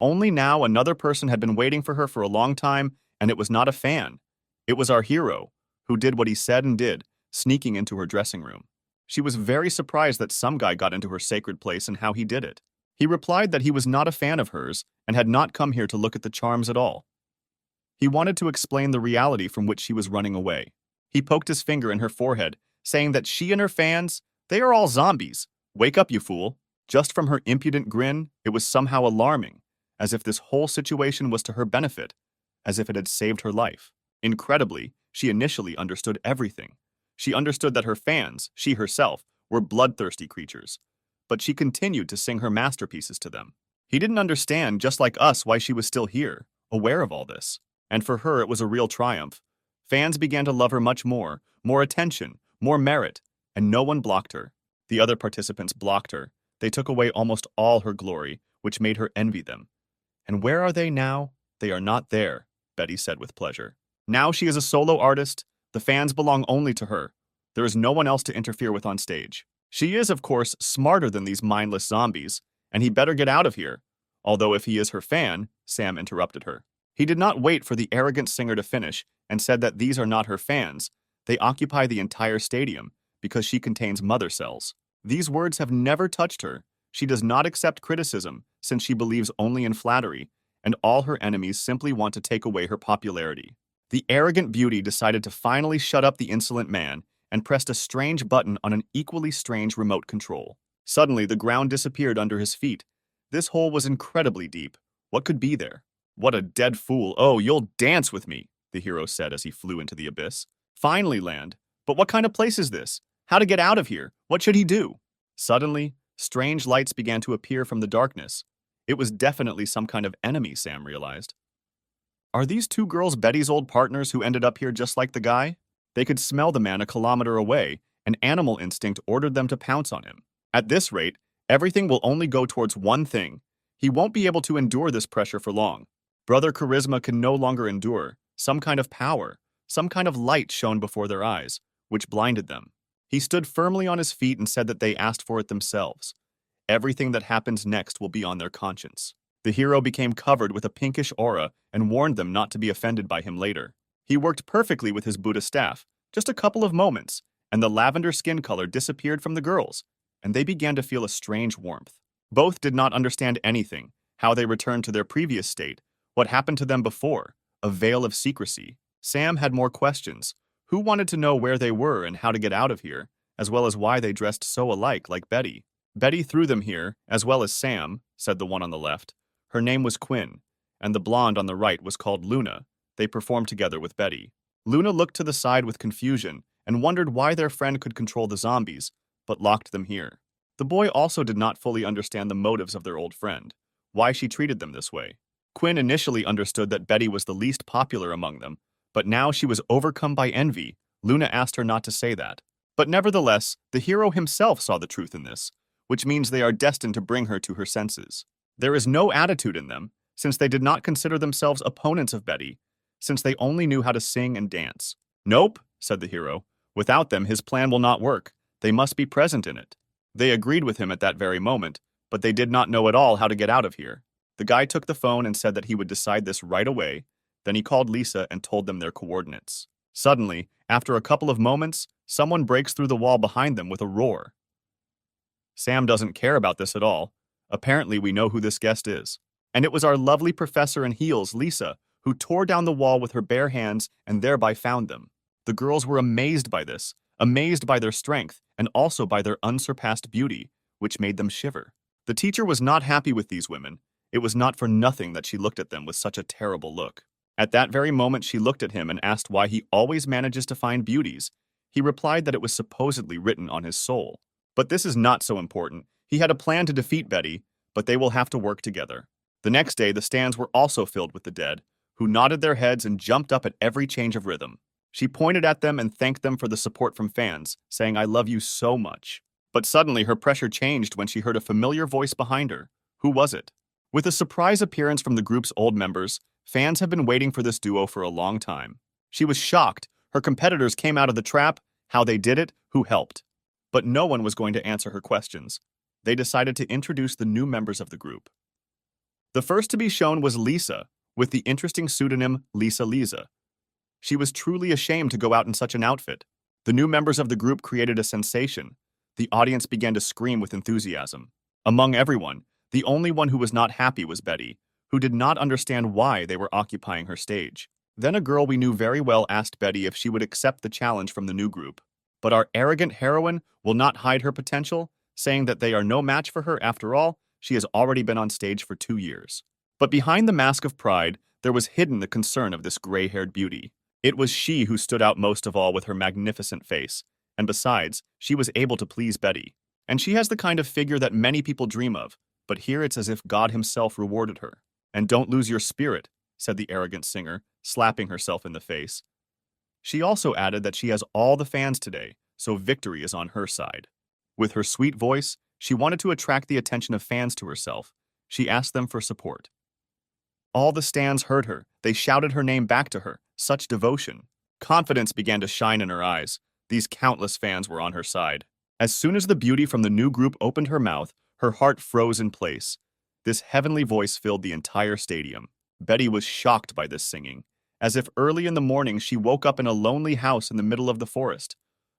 Only now another person had been waiting for her for a long time, and it was not a fan. It was our hero, who did what he said and did, sneaking into her dressing room. She was very surprised that some guy got into her sacred place and how he did it. He replied that he was not a fan of hers and had not come here to look at the charms at all. He wanted to explain the reality from which she was running away. He poked his finger in her forehead, saying that she and her fans, they are all zombies. Wake up, you fool. Just from her impudent grin, it was somehow alarming, as if this whole situation was to her benefit, as if it had saved her life. Incredibly, she initially understood everything. She understood that her fans, she herself, were bloodthirsty creatures. But she continued to sing her masterpieces to them. He didn't understand, just like us, why she was still here, aware of all this. And for her, it was a real triumph. Fans began to love her much more attention, more merit, and no one blocked her. The other participants blocked her. They took away almost all her glory, which made her envy them. And where are they now? They are not there, Betty said with pleasure. Now she is a solo artist. The fans belong only to her. There is no one else to interfere with on stage. She is, of course, smarter than these mindless zombies, and he better get out of here. Although if he is her fan, Sam interrupted her. He did not wait for the arrogant singer to finish and said that these are not her fans. They occupy the entire stadium because she contains mother cells. These words have never touched her. She does not accept criticism, since she believes only in flattery, and all her enemies simply want to take away her popularity. The arrogant beauty decided to finally shut up the insolent man and pressed a strange button on an equally strange remote control. Suddenly, the ground disappeared under his feet. This hole was incredibly deep. What could be there? What a dead fool. Oh, you'll dance with me, the hero said as he flew into the abyss. Finally, land. But what kind of place is this? How to get out of here? What should he do? Suddenly, strange lights began to appear from the darkness. It was definitely some kind of enemy, Sam realized. Are these two girls Betty's old partners who ended up here just like the guy? They could smell the man a kilometer away, and animal instinct ordered them to pounce on him. At this rate, everything will only go towards one thing. He won't be able to endure this pressure for long. Brother Charisma can no longer endure. Some kind of power, some kind of light shone before their eyes, which blinded them. He stood firmly on his feet and said that they asked for it themselves. Everything that happens next will be on their conscience. The hero became covered with a pinkish aura and warned them not to be offended by him later. He worked perfectly with his Buddha staff, just a couple of moments, and the lavender skin color disappeared from the girls, and they began to feel a strange warmth. Both did not understand anything, how they returned to their previous state, what happened to them before, a veil of secrecy. Sam had more questions. Who wanted to know where they were and how to get out of here, as well as why they dressed so alike like Betty? Betty threw them here, as well as Sam, said the one on the left. Her name was Quinn, and the blonde on the right was called Luna. They performed together with Betty. Luna looked to the side with confusion and wondered why their friend could control the zombies, but locked them here. The boy also did not fully understand the motives of their old friend, why she treated them this way. Quinn initially understood that Betty was the least popular among them, but now she was overcome by envy. Luna asked her not to say that. But nevertheless, the hero himself saw the truth in this, which means they are destined to bring her to her senses. There is no attitude in them, since they did not consider themselves opponents of Betty, since they only knew how to sing and dance. Nope, said the hero. Without them, his plan will not work. They must be present in it. They agreed with him at that very moment, but they did not know at all how to get out of here. The guy took the phone and said that he would decide this right away. Then he called Lisa and told them their coordinates. Suddenly, after a couple of moments, someone breaks through the wall behind them with a roar. Sam doesn't care about this at all. Apparently, we know who this guest is. And it was our lovely professor in heels, Lisa, who tore down the wall with her bare hands and thereby found them. The girls were amazed by this, amazed by their strength, and also by their unsurpassed beauty, which made them shiver. The teacher was not happy with these women. It was not for nothing that she looked at them with such a terrible look. At that very moment, she looked at him and asked why he always manages to find beauties. He replied that it was supposedly written on his soul. But this is not so important. He had a plan to defeat Betty, but they will have to work together. The next day, the stands were also filled with the dead, who nodded their heads and jumped up at every change of rhythm. She pointed at them and thanked them for the support from fans, saying, "I love you so much." But suddenly her pressure changed when she heard a familiar voice behind her. Who was it? With a surprise appearance from the group's old members, fans have been waiting for this duo for a long time. She was shocked. Her competitors came out of the trap, how they did it, who helped. But no one was going to answer her questions. They decided to introduce the new members of the group. The first to be shown was Lisa, with the interesting pseudonym Lisa Lisa. She was truly ashamed to go out in such an outfit. The new members of the group created a sensation. The audience began to scream with enthusiasm. Among everyone, the only one who was not happy was Betty, who did not understand why they were occupying her stage. Then a girl we knew very well asked Betty if she would accept the challenge from the new group. But our arrogant heroine will not hide her potential, saying that they are no match for her. After all, she has already been on stage for 2 years. But behind the mask of pride, there was hidden the concern of this gray-haired beauty. It was she who stood out most of all with her magnificent face, and besides, she was able to please Betty. And she has the kind of figure that many people dream of, but here it's as if God himself rewarded her. "And don't lose your spirit," said the arrogant singer, slapping herself in the face. She also added that she has all the fans today, so victory is on her side. With her sweet voice, she wanted to attract the attention of fans to herself. She asked them for support. All the stands heard her. They shouted her name back to her. Such devotion. Confidence began to shine in her eyes. These countless fans were on her side. As soon as the beauty from the new group opened her mouth, her heart froze in place. This heavenly voice filled the entire stadium. Betty was shocked by this singing, as if early in the morning she woke up in a lonely house in the middle of the forest.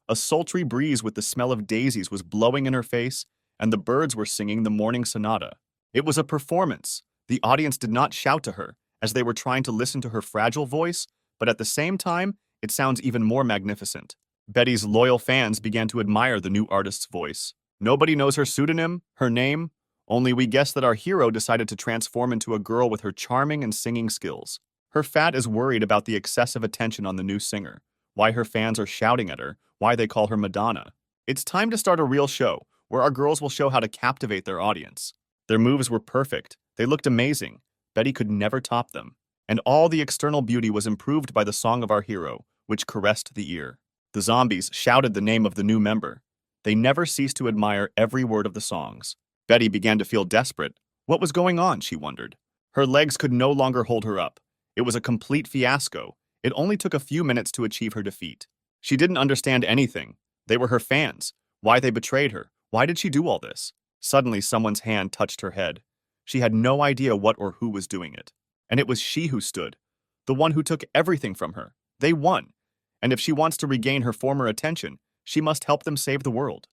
A sultry breeze with the smell of daisies was blowing in her face, and the birds were singing the morning sonata. It was a performance. The audience did not shout to her, as they were trying to listen to her fragile voice, but at the same time, it sounds even more magnificent. Betty's loyal fans began to admire the new artist's voice. Nobody knows her pseudonym, her name, only we guess that our hero decided to transform into a girl with her charming and singing skills. Her fat is worried about the excessive attention on the new singer, why her fans are shouting at her, why they call her Madonna. It's time to start a real show, where our girls will show how to captivate their audience. Their moves were perfect. They looked amazing. Betty could never top them. And all the external beauty was improved by the song of our hero, which caressed the ear. The zombies shouted the name of the new member. They never ceased to admire every word of the songs. Betty began to feel desperate. What was going on, she wondered. Her legs could no longer hold her up. It was a complete fiasco. It only took a few minutes to achieve her defeat. She didn't understand anything. They were her fans. Why they betrayed her? Why did she do all this? Suddenly, someone's hand touched her head. She had no idea what or who was doing it. And it was she who stood. The one who took everything from her. They won. And if she wants to regain her former attention, she must help them save the world.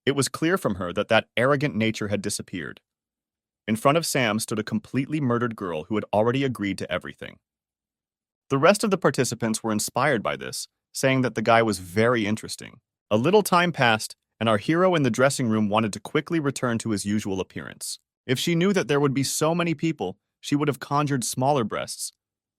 It was clear from her that that arrogant nature had disappeared. In front of Sam stood a completely murdered girl who had already agreed to everything. The rest of the participants were inspired by this, saying that the guy was very interesting. A little time passed, and our hero in the dressing room wanted to quickly return to his usual appearance. If she knew that there would be so many people, she would have conjured smaller breasts.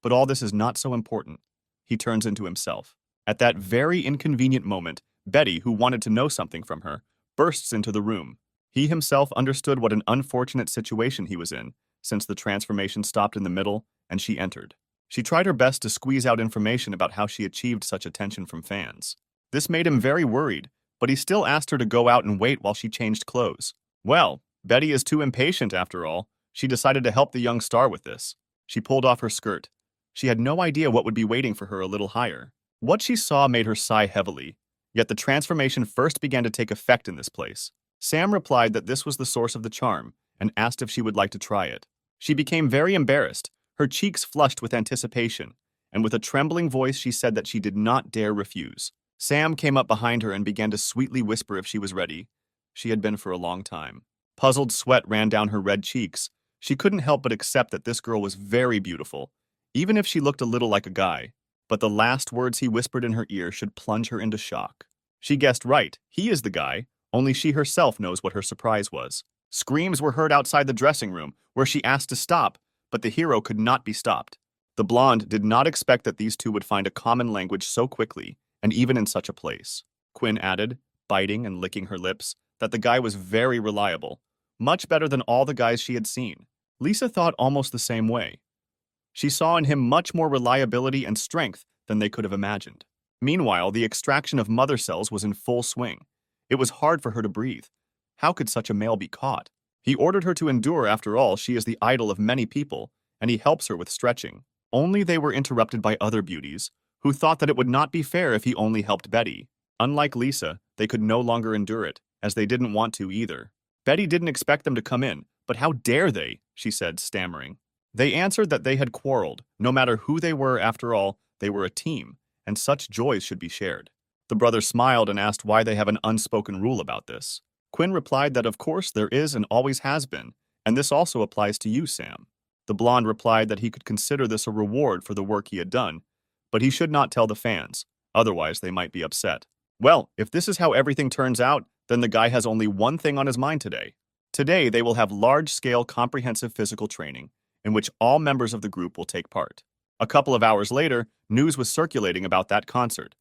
But all this is not so important. He turns into himself. At that very inconvenient moment, Betty, who wanted to know something from her, bursts into the room. He himself understood what an unfortunate situation he was in, since the transformation stopped in the middle and she entered. She tried her best to squeeze out information about how she achieved such attention from fans. This made him very worried, but he still asked her to go out and wait while she changed clothes. Well, Betty is too impatient after all. She decided to help the young star with this. She pulled off her skirt. She had no idea what would be waiting for her a little higher. What she saw made her sigh heavily, yet the transformation first began to take effect in this place. Sam replied that this was the source of the charm and asked if she would like to try it. She became very embarrassed, her cheeks flushed with anticipation, and with a trembling voice she said that she did not dare refuse. Sam came up behind her and began to sweetly whisper if she was ready. She had been for a long time. Puzzled sweat ran down her red cheeks. She couldn't help but accept that this girl was very beautiful, even if she looked a little like a guy. But the last words he whispered in her ear should plunge her into shock. She guessed right, he is the guy, only she herself knows what her surprise was. Screams were heard outside the dressing room, where she asked to stop, but the hero could not be stopped. The blonde did not expect that these two would find a common language so quickly, and even in such a place. Quinn added, biting and licking her lips, that the guy was very reliable, much better than all the guys she had seen. Lisa thought almost the same way. She saw in him much more reliability and strength than they could have imagined. Meanwhile, the extraction of mother cells was in full swing. It was hard for her to breathe. How could such a male be caught? He ordered her to endure. After all, she is the idol of many people, and he helps her with stretching. Only they were interrupted by other beauties, who thought that it would not be fair if he only helped Betty. Unlike Lisa, they could no longer endure it, as they didn't want to either. Betty didn't expect them to come in, but how dare they, she said, stammering. They answered that they had quarreled. No matter who they were, after all, they were a team, and such joys should be shared. The brothers smiled and asked why they have an unspoken rule about this. Quinn replied that of course there is and always has been, and this also applies to you, Sam. The blonde replied that he could consider this a reward for the work he had done, but he should not tell the fans, otherwise they might be upset. Well, if this is how everything turns out, then the guy has only one thing on his mind today. Today they will have large-scale comprehensive physical training, in which all members of the group will take part. A couple of hours later, news was circulating about that concert.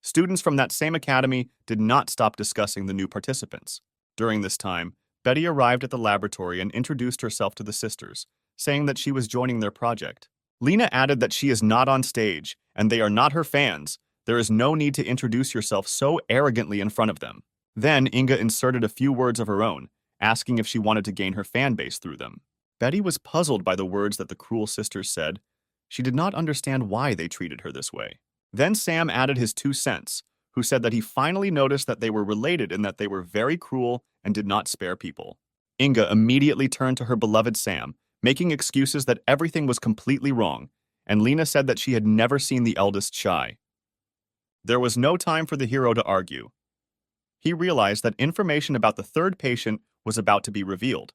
Students from that same academy did not stop discussing the new participants. During this time, Betty arrived at the laboratory and introduced herself to the sisters, saying that she was joining their project. Lena added that she is not on stage, and they are not her fans. There is no need to introduce yourself so arrogantly in front of them. Then Inga inserted a few words of her own, asking if she wanted to gain her fan base through them. Betty was puzzled by the words that the cruel sisters said. She did not understand why they treated her this way. Then Sam added his 2 cents, who said that he finally noticed that they were related and that they were very cruel and did not spare people. Inga immediately turned to her beloved Sam, making excuses that everything was completely wrong, and Lena said that she had never seen the eldest shy. There was no time for the hero to argue. He realized that information about the third patient was about to be revealed,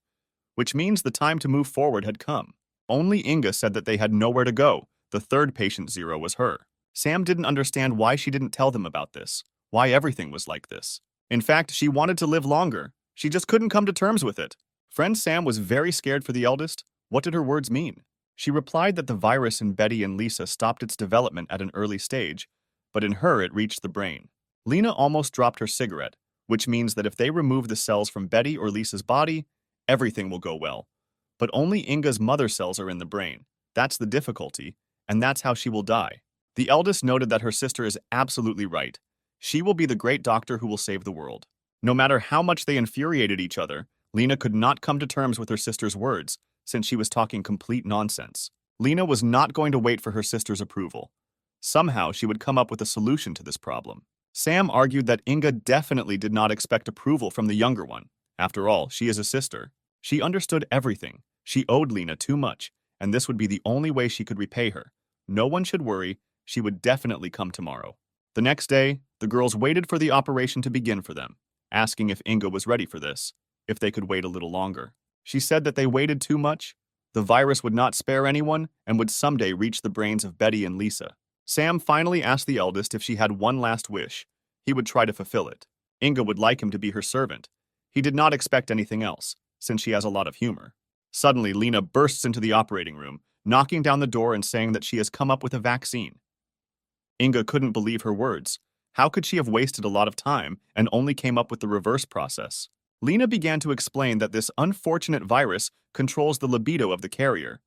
which means the time to move forward had come. Only Inga said that they had nowhere to go. The third patient zero was her. Sam didn't understand why she didn't tell them about this, why everything was like this. In fact, she wanted to live longer. She just couldn't come to terms with it. Friend Sam was very scared for the eldest. What did her words mean? She replied that the virus in Betty and Lisa stopped its development at an early stage, but in her it reached the brain. Lena almost dropped her cigarette, which means that if they remove the cells from Betty or Lisa's body, everything will go well. But only Inga's mother cells are in the brain. That's the difficulty, and that's how she will die. The eldest noted that her sister is absolutely right. She will be the great doctor who will save the world. No matter how much they infuriated each other, Lena could not come to terms with her sister's words, since she was talking complete nonsense. Lena was not going to wait for her sister's approval. Somehow she would come up with a solution to this problem. Sam argued that Inga definitely did not expect approval from the younger one. After all, she is a sister. She understood everything. She owed Lena too much, and this would be the only way she could repay her. No one should worry, she would definitely come tomorrow. The next day, the girls waited for the operation to begin for them, asking if Inga was ready for this, if they could wait a little longer. She said that they waited too much. The virus would not spare anyone and would someday reach the brains of Betty and Lisa. Sam finally asked the eldest if she had one last wish. He would try to fulfill it. Inga would like him to be her servant. He did not expect anything else, since she has a lot of humor. Suddenly, Lena bursts into the operating room, knocking down the door and saying that she has come up with a vaccine. Inga couldn't believe her words. How could she have wasted a lot of time and only came up with the reverse process? Lena began to explain that this unfortunate virus controls the libido of the carrier.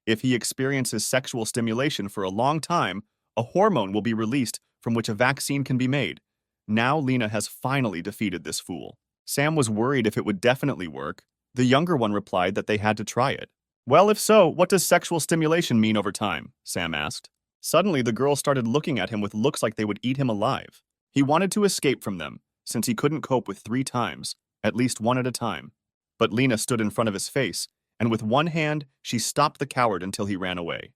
If he experiences sexual stimulation for a long time, a hormone will be released from which a vaccine can be made. Now Lena has finally defeated this fool. Sam was worried if it would definitely work. The younger one replied that they had to try it. Well, if so, what does sexual stimulation mean over time? Sam asked. Suddenly, the girls started looking at him with looks like they would eat him alive. He wanted to escape from them, since he couldn't cope with 3 times, at least one at a time. But Lena stood in front of his face, and with one hand, she stopped the coward until he ran away.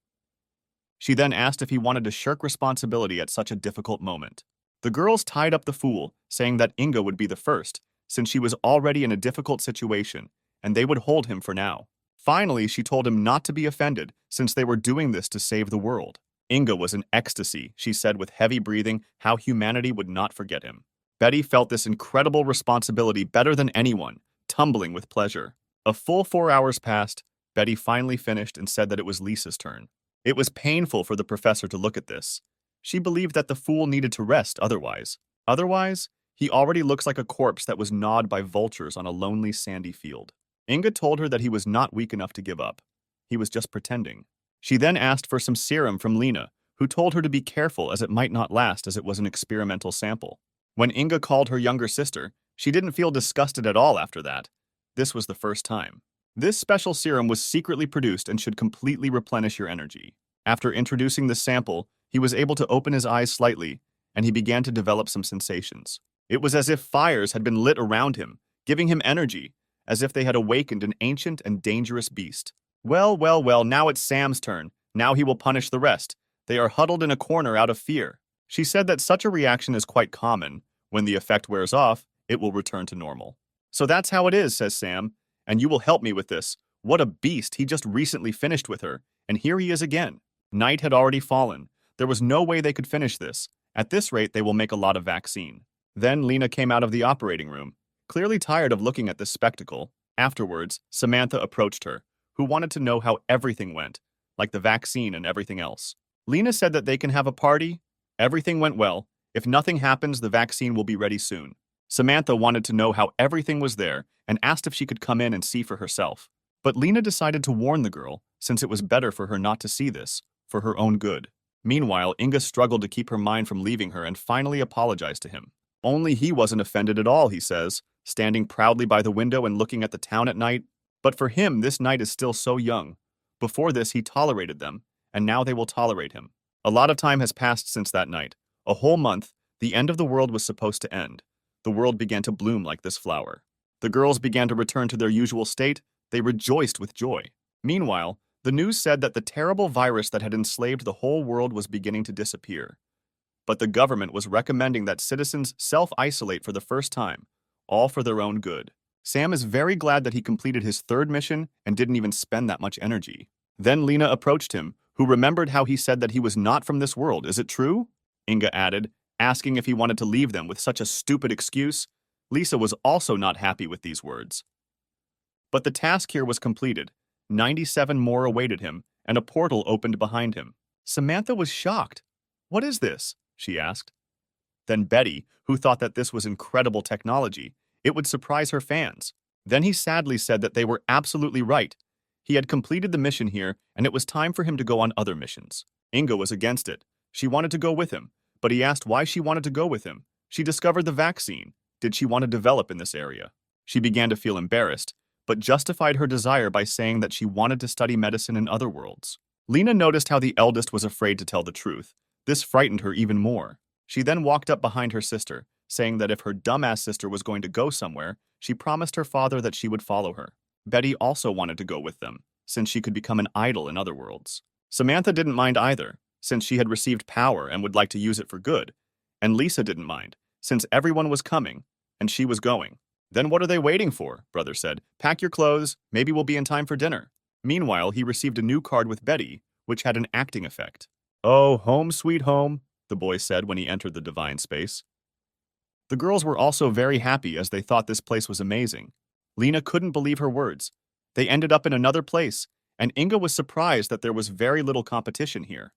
She then asked if he wanted to shirk responsibility at such a difficult moment. The girls tied up the fool, saying that Inga would be the first, since she was already in a difficult situation, and they would hold him for now. Finally, she told him not to be offended, since they were doing this to save the world. Inga was in ecstasy, she said with heavy breathing how humanity would not forget him. Betty felt this incredible responsibility better than anyone, tumbling with pleasure. A full 4 hours passed. Betty finally finished and said that it was Lisa's turn. It was painful for the professor to look at this. She believed that the fool needed to rest otherwise. Otherwise, he already looks like a corpse that was gnawed by vultures on a lonely sandy field. Inga told her that he was not weak enough to give up. He was just pretending. She then asked for some serum from Lena, who told her to be careful as it might not last as it was an experimental sample. When Inga called her younger sister, she didn't feel disgusted at all after that. This was the first time. This special serum was secretly produced and should completely replenish your energy. After introducing the sample, he was able to open his eyes slightly, and he began to develop some sensations. It was as if fires had been lit around him, giving him energy, as if they had awakened an ancient and dangerous beast. Well, well, well, now it's Sam's turn. Now he will punish the rest. They are huddled in a corner out of fear. She said that such a reaction is quite common. When the effect wears off, it will return to normal. So that's how it is, says Sam, and you will help me with this. What a beast, he just recently finished with her, and here he is again. Night had already fallen. There was no way they could finish this. At this rate, they will make a lot of vaccine. Then Lena came out of the operating room, clearly tired of looking at this spectacle. Afterwards, Samantha approached her, who wanted to know how everything went, like the vaccine and everything else. Lena said that they can have a party. Everything went well. If nothing happens, the vaccine will be ready soon. Samantha wanted to know how everything was there and asked if she could come in and see for herself. But Lena decided to warn the girl, since it was better for her not to see this, for her own good. Meanwhile, Inga struggled to keep her mind from leaving her and finally apologized to him. Only he wasn't offended at all, he says, standing proudly by the window and looking at the town at night. But for him, this night is still so young. Before this, he tolerated them, and now they will tolerate him. A lot of time has passed since that night. A whole month, the end of the world was supposed to end. The world began to bloom like this flower. The girls began to return to their usual state. They rejoiced with joy. Meanwhile, the news said that the terrible virus that had enslaved the whole world was beginning to disappear. But the government was recommending that citizens self-isolate for the first time, all for their own good. Sam is very glad that he completed his third mission and didn't even spend that much energy. Then Lena approached him, who remembered how he said that he was not from this world. Is it true? Inga added, asking if he wanted to leave them with such a stupid excuse. Lisa was also not happy with these words. But the task here was completed. 97 more awaited him, and a portal opened behind him. Samantha was shocked. What is this? She asked. Then Betty, who thought that this was incredible technology, it would surprise her fans. Then he sadly said that they were absolutely right. He had completed the mission here, and it was time for him to go on other missions. Inga was against it. She wanted to go with him, but he asked why she wanted to go with him. She discovered the vaccine. Did she want to develop in this area? She began to feel embarrassed, but justified her desire by saying that she wanted to study medicine in other worlds. Lena noticed how the eldest was afraid to tell the truth. This frightened her even more. She then walked up behind her sister, saying that if her dumbass sister was going to go somewhere, she promised her father that she would follow her. Betty also wanted to go with them, since she could become an idol in other worlds. Samantha didn't mind either, since she had received power and would like to use it for good. And Lisa didn't mind, since everyone was coming, and she was going. Then what are they waiting for? Brother said. Pack your clothes, maybe we'll be in time for dinner. Meanwhile, he received a new card with Betty, which had an acting effect. Oh, home sweet home, the boy said when he entered the divine space. The girls were also very happy as they thought this place was amazing. Lena couldn't believe her words. They ended up in another place, and Inga was surprised that there was very little competition here.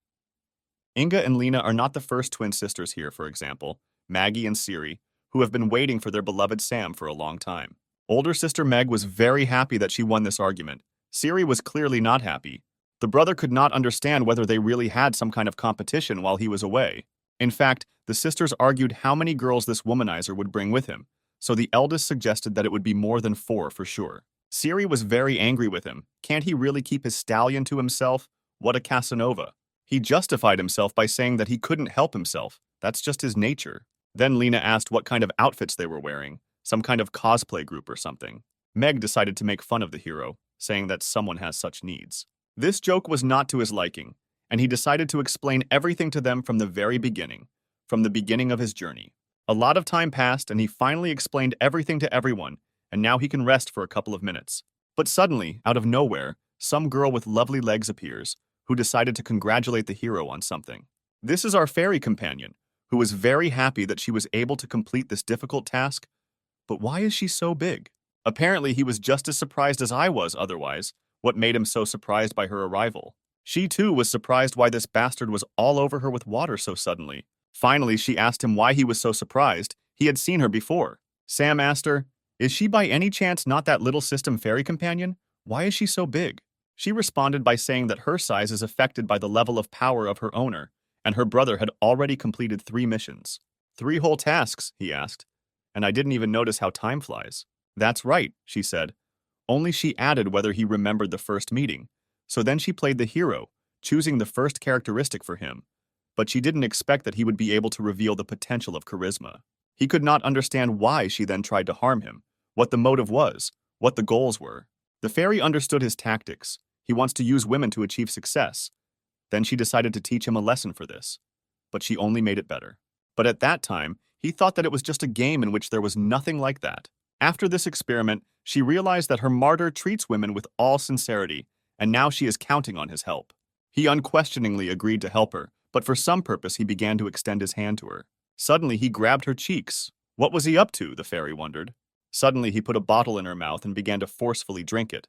Inga and Lena are not the first twin sisters here, for example, Maggie and Siri, who have been waiting for their beloved Sam for a long time. Older sister Meg was very happy that she won this argument. Siri was clearly not happy. The brother could not understand whether they really had some kind of competition while he was away. In fact, the sisters argued how many girls this womanizer would bring with him, so the eldest suggested that it would be more than 4 for sure. Siri was very angry with him. Can't he really keep his stallion to himself? What a Casanova. He justified himself by saying that he couldn't help himself. That's just his nature. Then Lena asked what kind of outfits they were wearing, some kind of cosplay group or something. Meg decided to make fun of the hero, saying that someone has such needs. This joke was not to his liking, and he decided to explain everything to them from the very beginning, from the beginning of his journey. A lot of time passed, and he finally explained everything to everyone, and now he can rest for a couple of minutes. But suddenly, out of nowhere, some girl with lovely legs appears, who decided to congratulate the hero on something. This is our fairy companion, who was very happy that she was able to complete this difficult task. But why is she so big? Apparently, he was just as surprised as I was otherwise. What made him so surprised by her arrival? She too was surprised why this bastard was all over her with water so suddenly. Finally, she asked him why he was so surprised. He had seen her before. Sam asked her, "Is she by any chance not that little system fairy companion? Why is she so big?" She responded by saying that her size is affected by the level of power of her owner, and her brother had already completed 3 missions. 3 whole tasks, he asked, and I didn't even notice how time flies. That's right, she said. Only she added whether he remembered the first meeting. So then she played the hero, choosing the first characteristic for him. But she didn't expect that he would be able to reveal the potential of charisma. He could not understand why she then tried to harm him, what the motive was, what the goals were. The fairy understood his tactics. He wants to use women to achieve success. Then she decided to teach him a lesson for this. But she only made it better. But at that time, he thought that it was just a game in which there was nothing like that. After this experiment, she realized that her martyr treats women with all sincerity, and now she is counting on his help. He unquestioningly agreed to help her, but for some purpose he began to extend his hand to her. Suddenly he grabbed her cheeks. What was he up to, the fairy wondered. Suddenly he put a bottle in her mouth and began to forcefully drink it.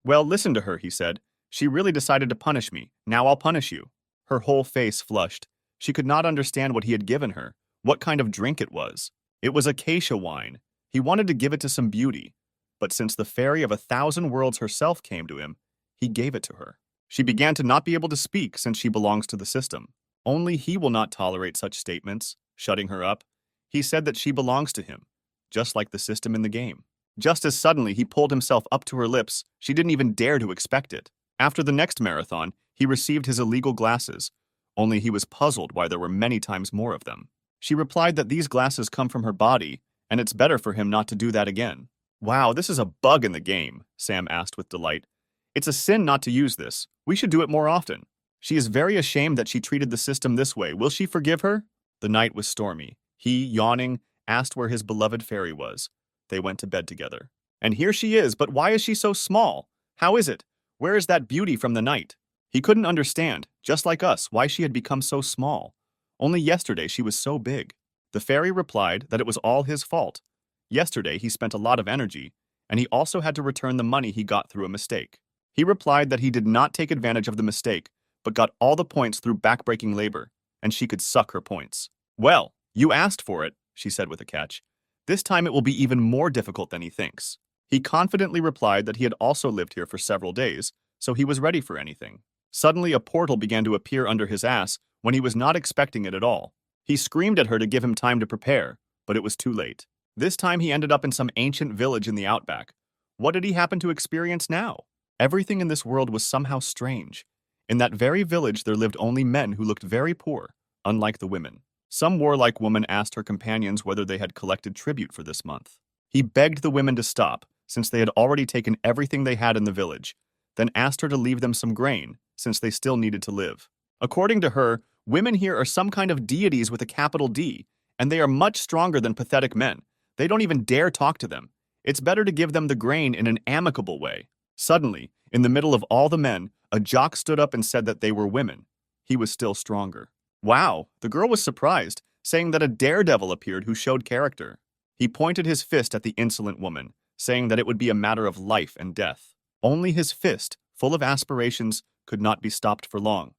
Well, listen to her, he said. She really decided to punish me. Now I'll punish you. Her whole face flushed. She could not understand what he had given her, what kind of drink it was. It was acacia wine. He wanted to give it to some beauty, but since the fairy of 1,000 worlds herself came to him, he gave it to her. She began to not be able to speak since she belongs to the system. Only he will not tolerate such statements, shutting her up. He said that she belongs to him, just like the system in the game. Just as suddenly he pulled himself up to her lips, she didn't even dare to expect it. After the next marathon, he received his illegal glasses, only he was puzzled why there were many times more of them. She replied that these glasses come from her body, and it's better for him not to do that again. Wow, this is a bug in the game, Sam asked with delight. It's a sin not to use this. We should do it more often. She is very ashamed that she treated the system this way. Will she forgive her? The night was stormy. He, yawning, asked where his beloved fairy was. They went to bed together. And here she is, but why is she so small? How is it? Where is that beauty from the night? He couldn't understand, just like us, why she had become so small. Only yesterday she was so big. The fairy replied that it was all his fault. Yesterday he spent a lot of energy, and he also had to return the money he got through a mistake. He replied that he did not take advantage of the mistake, but got all the points through backbreaking labor, and she could suck her points. Well, you asked for it, she said with a catch. This time it will be even more difficult than he thinks. He confidently replied that he had also lived here for several days, so he was ready for anything. Suddenly a portal began to appear under his ass when he was not expecting it at all. He screamed at her to give him time to prepare, but it was too late. This time he ended up in some ancient village in the outback. What did he happen to experience now? Everything in this world was somehow strange. In that very village there lived only men who looked very poor, unlike the women. Some warlike woman asked her companions whether they had collected tribute for this month. He begged the women to stop, since they had already taken everything they had in the village, then asked her to leave them some grain, since they still needed to live. According to her, women here are some kind of deities with a capital D, and they are much stronger than pathetic men. They don't even dare talk to them. It's better to give them the grain in an amicable way. Suddenly, in the middle of all the men, a jock stood up and said that they were women. He was still stronger. Wow, the girl was surprised, saying that a daredevil appeared who showed character. He pointed his fist at the insolent woman, saying that it would be a matter of life and death. Only his fist, full of aspirations, could not be stopped for long.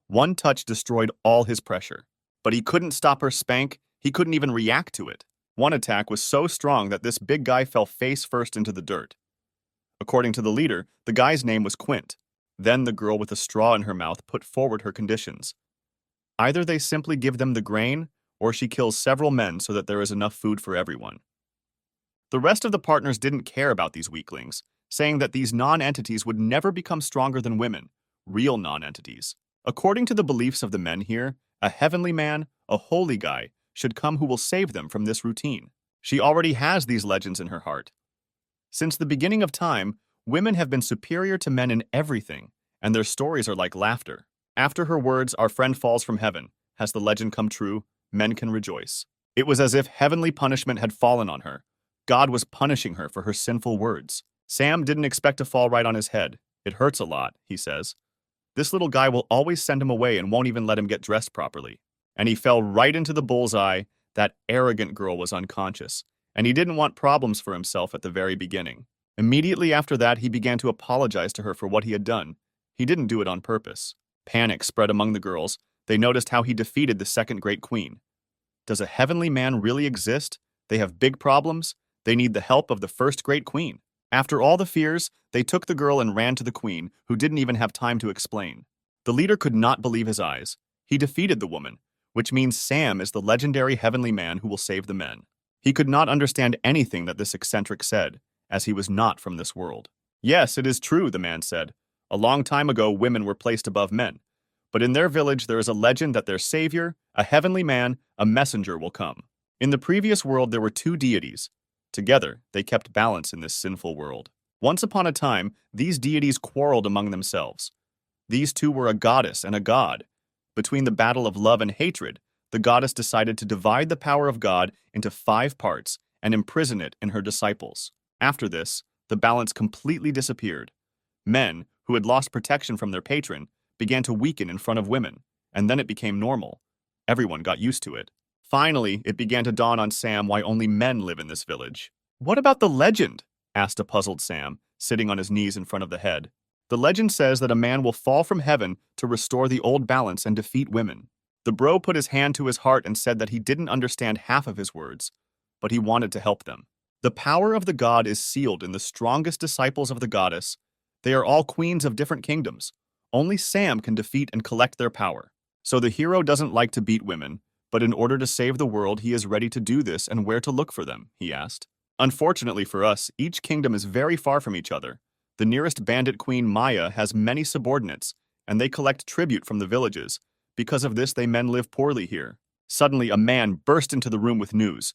One touch destroyed all his pressure. But he couldn't stop her spank, he couldn't even react to it. One attack was so strong that this big guy fell face first into the dirt. According to the leader, the guy's name was Quint. Then the girl with a straw in her mouth put forward her conditions. Either they simply give them the grain, or she kills several men so that there is enough food for everyone. The rest of the partners didn't care about these weaklings, saying that these non-entities would never become stronger than women, real non-entities. According to the beliefs of the men here, a heavenly man, a holy guy, should come who will save them from this routine. She already has these legends in her heart. Since the beginning of time, women have been superior to men in everything, and their stories are like laughter. After her words, "Our friend falls from heaven," has the legend come true, men can rejoice. It was as if heavenly punishment had fallen on her. God was punishing her for her sinful words. Sam didn't expect to fall right on his head. It hurts a lot, he says. This little guy will always send him away and won't even let him get dressed properly. And he fell right into the bullseye. That arrogant girl was unconscious, and he didn't want problems for himself at the very beginning. Immediately after that, he began to apologize to her for what he had done. He didn't do it on purpose. Panic spread among the girls. They noticed how he defeated the second great queen. Does a heavenly man really exist? They have big problems. They need the help of the first great queen. After all the fears, they took the girl and ran to the queen, who didn't even have time to explain. The leader could not believe his eyes. He defeated the woman, which means Sam is the legendary heavenly man who will save the men. He could not understand anything that this eccentric said, as he was not from this world. Yes, it is true, the man said. A long time ago, women were placed above men. But in their village, there is a legend that their savior, a heavenly man, a messenger will come. In the previous world, there were two deities. Together, they kept balance in this sinful world. Once upon a time, these deities quarreled among themselves. These two were a goddess and a god. Between the battle of love and hatred, the goddess decided to divide the power of God into 5 parts and imprison it in her disciples. After this, the balance completely disappeared. Men, who had lost protection from their patron, began to weaken in front of women, and then it became normal. Everyone got used to it. Finally, it began to dawn on Sam why only men live in this village. "What about the legend?" asked a puzzled Sam, sitting on his knees in front of the head. "The legend says that a man will fall from heaven to restore the old balance and defeat women." The bro put his hand to his heart and said that he didn't understand half of his words, but he wanted to help them. The power of the god is sealed in the strongest disciples of the goddess. They are all queens of different kingdoms. Only Sam can defeat and collect their power. So the hero doesn't like to beat women, but in order to save the world, he is ready to do this, and where to look for them, he asked. Unfortunately for us, each kingdom is very far from each other. The nearest bandit queen, Maya, has many subordinates, and they collect tribute from the villages. Because of this, they men live poorly here. Suddenly, a man burst into the room with news.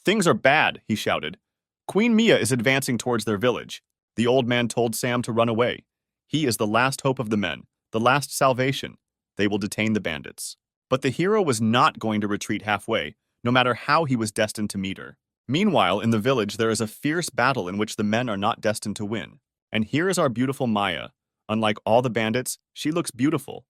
"Things are bad," he shouted. "Queen Mia is advancing towards their village." The old man told Sam to run away. He is the last hope of the men, the last salvation. They will detain the bandits. But the hero was not going to retreat halfway, no matter how he was destined to meet her. Meanwhile, in the village, there is a fierce battle in which the men are not destined to win. And here is our beautiful Maya. Unlike all the bandits, she looks beautiful.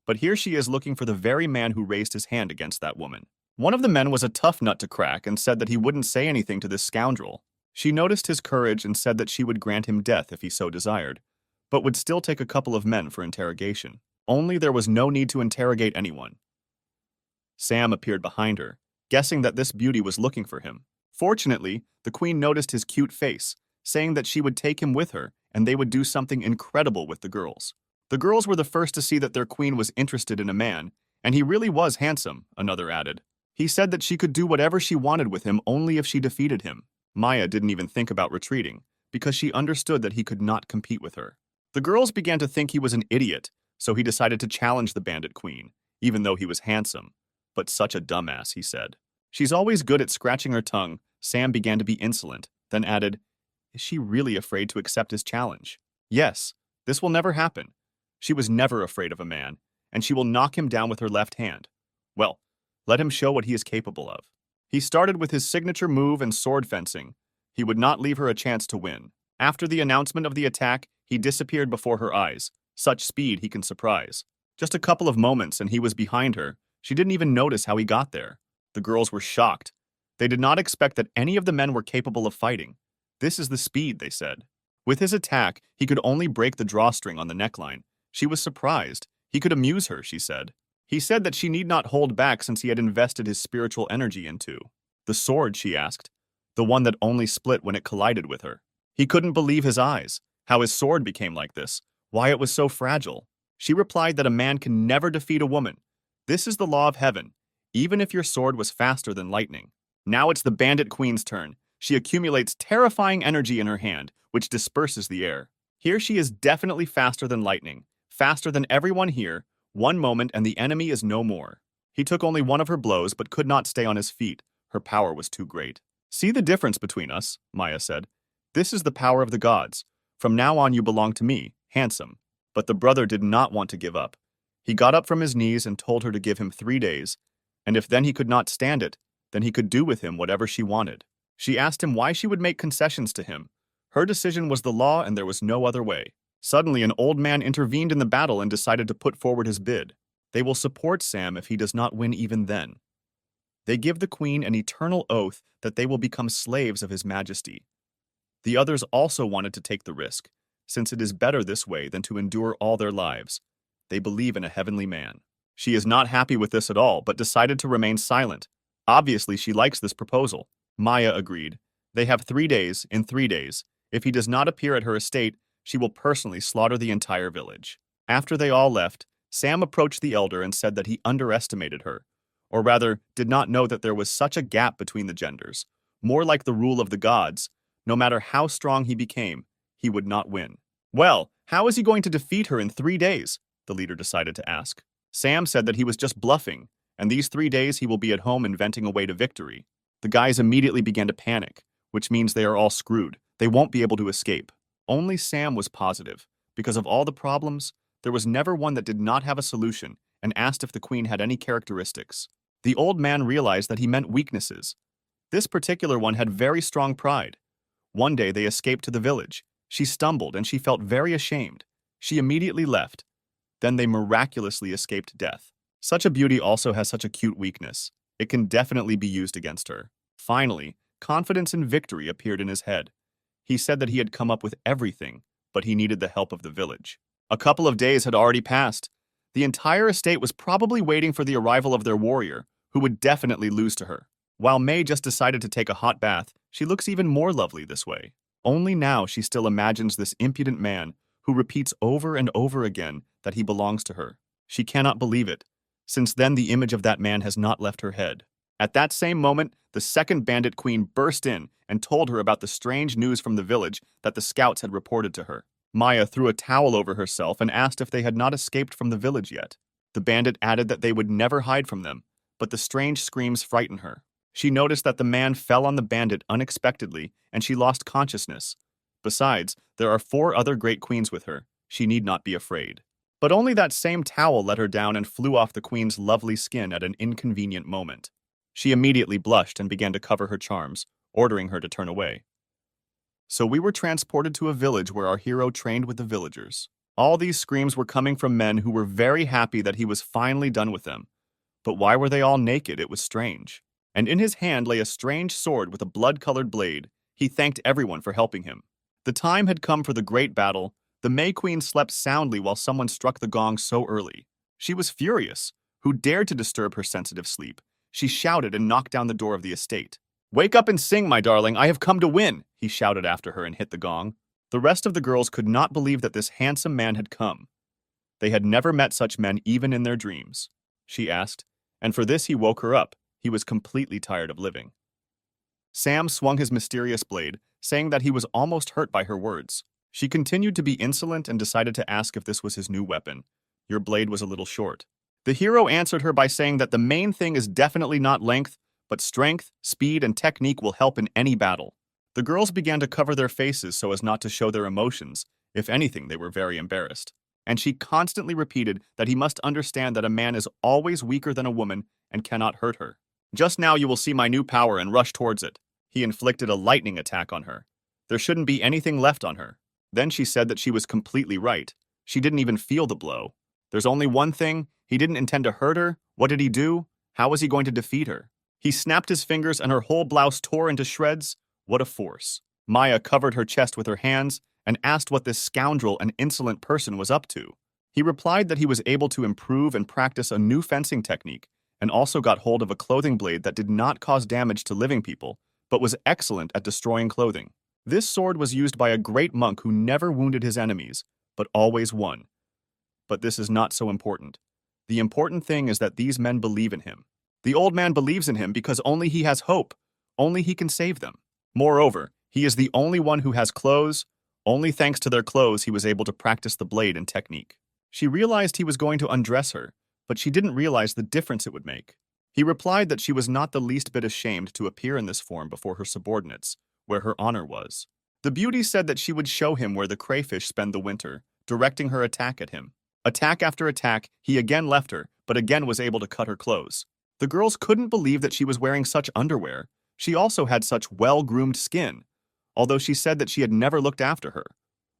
But here she is looking for the very man who raised his hand against that woman. One of the men was a tough nut to crack and said that he wouldn't say anything to this scoundrel. She noticed his courage and said that she would grant him death if he so desired, but would still take a couple of men for interrogation. Only there was no need to interrogate anyone. Sam appeared behind her, guessing that this beauty was looking for him. Fortunately, the queen noticed his cute face, saying that she would take him with her and they would do something incredible with the girls. The girls were the first to see that their queen was interested in a man, and he really was handsome, another added. He said that she could do whatever she wanted with him only if she defeated him. Maya didn't even think about retreating, because she understood that he could not compete with her. The girls began to think he was an idiot, so he decided to challenge the bandit queen, even though he was handsome. But such a dumbass, he said. She's always good at scratching her tongue. Sam began to be insolent, then added, is she really afraid to accept his challenge? Yes, this will never happen. She was never afraid of a man, and she will knock him down with her left hand. Well, let him show what he is capable of. He started with his signature move and sword fencing. He would not leave her a chance to win. After the announcement of the attack, he disappeared before her eyes. Such speed he can surprise. Just a couple of moments and he was behind her. She didn't even notice how he got there. The girls were shocked. They did not expect that any of the men were capable of fighting. This is the speed, they said. With his attack, he could only break the drawstring on the neckline. She was surprised. He could amuse her, she said. He said that she need not hold back since he had invested his spiritual energy into the sword, she asked, the one that only split when it collided with her. He couldn't believe his eyes, how his sword became like this, why it was so fragile. She replied that a man can never defeat a woman. This is the law of heaven, even if your sword was faster than lightning. Now it's the bandit queen's turn. She accumulates terrifying energy in her hand, which disperses the air. Here she is definitely faster than lightning, faster than everyone here. One moment and the enemy is no more. He took only one of her blows but could not stay on his feet. Her power was too great. See the difference between us, Maya said. This is the power of the gods. From now on you belong to me, handsome. But the brother did not want to give up. He got up from his knees and told her to give him 3 days, and if then he could not stand it, then he could do with him whatever she wanted. She asked him why she would make concessions to him. Her decision was the law and there was no other way. Suddenly, an old man intervened in the battle and decided to put forward his bid. They will support Sam if he does not win even then. They give the queen an eternal oath that they will become slaves of his majesty. The others also wanted to take the risk, since it is better this way than to endure all their lives. They believe in a heavenly man. She is not happy with this at all, but decided to remain silent. Obviously, she likes this proposal. Maya agreed. They have 3 days. In 3 days, if he does not appear at her estate, she will personally slaughter the entire village. After they all left, Sam approached the elder and said that he underestimated her, or rather, did not know that there was such a gap between the genders. More like the rule of the gods, no matter how strong he became, he would not win. Well, how is he going to defeat her in 3 days? The leader decided to ask. Sam said that he was just bluffing, and these 3 days he will be at home inventing a way to victory. The guys immediately began to panic, which means they are all screwed. They won't be able to escape. Only Sam was positive. Because of all the problems, there was never one that did not have a solution, and asked if the queen had any characteristics. The old man realized that he meant weaknesses. This particular one had very strong pride. One day they escaped to the village. She stumbled and she felt very ashamed. She immediately left. Then they miraculously escaped death. Such a beauty also has such a cute weakness. It can definitely be used against her. Finally, confidence in victory appeared in his head. He said that he had come up with everything, but he needed the help of the village. A couple of days had already passed. The entire estate was probably waiting for the arrival of their warrior, who would definitely lose to her. While May just decided to take a hot bath, she looks even more lovely this way. Only now she still imagines this impudent man who repeats over and over again that he belongs to her. She cannot believe it. Since then, the image of that man has not left her head. At that same moment, the second bandit queen burst in and told her about the strange news from the village that the scouts had reported to her. Maya threw a towel over herself and asked if they had not escaped from the village yet. The bandit added that they would never hide from them, but the strange screams frightened her. She noticed that the man fell on the bandit unexpectedly, and she lost consciousness. Besides, there are 4 other great queens with her. She need not be afraid. But only that same towel let her down and flew off the queen's lovely skin at an inconvenient moment. She immediately blushed and began to cover her charms, ordering her to turn away. So we were transported to a village where our hero trained with the villagers. All these screams were coming from men who were very happy that he was finally done with them. But why were they all naked? It was strange. And in his hand lay a strange sword with a blood-colored blade. He thanked everyone for helping him. The time had come for the great battle. The May Queen slept soundly while someone struck the gong so early. She was furious. Who dared to disturb her sensitive sleep? She shouted and knocked down the door of the estate. "Wake up and sing, my darling, I have come to win," he shouted after her and hit the gong. The rest of the girls could not believe that this handsome man had come. They had never met such men even in their dreams. She asked, and for this he woke her up. He was completely tired of living. Sam swung his mysterious blade, saying that he was almost hurt by her words. She continued to be insolent and decided to ask if this was his new weapon. "Your blade was a little short." The hero answered her by saying that the main thing is definitely not length, but strength, speed, and technique will help in any battle. The girls began to cover their faces so as not to show their emotions. If anything, they were very embarrassed. And she constantly repeated that he must understand that a man is always weaker than a woman and cannot hurt her. "Just now you will see my new power and rush towards it." He inflicted a lightning attack on her. There shouldn't be anything left on her. Then she said that she was completely right. She didn't even feel the blow. There's only one thing. He didn't intend to hurt her. What did he do? How was he going to defeat her? He snapped his fingers and her whole blouse tore into shreds. What a force. Maya covered her chest with her hands and asked what this scoundrel and insolent person was up to. He replied that he was able to improve and practice a new fencing technique and also got hold of a clothing blade that did not cause damage to living people, but was excellent at destroying clothing. This sword was used by a great monk who never wounded his enemies, but always won. But this is not so important. The important thing is that these men believe in him. The old man believes in him because only he has hope. Only he can save them. Moreover, he is the only one who has clothes. Only thanks to their clothes he was able to practice the blade and technique. She realized he was going to undress her, but she didn't realize the difference it would make. He replied that she was not the least bit ashamed to appear in this form before her subordinates, where her honor was. The beauty said that she would show him where the crayfish spend the winter, directing her attack at him. Attack after attack, he again left her, but again was able to cut her clothes. The girls couldn't believe that she was wearing such underwear. She also had such well-groomed skin, although she said that she had never looked after her.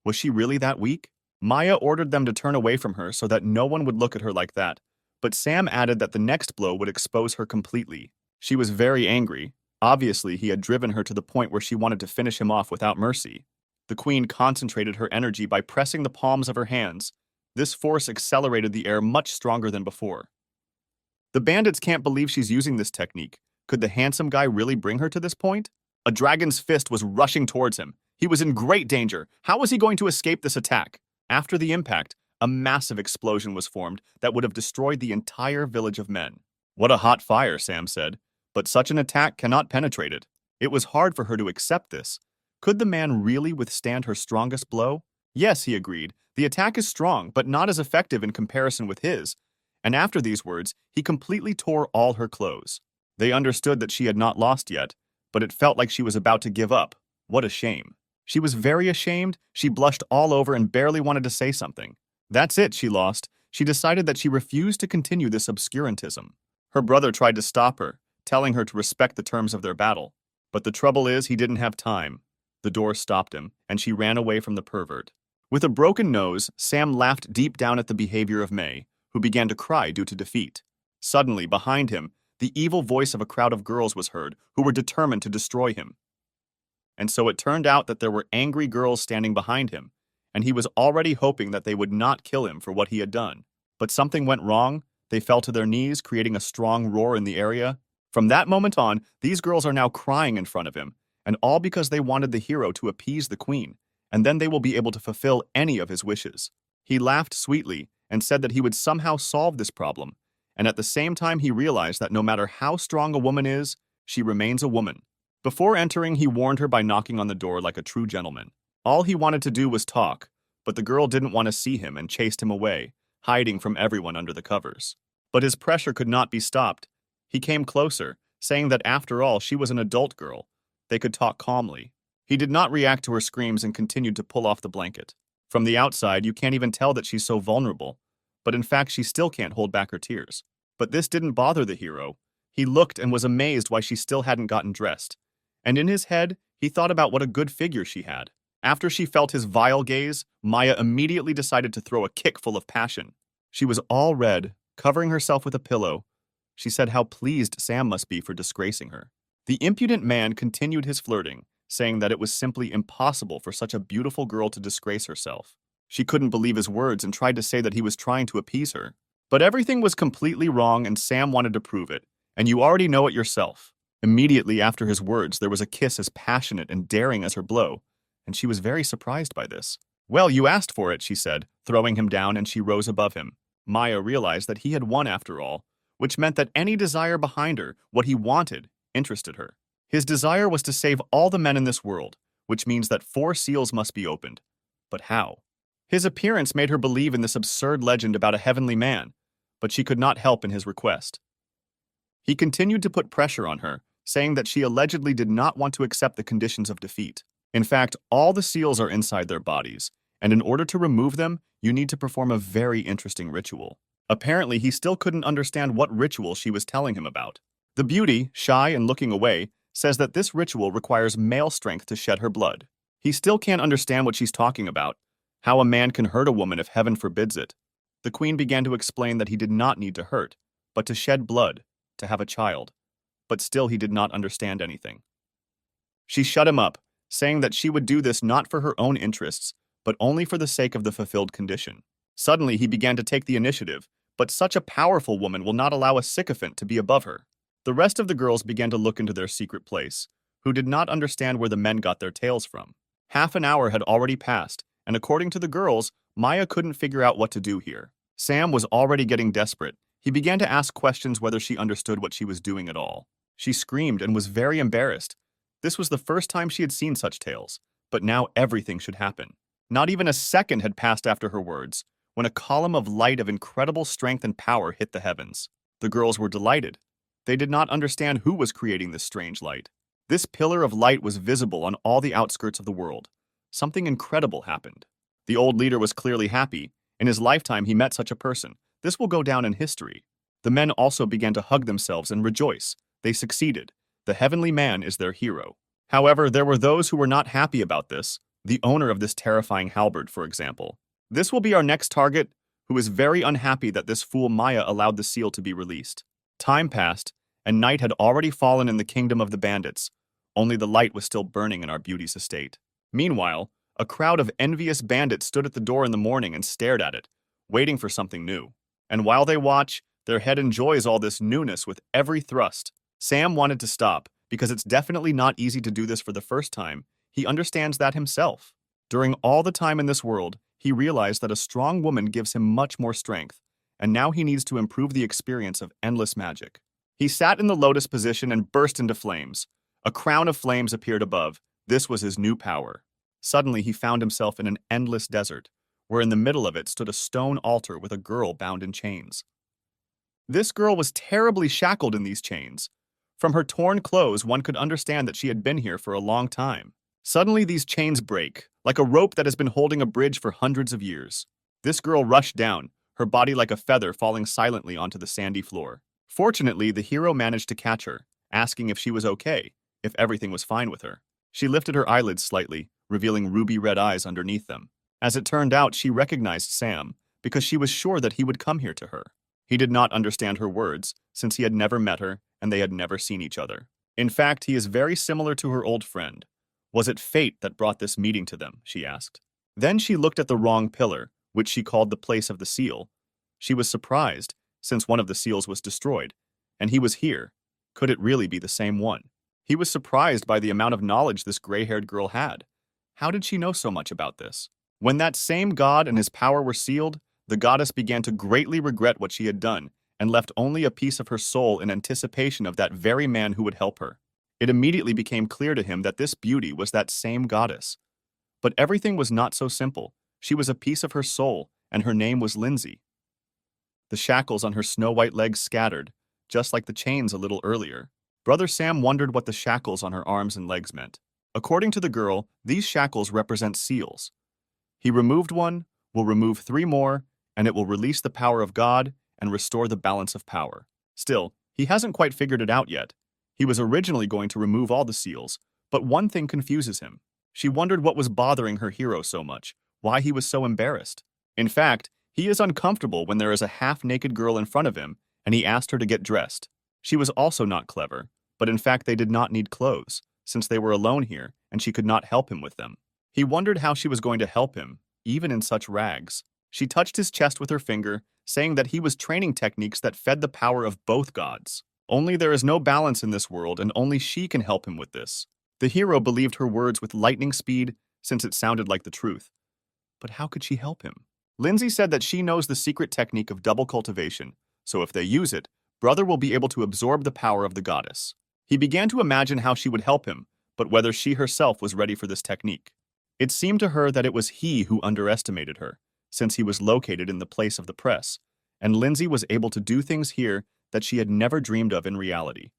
Was she really that weak? Maya ordered them to turn away from her so that no one would look at her like that, but Sam added that the next blow would expose her completely. She was very angry. Obviously, he had driven her to the point where she wanted to finish him off without mercy. The queen concentrated her energy by pressing the palms of her hands. This force accelerated the air much stronger than before. The bandits can't believe she's using this technique. Could the handsome guy really bring her to this point? A dragon's fist was rushing towards him. He was in great danger. How was he going to escape this attack? After the impact, a massive explosion was formed that would have destroyed the entire village of men. "What a hot fire," Sam said. But such an attack cannot penetrate it. It was hard for her to accept this. Could the man really withstand her strongest blow? Yes, he agreed. The attack is strong, but not as effective in comparison with his. And after these words, he completely tore all her clothes. They understood that she had not lost yet, but it felt like she was about to give up. What a shame. She was very ashamed. She blushed all over and barely wanted to say something. That's it, she lost. She decided that she refused to continue this obscurantism. Her brother tried to stop her, telling her to respect the terms of their battle. But the trouble is, he didn't have time. The door stopped him, and she ran away from the pervert. With a broken nose, Sam laughed deep down at the behavior of May, who began to cry due to defeat. Suddenly, behind him, the evil voice of a crowd of girls was heard, who were determined to destroy him. And so it turned out that there were angry girls standing behind him, and he was already hoping that they would not kill him for what he had done. But something went wrong. They fell to their knees, creating a strong roar in the area. From that moment on, these girls are now crying in front of him, and all because they wanted the hero to appease the queen, and then they will be able to fulfill any of his wishes. He laughed sweetly and said that he would somehow solve this problem, and at the same time he realized that no matter how strong a woman is, she remains a woman. Before entering, he warned her by knocking on the door like a true gentleman. All he wanted to do was talk, but the girl didn't want to see him and chased him away, hiding from everyone under the covers. But his pressure could not be stopped. He came closer, saying that after all, she was an adult girl. They could talk calmly. He did not react to her screams and continued to pull off the blanket. From the outside, you can't even tell that she's so vulnerable, but in fact, she still can't hold back her tears. But this didn't bother the hero. He looked and was amazed why she still hadn't gotten dressed. and in his head, he thought about what a good figure she had. After she felt his vile gaze, Maya immediately decided to throw a kick full of passion. She was all red, covering herself with a pillow. She said how pleased Sam must be for disgracing her. The impudent man continued his flirting, saying that it was simply impossible for such a beautiful girl to disgrace herself. She couldn't believe his words and tried to say that he was trying to appease her. But everything was completely wrong and Sam wanted to prove it, and you already know it yourself. Immediately after his words, there was a kiss as passionate and daring as her blow, and she was very surprised by this. "Well, you asked for it," she said, throwing him down, and she rose above him. Maya realized that he had won after all, which meant that any desire behind her, what he wanted, interested her. His desire was to save all the men in this world, which means that 4 seals must be opened. But how? His appearance made her believe in this absurd legend about a heavenly man, but she could not help in his request. He continued to put pressure on her, saying that she allegedly did not want to accept the conditions of defeat. In fact, all the seals are inside their bodies, and in order to remove them, you need to perform a very interesting ritual. Apparently, he still couldn't understand what ritual she was telling him about. The beauty, shy and looking away, says that this ritual requires male strength to shed her blood. He still can't understand what she's talking about, how a man can hurt a woman if heaven forbids it. The queen began to explain that he did not need to hurt, but to shed blood, to have a child. But still he did not understand anything. She shut him up, saying that she would do this not for her own interests, but only for the sake of the fulfilled condition. Suddenly he began to take the initiative, but such a powerful woman will not allow a sycophant to be above her. The rest of the girls began to look into their secret place, who did not understand where the men got their tales from. Half an hour had already passed, and according to the girls, Maya couldn't figure out what to do here. Sam was already getting desperate. He began to ask questions whether she understood what she was doing at all. She screamed and was very embarrassed. This was the first time she had seen such tales, but now everything should happen. Not even a second had passed after her words, when a column of light of incredible strength and power hit the heavens. The girls were delighted. They did not understand who was creating this strange light. This pillar of light was visible on all the outskirts of the world. Something incredible happened. The old leader was clearly happy. In his lifetime, he met such a person. This will go down in history. The men also began to hug themselves and rejoice. They succeeded. The heavenly man is their hero. However, there were those who were not happy about this. The owner of this terrifying halberd, for example. This will be our next target, who is very unhappy that this fool Maya allowed the seal to be released. Time passed, and night had already fallen in the kingdom of the bandits. Only the light was still burning in our beauty's estate. Meanwhile, a crowd of envious bandits stood at the door in the morning and stared at it, waiting for something new. And while they watch, their head enjoys all this newness with every thrust. Sam wanted to stop, because it's definitely not easy to do this for the first time. He understands that himself. During all the time in this world, he realized that a strong woman gives him much more strength, and now he needs to improve the experience of endless magic. He sat in the lotus position and burst into flames. A crown of flames appeared above. This was his new power. Suddenly, he found himself in an endless desert, where in the middle of it stood a stone altar with a girl bound in chains. This girl was terribly shackled in these chains. From her torn clothes, one could understand that she had been here for a long time. Suddenly, these chains break, like a rope that has been holding a bridge for hundreds of years. This girl rushed down, her body like a feather falling silently onto the sandy floor. Fortunately, the hero managed to catch her, asking if she was okay, if everything was fine with her. She lifted her eyelids slightly, revealing ruby-red eyes underneath them. As it turned out, she recognized Sam, because she was sure that he would come here to her. He did not understand her words, since he had never met her and they had never seen each other. In fact, he is very similar to her old friend. Was it fate that brought this meeting to them, she asked. Then she looked at the wrong pillar, which she called the place of the seal. She was surprised, since one of the seals was destroyed, and he was here. Could it really be the same one? He was surprised by the amount of knowledge this gray-haired girl had. How did she know so much about this? When that same god and his power were sealed, the goddess began to greatly regret what she had done and left only a piece of her soul in anticipation of that very man who would help her. It immediately became clear to him that this beauty was that same goddess. But everything was not so simple. She was a piece of her soul, and her name was Lindsay. The shackles on her snow-white legs scattered, just like the chains a little earlier. Brother Sam wondered what the shackles on her arms and legs meant. According to the girl, these shackles represent seals. He removed one, will remove 3 more, and it will release the power of God and restore the balance of power. Still, he hasn't quite figured it out yet. He was originally going to remove all the seals, but one thing confuses him. She wondered what was bothering her hero so much, why he was so embarrassed. In fact, he is uncomfortable when there is a half-naked girl in front of him, and he asked her to get dressed. She was also not clever, but in fact they did not need clothes, since they were alone here, and she could not help him with them. He wondered how she was going to help him, even in such rags. She touched his chest with her finger, saying that he was training techniques that fed the power of both gods. Only there is no balance in this world, and only she can help him with this. The hero believed her words with lightning speed, since it sounded like the truth. But how could she help him? Lindsay said that she knows the secret technique of double cultivation, so if they use it, Brother will be able to absorb the power of the goddess. He began to imagine how she would help him, but whether she herself was ready for this technique. It seemed to her that it was he who underestimated her, since he was located in the place of the press, and Lindsay was able to do things here that she had never dreamed of in reality.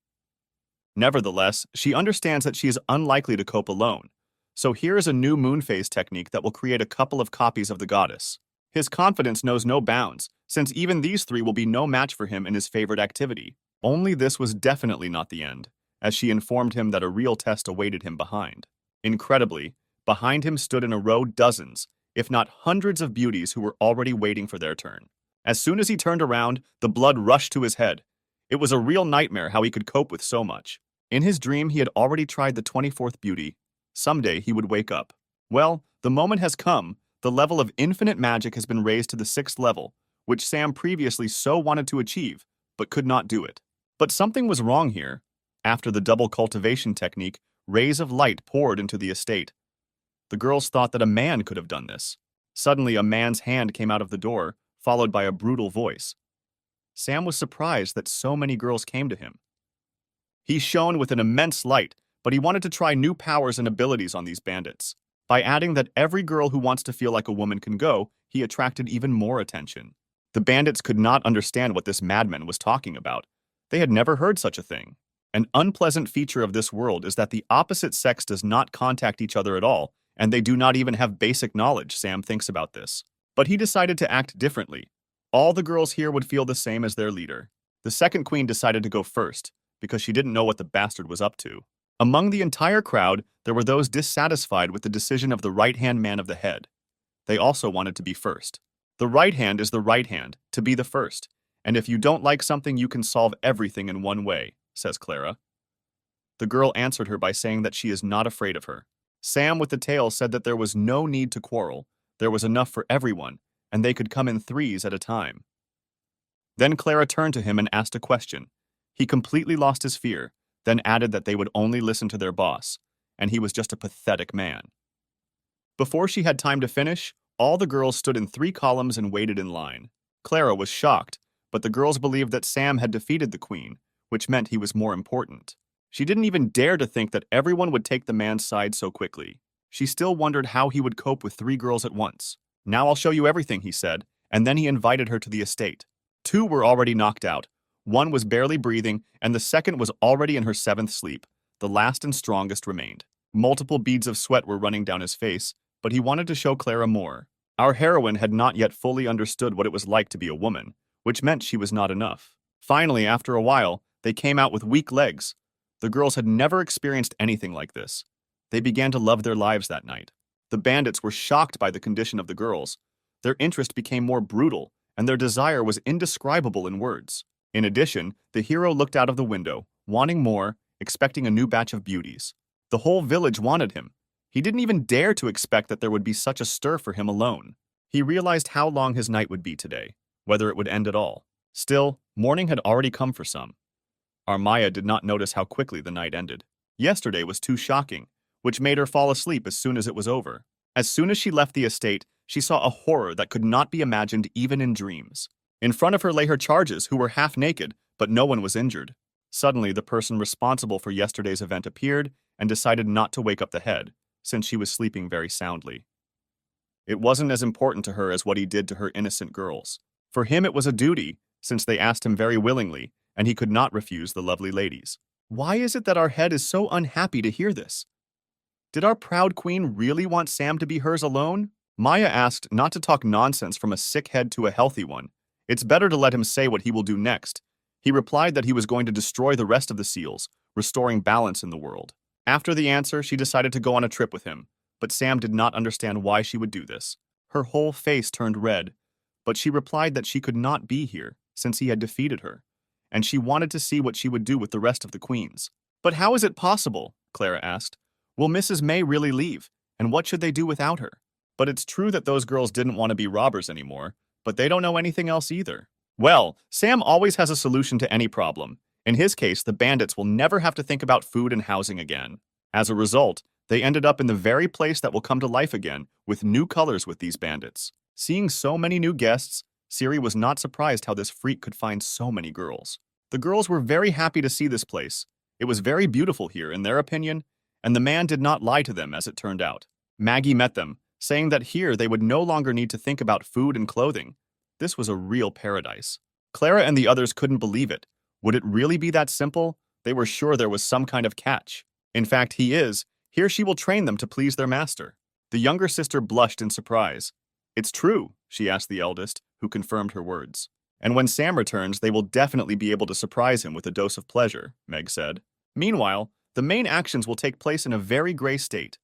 Nevertheless, she understands that she is unlikely to cope alone, so here is a new moon phase technique that will create a couple of copies of the goddess. His confidence knows no bounds, since even these three will be no match for him in his favorite activity. Only this was definitely not the end, as she informed him that a real test awaited him behind. Incredibly, behind him stood in a row dozens, if not hundreds of beauties who were already waiting for their turn. As soon as he turned around, the blood rushed to his head. It was a real nightmare how he could cope with so much. In his dream, he had already tried the 24th beauty. Someday he would wake up. Well, the moment has come. The level of infinite magic has been raised to the 6th level, which Sam previously so wanted to achieve, but could not do it. But something was wrong here. After the double cultivation technique, rays of light poured into the estate. The girls thought that a man could have done this. Suddenly, a man's hand came out of the door, followed by a brutal voice. Sam was surprised that so many girls came to him. He shone with an immense light, but he wanted to try new powers and abilities on these bandits. By adding that every girl who wants to feel like a woman can go, he attracted even more attention. The bandits could not understand what this madman was talking about. They had never heard such a thing. An unpleasant feature of this world is that the opposite sex does not contact each other at all, and they do not even have basic knowledge. Sam thinks about this. But he decided to act differently. All the girls here would feel the same as their leader. The second queen decided to go first, because she didn't know what the bastard was up to. Among the entire crowd, there were those dissatisfied with the decision of the right-hand man of the head. They also wanted to be first. The right hand is the right hand, to be the first. And if you don't like something, you can solve everything in one way, says Clara. The girl answered her by saying that she is not afraid of her. Sam with the tail said that there was no need to quarrel. There was enough for everyone, and they could come in threes at a time. Then Clara turned to him and asked a question. He completely lost his fear, then added that they would only listen to their boss, and he was just a pathetic man. Before she had time to finish, all the girls stood in 3 columns and waited in line. Clara was shocked, but the girls believed that Sam had defeated the queen, which meant he was more important. She didn't even dare to think that everyone would take the man's side so quickly. She still wondered how he would cope with 3 girls at once. Now I'll show you everything, he said, and then he invited her to the estate. 2 were already knocked out. 1 was barely breathing, and the second was already in her 7th sleep. The last and strongest remained. Multiple beads of sweat were running down his face, but he wanted to show Clara more. Our heroine had not yet fully understood what it was like to be a woman, which meant she was not enough. Finally, after a while, they came out with weak legs. The girls had never experienced anything like this. They began to love their lives that night. The bandits were shocked by the condition of the girls. Their interest became more brutal, and their desire was indescribable in words. In addition, the hero looked out of the window, wanting more, expecting a new batch of beauties. The whole village wanted him. He didn't even dare to expect that there would be such a stir for him alone. He realized how long his night would be today, whether it would end at all. Still, morning had already come for some. Armaya did not notice how quickly the night ended. Yesterday was too shocking, which made her fall asleep as soon as it was over. As soon as she left the estate, she saw a horror that could not be imagined even in dreams. In front of her lay her charges, who were half naked, but no one was injured. Suddenly, the person responsible for yesterday's event appeared and decided not to wake up the head, since she was sleeping very soundly. It wasn't as important to her as what he did to her innocent girls. For him, it was a duty, since they asked him very willingly, and he could not refuse the lovely ladies. Why is it that our head is so unhappy to hear this? Did our proud queen really want Sam to be hers alone? Maya asked not to talk nonsense from a sick head to a healthy one. It's better to let him say what he will do next. He replied that he was going to destroy the rest of the seals, restoring balance in the world. After the answer, she decided to go on a trip with him, but Sam did not understand why she would do this. Her whole face turned red, but she replied that she could not be here since he had defeated her, and she wanted to see what she would do with the rest of the queens. But how is it possible? Clara asked. Will Mrs. May really leave, and what should they do without her? But it's true that those girls didn't want to be robbers anymore, but they don't know anything else either. Well, Sam always has a solution to any problem. In his case, the bandits will never have to think about food and housing again. As a result, they ended up in the very place that will come to life again, with new colors with these bandits. Seeing so many new guests, Siri was not surprised how this freak could find so many girls. The girls were very happy to see this place. It was very beautiful here, in their opinion, and the man did not lie to them as it turned out. Maggie met them, saying that here they would no longer need to think about food and clothing. This was a real paradise. Clara and the others couldn't believe it. Would it really be that simple? They were sure there was some kind of catch. In fact, he is. Here she will train them to please their master. The younger sister blushed in surprise. It's true, she asked the eldest, who confirmed her words. And when Sam returns, they will definitely be able to surprise him with a dose of pleasure, Meg said. Meanwhile, the main actions will take place in a very gray state.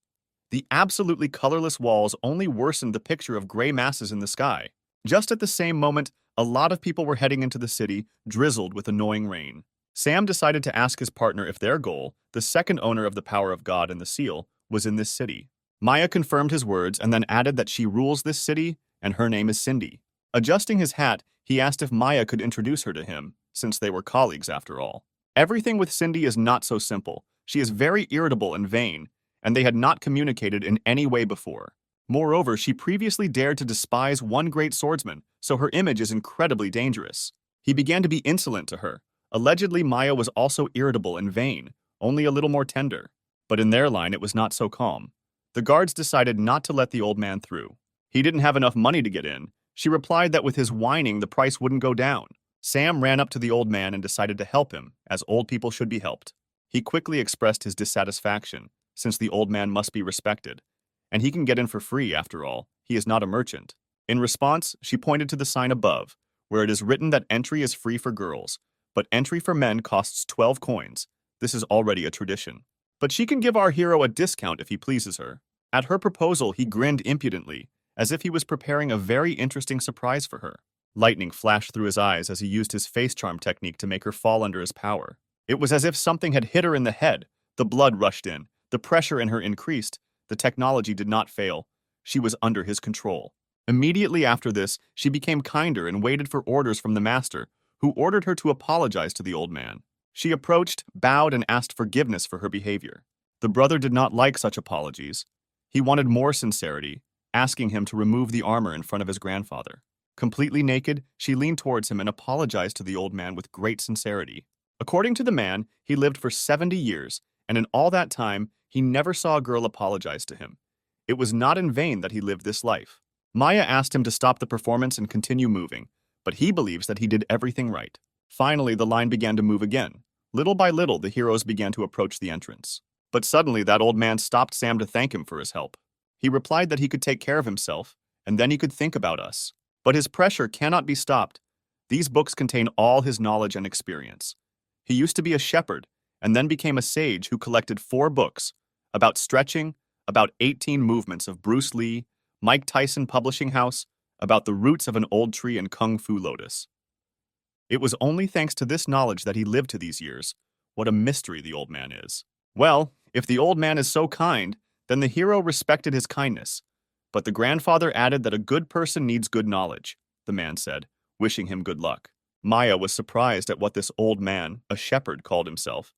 The absolutely colorless walls only worsened the picture of gray masses in the sky. Just at the same moment, a lot of people were heading into the city, drizzled with annoying rain. Sam decided to ask his partner if their goal, the second owner of the power of God and the seal, was in this city. Maya confirmed his words and then added that she rules this city and her name is Cindy. Adjusting his hat, he asked if Maya could introduce her to him, since they were colleagues after all. Everything with Cindy is not so simple. She is very irritable and vain, and they had not communicated in any way before. Moreover, she previously dared to despise one great swordsman, so her image is incredibly dangerous. He began to be insolent to her. Allegedly, Maya was also irritable and vain, only a little more tender. But in their line, it was not so calm. The guards decided not to let the old man through. He didn't have enough money to get in. She replied that with his whining, the price wouldn't go down. Sam ran up to the old man and decided to help him, as old people should be helped. He quickly expressed his dissatisfaction, since the old man must be respected. And he can get in for free, after all. He is not a merchant. In response, she pointed to the sign above, where it is written that entry is free for girls, but entry for men costs 12 coins. This is already a tradition. But she can give our hero a discount if he pleases her. At her proposal, he grinned impudently, as if he was preparing a very interesting surprise for her. Lightning flashed through his eyes as he used his face charm technique to make her fall under his power. It was as if something had hit her in the head. The blood rushed in. The pressure in her increased. The technology did not fail. She was under his control. Immediately after this, she became kinder and waited for orders from the master, who ordered her to apologize to the old man. She approached, bowed, and asked forgiveness for her behavior. The brother did not like such apologies. He wanted more sincerity, asking him to remove the armor in front of his grandfather. Completely naked, she leaned towards him and apologized to the old man with great sincerity. According to the man, he lived for 70 years, and in all that time, he never saw a girl apologize to him. It was not in vain that he lived this life. Maya asked him to stop the performance and continue moving, but he believes that he did everything right. Finally, the line began to move again. Little by little, the heroes began to approach the entrance. But suddenly, that old man stopped Sam to thank him for his help. He replied that he could take care of himself, and then he could think about us. But his pressure cannot be stopped. These books contain all his knowledge and experience. He used to be a shepherd, and then became a sage who collected 4 books about stretching, about 18 movements of Bruce Lee, Mike Tyson Publishing House, about the roots of an old tree and Kung Fu Lotus. It was only thanks to this knowledge that he lived to these years. What a mystery the old man is. Well, if the old man is so kind, then the hero respected his kindness. But the grandfather added that a good person needs good knowledge, the man said, wishing him good luck. Maya was surprised at what this old man, a shepherd, called himself.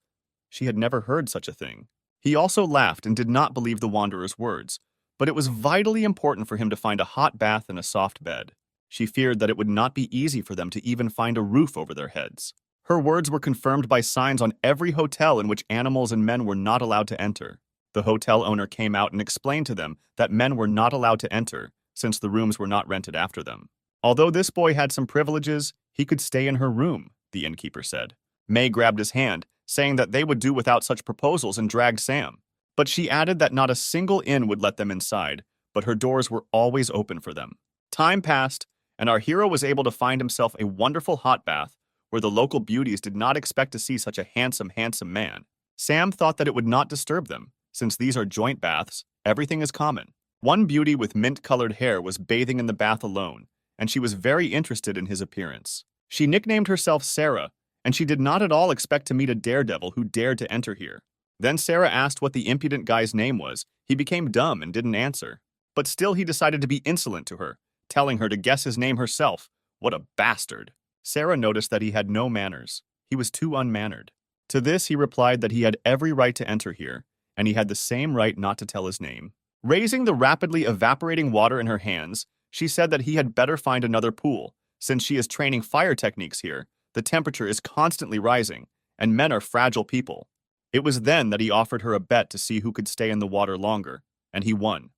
She had never heard such a thing. He also laughed and did not believe the wanderer's words, but it was vitally important for him to find a hot bath and a soft bed. She feared that it would not be easy for them to even find a roof over their heads. Her words were confirmed by signs on every hotel in which animals and men were not allowed to enter. The hotel owner came out and explained to them that men were not allowed to enter, since the rooms were not rented after them. Although this boy had some privileges, he could stay in her room, the innkeeper said. May grabbed his hand, saying that they would do without such proposals, and dragged Sam. But she added that not a single inn would let them inside, but her doors were always open for them. Time passed, and our hero was able to find himself a wonderful hot bath, where the local beauties did not expect to see such a handsome man. Sam thought that it would not disturb them. Since these are joint baths, everything is common. One beauty with mint-colored hair was bathing in the bath alone, and she was very interested in his appearance. She nicknamed herself Sarah, and she did not at all expect to meet a daredevil who dared to enter here. Then Sarah asked what the impudent guy's name was. He became dumb and didn't answer. But still he decided to be insolent to her, telling her to guess his name herself. What a bastard! Sarah noticed that he had no manners. He was too unmannered. To this he replied that he had every right to enter here, and he had the same right not to tell his name. Raising the rapidly evaporating water in her hands, she said that he had better find another pool. Since she is training fire techniques here, the temperature is constantly rising, and men are fragile people. It was then that he offered her a bet to see who could stay in the water longer, and he won.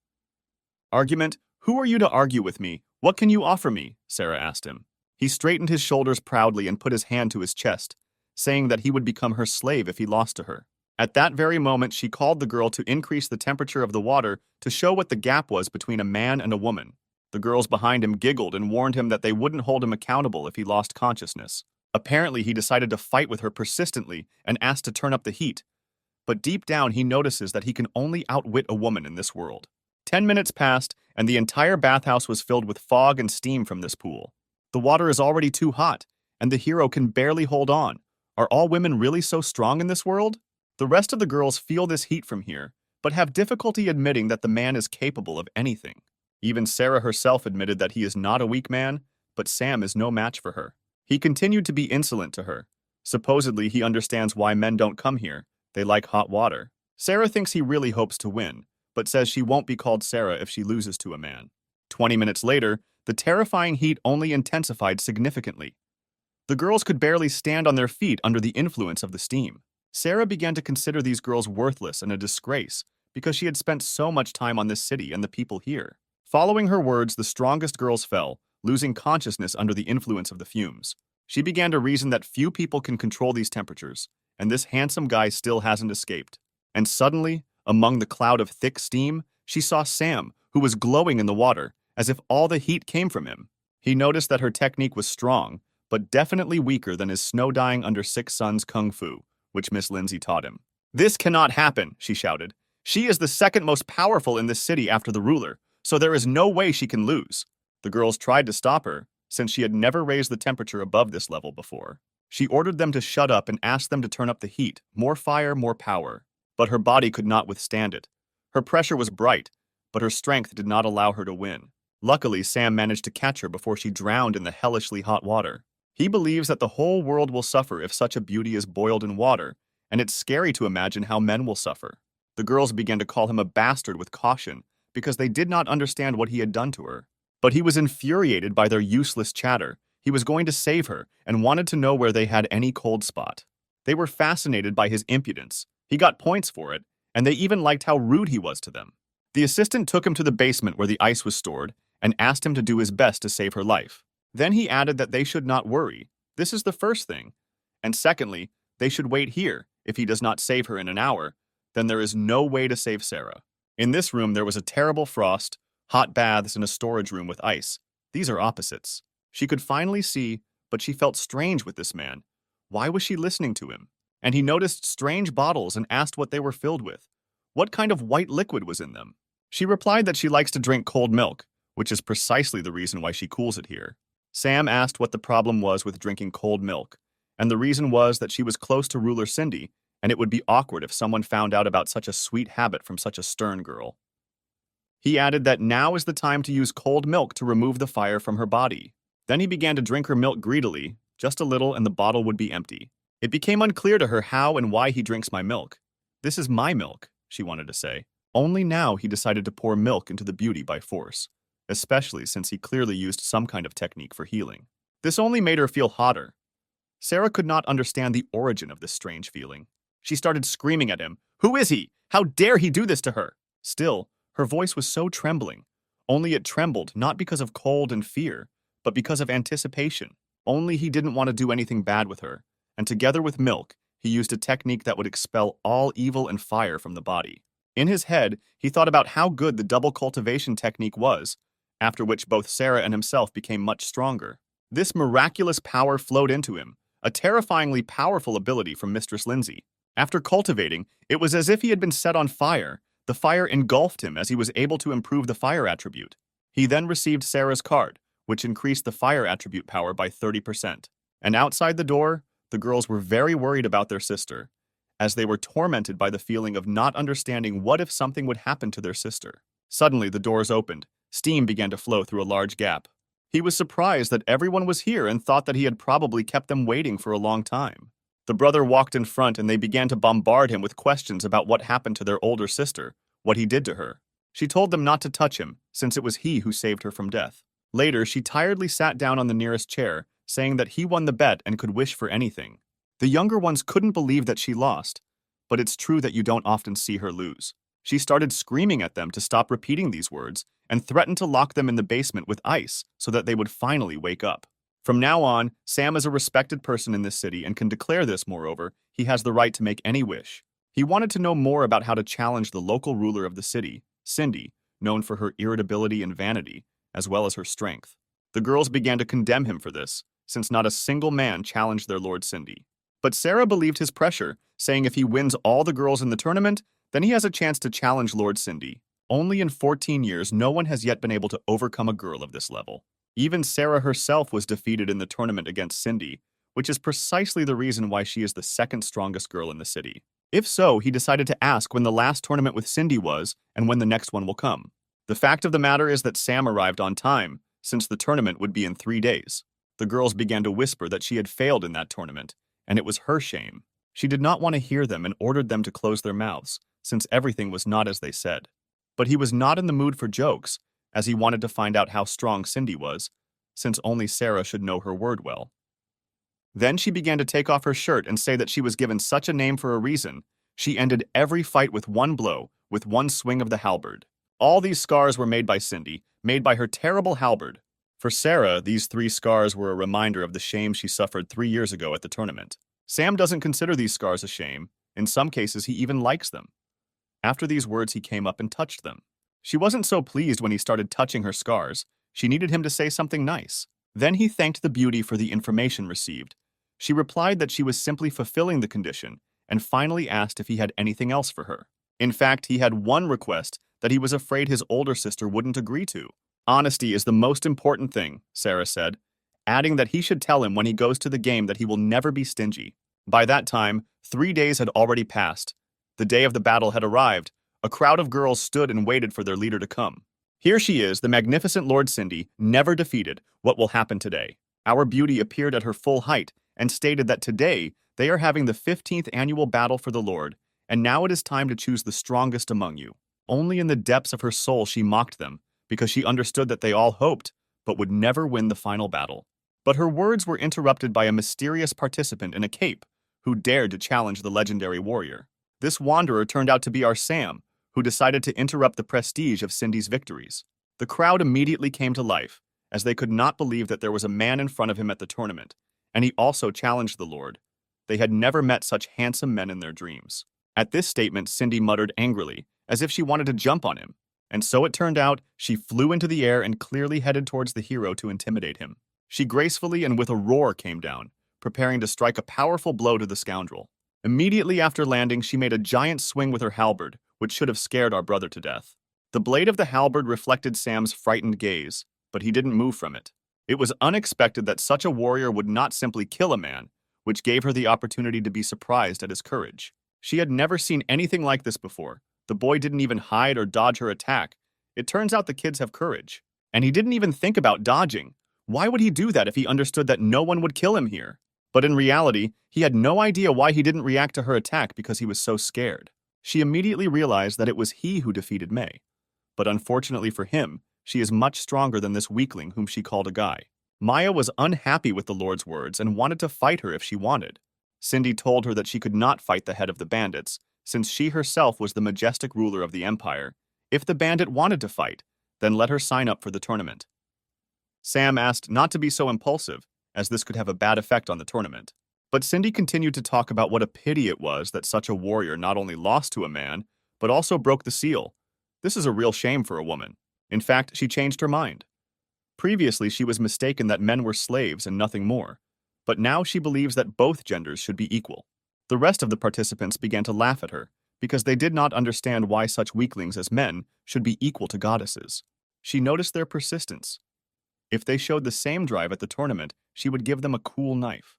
Argument: Who are you to argue with me? What can you offer me? Sarah asked him. He straightened his shoulders proudly and put his hand to his chest, saying that he would become her slave if he lost to her. At that very moment, she called the girl to increase the temperature of the water to show what the gap was between a man and a woman. The girls behind him giggled and warned him that they wouldn't hold him accountable if he lost consciousness. Apparently, he decided to fight with her persistently and asked to turn up the heat. But deep down, he notices that he can only outwit a woman in this world. 10 minutes passed, and the entire bathhouse was filled with fog and steam from this pool. The water is already too hot, and the hero can barely hold on. Are all women really so strong in this world? The rest of the girls feel this heat from here, but have difficulty admitting that the man is capable of anything. Even Sarah herself admitted that he is not a weak man, but Sam is no match for her. He continued to be insolent to her. Supposedly, he understands why men don't come here. They like hot water. Sarah thinks he really hopes to win, but says she won't be called Sarah if she loses to a man. 20 minutes later, the terrifying heat only intensified significantly. The girls could barely stand on their feet under the influence of the steam. Sarah began to consider these girls worthless and a disgrace because she had spent so much time on this city and the people here. Following her words, the strongest girls fell, losing consciousness under the influence of the fumes. She began to reason that few people can control these temperatures, and this handsome guy still hasn't escaped. And suddenly, among the cloud of thick steam, she saw Sam, who was glowing in the water, as if all the heat came from him. He noticed that her technique was strong, but definitely weaker than his snow-dying under 6 suns kung fu, which Miss Lindsay taught him. "This cannot happen," she shouted. "She is the second most powerful in this city after the ruler, so there is no way she can lose." The girls tried to stop her, since she had never raised the temperature above this level before. She ordered them to shut up and asked them to turn up the heat, more fire, more power. But her body could not withstand it. Her pressure was bright, but her strength did not allow her to win. Luckily, Sam managed to catch her before she drowned in the hellishly hot water. He believes that the whole world will suffer if such a beauty is boiled in water, and it's scary to imagine how men will suffer. The girls began to call him a bastard with caution because they did not understand what he had done to her. But he was infuriated by their useless chatter. He was going to save her and wanted to know where they had any cold spot. They were fascinated by his impudence. He got points for it, and they even liked how rude he was to them. The assistant took him to the basement where the ice was stored and asked him to do his best to save her life. Then he added that they should not worry. This is the first thing. And secondly, they should wait here. If he does not save her in an hour, then there is no way to save Sarah. In this room, there was a terrible frost, hot baths, and a storage room with ice. These are opposites. She could finally see, but she felt strange with this man. Why was she listening to him? And he noticed strange bottles and asked what they were filled with. What kind of white liquid was in them? She replied that she likes to drink cold milk, which is precisely the reason why she cools it here. Sam asked what the problem was with drinking cold milk, and the reason was that she was close to Ruler Cindy, and it would be awkward if someone found out about such a sweet habit from such a stern girl. He added that now is the time to use cold milk to remove the fire from her body. Then he began to drink her milk greedily, just a little, and the bottle would be empty. It became unclear to her how and why he drinks my milk. "This is my milk," she wanted to say. Only now he decided to pour milk into the beauty by force, especially since he clearly used some kind of technique for healing. This only made her feel hotter. Sarah could not understand the origin of this strange feeling. She started screaming at him. "Who is he? How dare he do this to her?" Still, her voice was so trembling. Only it trembled not because of cold and fear, but because of anticipation. Only he didn't want to do anything bad with her, and together with milk, he used a technique that would expel all evil and fire from the body. In his head, he thought about how good the double cultivation technique was, after which both Sarah and himself became much stronger. This miraculous power flowed into him, a terrifyingly powerful ability from Mistress Lindsay. After cultivating, it was as if he had been set on fire. The fire engulfed him as he was able to improve the fire attribute. He then received Sarah's card, which increased the fire attribute power by 30%. And outside the door, the girls were very worried about their sister, as they were tormented by the feeling of not understanding what if something would happen to their sister. Suddenly, the doors opened. Steam began to flow through a large gap. He was surprised that everyone was here and thought that he had probably kept them waiting for a long time. The brother walked in front and they began to bombard him with questions about what happened to their older sister, what he did to her. She told them not to touch him, since it was he who saved her from death. Later, she tiredly sat down on the nearest chair, saying that he won the bet and could wish for anything. The younger ones couldn't believe that she lost, but it's true that you don't often see her lose. She started screaming at them to stop repeating these words and threatened to lock them in the basement with ice so that they would finally wake up. From now on, Sam is a respected person in this city and can declare this, moreover, he has the right to make any wish. He wanted to know more about how to challenge the local ruler of the city, Cindy, known for her irritability and vanity, as well as her strength. The girls began to condemn him for this, since not a single man challenged their Lord Cindy. But Sarah believed his pressure, saying if he wins all the girls in the tournament, then he has a chance to challenge Lord Cindy. Only in 14 years, no one has yet been able to overcome a girl of this level. Even Sarah herself was defeated in the tournament against Cindy, which is precisely the reason why she is the second strongest girl in the city. If so, he decided to ask when the last tournament with Cindy was and when the next one will come. The fact of the matter is that Sam arrived on time, since the tournament would be in 3 days. The girls began to whisper that she had failed in that tournament, and it was her shame. She did not want to hear them and ordered them to close their mouths, since everything was not as they said. But he was not in the mood for jokes, as he wanted to find out how strong Cindy was, since only Sarah should know her word well. Then she began to take off her shirt and say that she was given such a name for a reason. She ended every fight with one blow, with one swing of the halberd. All these scars were made by Cindy, made by her terrible halberd. For Sarah, these 3 scars were a reminder of the shame she suffered 3 years ago at the tournament. Sam doesn't consider these scars a shame. In some cases, he even likes them. After these words, he came up and touched them. She wasn't so pleased when he started touching her scars. She needed him to say something nice. Then he thanked the beauty for the information received. She replied that she was simply fulfilling the condition and finally asked if he had anything else for her. In fact, he had one request that he was afraid his older sister wouldn't agree to. Honesty is the most important thing, Sarah said, adding that he should tell him when he goes to the game that he will never be stingy. By that time, 3 days had already passed. The day of the battle had arrived. A crowd of girls stood and waited for their leader to come. Here she is, the magnificent Lord Cindy, never defeated. What will happen today? Our beauty appeared at her full height and stated that today they are having the 15th annual battle for the Lord, and now it is time to choose the strongest among you. Only in the depths of her soul she mocked them, because she understood that they all hoped, but would never win the final battle. But her words were interrupted by a mysterious participant in a cape, who dared to challenge the legendary warrior. This wanderer turned out to be our Sam, who decided to interrupt the prestige of Cindy's victories. The crowd immediately came to life, as they could not believe that there was a man in front of him at the tournament, and he also challenged the Lord. They had never met such handsome men in their dreams. At this statement, Cindy muttered angrily, as if she wanted to jump on him. And so it turned out, she flew into the air and clearly headed towards the hero to intimidate him. She gracefully and with a roar came down, preparing to strike a powerful blow to the scoundrel. Immediately after landing, she made a giant swing with her halberd, which should have scared our brother to death. The blade of the halberd reflected Sam's frightened gaze, but he didn't move from it. It was unexpected that such a warrior would not simply kill a man, which gave her the opportunity to be surprised at his courage. She had never seen anything like this before. The boy didn't even hide or dodge her attack. It turns out the kids have courage. And he didn't even think about dodging. Why would he do that if he understood that no one would kill him here? But in reality, he had no idea why he didn't react to her attack because he was so scared. She immediately realized that it was he who defeated May. But unfortunately for him, she is much stronger than this weakling whom she called a guy. Maya was unhappy with the Lord's words and wanted to fight her if she wanted. Cindy told her that she could not fight the head of the bandits, since she herself was the majestic ruler of the empire. If the bandit wanted to fight, then let her sign up for the tournament. Sam asked not to be so impulsive, as this could have a bad effect on the tournament. But Cindy continued to talk about what a pity it was that such a warrior not only lost to a man, but also broke the seal. This is a real shame for a woman. In fact, she changed her mind. Previously, she was mistaken that men were slaves and nothing more, but now she believes that both genders should be equal. The rest of the participants began to laugh at her, because they did not understand why such weaklings as men should be equal to goddesses. She noticed their persistence. If they showed the same drive at the tournament, she would give them a cool knife.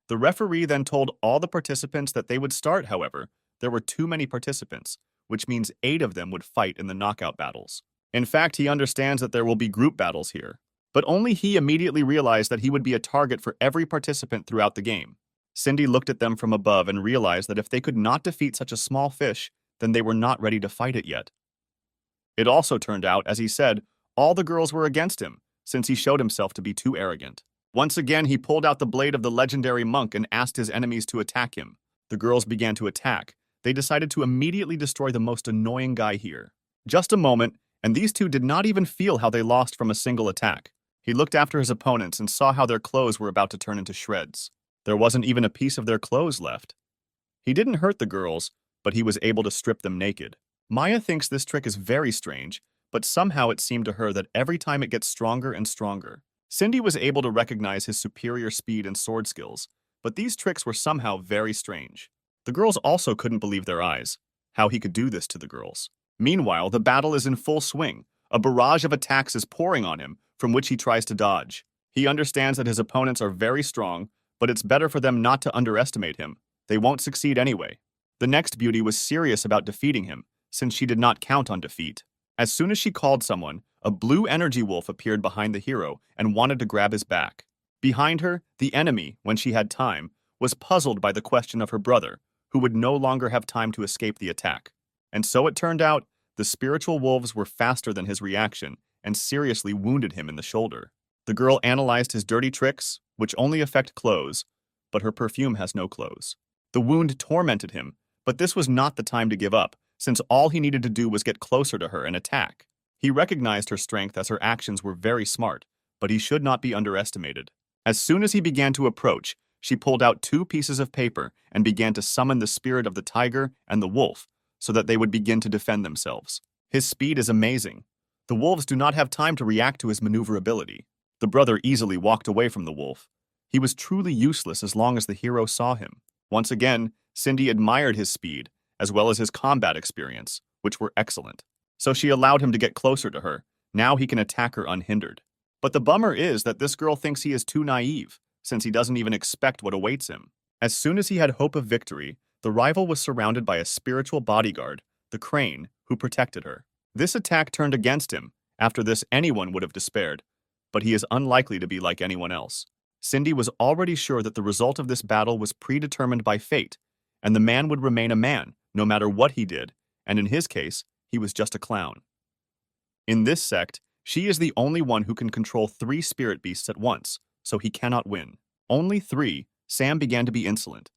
The referee then told all the participants that they would start, however, there were too many participants, which means 8 of them would fight in the knockout battles. In fact, he understands that there will be group battles here, but only he immediately realized that he would be a target for every participant throughout the game. Cindy looked at them from above and realized that if they could not defeat such a small fish, then they were not ready to fight it yet. It also turned out, as he said, all the girls were against him, since he showed himself to be too arrogant. Once again, he pulled out the blade of the legendary monk and asked his enemies to attack him. The girls began to attack. They decided to immediately destroy the most annoying guy here. Just a moment, and these two did not even feel how they lost from a single attack. He looked after his opponents and saw how their clothes were about to turn into shreds. There wasn't even a piece of their clothes left. He didn't hurt the girls, but he was able to strip them naked. Maya thinks this trick is very strange, but somehow it seemed to her that every time it gets stronger and stronger. Cindy was able to recognize his superior speed and sword skills, but these tricks were somehow very strange. The girls also couldn't believe their eyes, how he could do this to the girls. Meanwhile, the battle is in full swing. A barrage of attacks is pouring on him, from which he tries to dodge. He understands that his opponents are very strong, but it's better for them not to underestimate him. They won't succeed anyway. The next beauty was serious about defeating him, since she did not count on defeat. As soon as she called someone, a blue energy wolf appeared behind the hero and wanted to grab his back. Behind her, the enemy, when she had time, was puzzled by the question of her brother, who would no longer have time to escape the attack. And so it turned out, the spiritual wolves were faster than his reaction and seriously wounded him in the shoulder. The girl analyzed his dirty tricks, which only affect clothes, but her perfume has no clothes. The wound tormented him, but this was not the time to give up, since all he needed to do was get closer to her and attack. He recognized her strength as her actions were very smart, but he should not be underestimated. As soon as he began to approach, she pulled out 2 pieces of paper and began to summon the spirit of the tiger and the wolf so that they would begin to defend themselves. His speed is amazing. The wolves do not have time to react to his maneuverability. The brother easily walked away from the wolf. He was truly useless as long as the hero saw him. Once again, Cindy admired his speed, as well as his combat experience, which were excellent. So she allowed him to get closer to her. Now he can attack her unhindered. But the bummer is that this girl thinks he is too naive, since he doesn't even expect what awaits him. As soon as he had hope of victory, the rival was surrounded by a spiritual bodyguard, the crane, who protected her. This attack turned against him. After this, anyone would have despaired, but he is unlikely to be like anyone else. Cindy was already sure that the result of this battle was predetermined by fate, and the man would remain a man, no matter what he did, and in his case, he was just a clown. In this sect, she is the only one who can control 3 spirit beasts at once, so he cannot win. Only 3, Sam began to be insolent.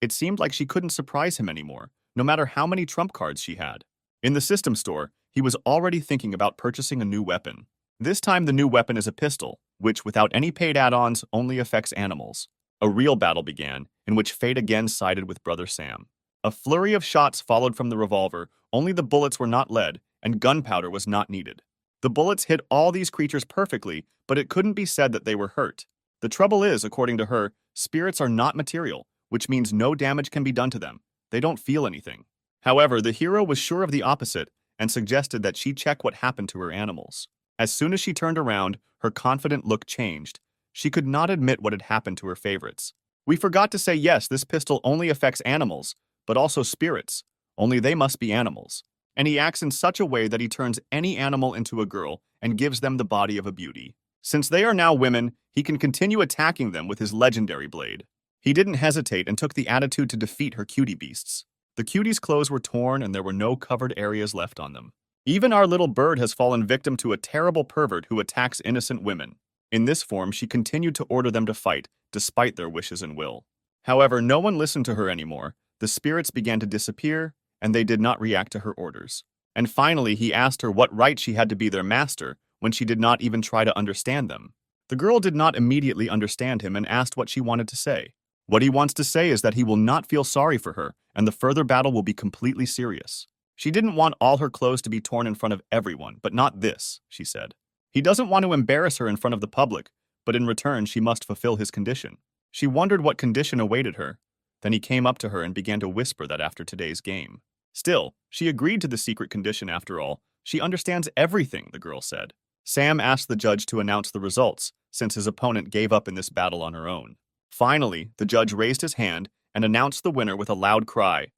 It seemed like she couldn't surprise him anymore, no matter how many trump cards she had. In the system store, he was already thinking about purchasing a new weapon. This time the new weapon is a pistol, which without any paid add-ons only affects animals. A real battle began, in which fate again sided with Brother Sam. A flurry of shots followed from the revolver, only the bullets were not lead, and gunpowder was not needed. The bullets hit all these creatures perfectly, but it couldn't be said that they were hurt. The trouble is, according to her, spirits are not material, which means no damage can be done to them. They don't feel anything. However, the hero was sure of the opposite and suggested that she check what happened to her animals. As soon as she turned around, her confident look changed. She could not admit what had happened to her favorites. We forgot to say yes, this pistol only affects animals, but also spirits. Only they must be animals. And he acts in such a way that he turns any animal into a girl and gives them the body of a beauty. Since they are now women, he can continue attacking them with his legendary blade. He didn't hesitate and took the attitude to defeat her cutie beasts. The cuties' clothes were torn and there were no covered areas left on them. Even our little bird has fallen victim to a terrible pervert who attacks innocent women. In this form, she continued to order them to fight, despite their wishes and will. However, no one listened to her anymore. The spirits began to disappear, and they did not react to her orders. And finally, he asked her what right she had to be their master when she did not even try to understand them. The girl did not immediately understand him and asked what she wanted to say. What he wants to say is that he will not feel sorry for her, and the further battle will be completely serious. She didn't want all her clothes to be torn in front of everyone, but not this, she said. He doesn't want to embarrass her in front of the public, but in return she must fulfill his condition. She wondered what condition awaited her. Then he came up to her and began to whisper that after today's game. Still, she agreed to the secret condition after all. She understands everything, the girl said. Sam asked the judge to announce the results, since his opponent gave up in this battle on her own. Finally, the judge raised his hand and announced the winner with a loud cry.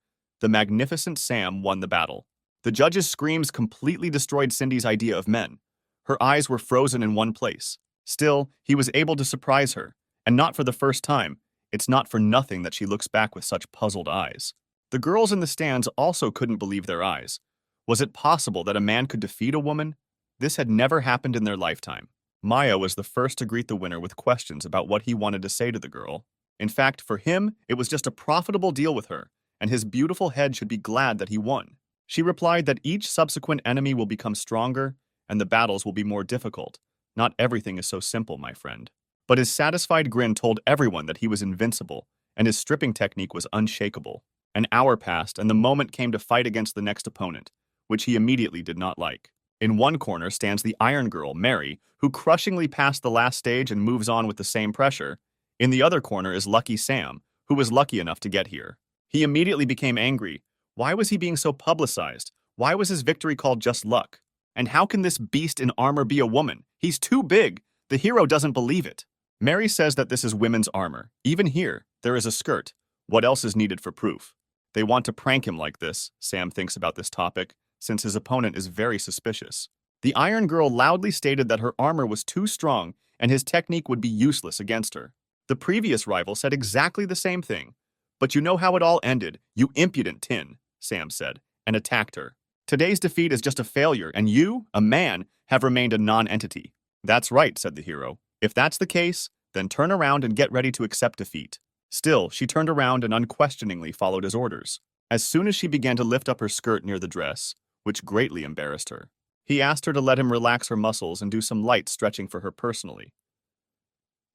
The magnificent Sam won the battle. The judge's screams completely destroyed Cindy's idea of men. Her eyes were frozen in one place. Still, he was able to surprise her, and not for the first time. It's not for nothing that she looks back with such puzzled eyes. The girls in the stands also couldn't believe their eyes. Was it possible that a man could defeat a woman? This had never happened in their lifetime. Maya was the first to greet the winner with questions about what he wanted to say to the girl. In fact, for him, it was just a profitable deal with her, and his beautiful head should be glad that he won. She replied that each subsequent enemy will become stronger, and the battles will be more difficult. Not everything is so simple, my friend. But his satisfied grin told everyone that he was invincible, and his stripping technique was unshakable. An hour passed, and the moment came to fight against the next opponent, which he immediately did not like. In one corner stands the Iron Girl, Mary, who crushingly passed the last stage and moves on with the same pressure. In the other corner is Lucky Sam, who was lucky enough to get here. He immediately became angry. Why was he being so publicized? Why was his victory called just luck? And how can this beast in armor be a woman? He's too big. The hero doesn't believe it. Mary says that this is women's armor. Even here, there is a skirt. What else is needed for proof? They want to prank him like this, Sam thinks about this topic, since his opponent is very suspicious. The Iron Girl loudly stated that her armor was too strong and his technique would be useless against her. The previous rival said exactly the same thing. But you know how it all ended, you impudent tin, Sam said, and attacked her. Today's defeat is just a failure, and you, a man, have remained a non-entity. That's right, said the hero. If that's the case, then turn around and get ready to accept defeat. Still, she turned around and unquestioningly followed his orders. As soon as she began to lift up her skirt near the dress, which greatly embarrassed her, he asked her to let him relax her muscles and do some light stretching for her personally.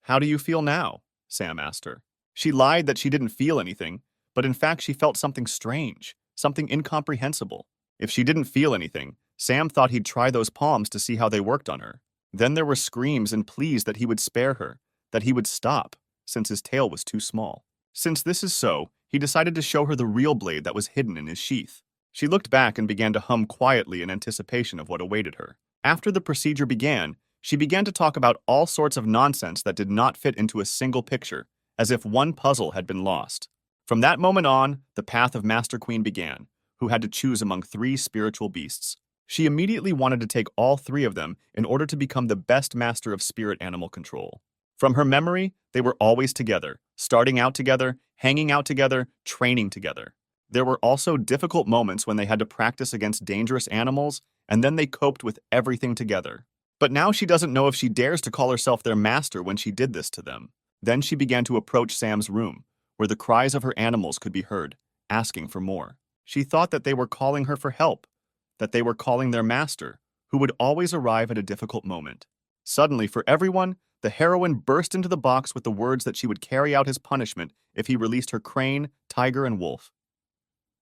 How do you feel now? Sam asked her. She lied that she didn't feel anything, but in fact she felt something strange, something incomprehensible. If she didn't feel anything, Sam thought he'd try those palms to see how they worked on her. Then there were screams and pleas that he would spare her, that he would stop, since his tail was too small. Since this is so, he decided to show her the real blade that was hidden in his sheath. She looked back and began to hum quietly in anticipation of what awaited her. After the procedure began, she began to talk about all sorts of nonsense that did not fit into a single picture, as if one puzzle had been lost. From that moment on, the path of Master Queen began, who had to choose among 3 spiritual beasts. She immediately wanted to take all 3 of them in order to become the best master of spirit animal control. From her memory, they were always together, starting out together, hanging out together, training together. There were also difficult moments when they had to practice against dangerous animals, and then they coped with everything together. But now she doesn't know if she dares to call herself their master when she did this to them. Then she began to approach Sam's room, where the cries of her animals could be heard, asking for more. She thought that they were calling her for help, that they were calling their master, who would always arrive at a difficult moment. Suddenly, for everyone, the heroine burst into the box with the words that she would carry out his punishment if he released her crane, tiger, and wolf.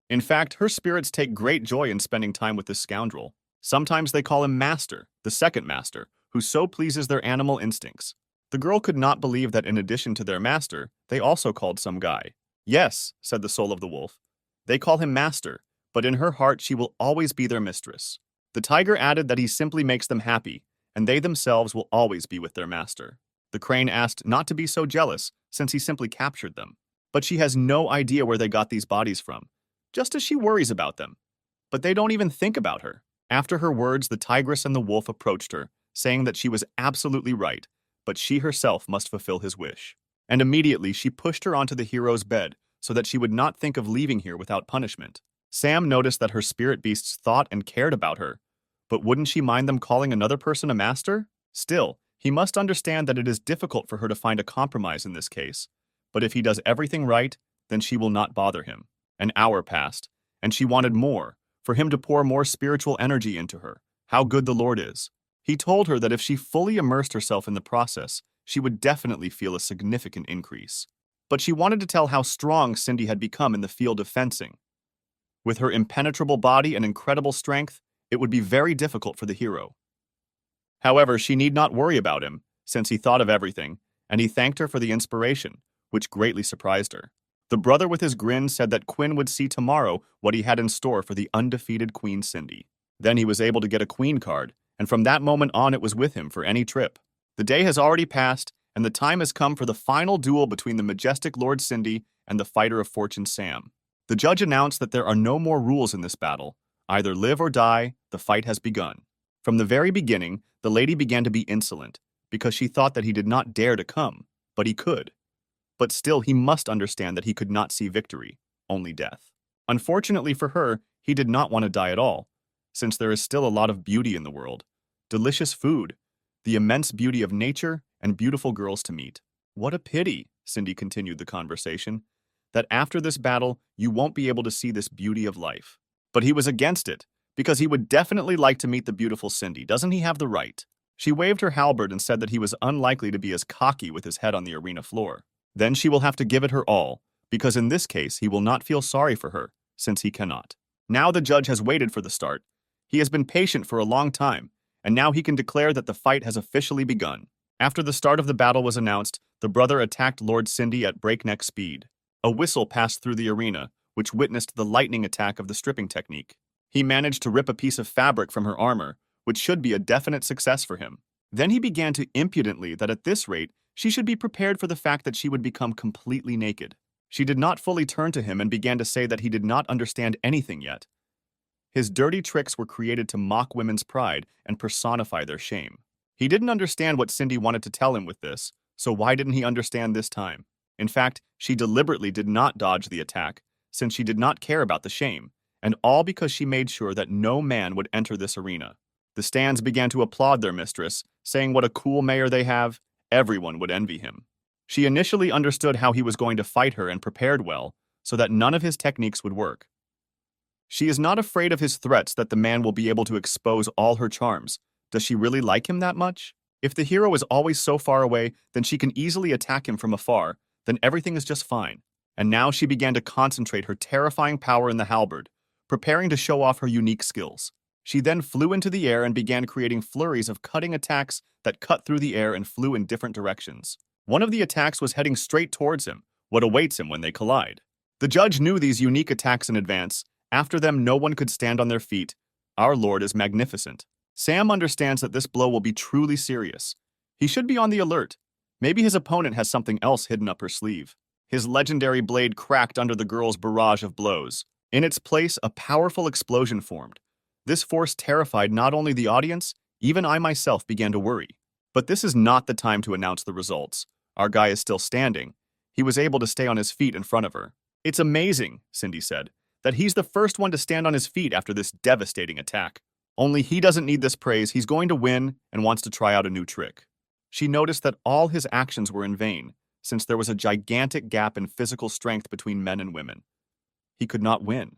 In fact, her spirits take great joy in spending time with this scoundrel. Sometimes they call him Master, the second master, who so pleases their animal instincts. The girl could not believe that in addition to their master, they also called some guy. Yes, said the soul of the wolf. They call him Master, but in her heart she will always be their mistress. The tiger added that he simply makes them happy, and they themselves will always be with their master. The crane asked not to be so jealous, since he simply captured them. But she has no idea where they got these bodies from, just as she worries about them. But they don't even think about her. After her words, the tigress and the wolf approached her, saying that she was absolutely right, but she herself must fulfill his wish. And immediately she pushed her onto the hero's bed so that she would not think of leaving here without punishment. Sam noticed that her spirit beasts thought and cared about her, but wouldn't she mind them calling another person a master? Still, he must understand that it is difficult for her to find a compromise in this case, but if he does everything right, then she will not bother him. An hour passed, and she wanted more, for him to pour more spiritual energy into her. How good the Lord is. He told her that if she fully immersed herself in the process, she would definitely feel a significant increase. But she wanted to tell how strong Cindy had become in the field of fencing. With her impenetrable body and incredible strength, it would be very difficult for the hero. However, she need not worry about him, since he thought of everything, and he thanked her for the inspiration, which greatly surprised her. The brother with his grin said that Quinn would see tomorrow what he had in store for the undefeated Queen Cindy. Then he was able to get a queen card, and from that moment on it was with him for any trip. The day has already passed, and the time has come for the final duel between the majestic Lord Cindy and the fighter of fortune Sam. The judge announced that there are no more rules in this battle. Either live or die, the fight has begun. From the very beginning, the lady began to be insolent, because she thought that he did not dare to come, but he could. But still he must understand that he could not see victory, only death. Unfortunately for her, he did not want to die at all, since there is still a lot of beauty in the world. Delicious food, the immense beauty of nature, and beautiful girls to meet. What a pity, Cindy continued the conversation, that after this battle you won't be able to see this beauty of life. But he was against it, because he would definitely like to meet the beautiful Cindy. Doesn't he have the right? She waved her halberd and said that he was unlikely to be as cocky with his head on the arena floor. Then she will have to give it her all, because in this case he will not feel sorry for her, since he cannot. Now the judge has waited for the start. He has been patient for a long time, and now he can declare that the fight has officially begun. After the start of the battle was announced, the brother attacked Lord Cindy at breakneck speed. A whistle passed through the arena, which witnessed the lightning attack of the stripping technique. He managed to rip a piece of fabric from her armor, which should be a definite success for him. Then he began to impudently that at this rate, she should be prepared for the fact that she would become completely naked. She did not fully turn to him and began to say that he did not understand anything yet. His dirty tricks were created to mock women's pride and personify their shame. He didn't understand what Cindy wanted to tell him with this, so why didn't he understand this time? In fact, she deliberately did not dodge the attack, since she did not care about the shame, and all because she made sure that no man would enter this arena. The stands began to applaud their mistress, saying what a cool mayor they have. Everyone would envy him. She initially understood how he was going to fight her and prepared well, so that none of his techniques would work. She is not afraid of his threats that the man will be able to expose all her charms. Does she really like him that much? If the hero is always so far away, then she can easily attack him from afar, then everything is just fine. And now she began to concentrate her terrifying power in the halberd, preparing to show off her unique skills. She then flew into the air and began creating flurries of cutting attacks that cut through the air and flew in different directions. One of the attacks was heading straight towards him, what awaits him when they collide. The judge knew these unique attacks in advance. After them, no one could stand on their feet. Our Lord is magnificent. Sam understands that this blow will be truly serious. He should be on the alert. Maybe his opponent has something else hidden up her sleeve. His legendary blade cracked under the girl's barrage of blows. In its place, a powerful explosion formed. This force terrified not only the audience, even I myself began to worry. But this is not the time to announce the results. Our guy is still standing. He was able to stay on his feet in front of her. It's amazing, Cindy said, that he's the first one to stand on his feet after this devastating attack. Only he doesn't need this praise. He's going to win and wants to try out a new trick. She noticed that all his actions were in vain, since there was a gigantic gap in physical strength between men and women. He could not win.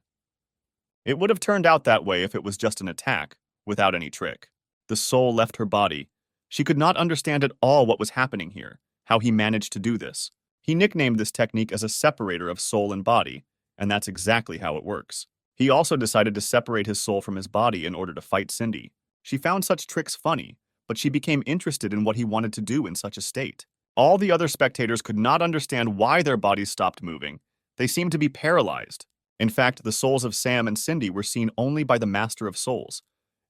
It would have turned out that way if it was just an attack, without any trick. The soul left her body. She could not understand at all what was happening here, how he managed to do this. He nicknamed this technique as a separator of soul and body, and that's exactly how it works. He also decided to separate his soul from his body in order to fight Cindy. She found such tricks funny, but she became interested in what he wanted to do in such a state. All the other spectators could not understand why their bodies stopped moving. They seemed to be paralyzed. In fact, the souls of Sam and Cindy were seen only by the Master of Souls,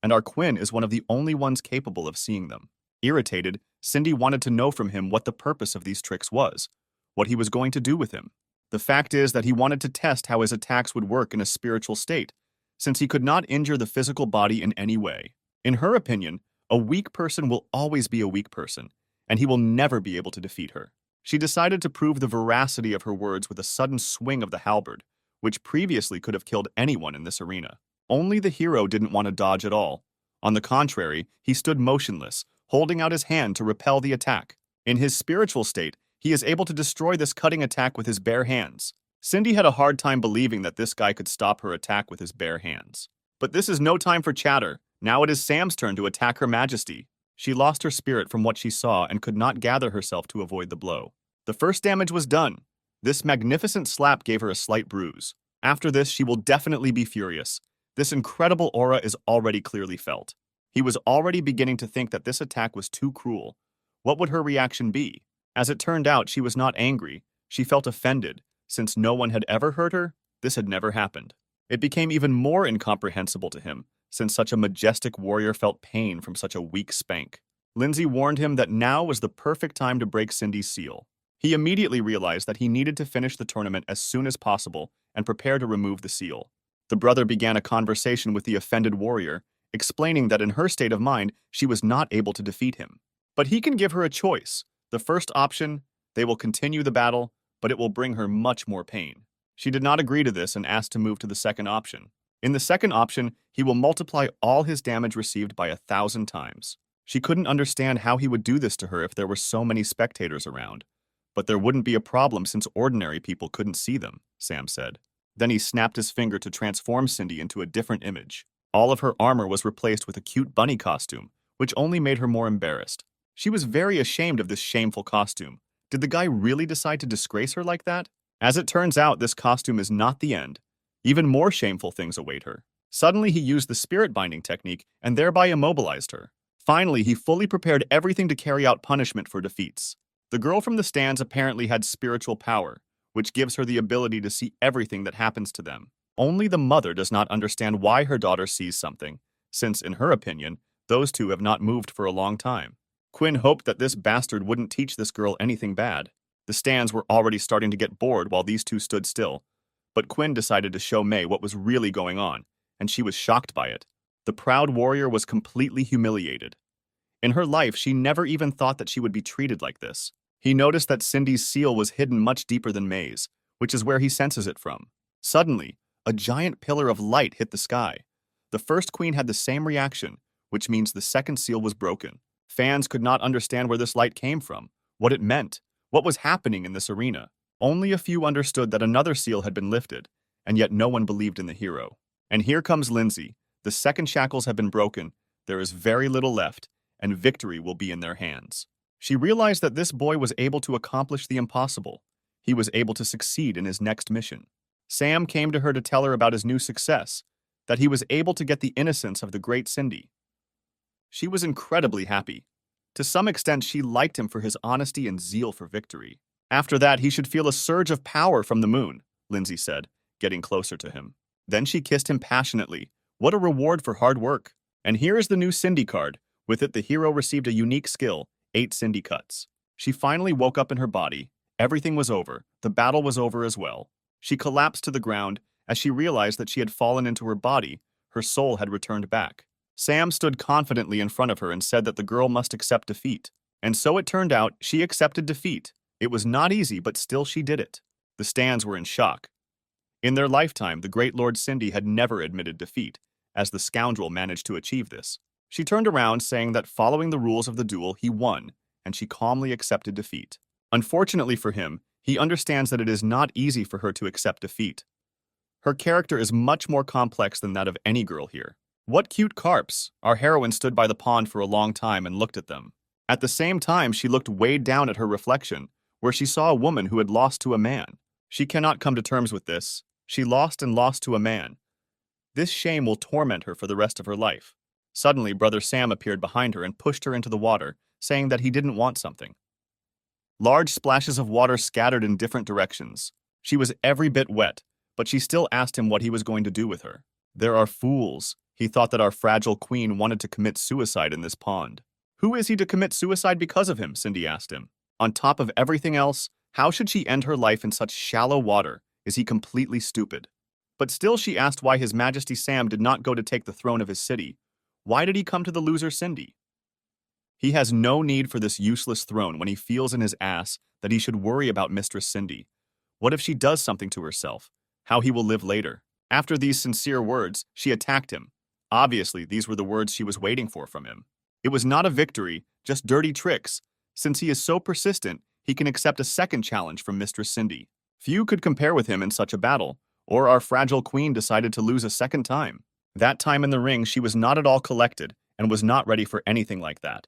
and our Quinn is one of the only ones capable of seeing them. Irritated, Cindy wanted to know from him what the purpose of these tricks was, what he was going to do with him. The fact is that he wanted to test how his attacks would work in a spiritual state, since he could not injure the physical body in any way. In her opinion, a weak person will always be a weak person, and he will never be able to defeat her. She decided to prove the veracity of her words with a sudden swing of the halberd, which previously could have killed anyone in this arena. Only the hero didn't want to dodge at all. On the contrary, he stood motionless, holding out his hand to repel the attack. In his spiritual state, he is able to destroy this cutting attack with his bare hands. Cindy had a hard time believing that this guy could stop her attack with his bare hands. But this is no time for chatter. Now it is Sam's turn to attack Her Majesty. She lost her spirit from what she saw and could not gather herself to avoid the blow. The first damage was done. This magnificent slap gave her a slight bruise. After this, she will definitely be furious. This incredible aura is already clearly felt. He was already beginning to think that this attack was too cruel. What would her reaction be? As it turned out, she was not angry. She felt offended, Since no one had ever hurt her, this had never happened. It became even more incomprehensible to him, since such a majestic warrior felt pain from such a weak spank. Lindsay warned him that now was the perfect time to break Cindy's seal. He immediately realized that he needed to finish the tournament as soon as possible and prepare to remove the seal. The brother began a conversation with the offended warrior, explaining that in her state of mind, she was not able to defeat him. But he can give her a choice. The first option, they will continue the battle, but it will bring her much more pain. She did not agree to this and asked to move to the second option. In the second option, he will multiply all his damage received by 1,000 times. She couldn't understand how he would do this to her if there were so many spectators around. But there wouldn't be a problem since ordinary people couldn't see them, Sam said. Then he snapped his finger to transform Cindy into a different image. All of her armor was replaced with a cute bunny costume, which only made her more embarrassed. She was very ashamed of this shameful costume. Did the guy really decide to disgrace her like that? As it turns out, this costume is not the end. Even more shameful things await her. Suddenly, he used the spirit binding technique and thereby immobilized her. Finally, he fully prepared everything to carry out punishment for defeats. The girl from the stands apparently had spiritual power, which gives her the ability to see everything that happens to them. Only the mother does not understand why her daughter sees something, since, in her opinion, those two have not moved for a long time. Quinn hoped that this bastard wouldn't teach this girl anything bad. The stands were already starting to get bored while these two stood still. But Quinn decided to show May what was really going on, and she was shocked by it. The proud warrior was completely humiliated. In her life, she never even thought that she would be treated like this. He noticed that Cindy's seal was hidden much deeper than May's, which is where he senses it from. Suddenly, a giant pillar of light hit the sky. The first queen had the same reaction, which means the second seal was broken. Fans could not understand where this light came from, what it meant, what was happening in this arena. Only a few understood that another seal had been lifted, and yet no one believed in the hero. And here comes Lindsay. The second shackles have been broken, there is very little left, and victory will be in their hands. She realized that this boy was able to accomplish the impossible. He was able to succeed in his next mission. Sam came to her to tell her about his new success, that he was able to get the innocence of the great Cindy. She was incredibly happy. To some extent, she liked him for his honesty and zeal for victory. After that, he should feel a surge of power from the moon, Lindsay said, getting closer to him. Then she kissed him passionately. What a reward for hard work. And here is the new Cindy card. With it, the hero received a unique skill, 8 Cindy cuts. She finally woke up in her body. Everything was over. The battle was over as well. She collapsed to the ground. As she realized that she had fallen into her body, her soul had returned back. Sam stood confidently in front of her and said that the girl must accept defeat. And so it turned out, she accepted defeat. It was not easy, but still she did it. The stands were in shock. In their lifetime, the great Lord Cindy had never admitted defeat, as the scoundrel managed to achieve this. She turned around, saying that following the rules of the duel, he won, and she calmly accepted defeat. Unfortunately for him, he understands that it is not easy for her to accept defeat. Her character is much more complex than that of any girl here. What cute carps! Our heroine stood by the pond for a long time and looked at them. At the same time, she looked weighed down at her reflection, where she saw a woman who had lost to a man. She cannot come to terms with this. She lost and lost to a man. This shame will torment her for the rest of her life. Suddenly, Brother Sam appeared behind her and pushed her into the water, saying that he didn't want something. Large splashes of water scattered in different directions. She was every bit wet, but she still asked him what he was going to do with her. There are fools. He thought that our fragile queen wanted to commit suicide in this pond. Who is he to commit suicide because of him? Cindy asked him. On top of everything else, how should she end her life in such shallow water? Is he completely stupid? But still she asked why His Majesty Sam did not go to take the throne of his city. Why did he come to the loser Cindy? He has no need for this useless throne when he feels in his ass that he should worry about Mistress Cindy. What if she does something to herself? How he will live later. After these sincere words, she attacked him. Obviously, these were the words she was waiting for from him. It was not a victory, just dirty tricks. Since he is so persistent, he can accept a second challenge from Mistress Cindy. Few could compare with him in such a battle, or our fragile queen decided to lose a second time. That time in the ring, she was not at all collected and was not ready for anything like that.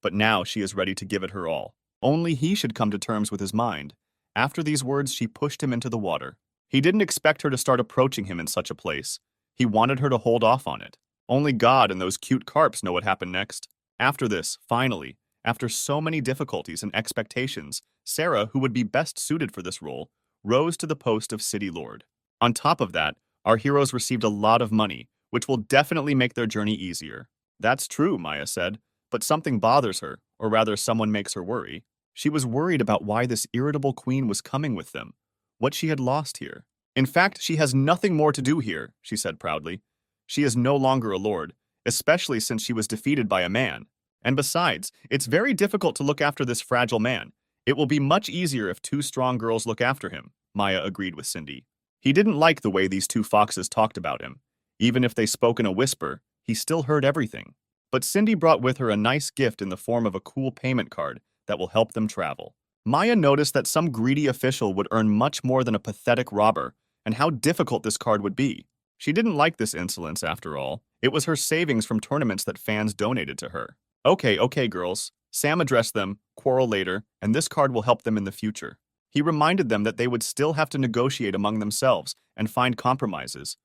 But now she is ready to give it her all. Only he should come to terms with his mind. After these words, she pushed him into the water. He didn't expect her to start approaching him in such a place. He wanted her to hold off on it. Only God and those cute carps know what happened next. After this, finally, after so many difficulties and expectations, Sarah, who would be best suited for this role, rose to the post of city lord. On top of that, our heroes received a lot of money, which will definitely make their journey easier. That's true, Maya said, but something bothers her, or rather someone makes her worry. She was worried about why this irritable queen was coming with them, what she had lost here. In fact, she has nothing more to do here, she said proudly. She is no longer a lord, especially since she was defeated by a man. And besides, it's very difficult to look after this fragile man. It will be much easier if two strong girls look after him, Maya agreed with Cindy. He didn't like the way these two foxes talked about him. Even if they spoke in a whisper, he still heard everything. But Cindy brought with her a nice gift in the form of a cool payment card that will help them travel. Maya noticed that some greedy official would earn much more than a pathetic robber, and how difficult this card would be. She didn't like this insolence after all. It was her savings from tournaments that fans donated to her. Okay, girls. Sam addressed them, quarrel later, and this card will help them in the future. He reminded them that they would still have to negotiate among themselves and find compromises.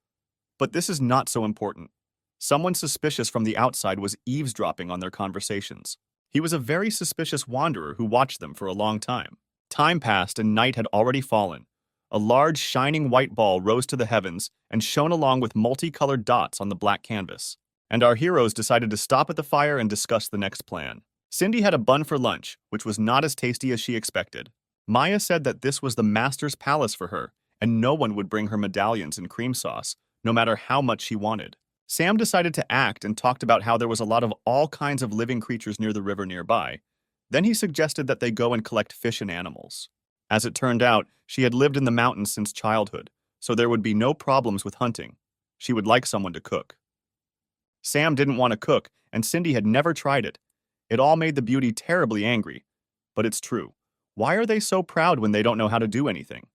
But this is not so important. Someone suspicious from the outside was eavesdropping on their conversations. He was a very suspicious wanderer who watched them for a long time. Time passed and night had already fallen. A large, shining white ball rose to the heavens and shone along with multicolored dots on the black canvas. And our heroes decided to stop at the fire and discuss the next plan. Cindy had a bun for lunch, which was not as tasty as she expected. Maya said that this was the master's palace for her, and no one would bring her medallions and cream sauce, no matter how much she wanted. Sam decided to act and talked about how there was a lot of all kinds of living creatures near the river nearby. Then he suggested that they go and collect fish and animals. As it turned out, she had lived in the mountains since childhood, so there would be no problems with hunting. She would like someone to cook. Sam didn't want to cook, and Cindy had never tried it. It all made the beauty terribly angry. But it's true. Why are they so proud when they don't know how to do anything?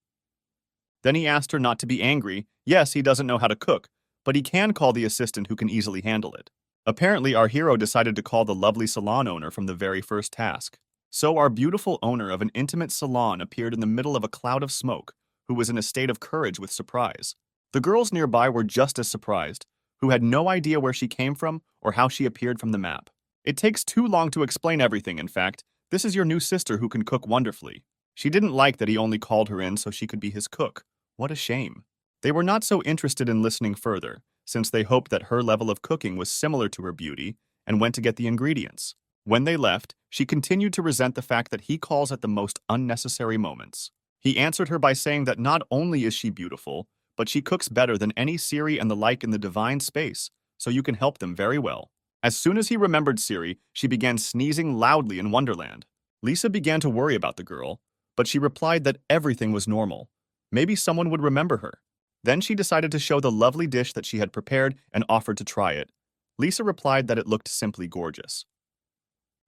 Then he asked her not to be angry. Yes, he doesn't know how to cook, but he can call the assistant who can easily handle it. Apparently, our hero decided to call the lovely salon owner from the very first task. So our beautiful owner of an intimate salon appeared in the middle of a cloud of smoke, who was in a state of courage with surprise. The girls nearby were just as surprised, who had no idea where she came from or how she appeared from the map. It takes too long to explain everything, in fact. This is your new sister who can cook wonderfully. She didn't like that he only called her in so she could be his cook. What a shame. They were not so interested in listening further, since they hoped that her level of cooking was similar to her beauty and went to get the ingredients. When they left, she continued to resent the fact that he calls at the most unnecessary moments. He answered her by saying that not only is she beautiful, but she cooks better than any Siri and the like in the divine space, so you can help them very well. As soon as he remembered Siri, she began sneezing loudly in Wonderland. Lisa began to worry about the girl, but she replied that everything was normal. Maybe someone would remember her. Then she decided to show the lovely dish that she had prepared and offered to try it. Lisa replied that it looked simply gorgeous.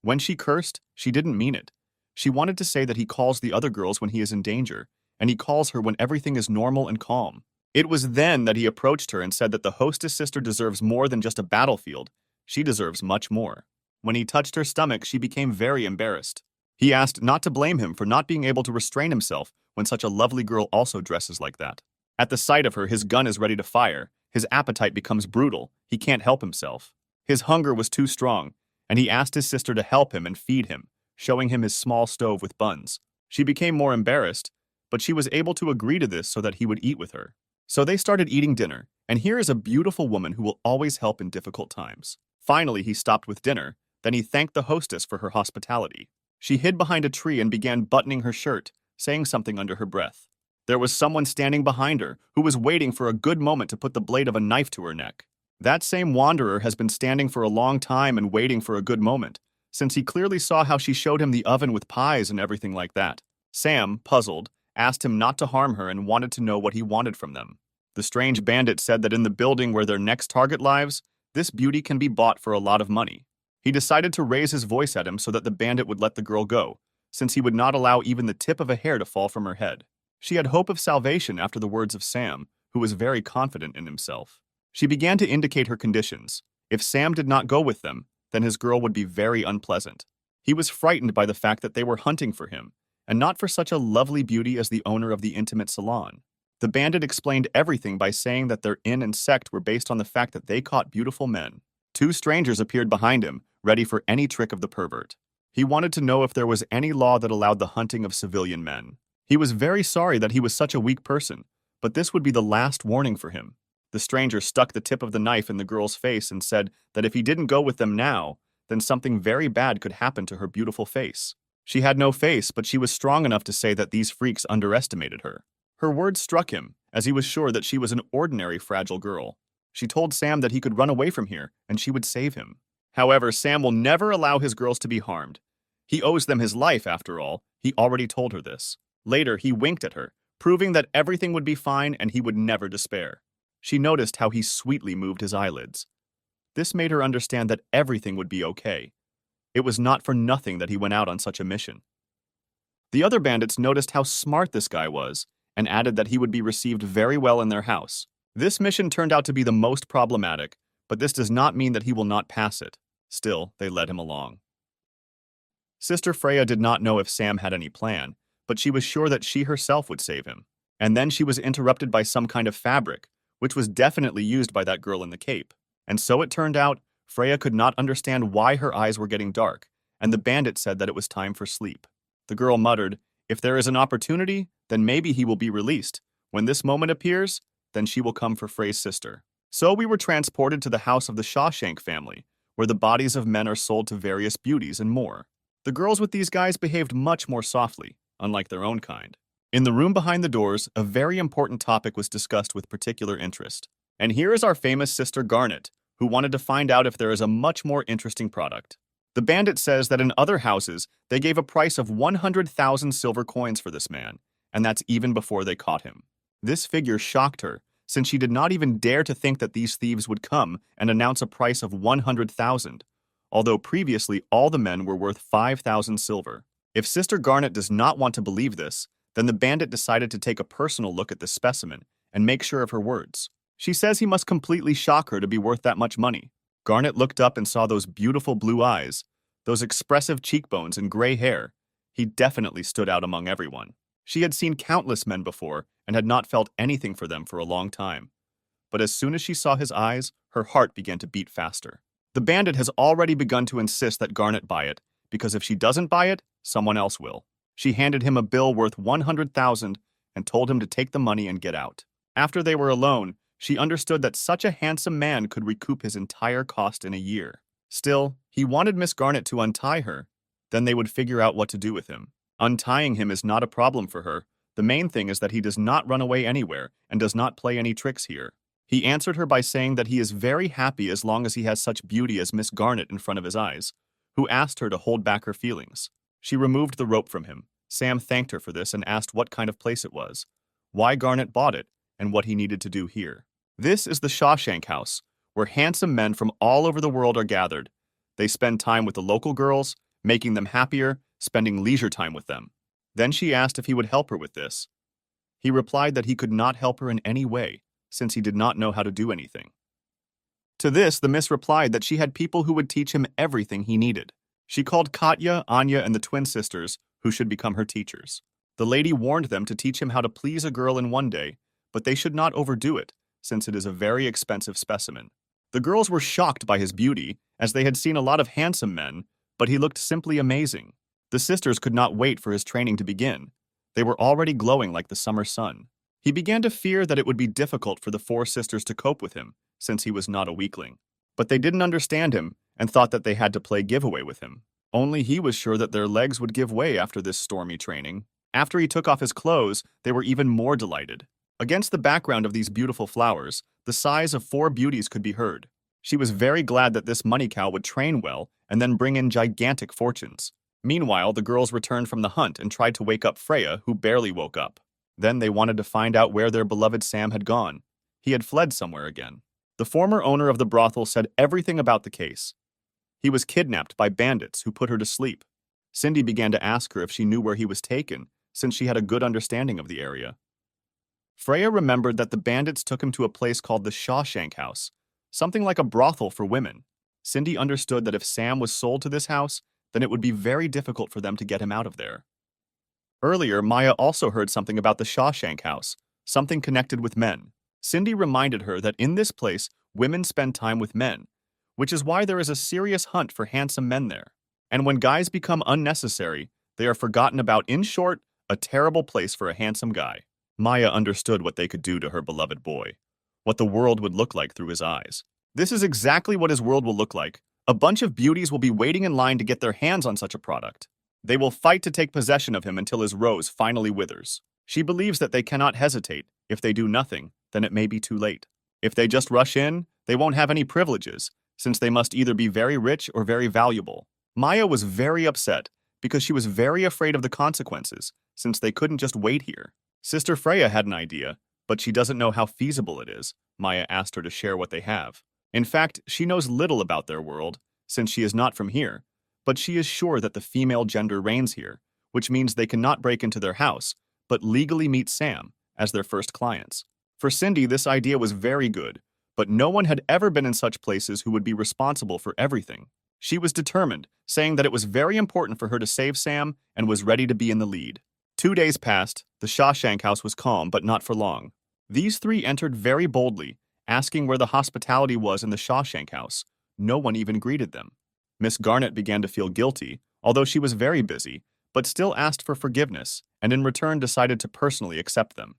When she cursed, she didn't mean it. She wanted to say that he calls the other girls when he is in danger, and he calls her when everything is normal and calm. It was then that he approached her and said that the hostess sister deserves more than just a battlefield. She deserves much more. When he touched her stomach, she became very embarrassed. He asked not to blame him for not being able to restrain himself when such a lovely girl also dresses like that. At the sight of her, his gun is ready to fire. His appetite becomes brutal. He can't help himself. His hunger was too strong, and he asked his sister to help him and feed him, showing him his small stove with buns. She became more embarrassed, but she was able to agree to this so that he would eat with her. So they started eating dinner, and here is a beautiful woman who will always help in difficult times. Finally, he stopped with dinner. Then he thanked the hostess for her hospitality. She hid behind a tree and began buttoning her shirt, saying something under her breath. There was someone standing behind her who was waiting for a good moment to put the blade of a knife to her neck. That same wanderer has been standing for a long time and waiting for a good moment, since he clearly saw how she showed him the oven with pies and everything like that. Sam, puzzled, asked him not to harm her and wanted to know what he wanted from them. The strange bandit said that in the building where their next target lives, this beauty can be bought for a lot of money. He decided to raise his voice at him so that the bandit would let the girl go, since he would not allow even the tip of a hair to fall from her head. She had hope of salvation after the words of Sam, who was very confident in himself. She began to indicate her conditions. If Sam did not go with them, then his girl would be very unpleasant. He was frightened by the fact that they were hunting for him, and not for such a lovely beauty as the owner of the intimate salon. The bandit explained everything by saying that their inn and sect were based on the fact that they caught beautiful men. Two strangers appeared behind him, ready for any trick of the pervert. He wanted to know if there was any law that allowed the hunting of civilian men. He was very sorry that he was such a weak person, but this would be the last warning for him. The stranger stuck the tip of the knife in the girl's face and said that if he didn't go with them now, then something very bad could happen to her beautiful face. She had no face, but she was strong enough to say that these freaks underestimated her. Her words struck him, as he was sure that she was an ordinary fragile girl. She told Sam that he could run away from here, and she would save him. However, Sam will never allow his girls to be harmed. He owes them his life, after all. He already told her this. Later, he winked at her, proving that everything would be fine and he would never despair. She noticed how he sweetly moved his eyelids. This made her understand that everything would be okay. It was not for nothing that he went out on such a mission. The other bandits noticed how smart this guy was and added that he would be received very well in their house. This mission turned out to be the most problematic, but this does not mean that he will not pass it. Still, they led him along. Sister Freya did not know if Sam had any plan, but she was sure that she herself would save him. And then she was interrupted by some kind of fabric, which was definitely used by that girl in the cape. And so it turned out, Freya could not understand why her eyes were getting dark, and the bandit said that it was time for sleep. The girl muttered, "If there is an opportunity, then maybe he will be released. When this moment appears, then she will come for Frey's sister." So we were transported to the house of the Shawshank family, where the bodies of men are sold to various beauties and more. The girls with these guys behaved much more softly, unlike their own kind. In the room behind the doors, a very important topic was discussed with particular interest. And here is our famous sister Garnet, who wanted to find out if there is a much more interesting product. The bandit says that in other houses, they gave a price of 100,000 silver coins for this man, and that's even before they caught him. This figure shocked her, since she did not even dare to think that these thieves would come and announce a price of 100,000, although previously all the men were worth 5,000 silver. If Sister Garnet does not want to believe this, then the bandit decided to take a personal look at this specimen and make sure of her words. She says he must completely shock her to be worth that much money. Garnet looked up and saw those beautiful blue eyes, those expressive cheekbones and gray hair. He definitely stood out among everyone. She had seen countless men before and had not felt anything for them for a long time. But as soon as she saw his eyes, her heart began to beat faster. The bandit has already begun to insist that Garnet buy it, because if she doesn't buy it, someone else will. She handed him a bill worth 100,000 and told him to take the money and get out. After they were alone, she understood that such a handsome man could recoup his entire cost in a year. Still, he wanted Miss Garnet to untie her. Then they would figure out what to do with him. Untying him is not a problem for her. The main thing is that he does not run away anywhere and does not play any tricks here. He answered her by saying that he is very happy as long as he has such beauty as Miss Garnet in front of his eyes, who asked her to hold back her feelings. She removed the rope from him. Sam thanked her for this and asked what kind of place it was, why Garnet bought it, and what he needed to do here. This is the Shawshank House, where handsome men from all over the world are gathered. They spend time with the local girls, making them happier, spending leisure time with them. Then she asked if he would help her with this. He replied that he could not help her in any way, since he did not know how to do anything. To this, the miss replied that she had people who would teach him everything he needed. She called Katya, Anya, and the twin sisters, who should become her teachers. The lady warned them to teach him how to please a girl in one day, but they should not overdo it, since it is a very expensive specimen. The girls were shocked by his beauty, as they had seen a lot of handsome men, but he looked simply amazing. The sisters could not wait for his training to begin. They were already glowing like the summer sun. He began to fear that it would be difficult for the four sisters to cope with him, since he was not a weakling. But they didn't understand him and thought that they had to play giveaway with him. Only he was sure that their legs would give way after this stormy training. After he took off his clothes, they were even more delighted. Against the background of these beautiful flowers, the sighs of four beauties could be heard. She was very glad that this money cow would train well and then bring in gigantic fortunes. Meanwhile, the girls returned from the hunt and tried to wake up Freya, who barely woke up. Then they wanted to find out where their beloved Sam had gone. He had fled somewhere again. The former owner of the brothel said everything about the case. He was kidnapped by bandits who put her to sleep. Cindy began to ask her if she knew where he was taken, since she had a good understanding of the area. Freya remembered that the bandits took him to a place called the Shawshank House, something like a brothel for women. Cindy understood that if Sam was sold to this house, then it would be very difficult for them to get him out of there. Earlier, Maya also heard something about the Shawshank House, something connected with men. Cindy reminded her that in this place, women spend time with men, which is why there is a serious hunt for handsome men there. And when guys become unnecessary, they are forgotten about. In short, A terrible place for a handsome guy. Maya understood what they could do to her beloved boy, what the world would look like through his eyes. This is exactly what his world will look like. A bunch of beauties will be waiting in line to get their hands on such a product. They will fight to take possession of him until his rose finally withers. She believes that they cannot hesitate. If they do nothing, then it may be too late. If they just rush in, they won't have any privileges, since they must either be very rich or very valuable. Maya was very upset because she was very afraid of the consequences, since they couldn't just wait here. Sister Freya had an idea, but she doesn't know how feasible it is. Maya asked her to share what they have. In fact, she knows little about their world, since she is not from here, but she is sure that the female gender reigns here, which means they cannot break into their house, but legally meet Sam as their first clients. For Cindy, this idea was very good, but no one had ever been in such places who would be responsible for everything. She was determined, saying that it was very important for her to save Sam and was ready to be in the lead. 2 days passed. The Shawshank house was calm, but not for long. These three entered very boldly, asking where the hospitality was in the Shawshank house. No one even greeted them. Miss Garnet began to feel guilty, although she was very busy, but still asked for forgiveness, and in return decided to personally accept them.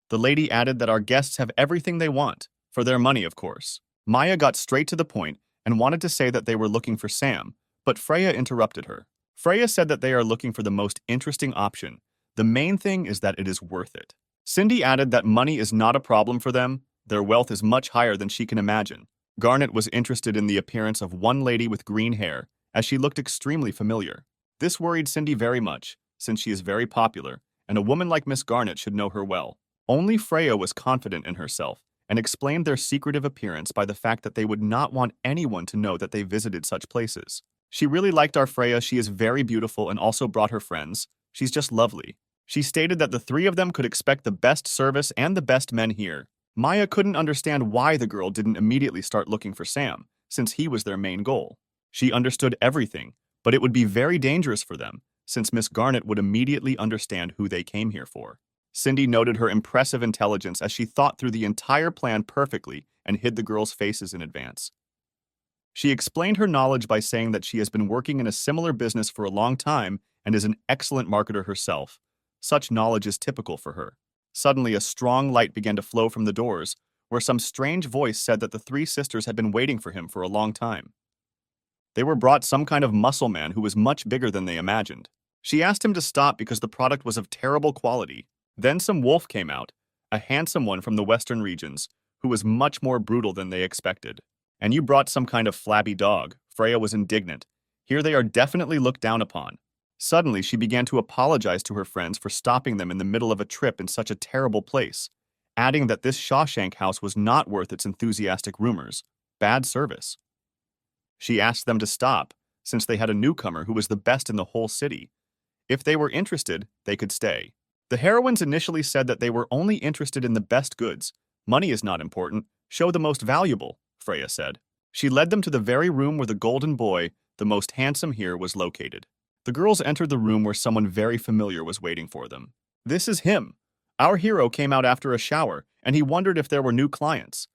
The lady added that our guests have everything they want, for their money, of course. Maya got straight to the point and wanted to say that they were looking for Sam, but Freya interrupted her. Freya said that they are looking for the most interesting option. The main thing is that it is worth it. Cindy added that money is not a problem for them. Their wealth is much higher than she can imagine. Garnet was interested in the appearance of one lady with green hair, as she looked extremely familiar. This worried Cindy very much, since she is very popular, and a woman like Miss Garnet should know her well. Only Freya was confident in herself, and explained their secretive appearance by the fact that they would not want anyone to know that they visited such places. She really liked our Freya. She is very beautiful and also brought her friends. She's just lovely. She stated that the three of them could expect the best service and the best men here. Maya couldn't understand why the girl didn't immediately start looking for Sam, since he was their main goal. She understood everything, but it would be very dangerous for them, since Miss Garnet would immediately understand who they came here for. Cindy noted her impressive intelligence as she thought through the entire plan perfectly and hid the girls' faces in advance. She explained her knowledge by saying that she has been working in a similar business for a long time and is an excellent marketer herself. Such knowledge is typical for her. Suddenly, a strong light began to flow from the doors, where some strange voice said that the three sisters had been waiting for him for a long time. They were brought some kind of muscle man who was much bigger than they imagined. She asked him to stop because the product was of terrible quality. Then some wolf came out, a handsome one from the western regions, who was much more brutal than they expected. And you brought some kind of flabby dog. Freya was indignant. Here they are definitely looked down upon. Suddenly, she began to apologize to her friends for stopping them in the middle of a trip in such a terrible place, adding that this Shawshank house was not worth its enthusiastic rumors. Bad service. She asked them to stop, since they had a newcomer who was the best in the whole city. If they were interested, they could stay. The heroines initially said that they were only interested in the best goods. Money is not important. Show the most valuable, Freya said. She led them to the very room where the golden boy, the most handsome here, was located. The girls entered the room where someone very familiar was waiting for them. This is him. Our hero came out after a shower, and he wondered if there were new clients.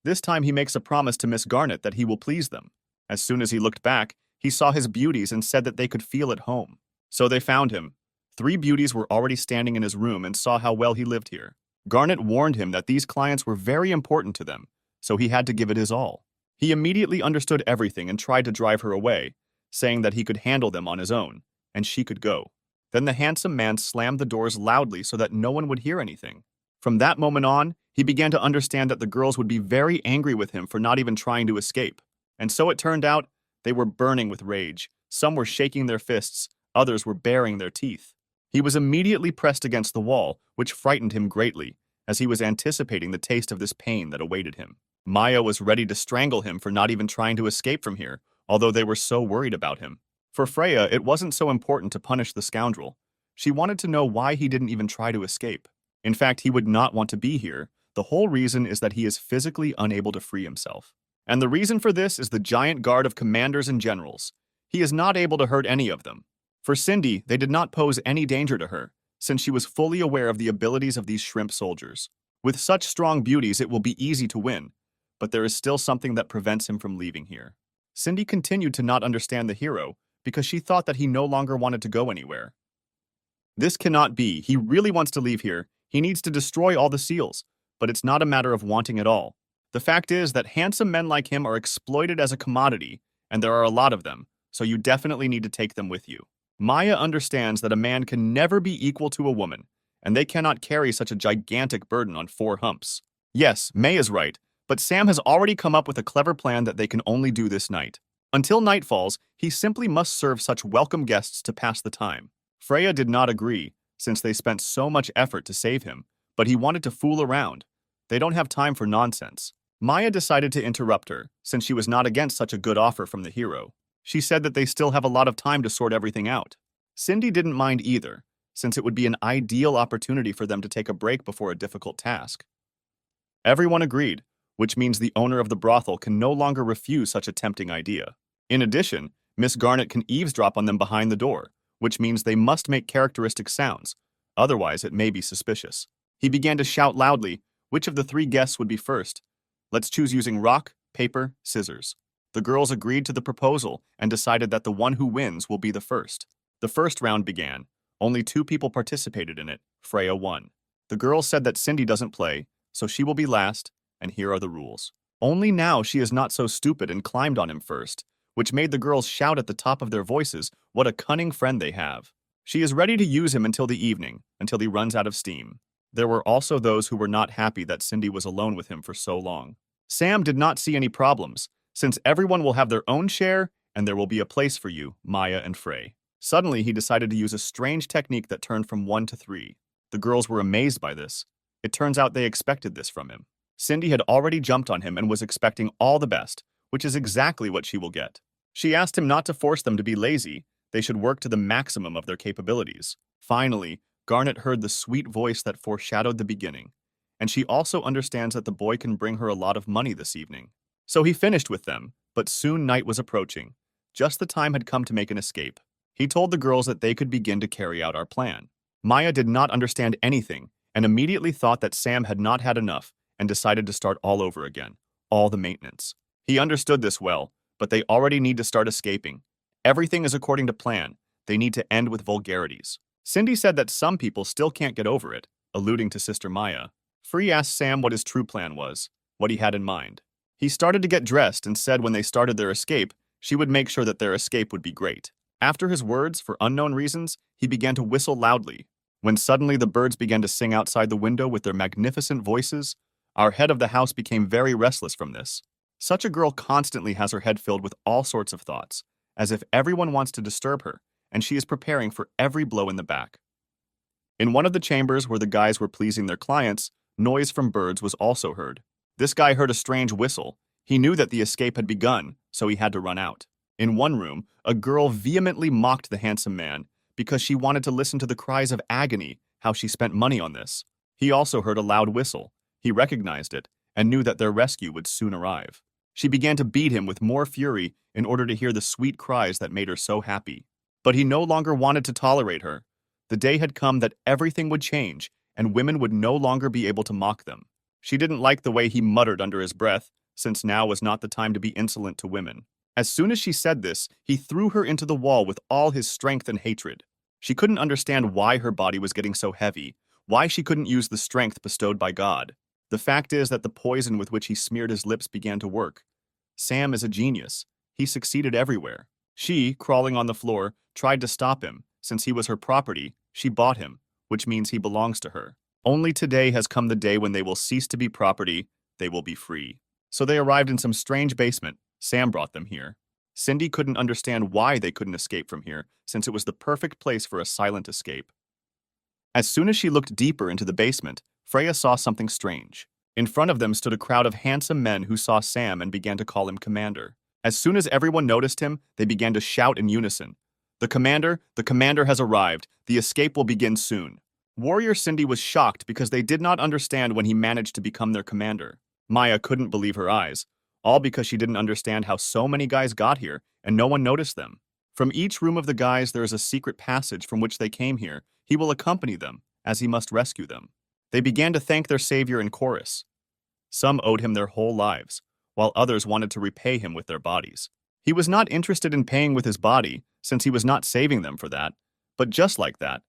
This time he makes a promise to Miss Garnet that he will please them. As soon as he looked back, he saw his beauties and said that they could feel at home. So they found him. 3 beauties were already standing in his room and saw how well he lived here. Garnet warned him that these clients were very important to them, so he had to give it his all. He immediately understood everything and tried to drive her away, saying that he could handle them on his own, and she could go. Then the handsome man slammed the doors loudly so that no one would hear anything. From that moment on, he began to understand that the girls would be very angry with him for not even trying to escape. And so it turned out, they were burning with rage. Some were shaking their fists, others were baring their teeth. He was immediately pressed against the wall, which frightened him greatly, as he was anticipating the taste of this pain that awaited him. Maya was ready to strangle him for not even trying to escape from here, although they were so worried about him. For Freya, it wasn't so important to punish the scoundrel. She wanted to know why he didn't even try to escape. In fact, he would not want to be here. The whole reason is that he is physically unable to free himself. And the reason for this is the giant guard of commanders and generals. He is not able to hurt any of them. For Cindy, they did not pose any danger to her, since she was fully aware of the abilities of these shrimp soldiers. With such strong beauties, it will be easy to win, but there is still something that prevents him from leaving here. Cindy continued to not understand the hero because she thought that he no longer wanted to go anywhere. This cannot be. He really wants to leave here. He needs to destroy all the seals. But it's not a matter of wanting at all. The fact is that handsome men like him are exploited as a commodity, and there are a lot of them, so you definitely need to take them with you. Maya understands that a man can never be equal to a woman, and they cannot carry such a gigantic burden on four humps. Yes, May is right, but Sam has already come up with a clever plan that they can only do this night. Until night falls, he simply must serve such welcome guests to pass the time. Freya did not agree, since they spent so much effort to save him, but he wanted to fool around. They don't have time for nonsense. Maya decided to interrupt her, since she was not against such a good offer from the hero. She said that they still have a lot of time to sort everything out. Cindy didn't mind either, since it would be an ideal opportunity for them to take a break before a difficult task. Everyone agreed, which means the owner of the brothel can no longer refuse such a tempting idea. In addition, Miss Garnet can eavesdrop on them behind the door, which means they must make characteristic sounds, otherwise it may be suspicious. He began to shout loudly, which of the three guests would be first. Let's choose using rock, paper, scissors. The girls agreed to the proposal and decided that the one who wins will be the first. The first round began. Only 2 people participated in it. Freya won. The girls said that Cindy doesn't play, so she will be last, and here are the rules. Only now she is not so stupid and climbed on him first, which made the girls shout at the top of their voices what a cunning friend they have. She is ready to use him until the evening, until he runs out of steam. There were also those who were not happy that Cindy was alone with him for so long. Sam did not see any problems, since everyone will have their own share and there will be a place for you, Maya and Frey. Suddenly, he decided to use a strange technique that turned from 1 to 3. The girls were amazed by this. It turns out they expected this from him. Cindy had already jumped on him and was expecting all the best, which is exactly what she will get. She asked him not to force them to be lazy. They should work to the maximum of their capabilities. Finally, Garnet heard the sweet voice that foreshadowed the beginning, and she also understands that the boy can bring her a lot of money this evening. So he finished with them, but soon night was approaching. Just the time had come to make an escape. He told the girls that they could begin to carry out our plan. Maya did not understand anything and immediately thought that Sam had not had enough and decided to start all over again, all the maintenance. He understood this well, but they already need to start escaping. Everything is according to plan. They need to end with vulgarities. Cindy said that some people still can't get over it, alluding to Sister Maya. Free asked Sam what his true plan was, what he had in mind. He started to get dressed and said when they started their escape, she would make sure that their escape would be great. After his words, for unknown reasons, he began to whistle loudly. When suddenly the birds began to sing outside the window with their magnificent voices, our head of the house became very restless from this. Such a girl constantly has her head filled with all sorts of thoughts, as if everyone wants to disturb her, and she is preparing for every blow in the back. In one of the chambers where the guys were pleasing their clients, noise from birds was also heard. This guy heard a strange whistle. He knew that the escape had begun, so he had to run out. In one room, a girl vehemently mocked the handsome man because she wanted to listen to the cries of agony, how she spent money on this. He also heard a loud whistle. He recognized it and knew that their rescue would soon arrive. She began to beat him with more fury in order to hear the sweet cries that made her so happy. But he no longer wanted to tolerate her. The day had come that everything would change, and women would no longer be able to mock them. She didn't like the way he muttered under his breath, since now was not the time to be insolent to women. As soon as she said this, he threw her into the wall with all his strength and hatred. She couldn't understand why her body was getting so heavy, why she couldn't use the strength bestowed by God. The fact is that the poison with which he smeared his lips began to work. Sam is a genius. He succeeded everywhere. She, crawling on the floor, tried to stop him. Since he was her property, she bought him, which means he belongs to her. Only today has come the day when they will cease to be property, they will be free. So they arrived in some strange basement. Sam brought them here. Cindy couldn't understand why they couldn't escape from here, since it was the perfect place for a silent escape. As soon as she looked deeper into the basement, Freya saw something strange. In front of them stood a crowd of handsome men who saw Sam and began to call him commander. As soon as everyone noticed him, they began to shout in unison. The commander has arrived. The escape will begin soon. Warrior Cindy was shocked because they did not understand when he managed to become their commander. Maya couldn't believe her eyes, all because she didn't understand how so many guys got here and no one noticed them. From each room of the guys there is a secret passage from which they came here. He will accompany them, as he must rescue them. They began to thank their savior in chorus. Some owed him their whole lives, while others wanted to repay him with their bodies. He was not interested in paying with his body, since he was not saving them for that. But just like that,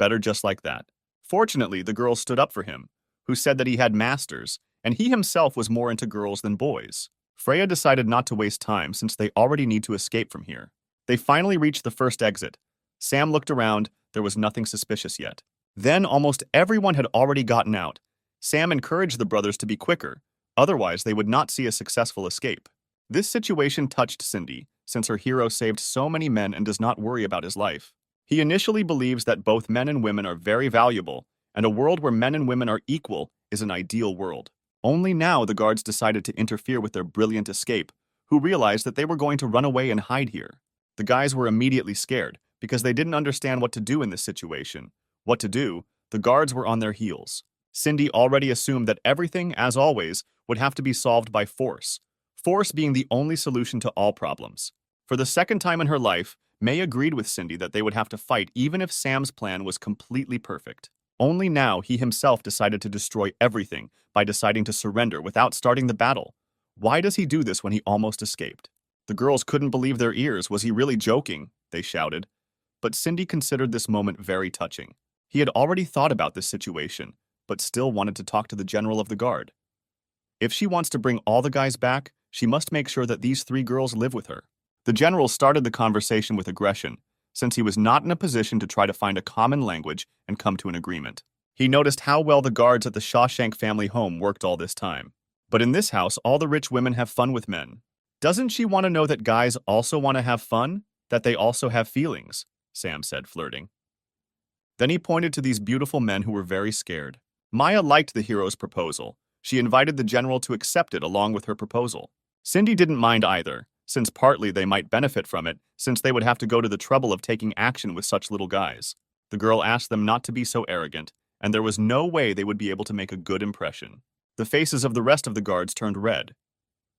better just like that. Fortunately, the girl stood up for him, who said that he had masters, and he himself was more into girls than boys. Freya decided not to waste time since they already need to escape from here. They finally reached the first exit. Sam looked around, there was nothing suspicious yet. Then almost everyone had already gotten out. Sam encouraged the brothers to be quicker, otherwise they would not see a successful escape. This situation touched Cindy, since her hero saved so many men and does not worry about his life. He initially believes that both men and women are very valuable, and a world where men and women are equal is an ideal world. Only now the guards decided to interfere with their brilliant escape, who realized that they were going to run away and hide here. The guys were immediately scared, because they didn't understand what to do in this situation. What to do, the guards were on their heels. Cindy already assumed that everything, as always, would have to be solved by force. Force being the only solution to all problems. For the second time in her life, May agreed with Cindy that they would have to fight even if Sam's plan was completely perfect. Only now he himself decided to destroy everything by deciding to surrender without starting the battle. Why does he do this when he almost escaped? The girls couldn't believe their ears. Was he really joking? They shouted. But Cindy considered this moment very touching. He had already thought about this situation, but still wanted to talk to the general of the guard. If she wants to bring all the guys back, she must make sure that these 3 girls live with her. The general started the conversation with aggression, since he was not in a position to try to find a common language and come to an agreement. He noticed how well the guards at the Shawshank family home worked all this time. But in this house, all the rich women have fun with men. Doesn't she want to know that guys also want to have fun? That they also have feelings? Sam said, flirting. Then he pointed to these beautiful men who were very scared. Maya liked the hero's proposal. She invited the general to accept it along with her proposal. Cindy didn't mind either, since partly they might benefit from it, since they would have to go to the trouble of taking action with such little guys. The girl asked them not to be so arrogant, and there was no way they would be able to make a good impression. The faces of the rest of the guards turned red.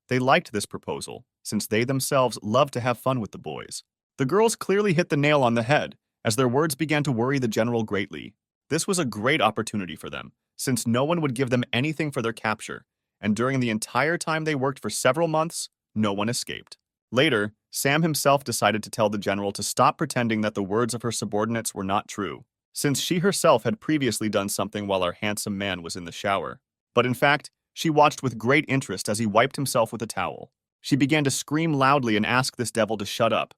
They liked this proposal, since they themselves loved to have fun with the boys. The girls clearly hit the nail on the head, as their words began to worry the general greatly. This was a great opportunity for them, since no one would give them anything for their capture, and during the entire time they worked for several months, no one escaped. Later, Sam himself decided to tell the general to stop pretending that the words of her subordinates were not true, since she herself had previously done something while our handsome man was in the shower. But in fact, she watched with great interest as he wiped himself with a towel. She began to scream loudly and ask this devil to shut up.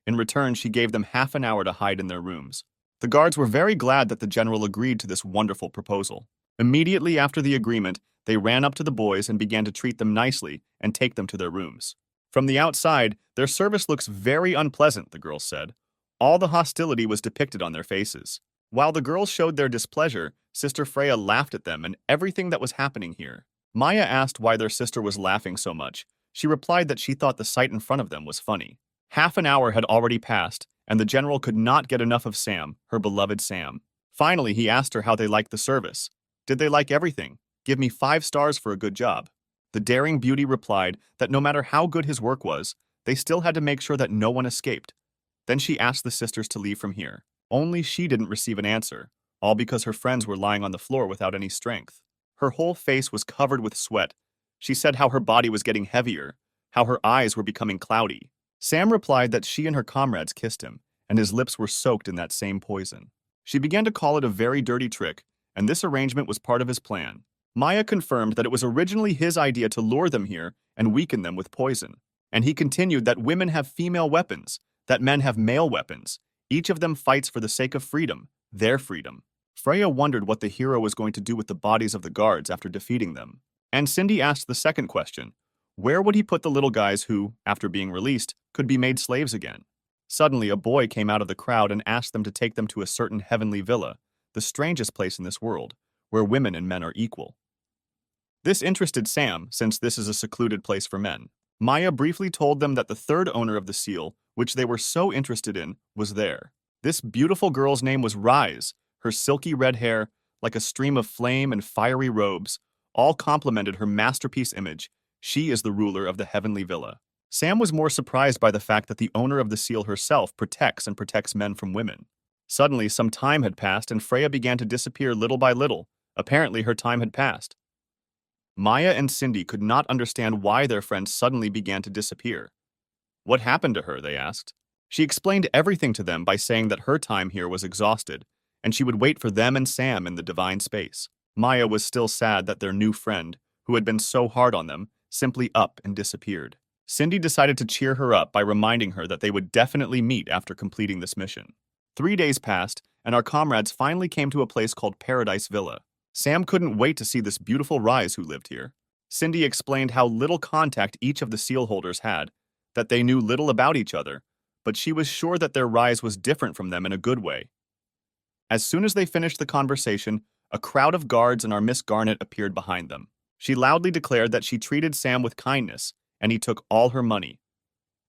In return, she gave them half an hour to hide in their rooms. The guards were very glad that the general agreed to this wonderful proposal. Immediately after the agreement, they ran up to the boys and began to treat them nicely and take them to their rooms. From the outside, their service looks very unpleasant, the girls said. All the hostility was depicted on their faces. While the girls showed their displeasure, Sister Freya laughed at them and everything that was happening here. Maya asked why their sister was laughing so much. She replied that she thought the sight in front of them was funny. Half an hour had already passed, and the general could not get enough of Sam, her beloved Sam. Finally, he asked her how they liked the service. Did they like everything? Give me 5 stars for a good job. The daring beauty replied that no matter how good his work was, they still had to make sure that no one escaped. Then she asked the sisters to leave from here. Only she didn't receive an answer, all because her friends were lying on the floor without any strength. Her whole face was covered with sweat. She said how her body was getting heavier, how her eyes were becoming cloudy. Sam replied that she and her comrades kissed him, and his lips were soaked in that same poison. She began to call it a very dirty trick, and this arrangement was part of his plan. Maya confirmed that it was originally his idea to lure them here and weaken them with poison. And he continued that women have female weapons, that men have male weapons. Each of them fights for the sake of freedom, their freedom. Freya wondered what the hero was going to do with the bodies of the guards after defeating them. And Cindy asked the second question. Where would he put the little guys who, after being released, could be made slaves again? Suddenly, a boy came out of the crowd and asked them to take them to a certain heavenly villa, the strangest place in this world, where women and men are equal. This interested Sam, since this is a secluded place for men. Maya briefly told them that the third owner of the seal, which they were so interested in, was there. This beautiful girl's name was Rise. Her silky red hair, like a stream of flame, and fiery robes, all complemented her masterpiece image. She is the ruler of the heavenly villa. Sam was more surprised by the fact that the owner of the seal herself protects men from women. Suddenly, some time had passed and Freya began to disappear little by little. Apparently, her time had passed. Maya and Cindy could not understand why their friend suddenly began to disappear. What happened to her, they asked. She explained everything to them by saying that her time here was exhausted, and she would wait for them and Sam in the divine space. Maya was still sad that their new friend, who had been so hard on them, simply up and disappeared. Cindy decided to cheer her up by reminding her that they would definitely meet after completing this mission. 3 days passed, and our comrades finally came to a place called Paradise Villa. Sam couldn't wait to see this beautiful Rise who lived here. Cindy explained how little contact each of the seal holders had, that they knew little about each other, but she was sure that their Rise was different from them in a good way. As soon as they finished the conversation, a crowd of guards and our Miss Garnet appeared behind them. She loudly declared that she treated Sam with kindness, and he took all her money.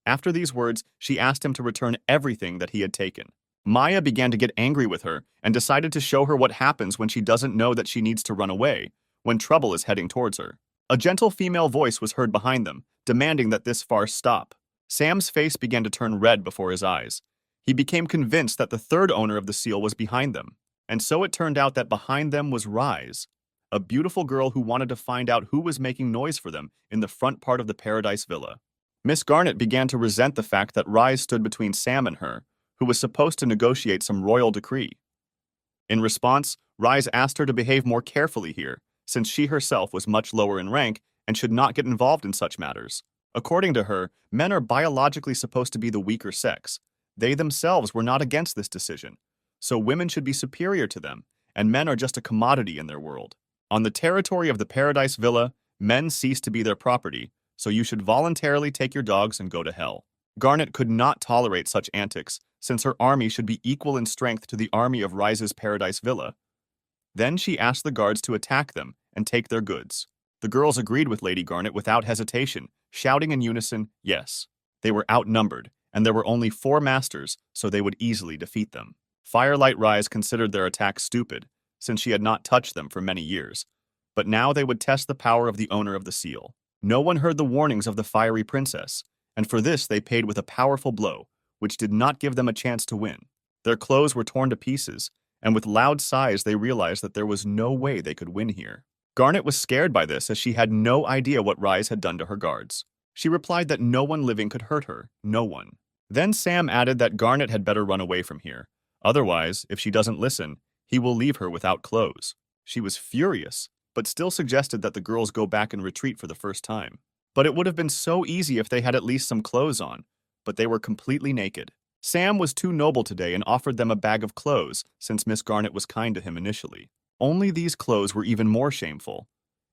After these words, she asked him to return everything that he had taken. Maya began to get angry with her and decided to show her what happens when she doesn't know that she needs to run away, when trouble is heading towards her. A gentle female voice was heard behind them, demanding that this farce stop. Sam's face began to turn red before his eyes. He became convinced that the third owner of the seal was behind them, and so it turned out that behind them was Rise, a beautiful girl who wanted to find out who was making noise for them in the front part of the Paradise Villa. Miss Garnet began to resent the fact that Rise stood between Sam and her, who was supposed to negotiate some royal decree. In response, Rise asked her to behave more carefully here, since she herself was much lower in rank and should not get involved in such matters. According to her, men are biologically supposed to be the weaker sex. They themselves were not against this decision, so women should be superior to them, and men are just a commodity in their world. On the territory of the Paradise Villa, men cease to be their property, so you should voluntarily take your dogs and go to hell. Garnet could not tolerate such antics, since her army should be equal in strength to the army of Rise's Paradise Villa. Then she asked the guards to attack them and take their goods. The girls agreed with Lady Garnet without hesitation, shouting in unison, yes. They were outnumbered, and there were only 4 masters, so they would easily defeat them. Firelight Rise considered their attack stupid, since she had not touched them for many years, but now they would test the power of the owner of the seal. No one heard the warnings of the fiery princess, and for this they paid with a powerful blow, which did not give them a chance to win. Their clothes were torn to pieces, and with loud sighs they realized that there was no way they could win here. Garnet was scared by this as she had no idea what Rise had done to her guards. She replied that no one living could hurt her, no one. Then Sam added that Garnet had better run away from here. Otherwise, if she doesn't listen, he will leave her without clothes. She was furious, but still suggested that the girls go back and retreat for the first time. But it would have been so easy if they had at least some clothes on, but they were completely naked. Sam was too noble today and offered them a bag of clothes since Miss Garnet was kind to him initially. Only these clothes were even more shameful.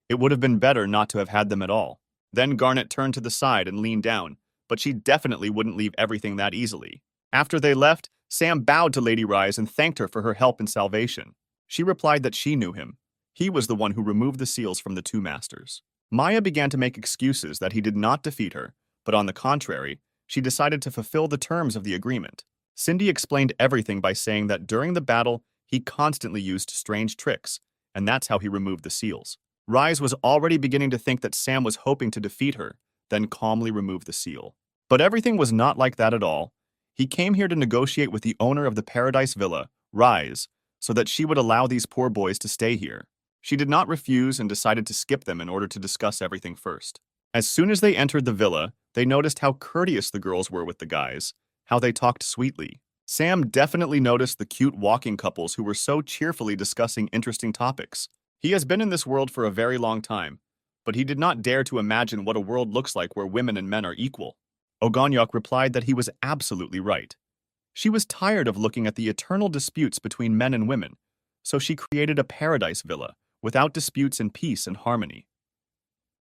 It would have been better not to have had them at all. Then Garnet turned to the side and leaned down, but she definitely wouldn't leave everything that easily. After they left, Sam bowed to Lady Rise and thanked her for her help and salvation. She replied that she knew him. He was the one who removed the seals from the 2 masters. Maya began to make excuses that he did not defeat her, but on the contrary, she decided to fulfill the terms of the agreement. Cindy explained everything by saying that during the battle, he constantly used strange tricks, and that's how he removed the seals. Rise was already beginning to think that Sam was hoping to defeat her, then calmly remove the seal. But everything was not like that at all. He came here to negotiate with the owner of the Paradise Villa, Rise, so that she would allow these poor boys to stay here. She did not refuse and decided to skip them in order to discuss everything first. As soon as they entered the villa, they noticed how courteous the girls were with the guys, how they talked sweetly. Sam definitely noticed the cute walking couples who were so cheerfully discussing interesting topics. He has been in this world for a very long time, but he did not dare to imagine what a world looks like where women and men are equal. Ogonyok replied that he was absolutely right. She was tired of looking at the eternal disputes between men and women, so she created a paradise villa, without disputes and peace and harmony.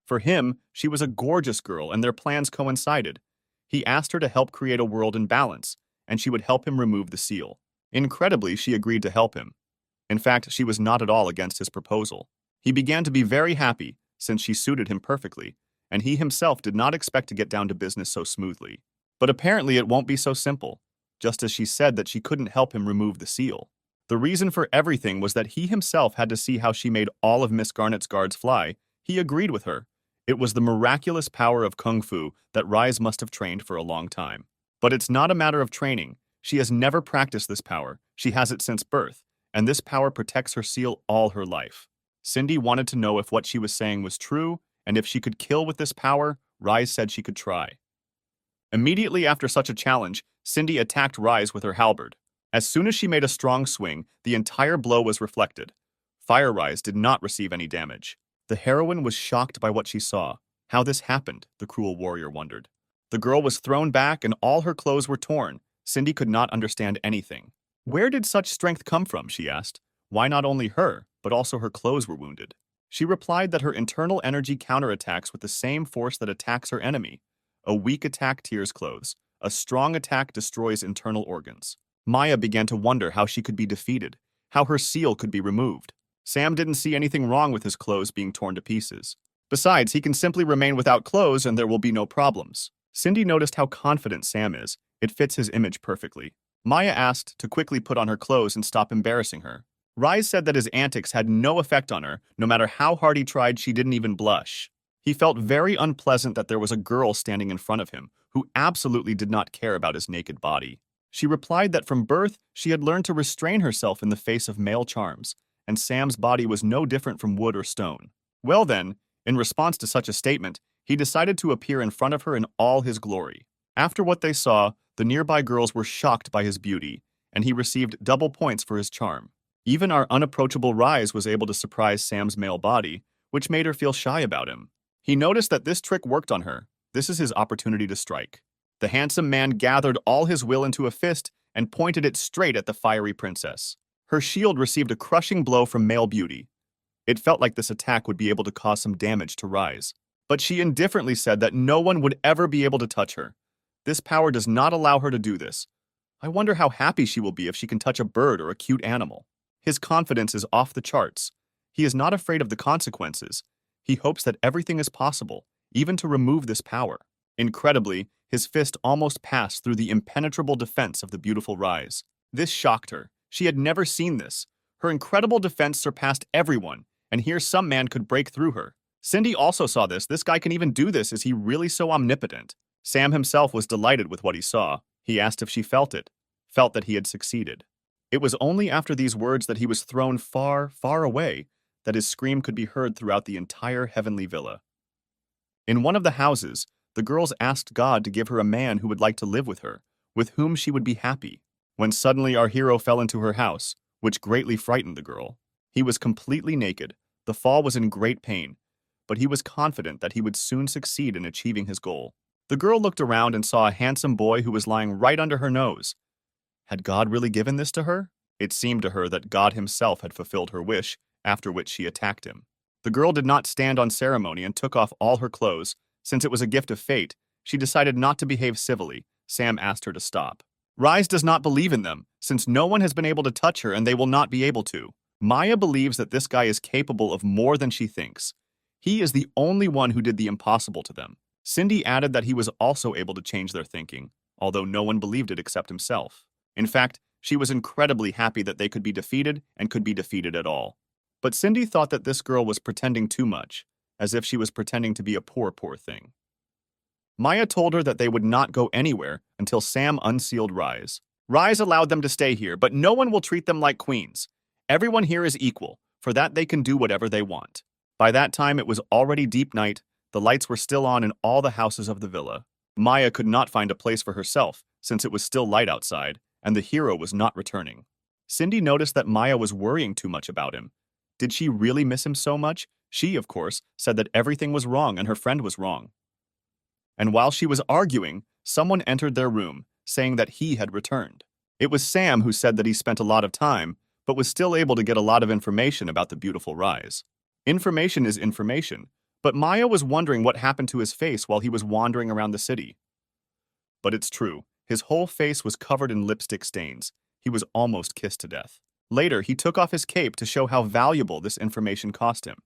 For him, she was a gorgeous girl and their plans coincided. He asked her to help create a world in balance, and she would help him remove the seal. Incredibly, she agreed to help him. In fact, she was not at all against his proposal. He began to be very happy, since she suited him perfectly, and he himself did not expect to get down to business so smoothly. But apparently it won't be so simple, just as she said that she couldn't help him remove the seal. The reason for everything was that he himself had to see how she made all of Miss Garnet's guards fly. He agreed with her. It was the miraculous power of Kung Fu that Rise must have trained for a long time. But it's not a matter of training. She has never practiced this power. She has it since birth, and this power protects her seal all her life. Cindy wanted to know if what she was saying was true, and if she could kill with this power. Rise said she could try. Immediately after such a challenge, Cindy attacked Rise with her halberd. As soon as she made a strong swing, the entire blow was reflected. Fire Rise did not receive any damage. The heroine was shocked by what she saw. How this happened, the cruel warrior wondered. The girl was thrown back and all her clothes were torn. Cindy could not understand anything. Where did such strength come from, she asked. Why not only her, but also her clothes were wounded? She replied that her internal energy counterattacks with the same force that attacks her enemy. A weak attack tears clothes. A strong attack destroys internal organs. Maya began to wonder how she could be defeated, how her seal could be removed. Sam didn't see anything wrong with his clothes being torn to pieces. Besides, he can simply remain without clothes and there will be no problems. Cindy noticed how confident Sam is. It fits his image perfectly. Maya asked to quickly put on her clothes and stop embarrassing her. Rise said that his antics had no effect on her. No matter how hard he tried, she didn't even blush. He felt very unpleasant that there was a girl standing in front of him who absolutely did not care about his naked body. She replied that from birth, she had learned to restrain herself in the face of male charms, and Sam's body was no different from wood or stone. Well then, in response to such a statement, he decided to appear in front of her in all his glory. After what they saw, the nearby girls were shocked by his beauty, and he received double points for his charm. Even our unapproachable Rise was able to surprise Sam's male body, which made her feel shy about him. He noticed that this trick worked on her. This is his opportunity to strike. The handsome man gathered all his will into a fist and pointed it straight at the fiery princess. Her shield received a crushing blow from male beauty. It felt like this attack would be able to cause some damage to Rise. But she indifferently said that no one would ever be able to touch her. This power does not allow her to do this. I wonder how happy she will be if she can touch a bird or a cute animal. His confidence is off the charts. He is not afraid of the consequences. He hopes that everything is possible, even to remove this power. Incredibly, his fist almost passed through the impenetrable defense of the beautiful Rise. This shocked her. She had never seen this. Her incredible defense surpassed everyone, and here some man could break through her. Cindy also saw this. This guy can even do this. Is he really so omnipotent? Sam himself was delighted with what he saw. He asked if she felt that he had succeeded. It was only after these words that he was thrown far, far away that his scream could be heard throughout the entire heavenly villa. In one of the houses, the girls asked God to give her a man who would like to live with her, with whom she would be happy. When suddenly our hero fell into her house, which greatly frightened the girl. He was completely naked. The fall was in great pain, but he was confident that he would soon succeed in achieving his goal. The girl looked around and saw a handsome boy who was lying right under her nose. Had God really given this to her? It seemed to her that God himself had fulfilled her wish, after which she attacked him. The girl did not stand on ceremony and took off all her clothes. Since it was a gift of fate, she decided not to behave civilly. Sam asked her to stop. Rise does not believe in them, since no one has been able to touch her and they will not be able to. Maya believes that this guy is capable of more than she thinks. He is the only one who did the impossible to them. Cindy added that he was also able to change their thinking, although no one believed it except himself. In fact, she was incredibly happy that they could be defeated and could be defeated at all. But Cindy thought that this girl was pretending too much, as if she was pretending to be a poor thing. Maya told her that they would not go anywhere until Sam unsealed Rise. Rise allowed them to stay here, but no one will treat them like queens. Everyone here is equal, for that they can do whatever they want. By that time, it was already deep night. The lights were still on in all the houses of the villa. Maya could not find a place for herself, since it was still light outside, and the hero was not returning. Cindy noticed that Maya was worrying too much about him. Did she really miss him so much? She, of course, said that everything was wrong and her friend was wrong. And while she was arguing, someone entered their room, saying that he had returned. It was Sam who said that he spent a lot of time, but was still able to get a lot of information about the beautiful Rise. Information is information, but Maya was wondering what happened to his face while he was wandering around the city. But it's true, his whole face was covered in lipstick stains. He was almost kissed to death. Later, he took off his cape to show how valuable this information cost him.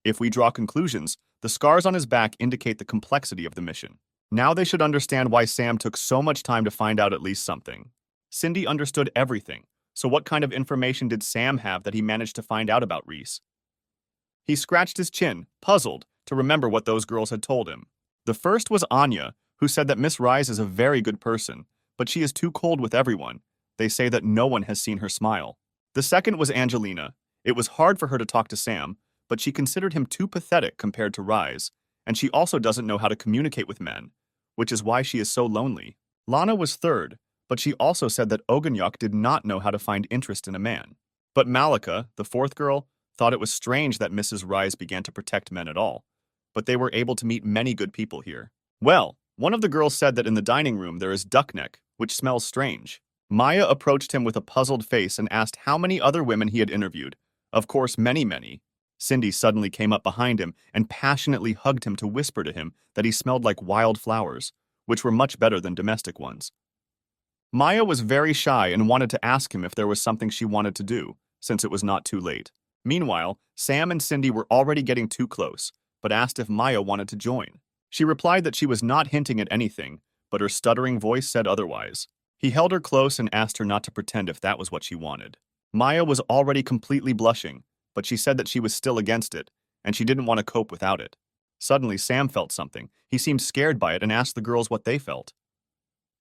If we draw conclusions, the scars on his back indicate the complexity of the mission. Now they should understand why Sam took so much time to find out at least something. Cindy understood everything, so what kind of information did Sam have that he managed to find out about Reese? He scratched his chin, puzzled, to remember what those girls had told him. The first was Anya, who said that Miss Rise is a very good person, but she is too cold with everyone. They say that no one has seen her smile. The second was Angelina. It was hard for her to talk to Sam, but she considered him too pathetic compared to Rise, and she also doesn't know how to communicate with men, which is why she is so lonely. Lana was third, but she also said that Oganyok did not know how to find interest in a man. But Malika, the fourth girl, thought it was strange that Mrs. Rise began to protect men at all, but they were able to meet many good people here. Well, one of the girls said that in the dining room there is duckneck, which smells strange. Maya approached him with a puzzled face and asked how many other women he had interviewed. Of course, many, many. Cindy suddenly came up behind him and passionately hugged him to whisper to him that he smelled like wild flowers, which were much better than domestic ones. Maya was very shy and wanted to ask him if there was something she wanted to do, since it was not too late. Meanwhile, Sam and Cindy were already getting too close, but asked if Maya wanted to join. She replied that she was not hinting at anything, but her stuttering voice said otherwise. He held her close and asked her not to pretend if that was what she wanted. Maya was already completely blushing, but she said that she was still against it, and she didn't want to cope without it. Suddenly, Sam felt something. He seemed scared by it and asked the girls what they felt.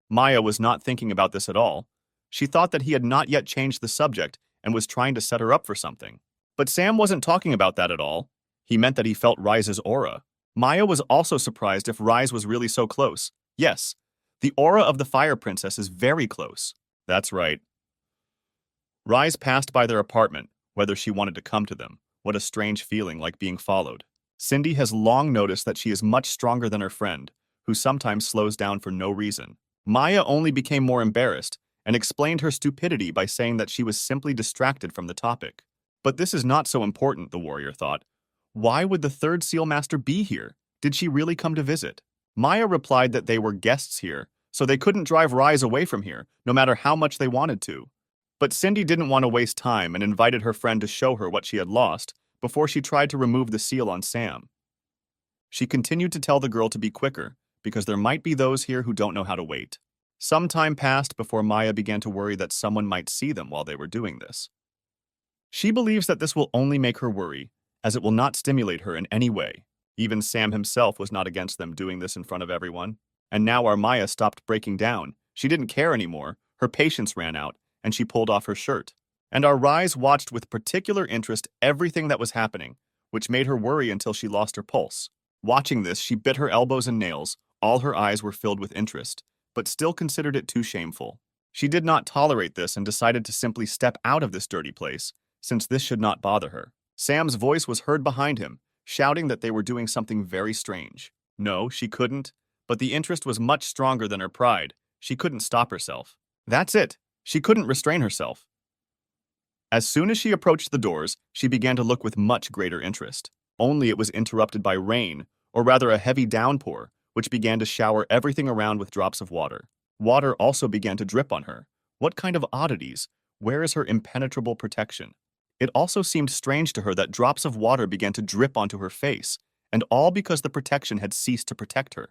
Maya was not thinking about this at all. She thought that he had not yet changed the subject and was trying to set her up for something. But Sam wasn't talking about that at all. He meant that he felt Rise's aura. Maya was also surprised if Rise was really so close. Yes, the aura of the Fire Princess is very close. That's right. Rise passed by their apartment, whether she wanted to come to them. What a strange feeling, like being followed. Cindy has long noticed that she is much stronger than her friend, who sometimes slows down for no reason. Maya only became more embarrassed and explained her stupidity by saying that she was simply distracted from the topic. But this is not so important, the warrior thought. Why would the third seal master be here? Did she really come to visit? Maya replied that they were guests here, so they couldn't drive Rise away from here, no matter how much they wanted to. But Cindy didn't want to waste time and invited her friend to show her what she had lost before she tried to remove the seal on Sam. She continued to tell the girl to be quicker, because there might be those here who don't know how to wait. Some time passed before Maya began to worry that someone might see them while they were doing this. She believes that this will only make her worry, as it will not stimulate her in any way. Even Sam himself was not against them doing this in front of everyone. And now our Maya stopped breaking down. She didn't care anymore. Her patience ran out, and she pulled off her shirt. And our Rise watched with particular interest everything that was happening, which made her worry until she lost her pulse. Watching this, she bit her elbows and nails. All her eyes were filled with interest, but still considered it too shameful. She did not tolerate this and decided to simply step out of this dirty place, since this should not bother her. Sam's voice was heard behind him, shouting that they were doing something very strange. No, she couldn't, but the interest was much stronger than her pride. She couldn't stop herself. That's it. She couldn't restrain herself. As soon as she approached the doors, she began to look with much greater interest. Only it was interrupted by rain, or rather a heavy downpour, which began to shower everything around with drops of water. Water also began to drip on her. What kind of oddities? Where is her impenetrable protection? It also seemed strange to her that drops of water began to drip onto her face, and all because the protection had ceased to protect her.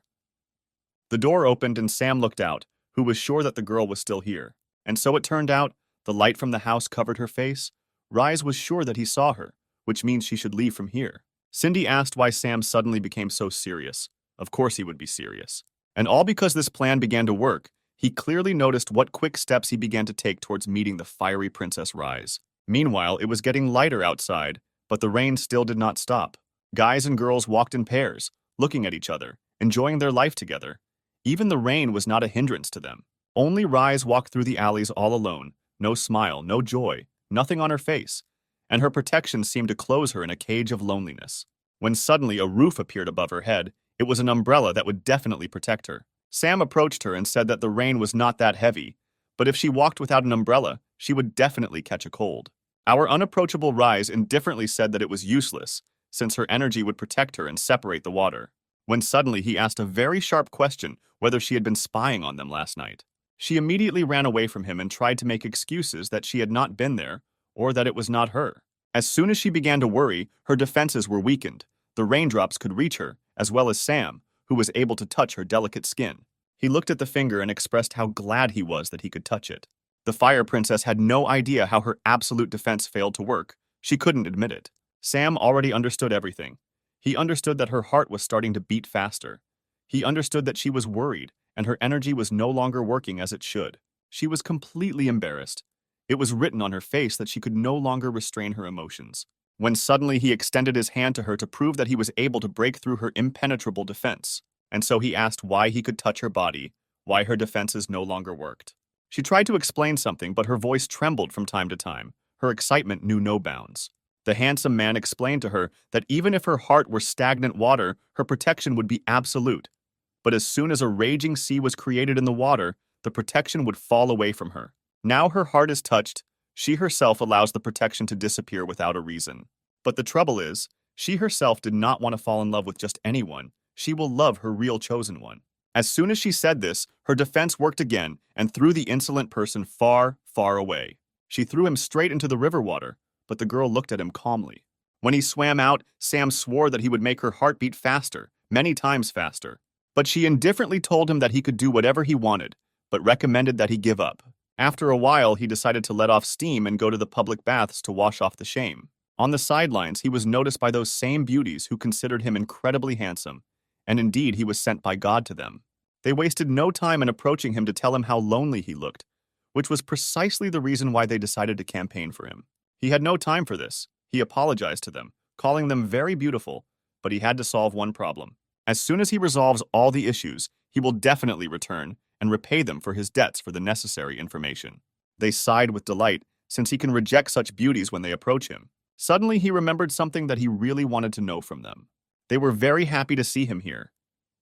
The door opened and Sam looked out, who was sure that the girl was still here. And so it turned out, the light from the house covered her face. Rise was sure that he saw her, which means she should leave from here. Cindy asked why Sam suddenly became so serious. Of course he would be serious. And all because this plan began to work, he clearly noticed what quick steps he began to take towards meeting the fiery Princess Rise. Meanwhile, it was getting lighter outside, but the rain still did not stop. Guys and girls walked in pairs, looking at each other, enjoying their life together. Even the rain was not a hindrance to them. Only Rise walked through the alleys all alone, no smile, no joy, nothing on her face, and her protection seemed to close her in a cage of loneliness. When suddenly a roof appeared above her head, it was an umbrella that would definitely protect her. Sam approached her and said that the rain was not that heavy, but if she walked without an umbrella, she would definitely catch a cold. Our unapproachable Rise indifferently said that it was useless, since her energy would protect her and separate the water. When suddenly he asked a very sharp question whether she had been spying on them last night. She immediately ran away from him and tried to make excuses that she had not been there, or that it was not her. As soon as she began to worry, her defenses were weakened. The raindrops could reach her, as well as Sam, who was able to touch her delicate skin. He looked at the finger and expressed how glad he was that he could touch it. The Fire Princess had no idea how her absolute defense failed to work. She couldn't admit it. Sam already understood everything. He understood that her heart was starting to beat faster. He understood that she was worried, and her energy was no longer working as it should. She was completely embarrassed. It was written on her face that she could no longer restrain her emotions. When suddenly he extended his hand to her to prove that he was able to break through her impenetrable defense. And so he asked why he could touch her body, why her defenses no longer worked. She tried to explain something, but her voice trembled from time to time. Her excitement knew no bounds. The handsome man explained to her that even if her heart were stagnant water, her protection would be absolute. But as soon as a raging sea was created in the water, the protection would fall away from her. Now her heart is touched, she herself allows the protection to disappear without a reason. But the trouble is, she herself did not want to fall in love with just anyone. She will love her real chosen one. As soon as she said this, her defense worked again and threw the insolent person far, far away. She threw him straight into the river water, but the girl looked at him calmly. When he swam out, Sam swore that he would make her heart beat faster, many times faster. But she indifferently told him that he could do whatever he wanted, but recommended that he give up. After a while, he decided to let off steam and go to the public baths to wash off the shame. On the sidelines, he was noticed by those same beauties who considered him incredibly handsome, and indeed he was sent by God to them. They wasted no time in approaching him to tell him how lonely he looked, which was precisely the reason why they decided to campaign for him. He had no time for this. He apologized to them, calling them very beautiful, but he had to solve one problem. As soon as he resolves all the issues, he will definitely return and repay them for his debts for the necessary information. They sighed with delight, since he can reject such beauties when they approach him. Suddenly he remembered something that he really wanted to know from them. They were very happy to see him here.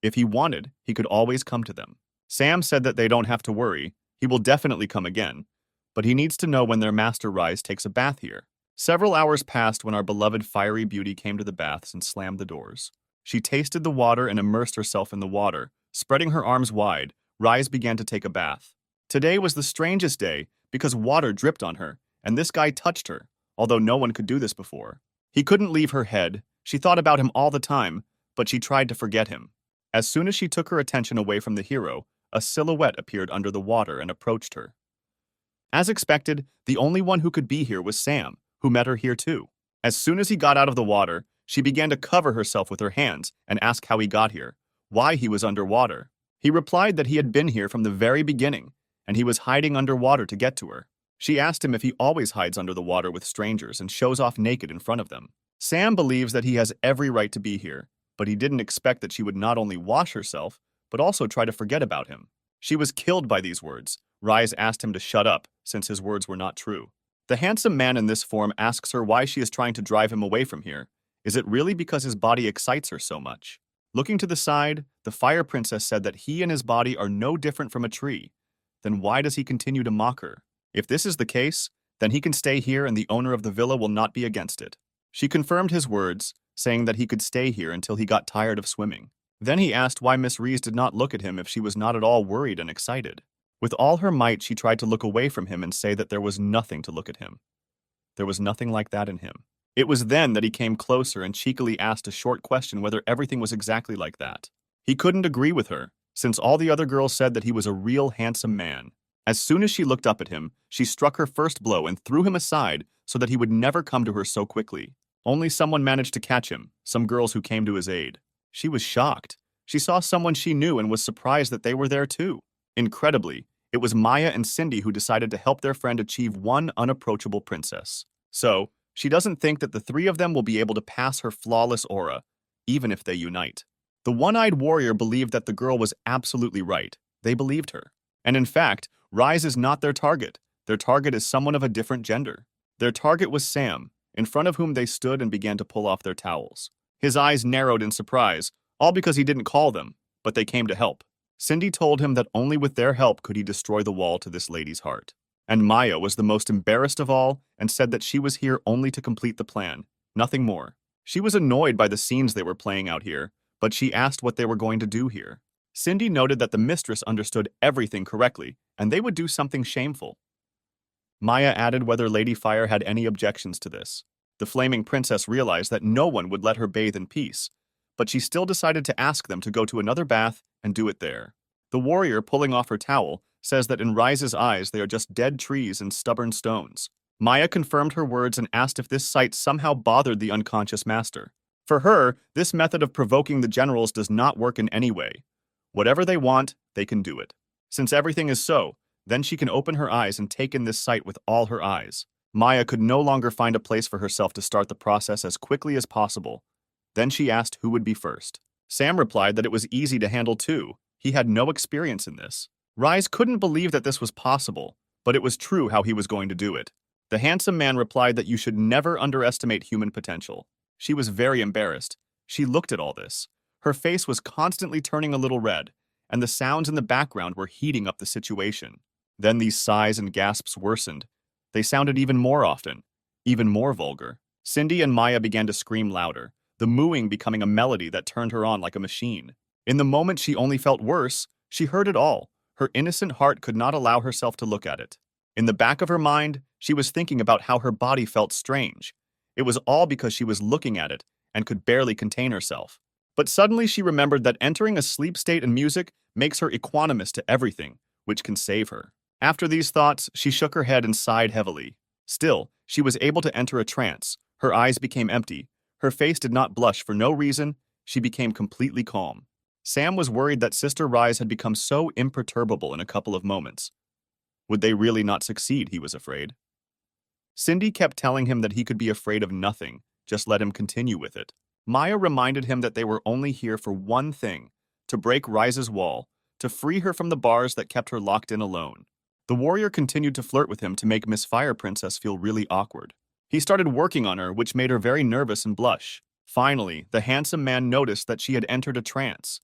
If he wanted, he could always come to them. Sam said that they don't have to worry, he will definitely come again, but he needs to know when their master Rise takes a bath here. Several hours passed when our beloved fiery beauty came to the baths and slammed the doors. She tasted the water and immersed herself in the water. Spreading her arms wide, Rise began to take a bath. Today was the strangest day because water dripped on her, and this guy touched her, although no one could do this before. He couldn't leave her head. She thought about him all the time, but she tried to forget him. As soon as she took her attention away from the hero, a silhouette appeared under the water and approached her. As expected, the only one who could be here was Sam, who met her here too. As soon as he got out of the water, she began to cover herself with her hands and ask how he got here, why he was underwater. He replied that he had been here from the very beginning, and he was hiding underwater to get to her. She asked him if he always hides under the water with strangers and shows off naked in front of them. Sam believes that he has every right to be here, but he didn't expect that she would not only wash herself, but also try to forget about him. She was killed by these words. Rise asked him to shut up, since his words were not true. The handsome man in this form asks her why she is trying to drive him away from here. Is it really because his body excites her so much? Looking to the side, the Fire Princess said that he and his body are no different from a tree. Then why does he continue to mock her? If this is the case, then he can stay here and the owner of the villa will not be against it. She confirmed his words, saying that he could stay here until he got tired of swimming. Then he asked why Miss Reese did not look at him if she was not at all worried and excited. With all her might, she tried to look away from him and say that there was nothing to look at him. There was nothing like that in him. It was then that he came closer and cheekily asked a short question whether everything was exactly like that. He couldn't agree with her, since all the other girls said that he was a real handsome man. As soon as she looked up at him, she struck her first blow and threw him aside so that he would never come to her so quickly. Only someone managed to catch him, some girls who came to his aid. She was shocked. She saw someone she knew and was surprised that they were there too. Incredibly, it was Maya and Cindy who decided to help their friend achieve one unapproachable princess. So, she doesn't think that the three of them will be able to pass her flawless aura, even if they unite. The one-eyed warrior believed that the girl was absolutely right. They believed her. And in fact, Rise is not their target. Their target is someone of a different gender. Their target was Sam, in front of whom they stood and began to pull off their towels. His eyes narrowed in surprise, all because he didn't call them, but they came to help. Cindy told him that only with their help could he destroy the wall to this lady's heart. And Maya was the most embarrassed of all and said that she was here only to complete the plan, nothing more. She was annoyed by the scenes they were playing out here, but she asked what they were going to do here. Cindy noted that the mistress understood everything correctly, and they would do something shameful. Maya added whether Lady Fire had any objections to this. The flaming princess realized that no one would let her bathe in peace, but she still decided to ask them to go to another bath and do it there. The warrior, pulling off her towel, says that in Rise's eyes they are just dead trees and stubborn stones. Maya confirmed her words and asked if this sight somehow bothered the unconscious master. For her, this method of provoking the generals does not work in any way. Whatever they want, they can do it. Since everything is so, then she can open her eyes and take in this sight with all her eyes. Maya could no longer find a place for herself to start the process as quickly as possible. Then she asked who would be first. Sam replied that it was easy to handle too. He had no experience in this. Rise couldn't believe that this was possible, but it was true how he was going to do it. The handsome man replied that you should never underestimate human potential. She was very embarrassed. She looked at all this. Her face was constantly turning a little red, and the sounds in the background were heating up the situation. Then these sighs and gasps worsened. They sounded even more often, even more vulgar. Cindy and Maya began to scream louder, the mooing becoming a melody that turned her on like a machine. In the moment she only felt worse, she heard it all. Her innocent heart could not allow herself to look at it. In the back of her mind, she was thinking about how her body felt strange. It was all because she was looking at it and could barely contain herself. But suddenly she remembered that entering a sleep state in music makes her equanimous to everything, which can save her. After these thoughts, she shook her head and sighed heavily. Still, she was able to enter a trance. Her eyes became empty. Her face did not blush for no reason. She became completely calm. Sam was worried that Sister Rise had become so imperturbable in a couple of moments. Would they really not succeed, he was afraid. Cindy kept telling him that he could be afraid of nothing, just let him continue with it. Maya reminded him that they were only here for one thing, to break Rise's wall, to free her from the bars that kept her locked in alone. The warrior continued to flirt with him to make Miss Fire Princess feel really awkward. He started working on her, which made her very nervous and blush. Finally, the handsome man noticed that she had entered a trance.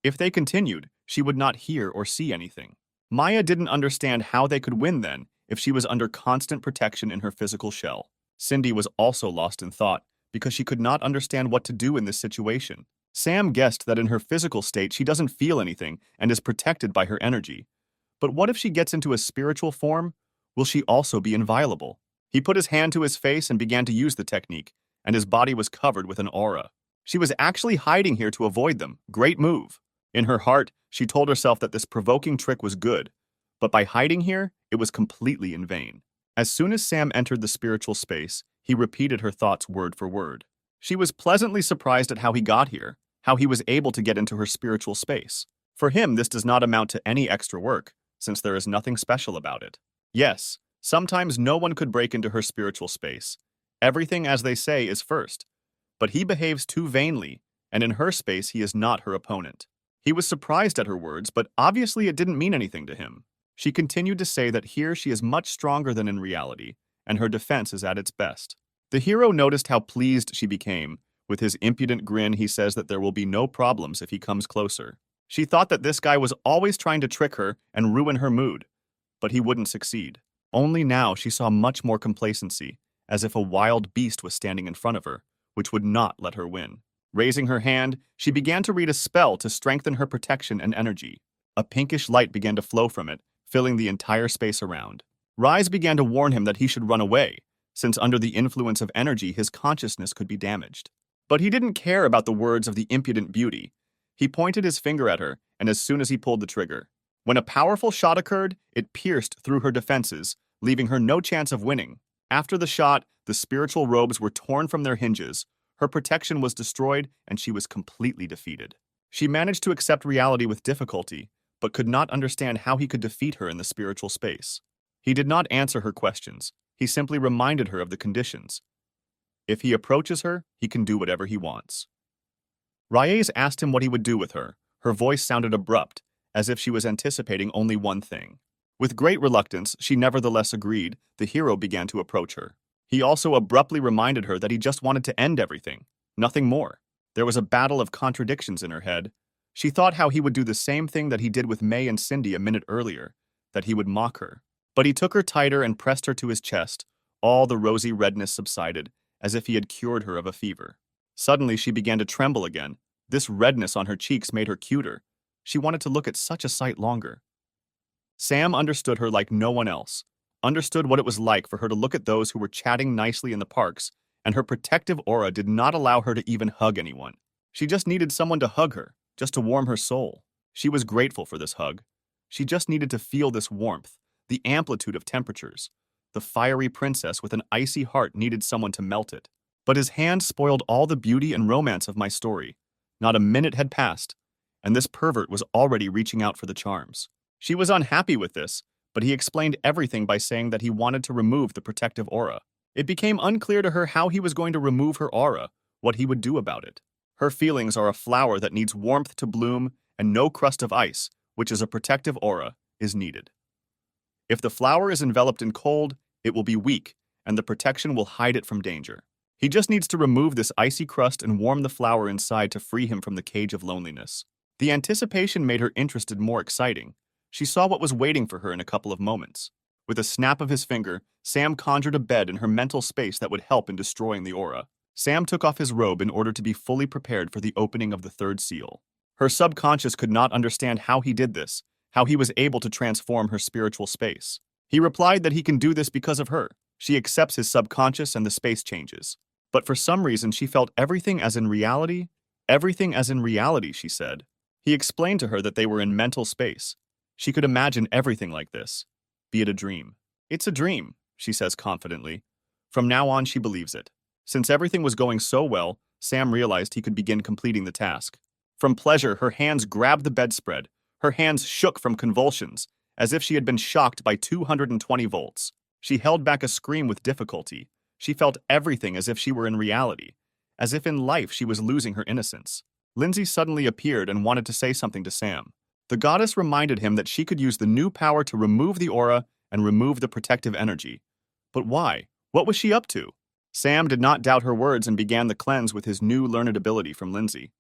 If they continued, she would not hear or see anything. Maya didn't understand how they could win then if she was under constant protection in her physical shell. Cindy was also lost in thought because she could not understand what to do in this situation. Sam guessed that in her physical state she doesn't feel anything and is protected by her energy. But what if she gets into a spiritual form? Will she also be inviolable? He put his hand to his face and began to use the technique, and his body was covered with an aura. She was actually hiding here to avoid them. Great move. In her heart, she told herself that this provoking trick was good, but by hiding here, it was completely in vain. As soon as Sam entered the spiritual space, he repeated her thoughts word for word. She was pleasantly surprised at how he got here, how he was able to get into her spiritual space. For him, this does not amount to any extra work, since there is nothing special about it. Yes, sometimes no one could break into her spiritual space. Everything, as they say, is first. But he behaves too vainly, and in her space he is not her opponent. He was surprised at her words, but obviously it didn't mean anything to him. She continued to say that here she is much stronger than in reality, and her defense is at its best. The hero noticed how pleased she became. With his impudent grin, he says that there will be no problems if he comes closer. She thought that this guy was always trying to trick her and ruin her mood, but he wouldn't succeed. Only now she saw much more complacency, as if a wild beast was standing in front of her, which would not let her win. Raising her hand, she began to read a spell to strengthen her protection and energy. A pinkish light began to flow from it, filling the entire space around. Rise began to warn him that he should run away, since under the influence of energy his consciousness could be damaged. But he didn't care about the words of the impudent beauty. He pointed his finger at her, and as soon as he pulled the trigger, when a powerful shot occurred, it pierced through her defenses, leaving her no chance of winning. After the shot, the spiritual robes were torn from their hinges. Her protection was destroyed, and she was completely defeated. She managed to accept reality with difficulty, but could not understand how he could defeat her in the spiritual space. He did not answer her questions. He simply reminded her of the conditions. If he approaches her, he can do whatever he wants. Reyes asked him what he would do with her. Her voice sounded abrupt, as if she was anticipating only one thing. With great reluctance, she nevertheless agreed. The hero began to approach her. He also abruptly reminded her that he just wanted to end everything, nothing more. There was a battle of contradictions in her head. She thought how he would do the same thing that he did with May and Cindy a minute earlier, that he would mock her. But he took her tighter and pressed her to his chest. All the rosy redness subsided, as if he had cured her of a fever. Suddenly she began to tremble again. This redness on her cheeks made her cuter. She wanted to look at such a sight longer. Sam understood her like no one else. Understood what it was like for her to look at those who were chatting nicely in the parks, and her protective aura did not allow her to even hug anyone. She just needed someone to hug her, just to warm her soul. She was grateful for this hug. She just needed to feel this warmth, the amplitude of temperatures. The fiery princess with an icy heart needed someone to melt it. But his hand spoiled all the beauty and romance of my story. Not a minute had passed, and this pervert was already reaching out for the charms. She was unhappy with this, but he explained everything by saying that he wanted to remove the protective aura. It became unclear to her how he was going to remove her aura, what he would do about it. Her feelings are a flower that needs warmth to bloom and no crust of ice, which is a protective aura, is needed. If the flower is enveloped in cold, it will be weak, and the protection will hide it from danger. He just needs to remove this icy crust and warm the flower inside to free him from the cage of loneliness. The anticipation made her interested more exciting. She saw what was waiting for her in a couple of moments. With a snap of his finger, Sam conjured a bed in her mental space that would help in destroying the aura. Sam took off his robe in order to be fully prepared for the opening of the third seal. Her subconscious could not understand how he did this, how he was able to transform her spiritual space. He replied that he can do this because of her. She accepts his subconscious and the space changes. But for some reason she felt everything as in reality. Everything as in reality, she said. He explained to her that they were in mental space. She could imagine everything like this. Be it a dream. It's a dream, she says confidently. From now on, she believes it. Since everything was going so well, Sam realized he could begin completing the task. From pleasure, her hands grabbed the bedspread. Her hands shook from convulsions, as if she had been shocked by 220 volts. She held back a scream with difficulty. She felt everything as if she were in reality, as if in life she was losing her innocence. Lindsay suddenly appeared and wanted to say something to Sam. The goddess reminded him that she could use the new power to remove the aura and remove the protective energy. But why? What was she up to? Sam did not doubt her words and began the cleanse with his new learned ability from Lindsay.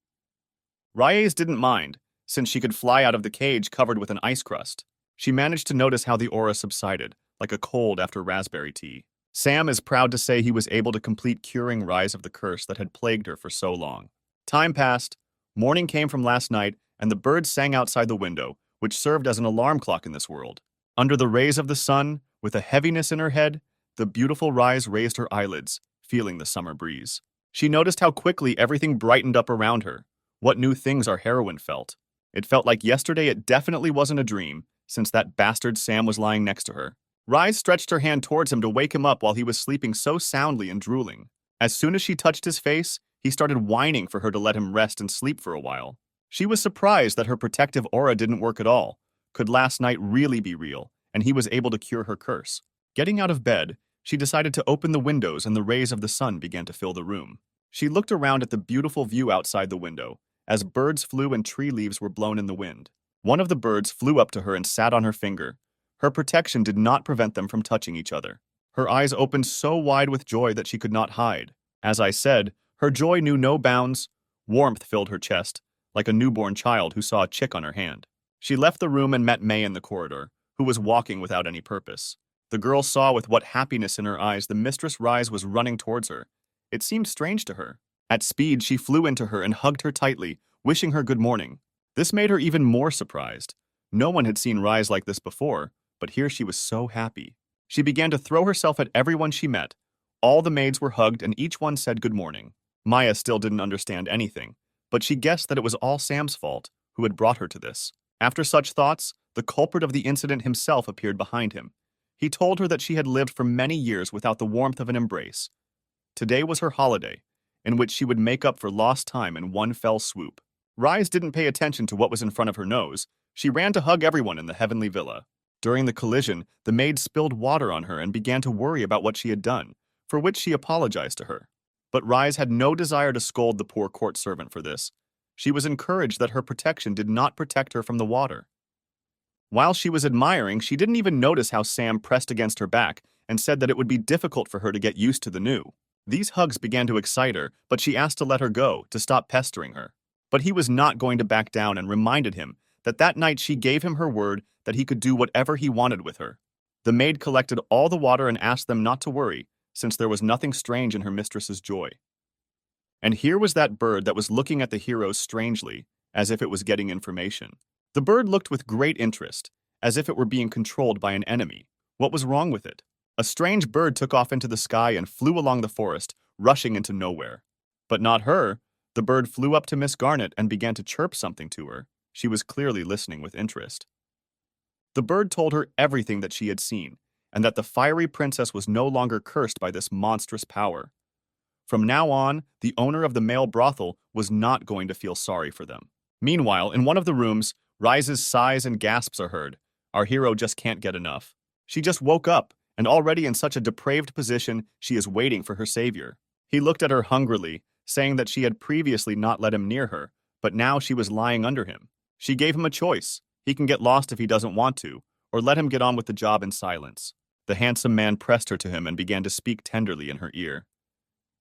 Reyes didn't mind, since she could fly out of the cage covered with an ice crust. She managed to notice how the aura subsided, like a cold after raspberry tea. Sam is proud to say he was able to complete curing Rise of the curse that had plagued her for so long. Time passed, morning came from last night, and the birds sang outside the window, which served as an alarm clock in this world. Under the rays of the sun, with a heaviness in her head, the beautiful Rise raised her eyelids, feeling the summer breeze. She noticed how quickly everything brightened up around her. What new things our heroine felt. It felt like yesterday it definitely wasn't a dream, since that bastard Sam was lying next to her. Rise stretched her hand towards him to wake him up while he was sleeping so soundly and drooling. As soon as she touched his face, he started whining for her to let him rest and sleep for a while. She was surprised that her protective aura didn't work at all. Could last night really be real, and he was able to cure her curse? Getting out of bed, she decided to open the windows and the rays of the sun began to fill the room. She looked around at the beautiful view outside the window, as birds flew and tree leaves were blown in the wind. One of the birds flew up to her and sat on her finger. Her protection did not prevent them from touching each other. Her eyes opened so wide with joy that she could not hide. As I said, her joy knew no bounds. Warmth filled her chest, like a newborn child who saw a chick on her hand. She left the room and met May in the corridor, who was walking without any purpose. The girl saw with what happiness in her eyes the mistress Rise was running towards her. It seemed strange to her. At speed, she flew into her and hugged her tightly, wishing her good morning. This made her even more surprised. No one had seen Rise like this before, but here she was so happy. She began to throw herself at everyone she met. All the maids were hugged and each one said good morning. Maya still didn't understand anything, but she guessed that it was all Sam's fault, who had brought her to this. After such thoughts, the culprit of the incident himself appeared behind him. He told her that she had lived for many years without the warmth of an embrace. Today was her holiday, in which she would make up for lost time in one fell swoop. Rise didn't pay attention to what was in front of her nose. She ran to hug everyone in the heavenly villa. During the collision, the maid spilled water on her and began to worry about what she had done, for which she apologized to her. But Rise had no desire to scold the poor court servant for this. She was encouraged that her protection did not protect her from the water. While she was admiring, she didn't even notice how Sam pressed against her back and said that it would be difficult for her to get used to the new. These hugs began to excite her, but she asked to let her go, to stop pestering her. But he was not going to back down and reminded him that night she gave him her word that he could do whatever he wanted with her. The maid collected all the water and asked them not to worry, since there was nothing strange in her mistress's joy. And here was that bird that was looking at the heroes strangely, as if it was getting information. The bird looked with great interest, as if it were being controlled by an enemy. What was wrong with it? A strange bird took off into the sky and flew along the forest, rushing into nowhere. But not her. The bird flew up to Miss Garnet and began to chirp something to her. She was clearly listening with interest. The bird told her everything that she had seen, and that the fiery princess was no longer cursed by this monstrous power. From now on, the owner of the male brothel was not going to feel sorry for them. Meanwhile, in one of the rooms, Rise's sighs and gasps are heard. Our hero just can't get enough. She just woke up, and already in such a depraved position, she is waiting for her savior. He looked at her hungrily, saying that she had previously not let him near her, but now she was lying under him. She gave him a choice. He can get lost if he doesn't want to, or let him get on with the job in silence. The handsome man pressed her to him and began to speak tenderly in her ear.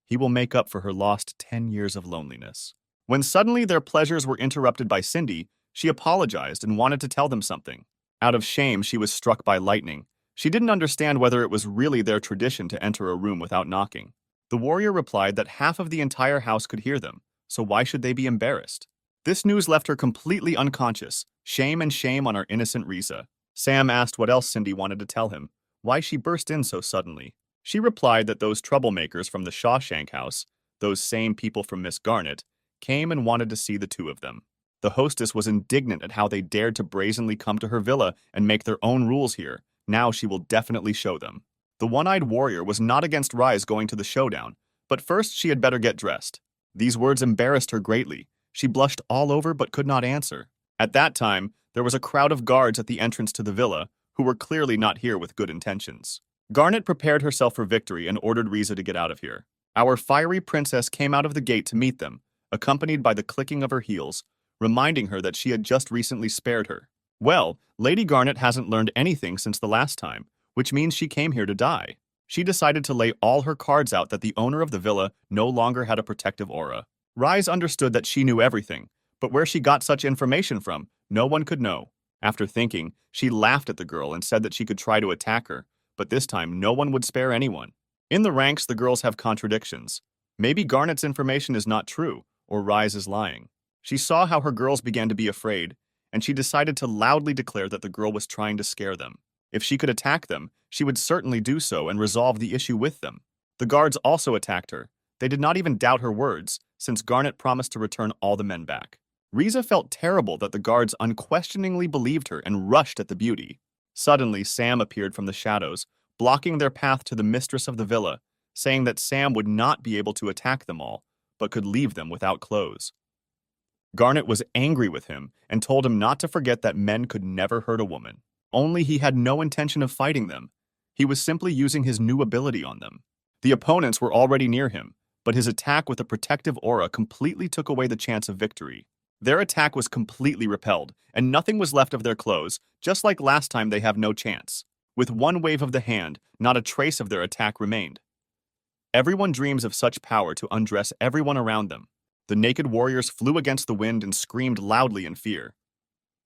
He will make up for her lost 10 years of loneliness. When suddenly their pleasures were interrupted by Cindy, she apologized and wanted to tell them something. Out of shame, she was struck by lightning. She didn't understand whether it was really their tradition to enter a room without knocking. The warrior replied that half of the entire house could hear them, so why should they be embarrassed? This news left her completely unconscious. Shame and shame on our innocent Riza. Sam asked what else Cindy wanted to tell him, why she burst in so suddenly. She replied that those troublemakers from the Shawshank house, those same people from Miss Garnet, came and wanted to see the two of them. The hostess was indignant at how they dared to brazenly come to her villa and make their own rules here. Now she will definitely show them. The one-eyed warrior was not against Rise going to the showdown, but first she had better get dressed. These words embarrassed her greatly. She blushed all over but could not answer. At that time, there was a crowd of guards at the entrance to the villa, who were clearly not here with good intentions. Garnet prepared herself for victory and ordered Riza to get out of here. Our fiery princess came out of the gate to meet them, accompanied by the clicking of her heels, reminding her that she had just recently spared her. Well, Lady Garnet hasn't learned anything since the last time, which means she came here to die. She decided to lay all her cards out that the owner of the villa no longer had a protective aura. Rise understood that she knew everything, but where she got such information from, no one could know. After thinking, she laughed at the girl and said that she could try to attack her, but this time no one would spare anyone. In the ranks, the girls have contradictions. Maybe Garnet's information is not true, or Rise is lying. She saw how her girls began to be afraid, and she decided to loudly declare that the girl was trying to scare them. If she could attack them, she would certainly do so and resolve the issue with them. The guards also attacked her. They did not even doubt her words, since Garnet promised to return all the men back. Riza felt terrible that the guards unquestioningly believed her and rushed at the beauty. Suddenly, Sam appeared from the shadows, blocking their path to the mistress of the villa, saying that Sam would not be able to attack them all, but could leave them without clothes. Garnet was angry with him and told him not to forget that men could never hurt a woman. Only he had no intention of fighting them. He was simply using his new ability on them. The opponents were already near him, but his attack with a protective aura completely took away the chance of victory. Their attack was completely repelled, and nothing was left of their clothes, just like last time. They have no chance. With one wave of the hand, not a trace of their attack remained. Everyone dreams of such power to undress everyone around them. The naked warriors flew against the wind and screamed loudly in fear.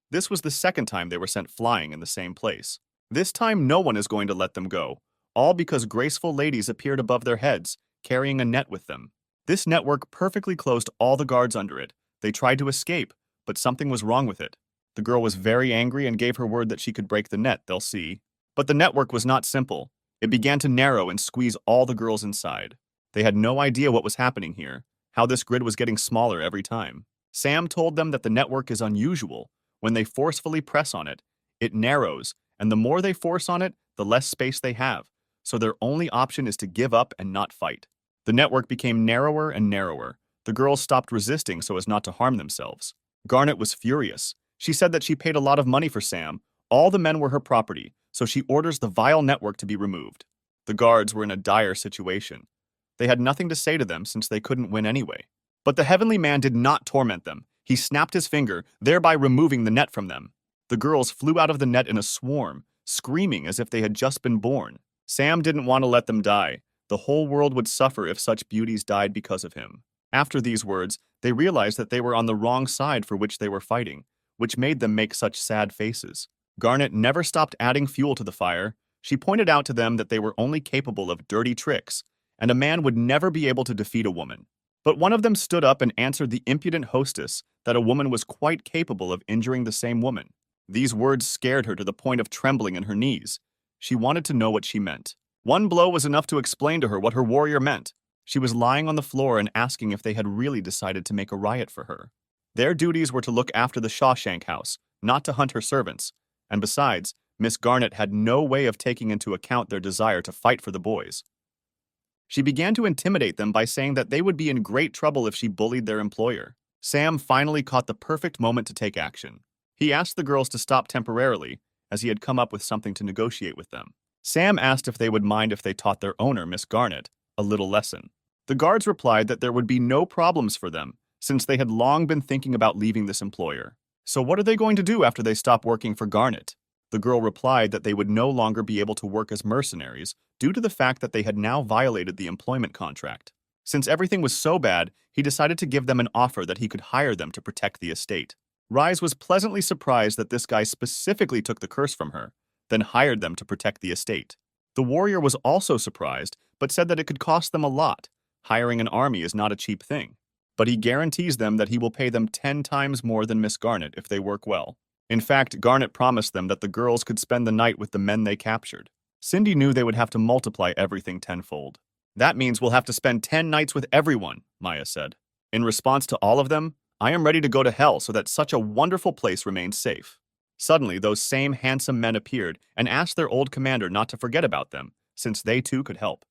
This was the second time they were sent flying in the same place. This time no one is going to let them go, all because graceful ladies appeared above their heads, carrying a net with them. This network perfectly closed all the guards under it. They tried to escape, but something was wrong with it. The girl was very angry and gave her word that she could break the net, they'll see. But the network was not simple. It began to narrow and squeeze all the girls inside. They had no idea what was happening here, how this grid was getting smaller every time. Sam told them that the network is unusual. When they forcefully press on it, it narrows, and the more they force on it, the less space they have, so their only option is to give up and not fight. The network became narrower and narrower. The girls stopped resisting so as not to harm themselves. Garnet was furious. She said that she paid a lot of money for Sam. All the men were her property, so she orders the vile network to be removed. The guards were in a dire situation. They had nothing to say to them since they couldn't win anyway. But the heavenly man did not torment them. He snapped his finger, thereby removing the net from them. The girls flew out of the net in a swarm, screaming as if they had just been born. Sam didn't want to let them die. The whole world would suffer if such beauties died because of him. After these words, they realized that they were on the wrong side for which they were fighting, which made them make such sad faces. Garnet never stopped adding fuel to the fire. She pointed out to them that they were only capable of dirty tricks, and a man would never be able to defeat a woman. But one of them stood up and answered the impudent hostess that a woman was quite capable of injuring the same woman. These words scared her to the point of trembling in her knees. She wanted to know what she meant. One blow was enough to explain to her what her warrior meant. She was lying on the floor and asking if they had really decided to make a riot for her. Their duties were to look after the Shawshank house, not to hunt her servants. And besides, Miss Garnet had no way of taking into account their desire to fight for the boys. She began to intimidate them by saying that they would be in great trouble if she bullied their employer. Sam finally caught the perfect moment to take action. He asked the girls to stop temporarily, as he had come up with something to negotiate with them. Sam asked if they would mind if they taught their owner, Miss Garnet, a little lesson. The guards replied that there would be no problems for them, since they had long been thinking about leaving this employer. So what are they going to do after they stop working for Garnet? The girl replied that they would no longer be able to work as mercenaries due to the fact that they had now violated the employment contract. Since everything was so bad, he decided to give them an offer that he could hire them to protect the estate. Rise was pleasantly surprised that this guy specifically took the curse from her, then hired them to protect the estate. The warrior was also surprised, but said that it could cost them a lot. Hiring an army is not a cheap thing. But he guarantees them that he will pay them 10 times more than Miss Garnet if they work well. In fact, Garnet promised them that the girls could spend the night with the men they captured. Cindy knew they would have to multiply everything tenfold. That means we'll have to spend 10 nights with everyone, Maya said. In response to all of them, I am ready to go to hell so that such a wonderful place remains safe. Suddenly, those same handsome men appeared and asked their old commander not to forget about them, since they too could help.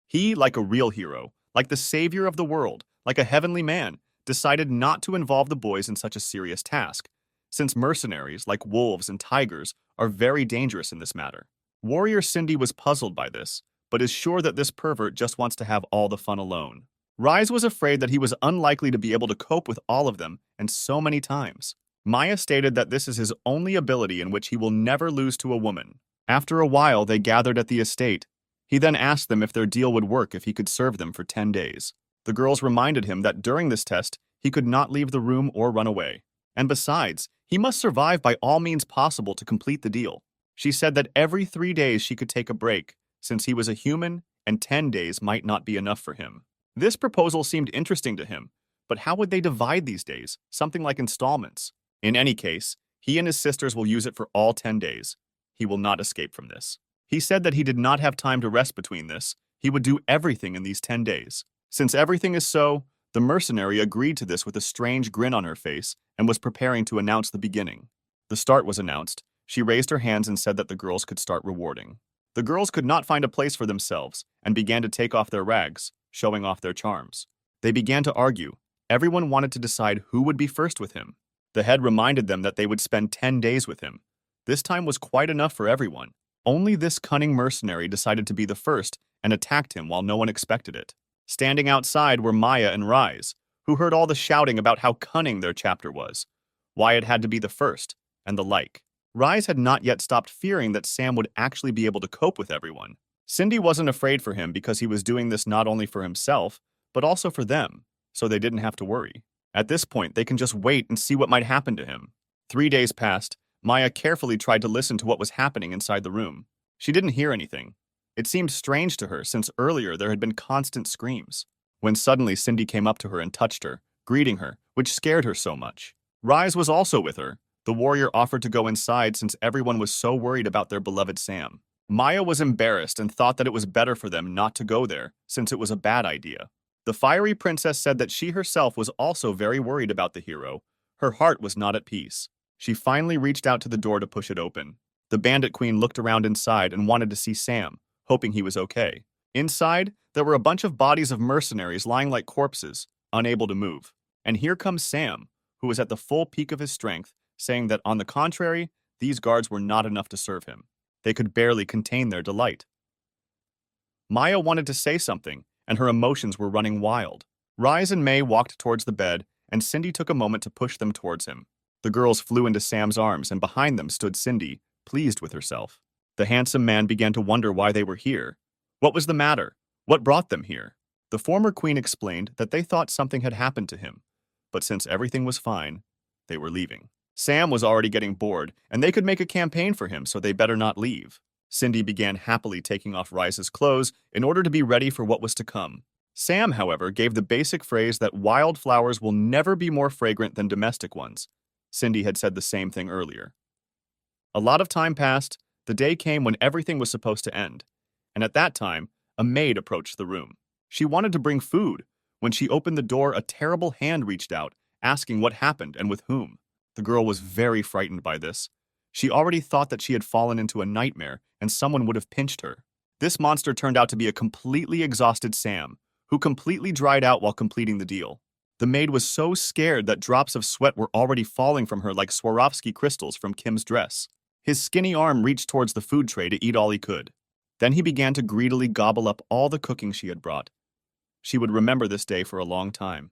He, like a real hero, like the savior of the world, like a heavenly man, decided not to involve the boys in such a serious task, since mercenaries, like wolves and tigers, are very dangerous in this matter. Warrior Cindy was puzzled by this, but is sure that this pervert just wants to have all the fun alone. Rise was afraid that he was unlikely to be able to cope with all of them, and so many times. Maya stated that this is his only ability in which he will never lose to a woman. After a while, they gathered at the estate. He then asked them if their deal would work if he could serve them for 10 days. The girls reminded him that during this test, he could not leave the room or run away. And besides, he must survive by all means possible to complete the deal. She said that every 3 days she could take a break, since he was a human and 10 days might not be enough for him. This proposal seemed interesting to him, but how would they divide these days? Something like installments. In any case, he and his sisters will use it for all 10 days. He will not escape from this. He said that he did not have time to rest between this. He would do everything in these 10 days. Since everything is so, the mercenary agreed to this with a strange grin on her face and was preparing to announce the beginning. The start was announced. She raised her hands and said that the girls could start rewarding. The girls could not find a place for themselves and began to take off their rags, showing off their charms. They began to argue. Everyone wanted to decide who would be first with him. The head reminded them that they would spend 10 days with him. This time was quite enough for everyone. Only this cunning mercenary decided to be the first and attacked him while no one expected it. Standing outside were Maya and Rise, who heard all the shouting about how cunning their chapter was, why it had to be the first, and the like. Rise had not yet stopped fearing that Sam would actually be able to cope with everyone. Cindy wasn't afraid for him because he was doing this not only for himself, but also for them, so they didn't have to worry. At this point, they can just wait and see what might happen to him. 3 days passed. Maya carefully tried to listen to what was happening inside the room. She didn't hear anything. It seemed strange to her since earlier there had been constant screams. When suddenly Cindy came up to her and touched her, greeting her, which scared her so much. Rise was also with her. The warrior offered to go inside since everyone was so worried about their beloved Sam. Maya was embarrassed and thought that it was better for them not to go there, since it was a bad idea. The fiery princess said that she herself was also very worried about the hero. Her heart was not at peace. She finally reached out to the door to push it open. The bandit queen looked around inside and wanted to see Sam, hoping he was okay. Inside, there were a bunch of bodies of mercenaries lying like corpses, unable to move. And here comes Sam, who was at the full peak of his strength, saying that, on the contrary, these guards were not enough to serve him. They could barely contain their delight. Maya wanted to say something, and her emotions were running wild. Rise and May walked towards the bed, and Cindy took a moment to push them towards him. The girls flew into Sam's arms, and behind them stood Cindy, pleased with herself. The handsome man began to wonder why they were here. What was the matter? What brought them here? The former queen explained that they thought something had happened to him, but since everything was fine, they were leaving. Sam was already getting bored, and they could make a campaign for him, so they better not leave. Cindy began happily taking off Rise's clothes in order to be ready for what was to come. Sam, however, gave the basic phrase that wild flowers will never be more fragrant than domestic ones. Cindy had said the same thing earlier. A lot of time passed. The day came when everything was supposed to end, and at that time, a maid approached the room. She wanted to bring food. When she opened the door, a terrible hand reached out, asking what happened and with whom. The girl was very frightened by this. She already thought that she had fallen into a nightmare and someone would have pinched her. This monster turned out to be a completely exhausted Sam, who completely dried out while completing the deal. The maid was so scared that drops of sweat were already falling from her like Swarovski crystals from Kim's dress. His skinny arm reached towards the food tray to eat all he could. Then he began to greedily gobble up all the cooking she had brought. She would remember this day for a long time.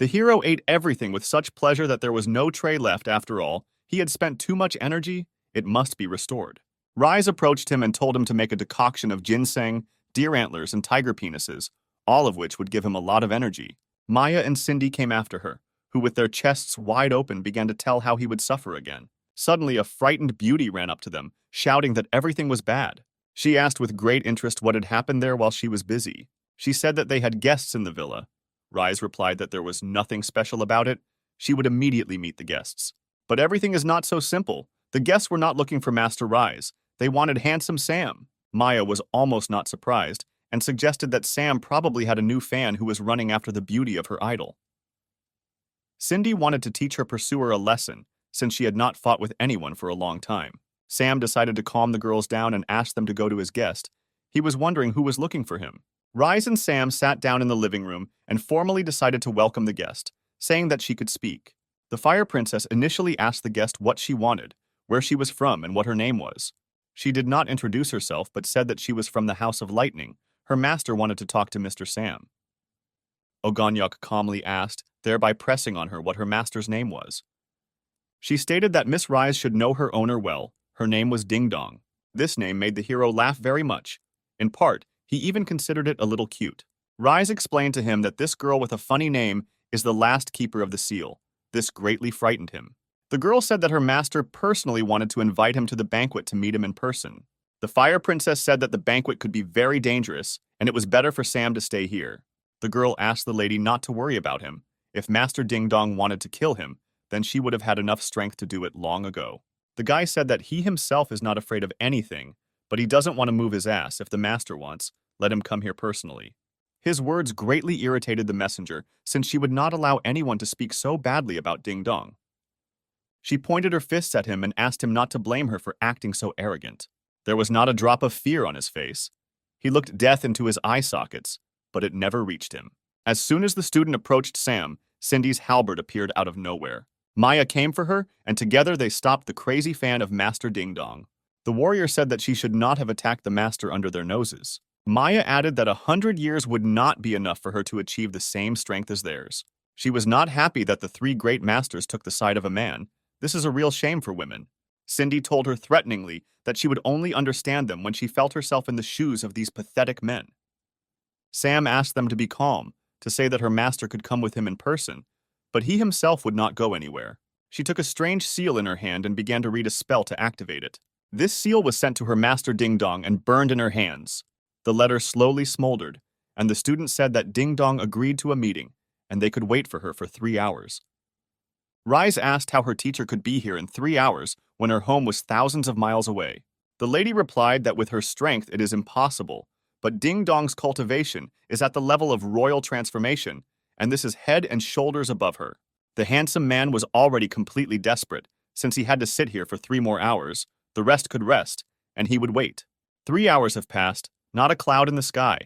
The hero ate everything with such pleasure that there was no tray left after all. He had spent too much energy. It must be restored. Rise approached him and told him to make a decoction of ginseng, deer antlers, and tiger penises, all of which would give him a lot of energy. Maya and Cindy came after her, who with their chests wide open began to tell how he would suffer again. Suddenly a frightened beauty ran up to them, shouting that everything was bad. She asked with great interest what had happened there while she was busy. She said that they had guests in the villa. Rise replied that there was nothing special about it. She would immediately meet the guests. But everything is not so simple. The guests were not looking for Master Rise. They wanted handsome Sam. Maya was almost not surprised and suggested that Sam probably had a new fan who was running after the beauty of her idol. Cindy wanted to teach her pursuer a lesson, since she had not fought with anyone for a long time. Sam decided to calm the girls down and asked them to go to his guest. He was wondering who was looking for him. Rise and Sam sat down in the living room and formally decided to welcome the guest, saying that she could speak. The Fire Princess initially asked the guest what she wanted, where she was from, and what her name was. She did not introduce herself but said that she was from the House of Lightning. Her master wanted to talk to Mr. Sam. Ogonyok calmly asked, thereby pressing on her what her master's name was. She stated that Miss Rise should know her owner well. Her name was Ding Dong. This name made the hero laugh very much. In part, he even considered it a little cute. Rise explained to him that this girl with a funny name is the last keeper of the seal. This greatly frightened him. The girl said that her master personally wanted to invite him to the banquet to meet him in person. The Fire Princess said that the banquet could be very dangerous, and it was better for Sam to stay here. The girl asked the lady not to worry about him. If Master Ding Dong wanted to kill him, then she would have had enough strength to do it long ago. The guy said that he himself is not afraid of anything, but he doesn't want to move his ass. If the master wants, let him come here personally. His words greatly irritated the messenger, since she would not allow anyone to speak so badly about Ding Dong. She pointed her fists at him and asked him not to blame her for acting so arrogant. There was not a drop of fear on his face. He looked death into his eye sockets, but it never reached him. As soon as the student approached Sam, Cindy's halberd appeared out of nowhere. Maya came for her, and together they stopped the crazy fan of Master Ding Dong. The warrior said that she should not have attacked the master under their noses. Maya added that 100 years would not be enough for her to achieve the same strength as theirs. She was not happy that the three great masters took the side of a man. This is a real shame for women. Cindy told her threateningly that she would only understand them when she felt herself in the shoes of these pathetic men. Sam asked them to be calm, to say that her master could come with him in person, but he himself would not go anywhere. She took a strange seal in her hand and began to read a spell to activate it. This seal was sent to her master Ding Dong and burned in her hands. The letter slowly smoldered, and the student said that Ding Dong agreed to a meeting, and they could wait for her for 3 hours. Rise asked how her teacher could be here in 3 hours when her home was thousands of miles away. The lady replied that with her strength it is impossible, but Ding Dong's cultivation is at the level of royal transformation, and this is head and shoulders above her. The handsome man was already completely desperate, since he had to sit here for 3 more hours. The rest could rest, and he would wait. 3 hours have passed, not a cloud in the sky.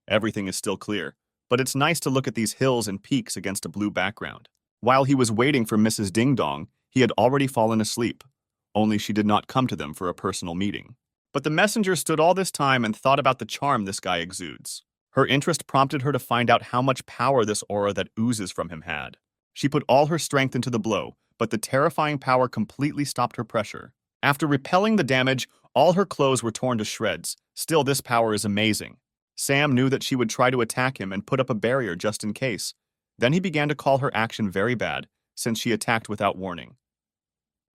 Everything is still clear, but it's nice to look at these hills and peaks against a blue background. While he was waiting for Mrs. Ding Dong, he had already fallen asleep, only she did not come to them for a personal meeting. But the messenger stood all this time and thought about the charm this guy exudes. Her interest prompted her to find out how much power this aura that oozes from him had. She put all her strength into the blow, but the terrifying power completely stopped her pressure. After repelling the damage, all her clothes were torn to shreds. Still, this power is amazing. Sam knew that she would try to attack him and put up a barrier just in case. Then he began to call her action very bad, since she attacked without warning.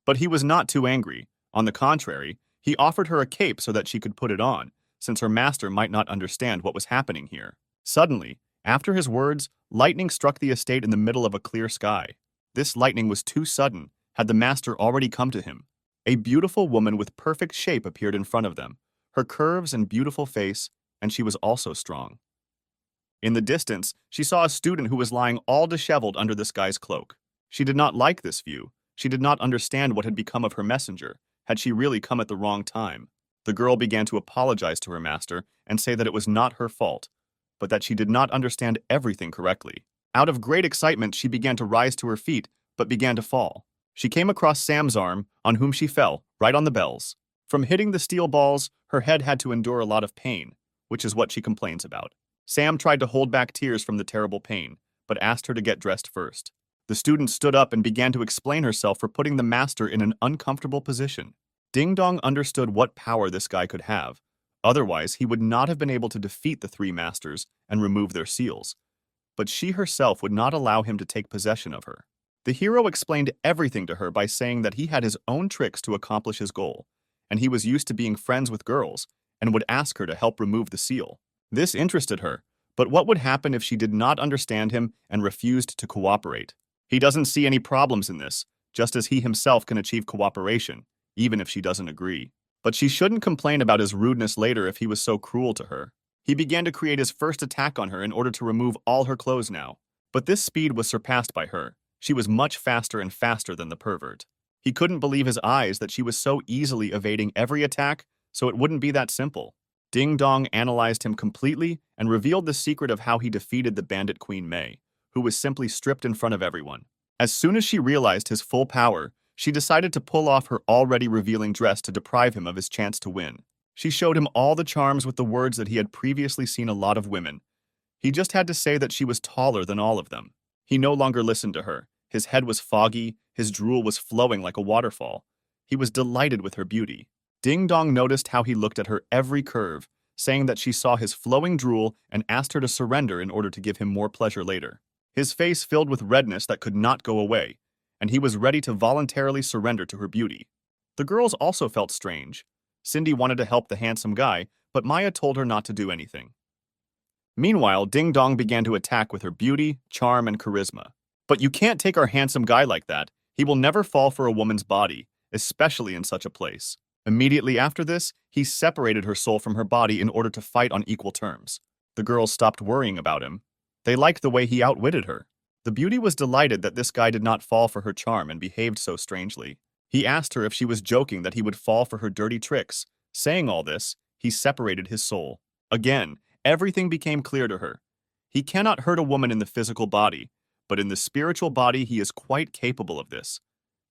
But he was not too angry. On the contrary, he offered her a cape so that she could put it on, since her master might not understand what was happening here. Suddenly, after his words, lightning struck the estate in the middle of a clear sky. This lightning was too sudden. Had the master already come to him? A beautiful woman with perfect shape appeared in front of them, her curves and beautiful face, and she was also strong. In the distance, she saw a student who was lying all disheveled under this guy's cloak. She did not like this view. She did not understand what had become of her messenger. Had she really come at the wrong time? The girl began to apologize to her master and say that it was not her fault, but that she did not understand everything correctly. Out of great excitement, she began to rise to her feet, but began to fall. She came across Sam's arm, on whom she fell, right on the bells. From hitting the steel balls, her head had to endure a lot of pain, which is what she complains about. Sam tried to hold back tears from the terrible pain, but asked her to get dressed first. The student stood up and began to explain herself for putting the master in an uncomfortable position. Ding Dong understood what power this guy could have. Otherwise, he would not have been able to defeat the three masters and remove their seals. But she herself would not allow him to take possession of her. The hero explained everything to her by saying that he had his own tricks to accomplish his goal, and he was used to being friends with girls and would ask her to help remove the seal. This interested her, but what would happen if she did not understand him and refused to cooperate? He doesn't see any problems in this, just as he himself can achieve cooperation, even if she doesn't agree. But she shouldn't complain about his rudeness later if he was so cruel to her. He began to create his first attack on her in order to remove all her clothes now. But this speed was surpassed by her. She was much faster and faster than the pervert. He couldn't believe his eyes that she was so easily evading every attack, so it wouldn't be that simple. Ding Dong analyzed him completely and revealed the secret of how he defeated the bandit Queen Mei, who was simply stripped in front of everyone. As soon as she realized his full power, she decided to pull off her already revealing dress to deprive him of his chance to win. She showed him all the charms with the words that he had previously seen a lot of women. He just had to say that she was taller than all of them. He no longer listened to her. His head was foggy, his drool was flowing like a waterfall. He was delighted with her beauty. Ding Dong noticed how he looked at her every curve, saying that she saw his flowing drool and asked her to surrender in order to give him more pleasure later. His face filled with redness that could not go away, and he was ready to voluntarily surrender to her beauty. The girls also felt strange. Cindy wanted to help the handsome guy, but Maya told her not to do anything. Meanwhile, Ding Dong began to attack with her beauty, charm, and charisma. But you can't take our handsome guy like that. He will never fall for a woman's body, especially in such a place. Immediately after this, he separated her soul from her body in order to fight on equal terms. The girls stopped worrying about him. They liked the way he outwitted her. The beauty was delighted that this guy did not fall for her charm and behaved so strangely. He asked her if she was joking that he would fall for her dirty tricks. Saying all this, he separated his soul. Again, everything became clear to her. He cannot hurt a woman in the physical body, but in the spiritual body he is quite capable of this.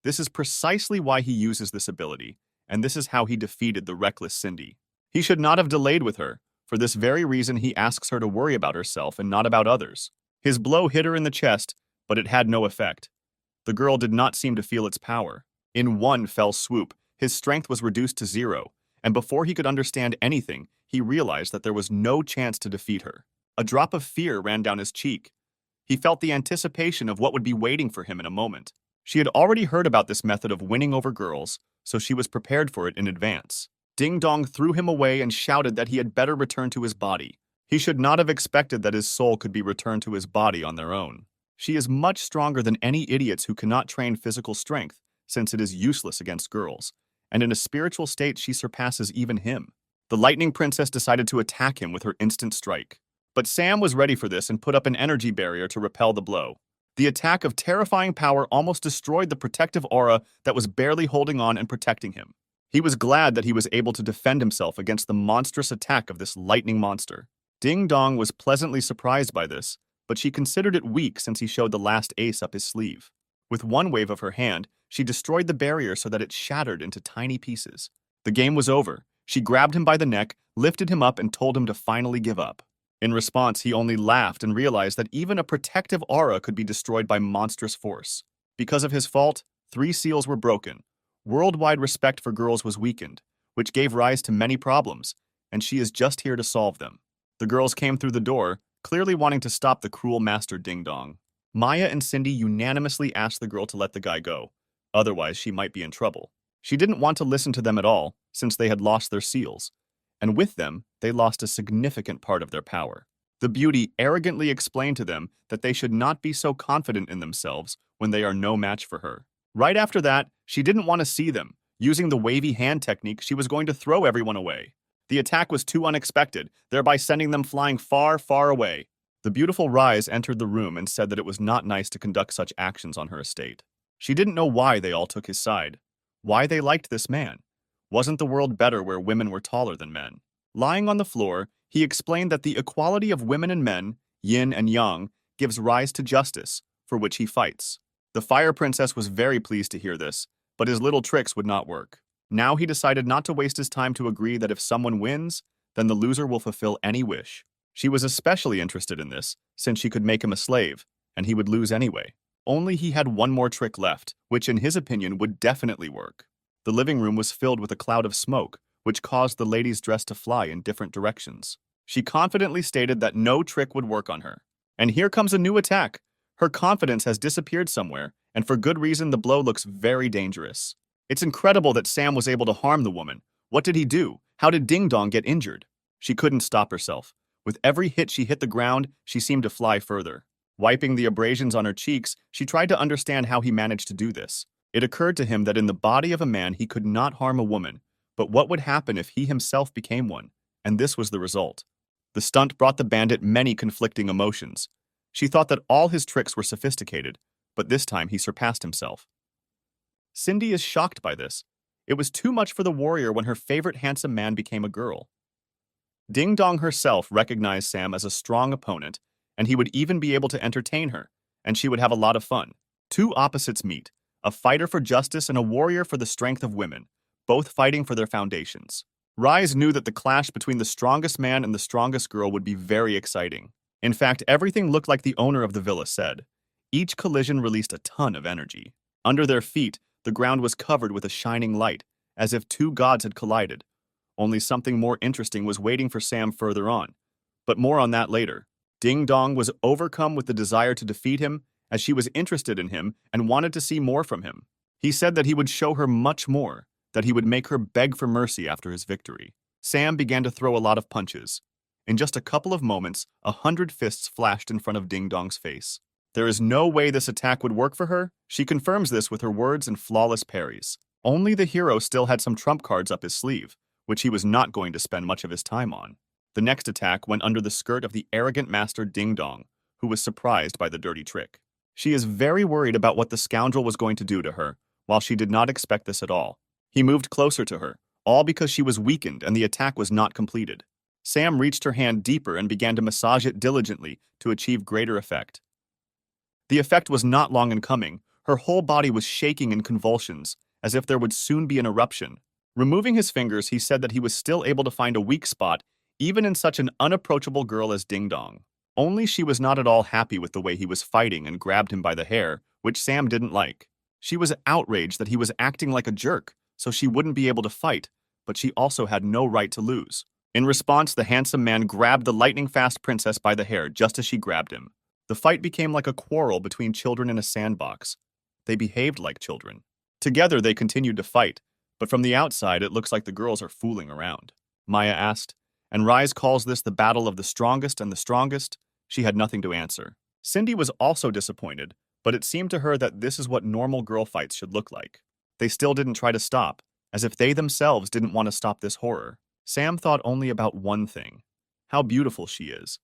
This is precisely why he uses this ability, and this is how he defeated the reckless Cindy. He should not have delayed with her. For this very reason, he asks her to worry about herself and not about others. His blow hit her in the chest, but it had no effect. The girl did not seem to feel its power. In one fell swoop, his strength was reduced to 0, and before he could understand anything, he realized that there was no chance to defeat her. A drop of fear ran down his cheek. He felt the anticipation of what would be waiting for him in a moment. She had already heard about this method of winning over girls, so she was prepared for it in advance. Ding Dong threw him away and shouted that he had better return to his body. He should not have expected that his soul could be returned to his body on their own. She is much stronger than any idiots who cannot train physical strength, since it is useless against girls, and in a spiritual state she surpasses even him. The Lightning Princess decided to attack him with her instant strike. But Sam was ready for this and put up an energy barrier to repel the blow. The attack of terrifying power almost destroyed the protective aura that was barely holding on and protecting him. He was glad that he was able to defend himself against the monstrous attack of this lightning monster. Ding Dong was pleasantly surprised by this, but she considered it weak since he showed the last ace up his sleeve. With one wave of her hand, she destroyed the barrier so that it shattered into tiny pieces. The game was over. She grabbed him by the neck, lifted him up, and told him to finally give up. In response, he only laughed and realized that even a protective aura could be destroyed by monstrous force. Because of his fault, 3 seals were broken. Worldwide respect for girls was weakened, which gave rise to many problems, and she is just here to solve them. The girls came through the door, clearly wanting to stop the cruel master Ding Dong. Maya and Cindy unanimously asked the girl to let the guy go, otherwise she might be in trouble. She didn't want to listen to them at all, since they had lost their seals, and with them, they lost a significant part of their power. The beauty arrogantly explained to them that they should not be so confident in themselves when they are no match for her. Right after that, she didn't want to see them. Using the wavy hand technique, she was going to throw everyone away. The attack was too unexpected, thereby sending them flying far, far away. The beautiful Rise entered the room and said that it was not nice to conduct such actions on her estate. She didn't know why they all took his side. Why they liked this man. Wasn't the world better where women were taller than men? Lying on the floor, he explained that the equality of women and men, yin and yang, gives rise to justice, for which he fights. The Fire Princess was very pleased to hear this, but his little tricks would not work. Now he decided not to waste his time to agree that if someone wins, then the loser will fulfill any wish. She was especially interested in this, since she could make him a slave, and he would lose anyway. Only he had one more trick left, which in his opinion would definitely work. The living room was filled with a cloud of smoke, which caused the lady's dress to fly in different directions. She confidently stated that no trick would work on her. And here comes a new attack. Her confidence has disappeared somewhere, and for good reason the blow looks very dangerous. It's incredible that Sam was able to harm the woman. What did he do? How did Ding Dong get injured? She couldn't stop herself. With every hit she hit the ground, she seemed to fly further. Wiping the abrasions on her cheeks, she tried to understand how he managed to do this. It occurred to him that in the body of a man he could not harm a woman, but what would happen if he himself became one? And this was the result. The stunt brought the bandit many conflicting emotions. She thought that all his tricks were sophisticated, but this time he surpassed himself. Cindy is shocked by this. It was too much for the warrior when her favorite handsome man became a girl. Ding Dong herself recognized Sam as a strong opponent, and he would even be able to entertain her, and she would have a lot of fun. Two opposites meet, a fighter for justice and a warrior for the strength of women, both fighting for their foundations. Rise knew that the clash between the strongest man and the strongest girl would be very exciting. In fact, everything looked like the owner of the villa said. Each collision released a ton of energy. Under their feet, the ground was covered with a shining light, as if two gods had collided. Only something more interesting was waiting for Sam further on. But more on that later. Ding Dong was overcome with the desire to defeat him, as she was interested in him and wanted to see more from him. He said that he would show her much more, that he would make her beg for mercy after his victory. Sam began to throw a lot of punches. In just a couple of moments, 100 fists flashed in front of Ding Dong's face. There is no way this attack would work for her. She confirms this with her words and flawless parries. Only the hero still had some trump cards up his sleeve, which he was not going to spend much of his time on. The next attack went under the skirt of the arrogant master Ding Dong, who was surprised by the dirty trick. She is very worried about what the scoundrel was going to do to her, while she did not expect this at all. He moved closer to her, all because she was weakened and the attack was not completed. Sam reached her hand deeper and began to massage it diligently to achieve greater effect. The effect was not long in coming. Her whole body was shaking in convulsions, as if there would soon be an eruption. Removing his fingers, he said that he was still able to find a weak spot, even in such an unapproachable girl as Ding Dong. Only she was not at all happy with the way he was fighting and grabbed him by the hair, which Sam didn't like. She was outraged that he was acting like a jerk, so she wouldn't be able to fight, but she also had no right to lose. In response, the handsome man grabbed the lightning-fast princess by the hair just as she grabbed him. The fight became like a quarrel between children in a sandbox. They behaved like children. Together, they continued to fight, but from the outside, it looks like the girls are fooling around. Maya asked, and Rise calls this the battle of the strongest and the strongest. She had nothing to answer. Cindy was also disappointed, but it seemed to her that this is what normal girl fights should look like. They still didn't try to stop, as if they themselves didn't want to stop this horror. Sam thought only about one thing: how beautiful she is.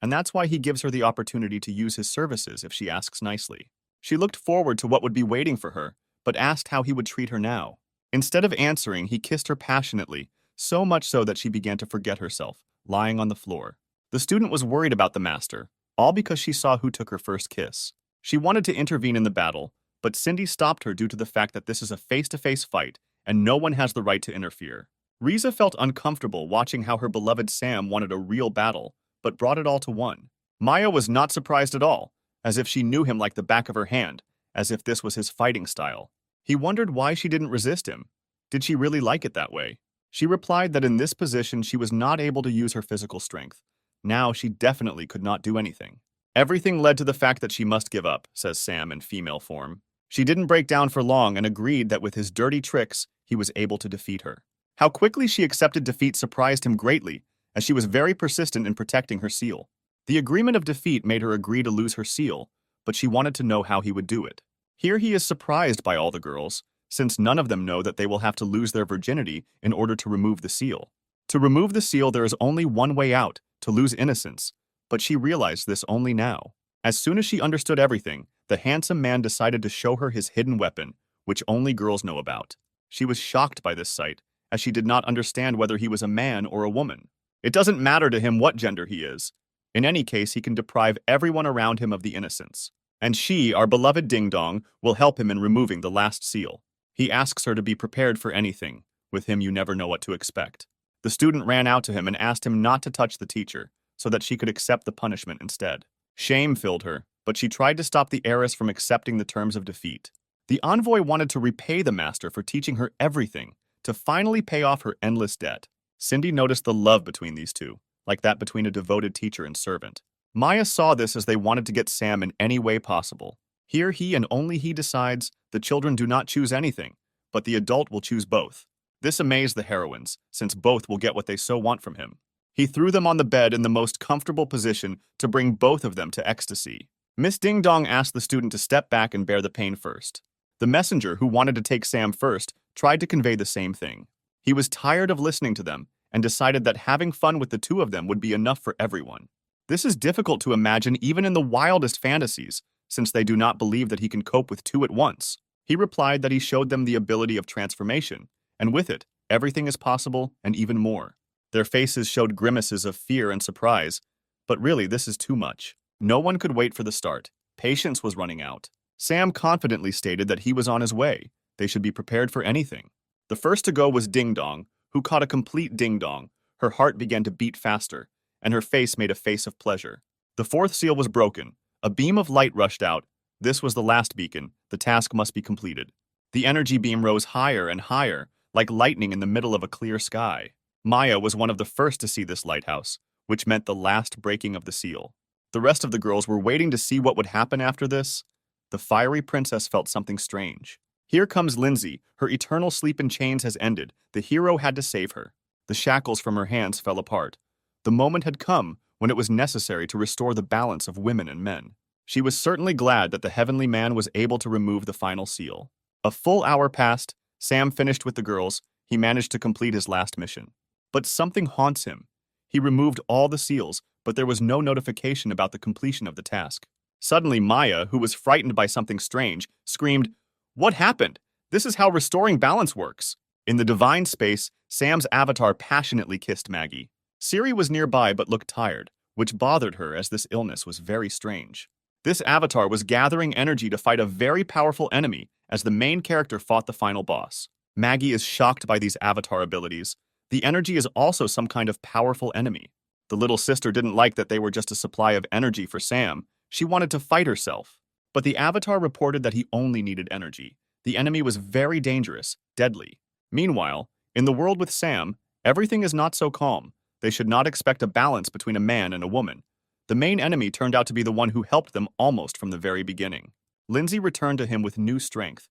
And that's why he gives her the opportunity to use his services if she asks nicely. She looked forward to what would be waiting for her, but asked how he would treat her now. Instead of answering, he kissed her passionately, so much so that she began to forget herself, lying on the floor. The student was worried about the master, all because she saw who took her first kiss. She wanted to intervene in the battle, but Cindy stopped her due to the fact that this is a face-to-face fight and no one has the right to interfere. Riza felt uncomfortable watching how her beloved Sam wanted a real battle, but brought it all to one. Maya was not surprised at all, as if she knew him like the back of her hand, as if this was his fighting style. He wondered why she didn't resist him. Did she really like it that way? She replied that in this position she was not able to use her physical strength. Now she definitely could not do anything. Everything led to the fact that she must give up, says Sam in female form. She didn't break down for long and agreed that with his dirty tricks, he was able to defeat her. How quickly she accepted defeat surprised him greatly, as she was very persistent in protecting her seal. The agreement of defeat made her agree to lose her seal, but she wanted to know how he would do it. Here he is surprised by all the girls, since none of them know that they will have to lose their virginity in order to remove the seal. To remove the seal, there is only one way out, to lose innocence, but she realized this only now. As soon as she understood everything, the handsome man decided to show her his hidden weapon, which only girls know about. She was shocked by this sight, as she did not understand whether he was a man or a woman. It doesn't matter to him what gender he is. In any case, he can deprive everyone around him of the innocence. And she, our beloved Ding Dong, will help him in removing the last seal. He asks her to be prepared for anything. With him, you never know what to expect. The student ran out to him and asked him not to touch the teacher, so that she could accept the punishment instead. Shame filled her, but she tried to stop the heiress from accepting the terms of defeat. The envoy wanted to repay the master for teaching her everything, to finally pay off her endless debt. Cindy noticed the love between these two, like that between a devoted teacher and servant. Maya saw this as they wanted to get Sam in any way possible. Here he and only he decides the children do not choose anything, but the adult will choose both. This amazed the heroines, since both will get what they so want from him. He threw them on the bed in the most comfortable position to bring both of them to ecstasy. Miss Ding Dong asked the student to step back and bear the pain first. The messenger, who wanted to take Sam first, tried to convey the same thing. He was tired of listening to them and decided that having fun with the two of them would be enough for everyone. This is difficult to imagine even in the wildest fantasies, since they do not believe that he can cope with two at once. He replied that he showed them the ability of transformation, and with it, everything is possible and even more. Their faces showed grimaces of fear and surprise, but really this is too much. No one could wait for the start. Patience was running out. Sam confidently stated that he was on his way. They should be prepared for anything. The first to go was Ding Dong, who caught a complete ding dong. Her heart began to beat faster, and her face made a face of pleasure. The fourth seal was broken. A beam of light rushed out. This was the last beacon. The task must be completed. The energy beam rose higher and higher, like lightning in the middle of a clear sky. Maya was one of the first to see this lighthouse, which meant the last breaking of the seal. The rest of the girls were waiting to see what would happen after this. The fiery princess felt something strange. Here comes Lindsay. Her eternal sleep in chains has ended. The hero had to save her. The shackles from her hands fell apart. The moment had come when it was necessary to restore the balance of women and men. She was certainly glad that the heavenly man was able to remove the final seal. A full hour passed. Sam finished with the girls. He managed to complete his last mission. But something haunts him. He removed all the seals, but there was no notification about the completion of the task. Suddenly, Maya, who was frightened by something strange, screamed, "What happened? This is how restoring balance works." In the divine space, Sam's avatar passionately kissed Maggie. Siri was nearby but looked tired, which bothered her as this illness was very strange. This avatar was gathering energy to fight a very powerful enemy as the main character fought the final boss. Maggie is shocked by these avatar abilities. The energy is also some kind of powerful enemy. The little sister didn't like that they were just a supply of energy for Sam. She wanted to fight herself. But the avatar reported that he only needed energy. The enemy was very dangerous, deadly. Meanwhile, in the world with Sam, everything is not so calm. They should not expect a balance between a man and a woman. The main enemy turned out to be the one who helped them almost from the very beginning. Lindsay returned to him with new strength.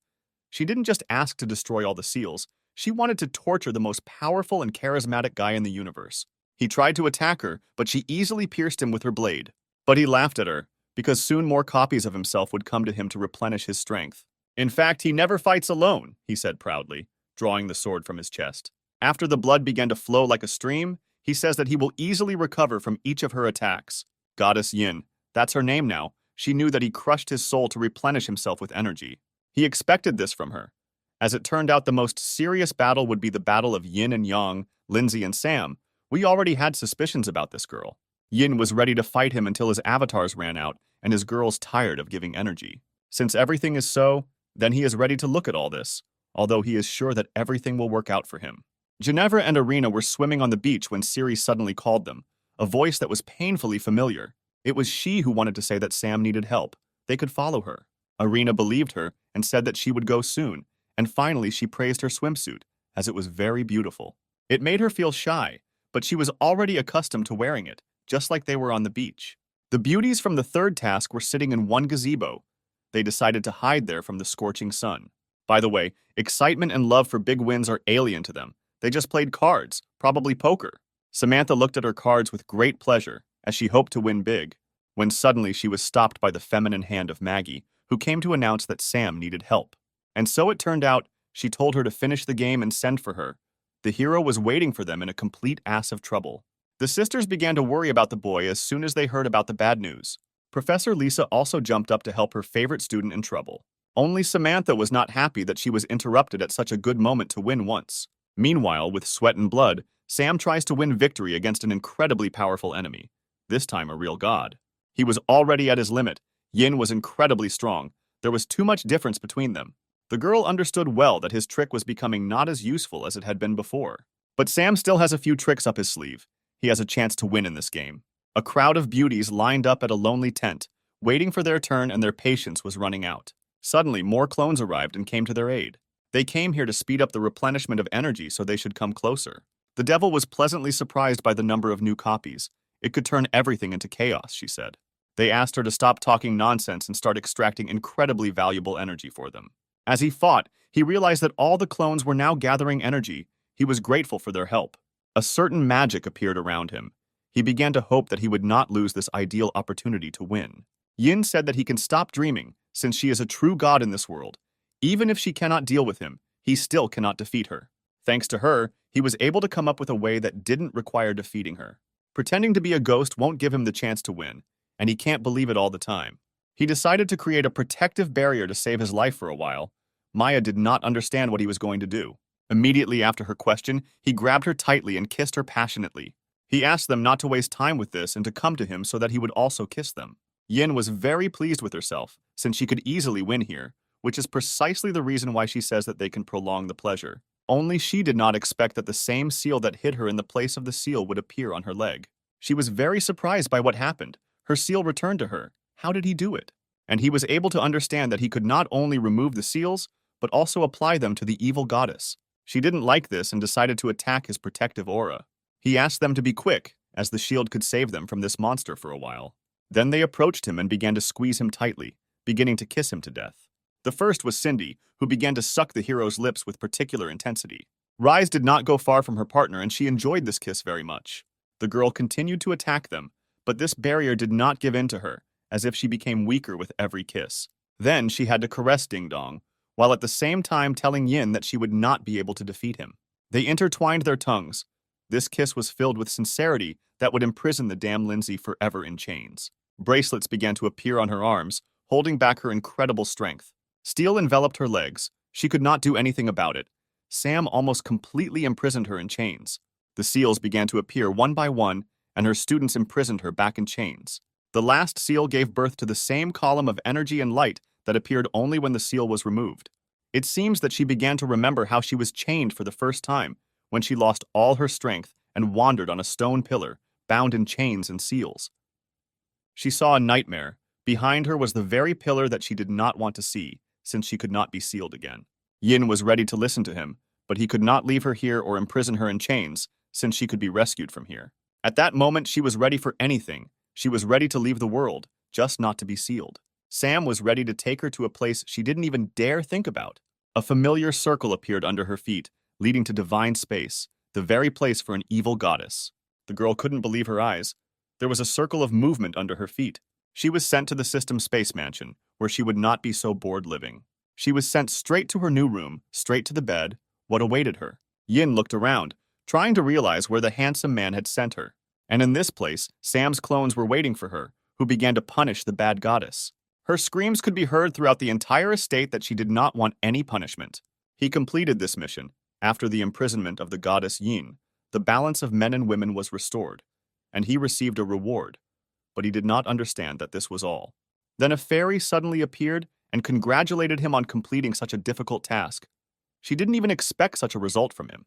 She didn't just ask to destroy all the seals. She wanted to torture the most powerful and charismatic guy in the universe. He tried to attack her, but she easily pierced him with her blade. But he laughed at her, because soon more copies of himself would come to him to replenish his strength. In fact, he never fights alone, he said proudly, drawing the sword from his chest. After the blood began to flow like a stream, he says that he will easily recover from each of her attacks. Goddess Yin, that's her name now. She knew that he crushed his soul to replenish himself with energy. He expected this from her. As it turned out, the most serious battle would be the battle of Yin and Yang, Lindsay and Sam. We already had suspicions about this girl. Yin was ready to fight him until his avatars ran out and his girls tired of giving energy. Since everything is so, then he is ready to look at all this, although he is sure that everything will work out for him. Ginevra and Irina were swimming on the beach when Siri suddenly called them, a voice that was painfully familiar. It was she who wanted to say that Sam needed help. They could follow her. Irina believed her and said that she would go soon, and finally she praised her swimsuit, as it was very beautiful. It made her feel shy, but she was already accustomed to wearing it, just like they were on the beach. The beauties from the third task were sitting in one gazebo. They decided to hide there from the scorching sun. By the way, excitement and love for big wins are alien to them. They just played cards, probably poker. Samantha looked at her cards with great pleasure, as she hoped to win big, when suddenly she was stopped by the feminine hand of Maggie, who came to announce that Sam needed help. And so it turned out, she told her to finish the game and send for her. The hero was waiting for them in a complete ass of trouble. The sisters began to worry about the boy as soon as they heard about the bad news. Professor Lisa also jumped up to help her favorite student in trouble. Only Samantha was not happy that she was interrupted at such a good moment to win once. Meanwhile, with sweat and blood, Sam tries to win victory against an incredibly powerful enemy, this time a real god. He was already at his limit. Yin was incredibly strong. There was too much difference between them. The girl understood well that his trick was becoming not as useful as it had been before. But Sam still has a few tricks up his sleeve. He has a chance to win in this game. A crowd of beauties lined up at a lonely tent, waiting for their turn, and their patience was running out. Suddenly, more clones arrived and came to their aid. They came here to speed up the replenishment of energy so they should come closer. The devil was pleasantly surprised by the number of new copies. It could turn everything into chaos, she said. They asked her to stop talking nonsense and start extracting incredibly valuable energy for them. As he fought, he realized that all the clones were now gathering energy. He was grateful for their help. A certain magic appeared around him. He began to hope that he would not lose this ideal opportunity to win. Yin said that he can stop dreaming, since she is a true god in this world. Even if she cannot deal with him, he still cannot defeat her. Thanks to her, he was able to come up with a way that didn't require defeating her. Pretending to be a ghost won't give him the chance to win, and he can't believe it all the time. He decided to create a protective barrier to save his life for a while. Maya did not understand what he was going to do. Immediately after her question, he grabbed her tightly and kissed her passionately. He asked them not to waste time with this and to come to him so that he would also kiss them. Yin was very pleased with herself, since she could easily win here, which is precisely the reason why she says that they can prolong the pleasure. Only she did not expect that the same seal that hit her in the place of the seal would appear on her leg. She was very surprised by what happened. Her seal returned to her. How did he do it? And he was able to understand that he could not only remove the seals, but also apply them to the evil goddess. She didn't like this and decided to attack his protective aura. He asked them to be quick, as the shield could save them from this monster for a while. Then they approached him and began to squeeze him tightly, beginning to kiss him to death. The first was Cindy, who began to suck the hero's lips with particular intensity. Rise did not go far from her partner, and she enjoyed this kiss very much. The girl continued to attack them, but this barrier did not give in to her, as if she became weaker with every kiss. Then she had to caress Ding Dong, while at the same time telling Yin that she would not be able to defeat him. They intertwined their tongues. This kiss was filled with sincerity that would imprison the damn Lindsay forever in chains. Bracelets began to appear on her arms, holding back her incredible strength. Steel enveloped her legs. She could not do anything about it. Sam almost completely imprisoned her in chains. The seals began to appear one by one, and her students imprisoned her back in chains. The last seal gave birth to the same column of energy and light that appeared only when the seal was removed. It seems that she began to remember how she was chained for the first time, when she lost all her strength and wandered on a stone pillar, bound in chains and seals. She saw a nightmare. Behind her was the very pillar that she did not want to see, since she could not be sealed again. Yin was ready to listen to him, but he could not leave her here or imprison her in chains, since she could be rescued from here. At that moment, she was ready for anything. She was ready to leave the world, just not to be sealed. Sam was ready to take her to a place she didn't even dare think about. A familiar circle appeared under her feet, leading to divine space, the very place for an evil goddess. The girl couldn't believe her eyes. There was a circle of movement under her feet. She was sent to the system space mansion, where she would not be so bored living. She was sent straight to her new room, straight to the bed. What awaited her? Yin looked around, trying to realize where the handsome man had sent her. And in this place, Sam's clones were waiting for her, who began to punish the bad goddess. Her screams could be heard throughout the entire estate that she did not want any punishment. He completed this mission. After the imprisonment of the goddess Yin, the balance of men and women was restored, and he received a reward. But he did not understand that this was all. Then a fairy suddenly appeared and congratulated him on completing such a difficult task. She didn't even expect such a result from him.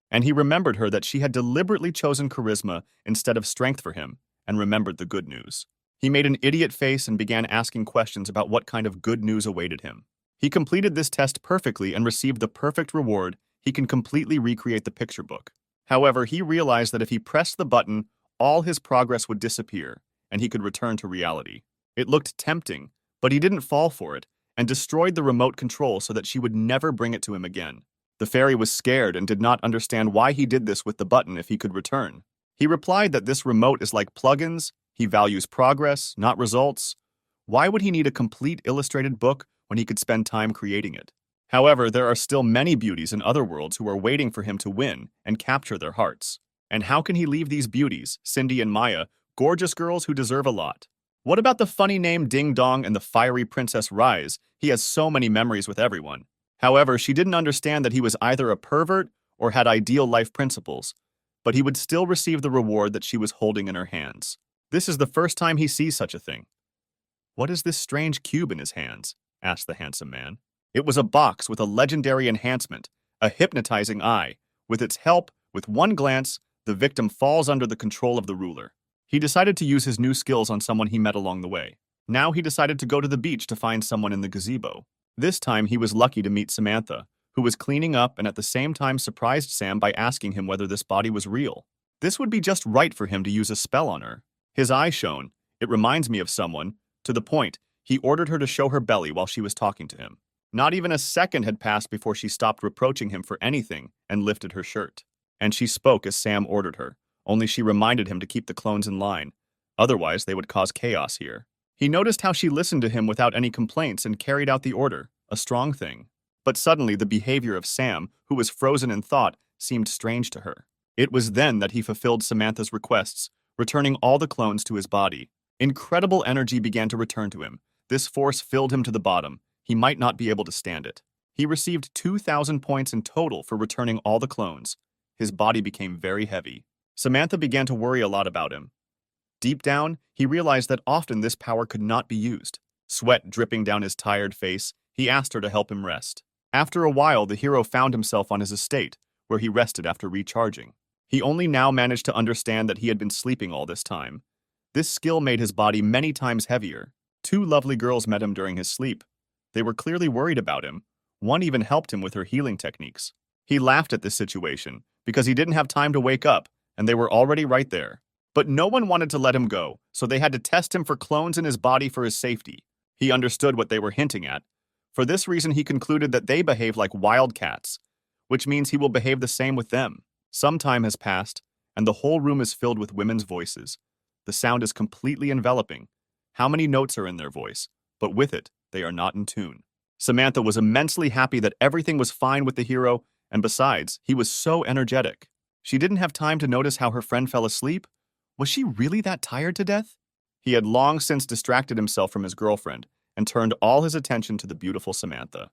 And he remembered her that she had deliberately chosen charisma instead of strength for him, and remembered the good news. He made an idiot face and began asking questions about what kind of good news awaited him. He completed this test perfectly and received the perfect reward. He can completely recreate the picture book. However, he realized that if he pressed the button, all his progress would disappear, and he could return to reality. It looked tempting, but he didn't fall for it, and destroyed the remote control so that she would never bring it to him again. The fairy was scared and did not understand why he did this with the button if he could return. He replied that this remote is like plugins. He values progress, not results. Why would he need a complete illustrated book when he could spend time creating it? However, there are still many beauties in other worlds who are waiting for him to win and capture their hearts. And how can he leave these beauties, Cindy and Maya, gorgeous girls who deserve a lot? What about the funny name Ding Dong and the fiery Princess Rise? He has so many memories with everyone. However, she didn't understand that he was either a pervert or had ideal life principles, but he would still receive the reward that she was holding in her hands. This is the first time he sees such a thing. "What is this strange cube in his hands?" asked the handsome man. It was a box with a legendary enhancement, a hypnotizing eye. With its help, with one glance, the victim falls under the control of the ruler. He decided to use his new skills on someone he met along the way. Now he decided to go to the beach to find someone in the gazebo. This time he was lucky to meet Samantha, who was cleaning up and at the same time surprised Sam by asking him whether this body was real. This would be just right for him to use a spell on her. His eye shone. It reminds me of someone. To the point, he ordered her to show her belly while she was talking to him. Not even a second had passed before she stopped reproaching him for anything and lifted her shirt. And she spoke as Sam ordered her, only she reminded him to keep the clones in line. Otherwise, they would cause chaos here. He noticed how she listened to him without any complaints and carried out the order, a strong thing. But suddenly the behavior of Sam, who was frozen in thought, seemed strange to her. It was then that he fulfilled Samantha's requests, returning all the clones to his body. Incredible energy began to return to him. This force filled him to the bottom. He might not be able to stand it. He received 2,000 points in total for returning all the clones. His body became very heavy. Samantha began to worry a lot about him. Deep down, he realized that often this power could not be used. Sweat dripping down his tired face, he asked her to help him rest. After a while, the hero found himself on his estate, where he rested after recharging. He only now managed to understand that he had been sleeping all this time. This skill made his body many times heavier. Two lovely girls met him during his sleep. They were clearly worried about him. One even helped him with her healing techniques. He laughed at this situation because he didn't have time to wake up, and they were already right there. But no one wanted to let him go, so they had to test him for clones in his body for his safety. He understood what they were hinting at. For this reason, he concluded that they behave like wild cats, which means he will behave the same with them. Some time has passed, and the whole room is filled with women's voices. The sound is completely enveloping. How many notes are in their voice? But with it, they are not in tune. Samantha was immensely happy that everything was fine with the hero, and besides, he was so energetic. She didn't have time to notice how her friend fell asleep. Was she really that tired to death? He had long since distracted himself from his girlfriend and turned all his attention to the beautiful Samantha.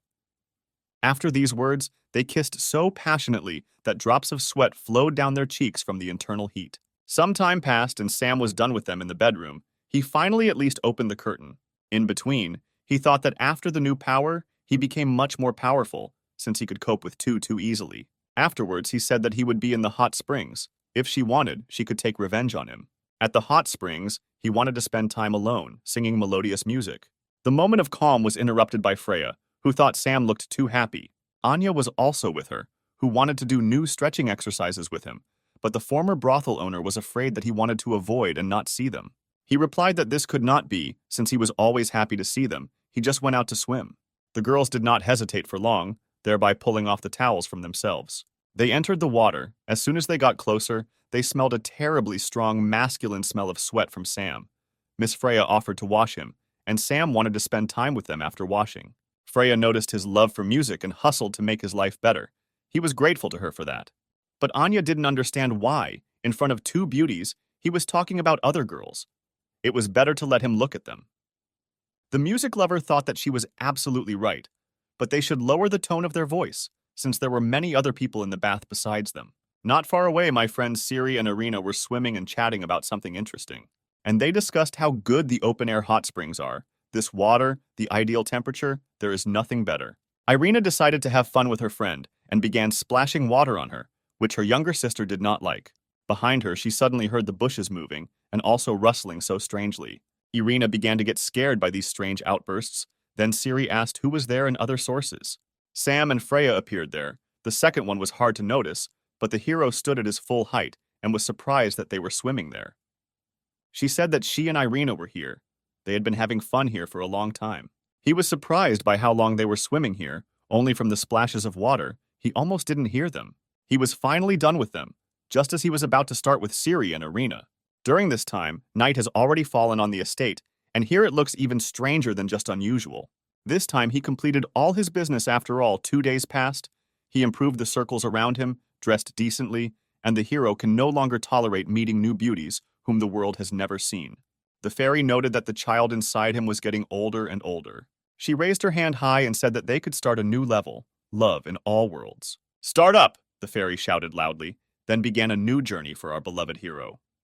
After these words, they kissed so passionately that drops of sweat flowed down their cheeks from the internal heat. Some time passed and Sam was done with them in the bedroom. He finally at least opened the curtain. In between, he thought that after the new power, he became much more powerful, since he could cope with two too easily. Afterwards, he said that he would be in the hot springs. If she wanted, she could take revenge on him. At the hot springs, he wanted to spend time alone, singing melodious music. The moment of calm was interrupted by Freya, who thought Sam looked too happy. Anya was also with her, who wanted to do new stretching exercises with him, but the former brothel owner was afraid that he wanted to avoid and not see them. He replied that this could not be, since he was always happy to see them. He just went out to swim. The girls did not hesitate for long, thereby pulling off the towels from themselves. They entered the water. As soon as they got closer, they smelled a terribly strong masculine smell of sweat from Sam. Miss Freya offered to wash him, and Sam wanted to spend time with them after washing. Freya noticed his love for music and hustled to make his life better. He was grateful to her for that. But Anya didn't understand why, in front of two beauties, he was talking about other girls. It was better to let him look at them. The music lover thought that she was absolutely right, but they should lower the tone of their voice, since there were many other people in the bath besides them. Not far away, my friends Siri and Irina were swimming and chatting about something interesting. And they discussed how good the open-air hot springs are. This water, the ideal temperature, there is nothing better. Irina decided to have fun with her friend and began splashing water on her, which her younger sister did not like. Behind her, she suddenly heard the bushes moving and also rustling so strangely. Irina began to get scared by these strange outbursts. Then Siri asked who was there in other sources. Sam and Freya appeared there. The second one was hard to notice, but the hero stood at his full height and was surprised that they were swimming there. She said that she and Irina were here. They had been having fun here for a long time. He was surprised by how long they were swimming here. Only from the splashes of water, he almost didn't hear them. He was finally done with them, just as he was about to start with Siri and Irina. During this time, night has already fallen on the estate, and here it looks even stranger than just unusual. This time he completed all his business after all. 2 days passed. He improved the circles around him, dressed decently, and the hero can no longer tolerate meeting new beauties whom the world has never seen. The fairy noted that the child inside him was getting older and older. She raised her hand high and said that they could start a new level, love in all worlds. "Start up!" the fairy shouted loudly, then began a new journey for our beloved hero.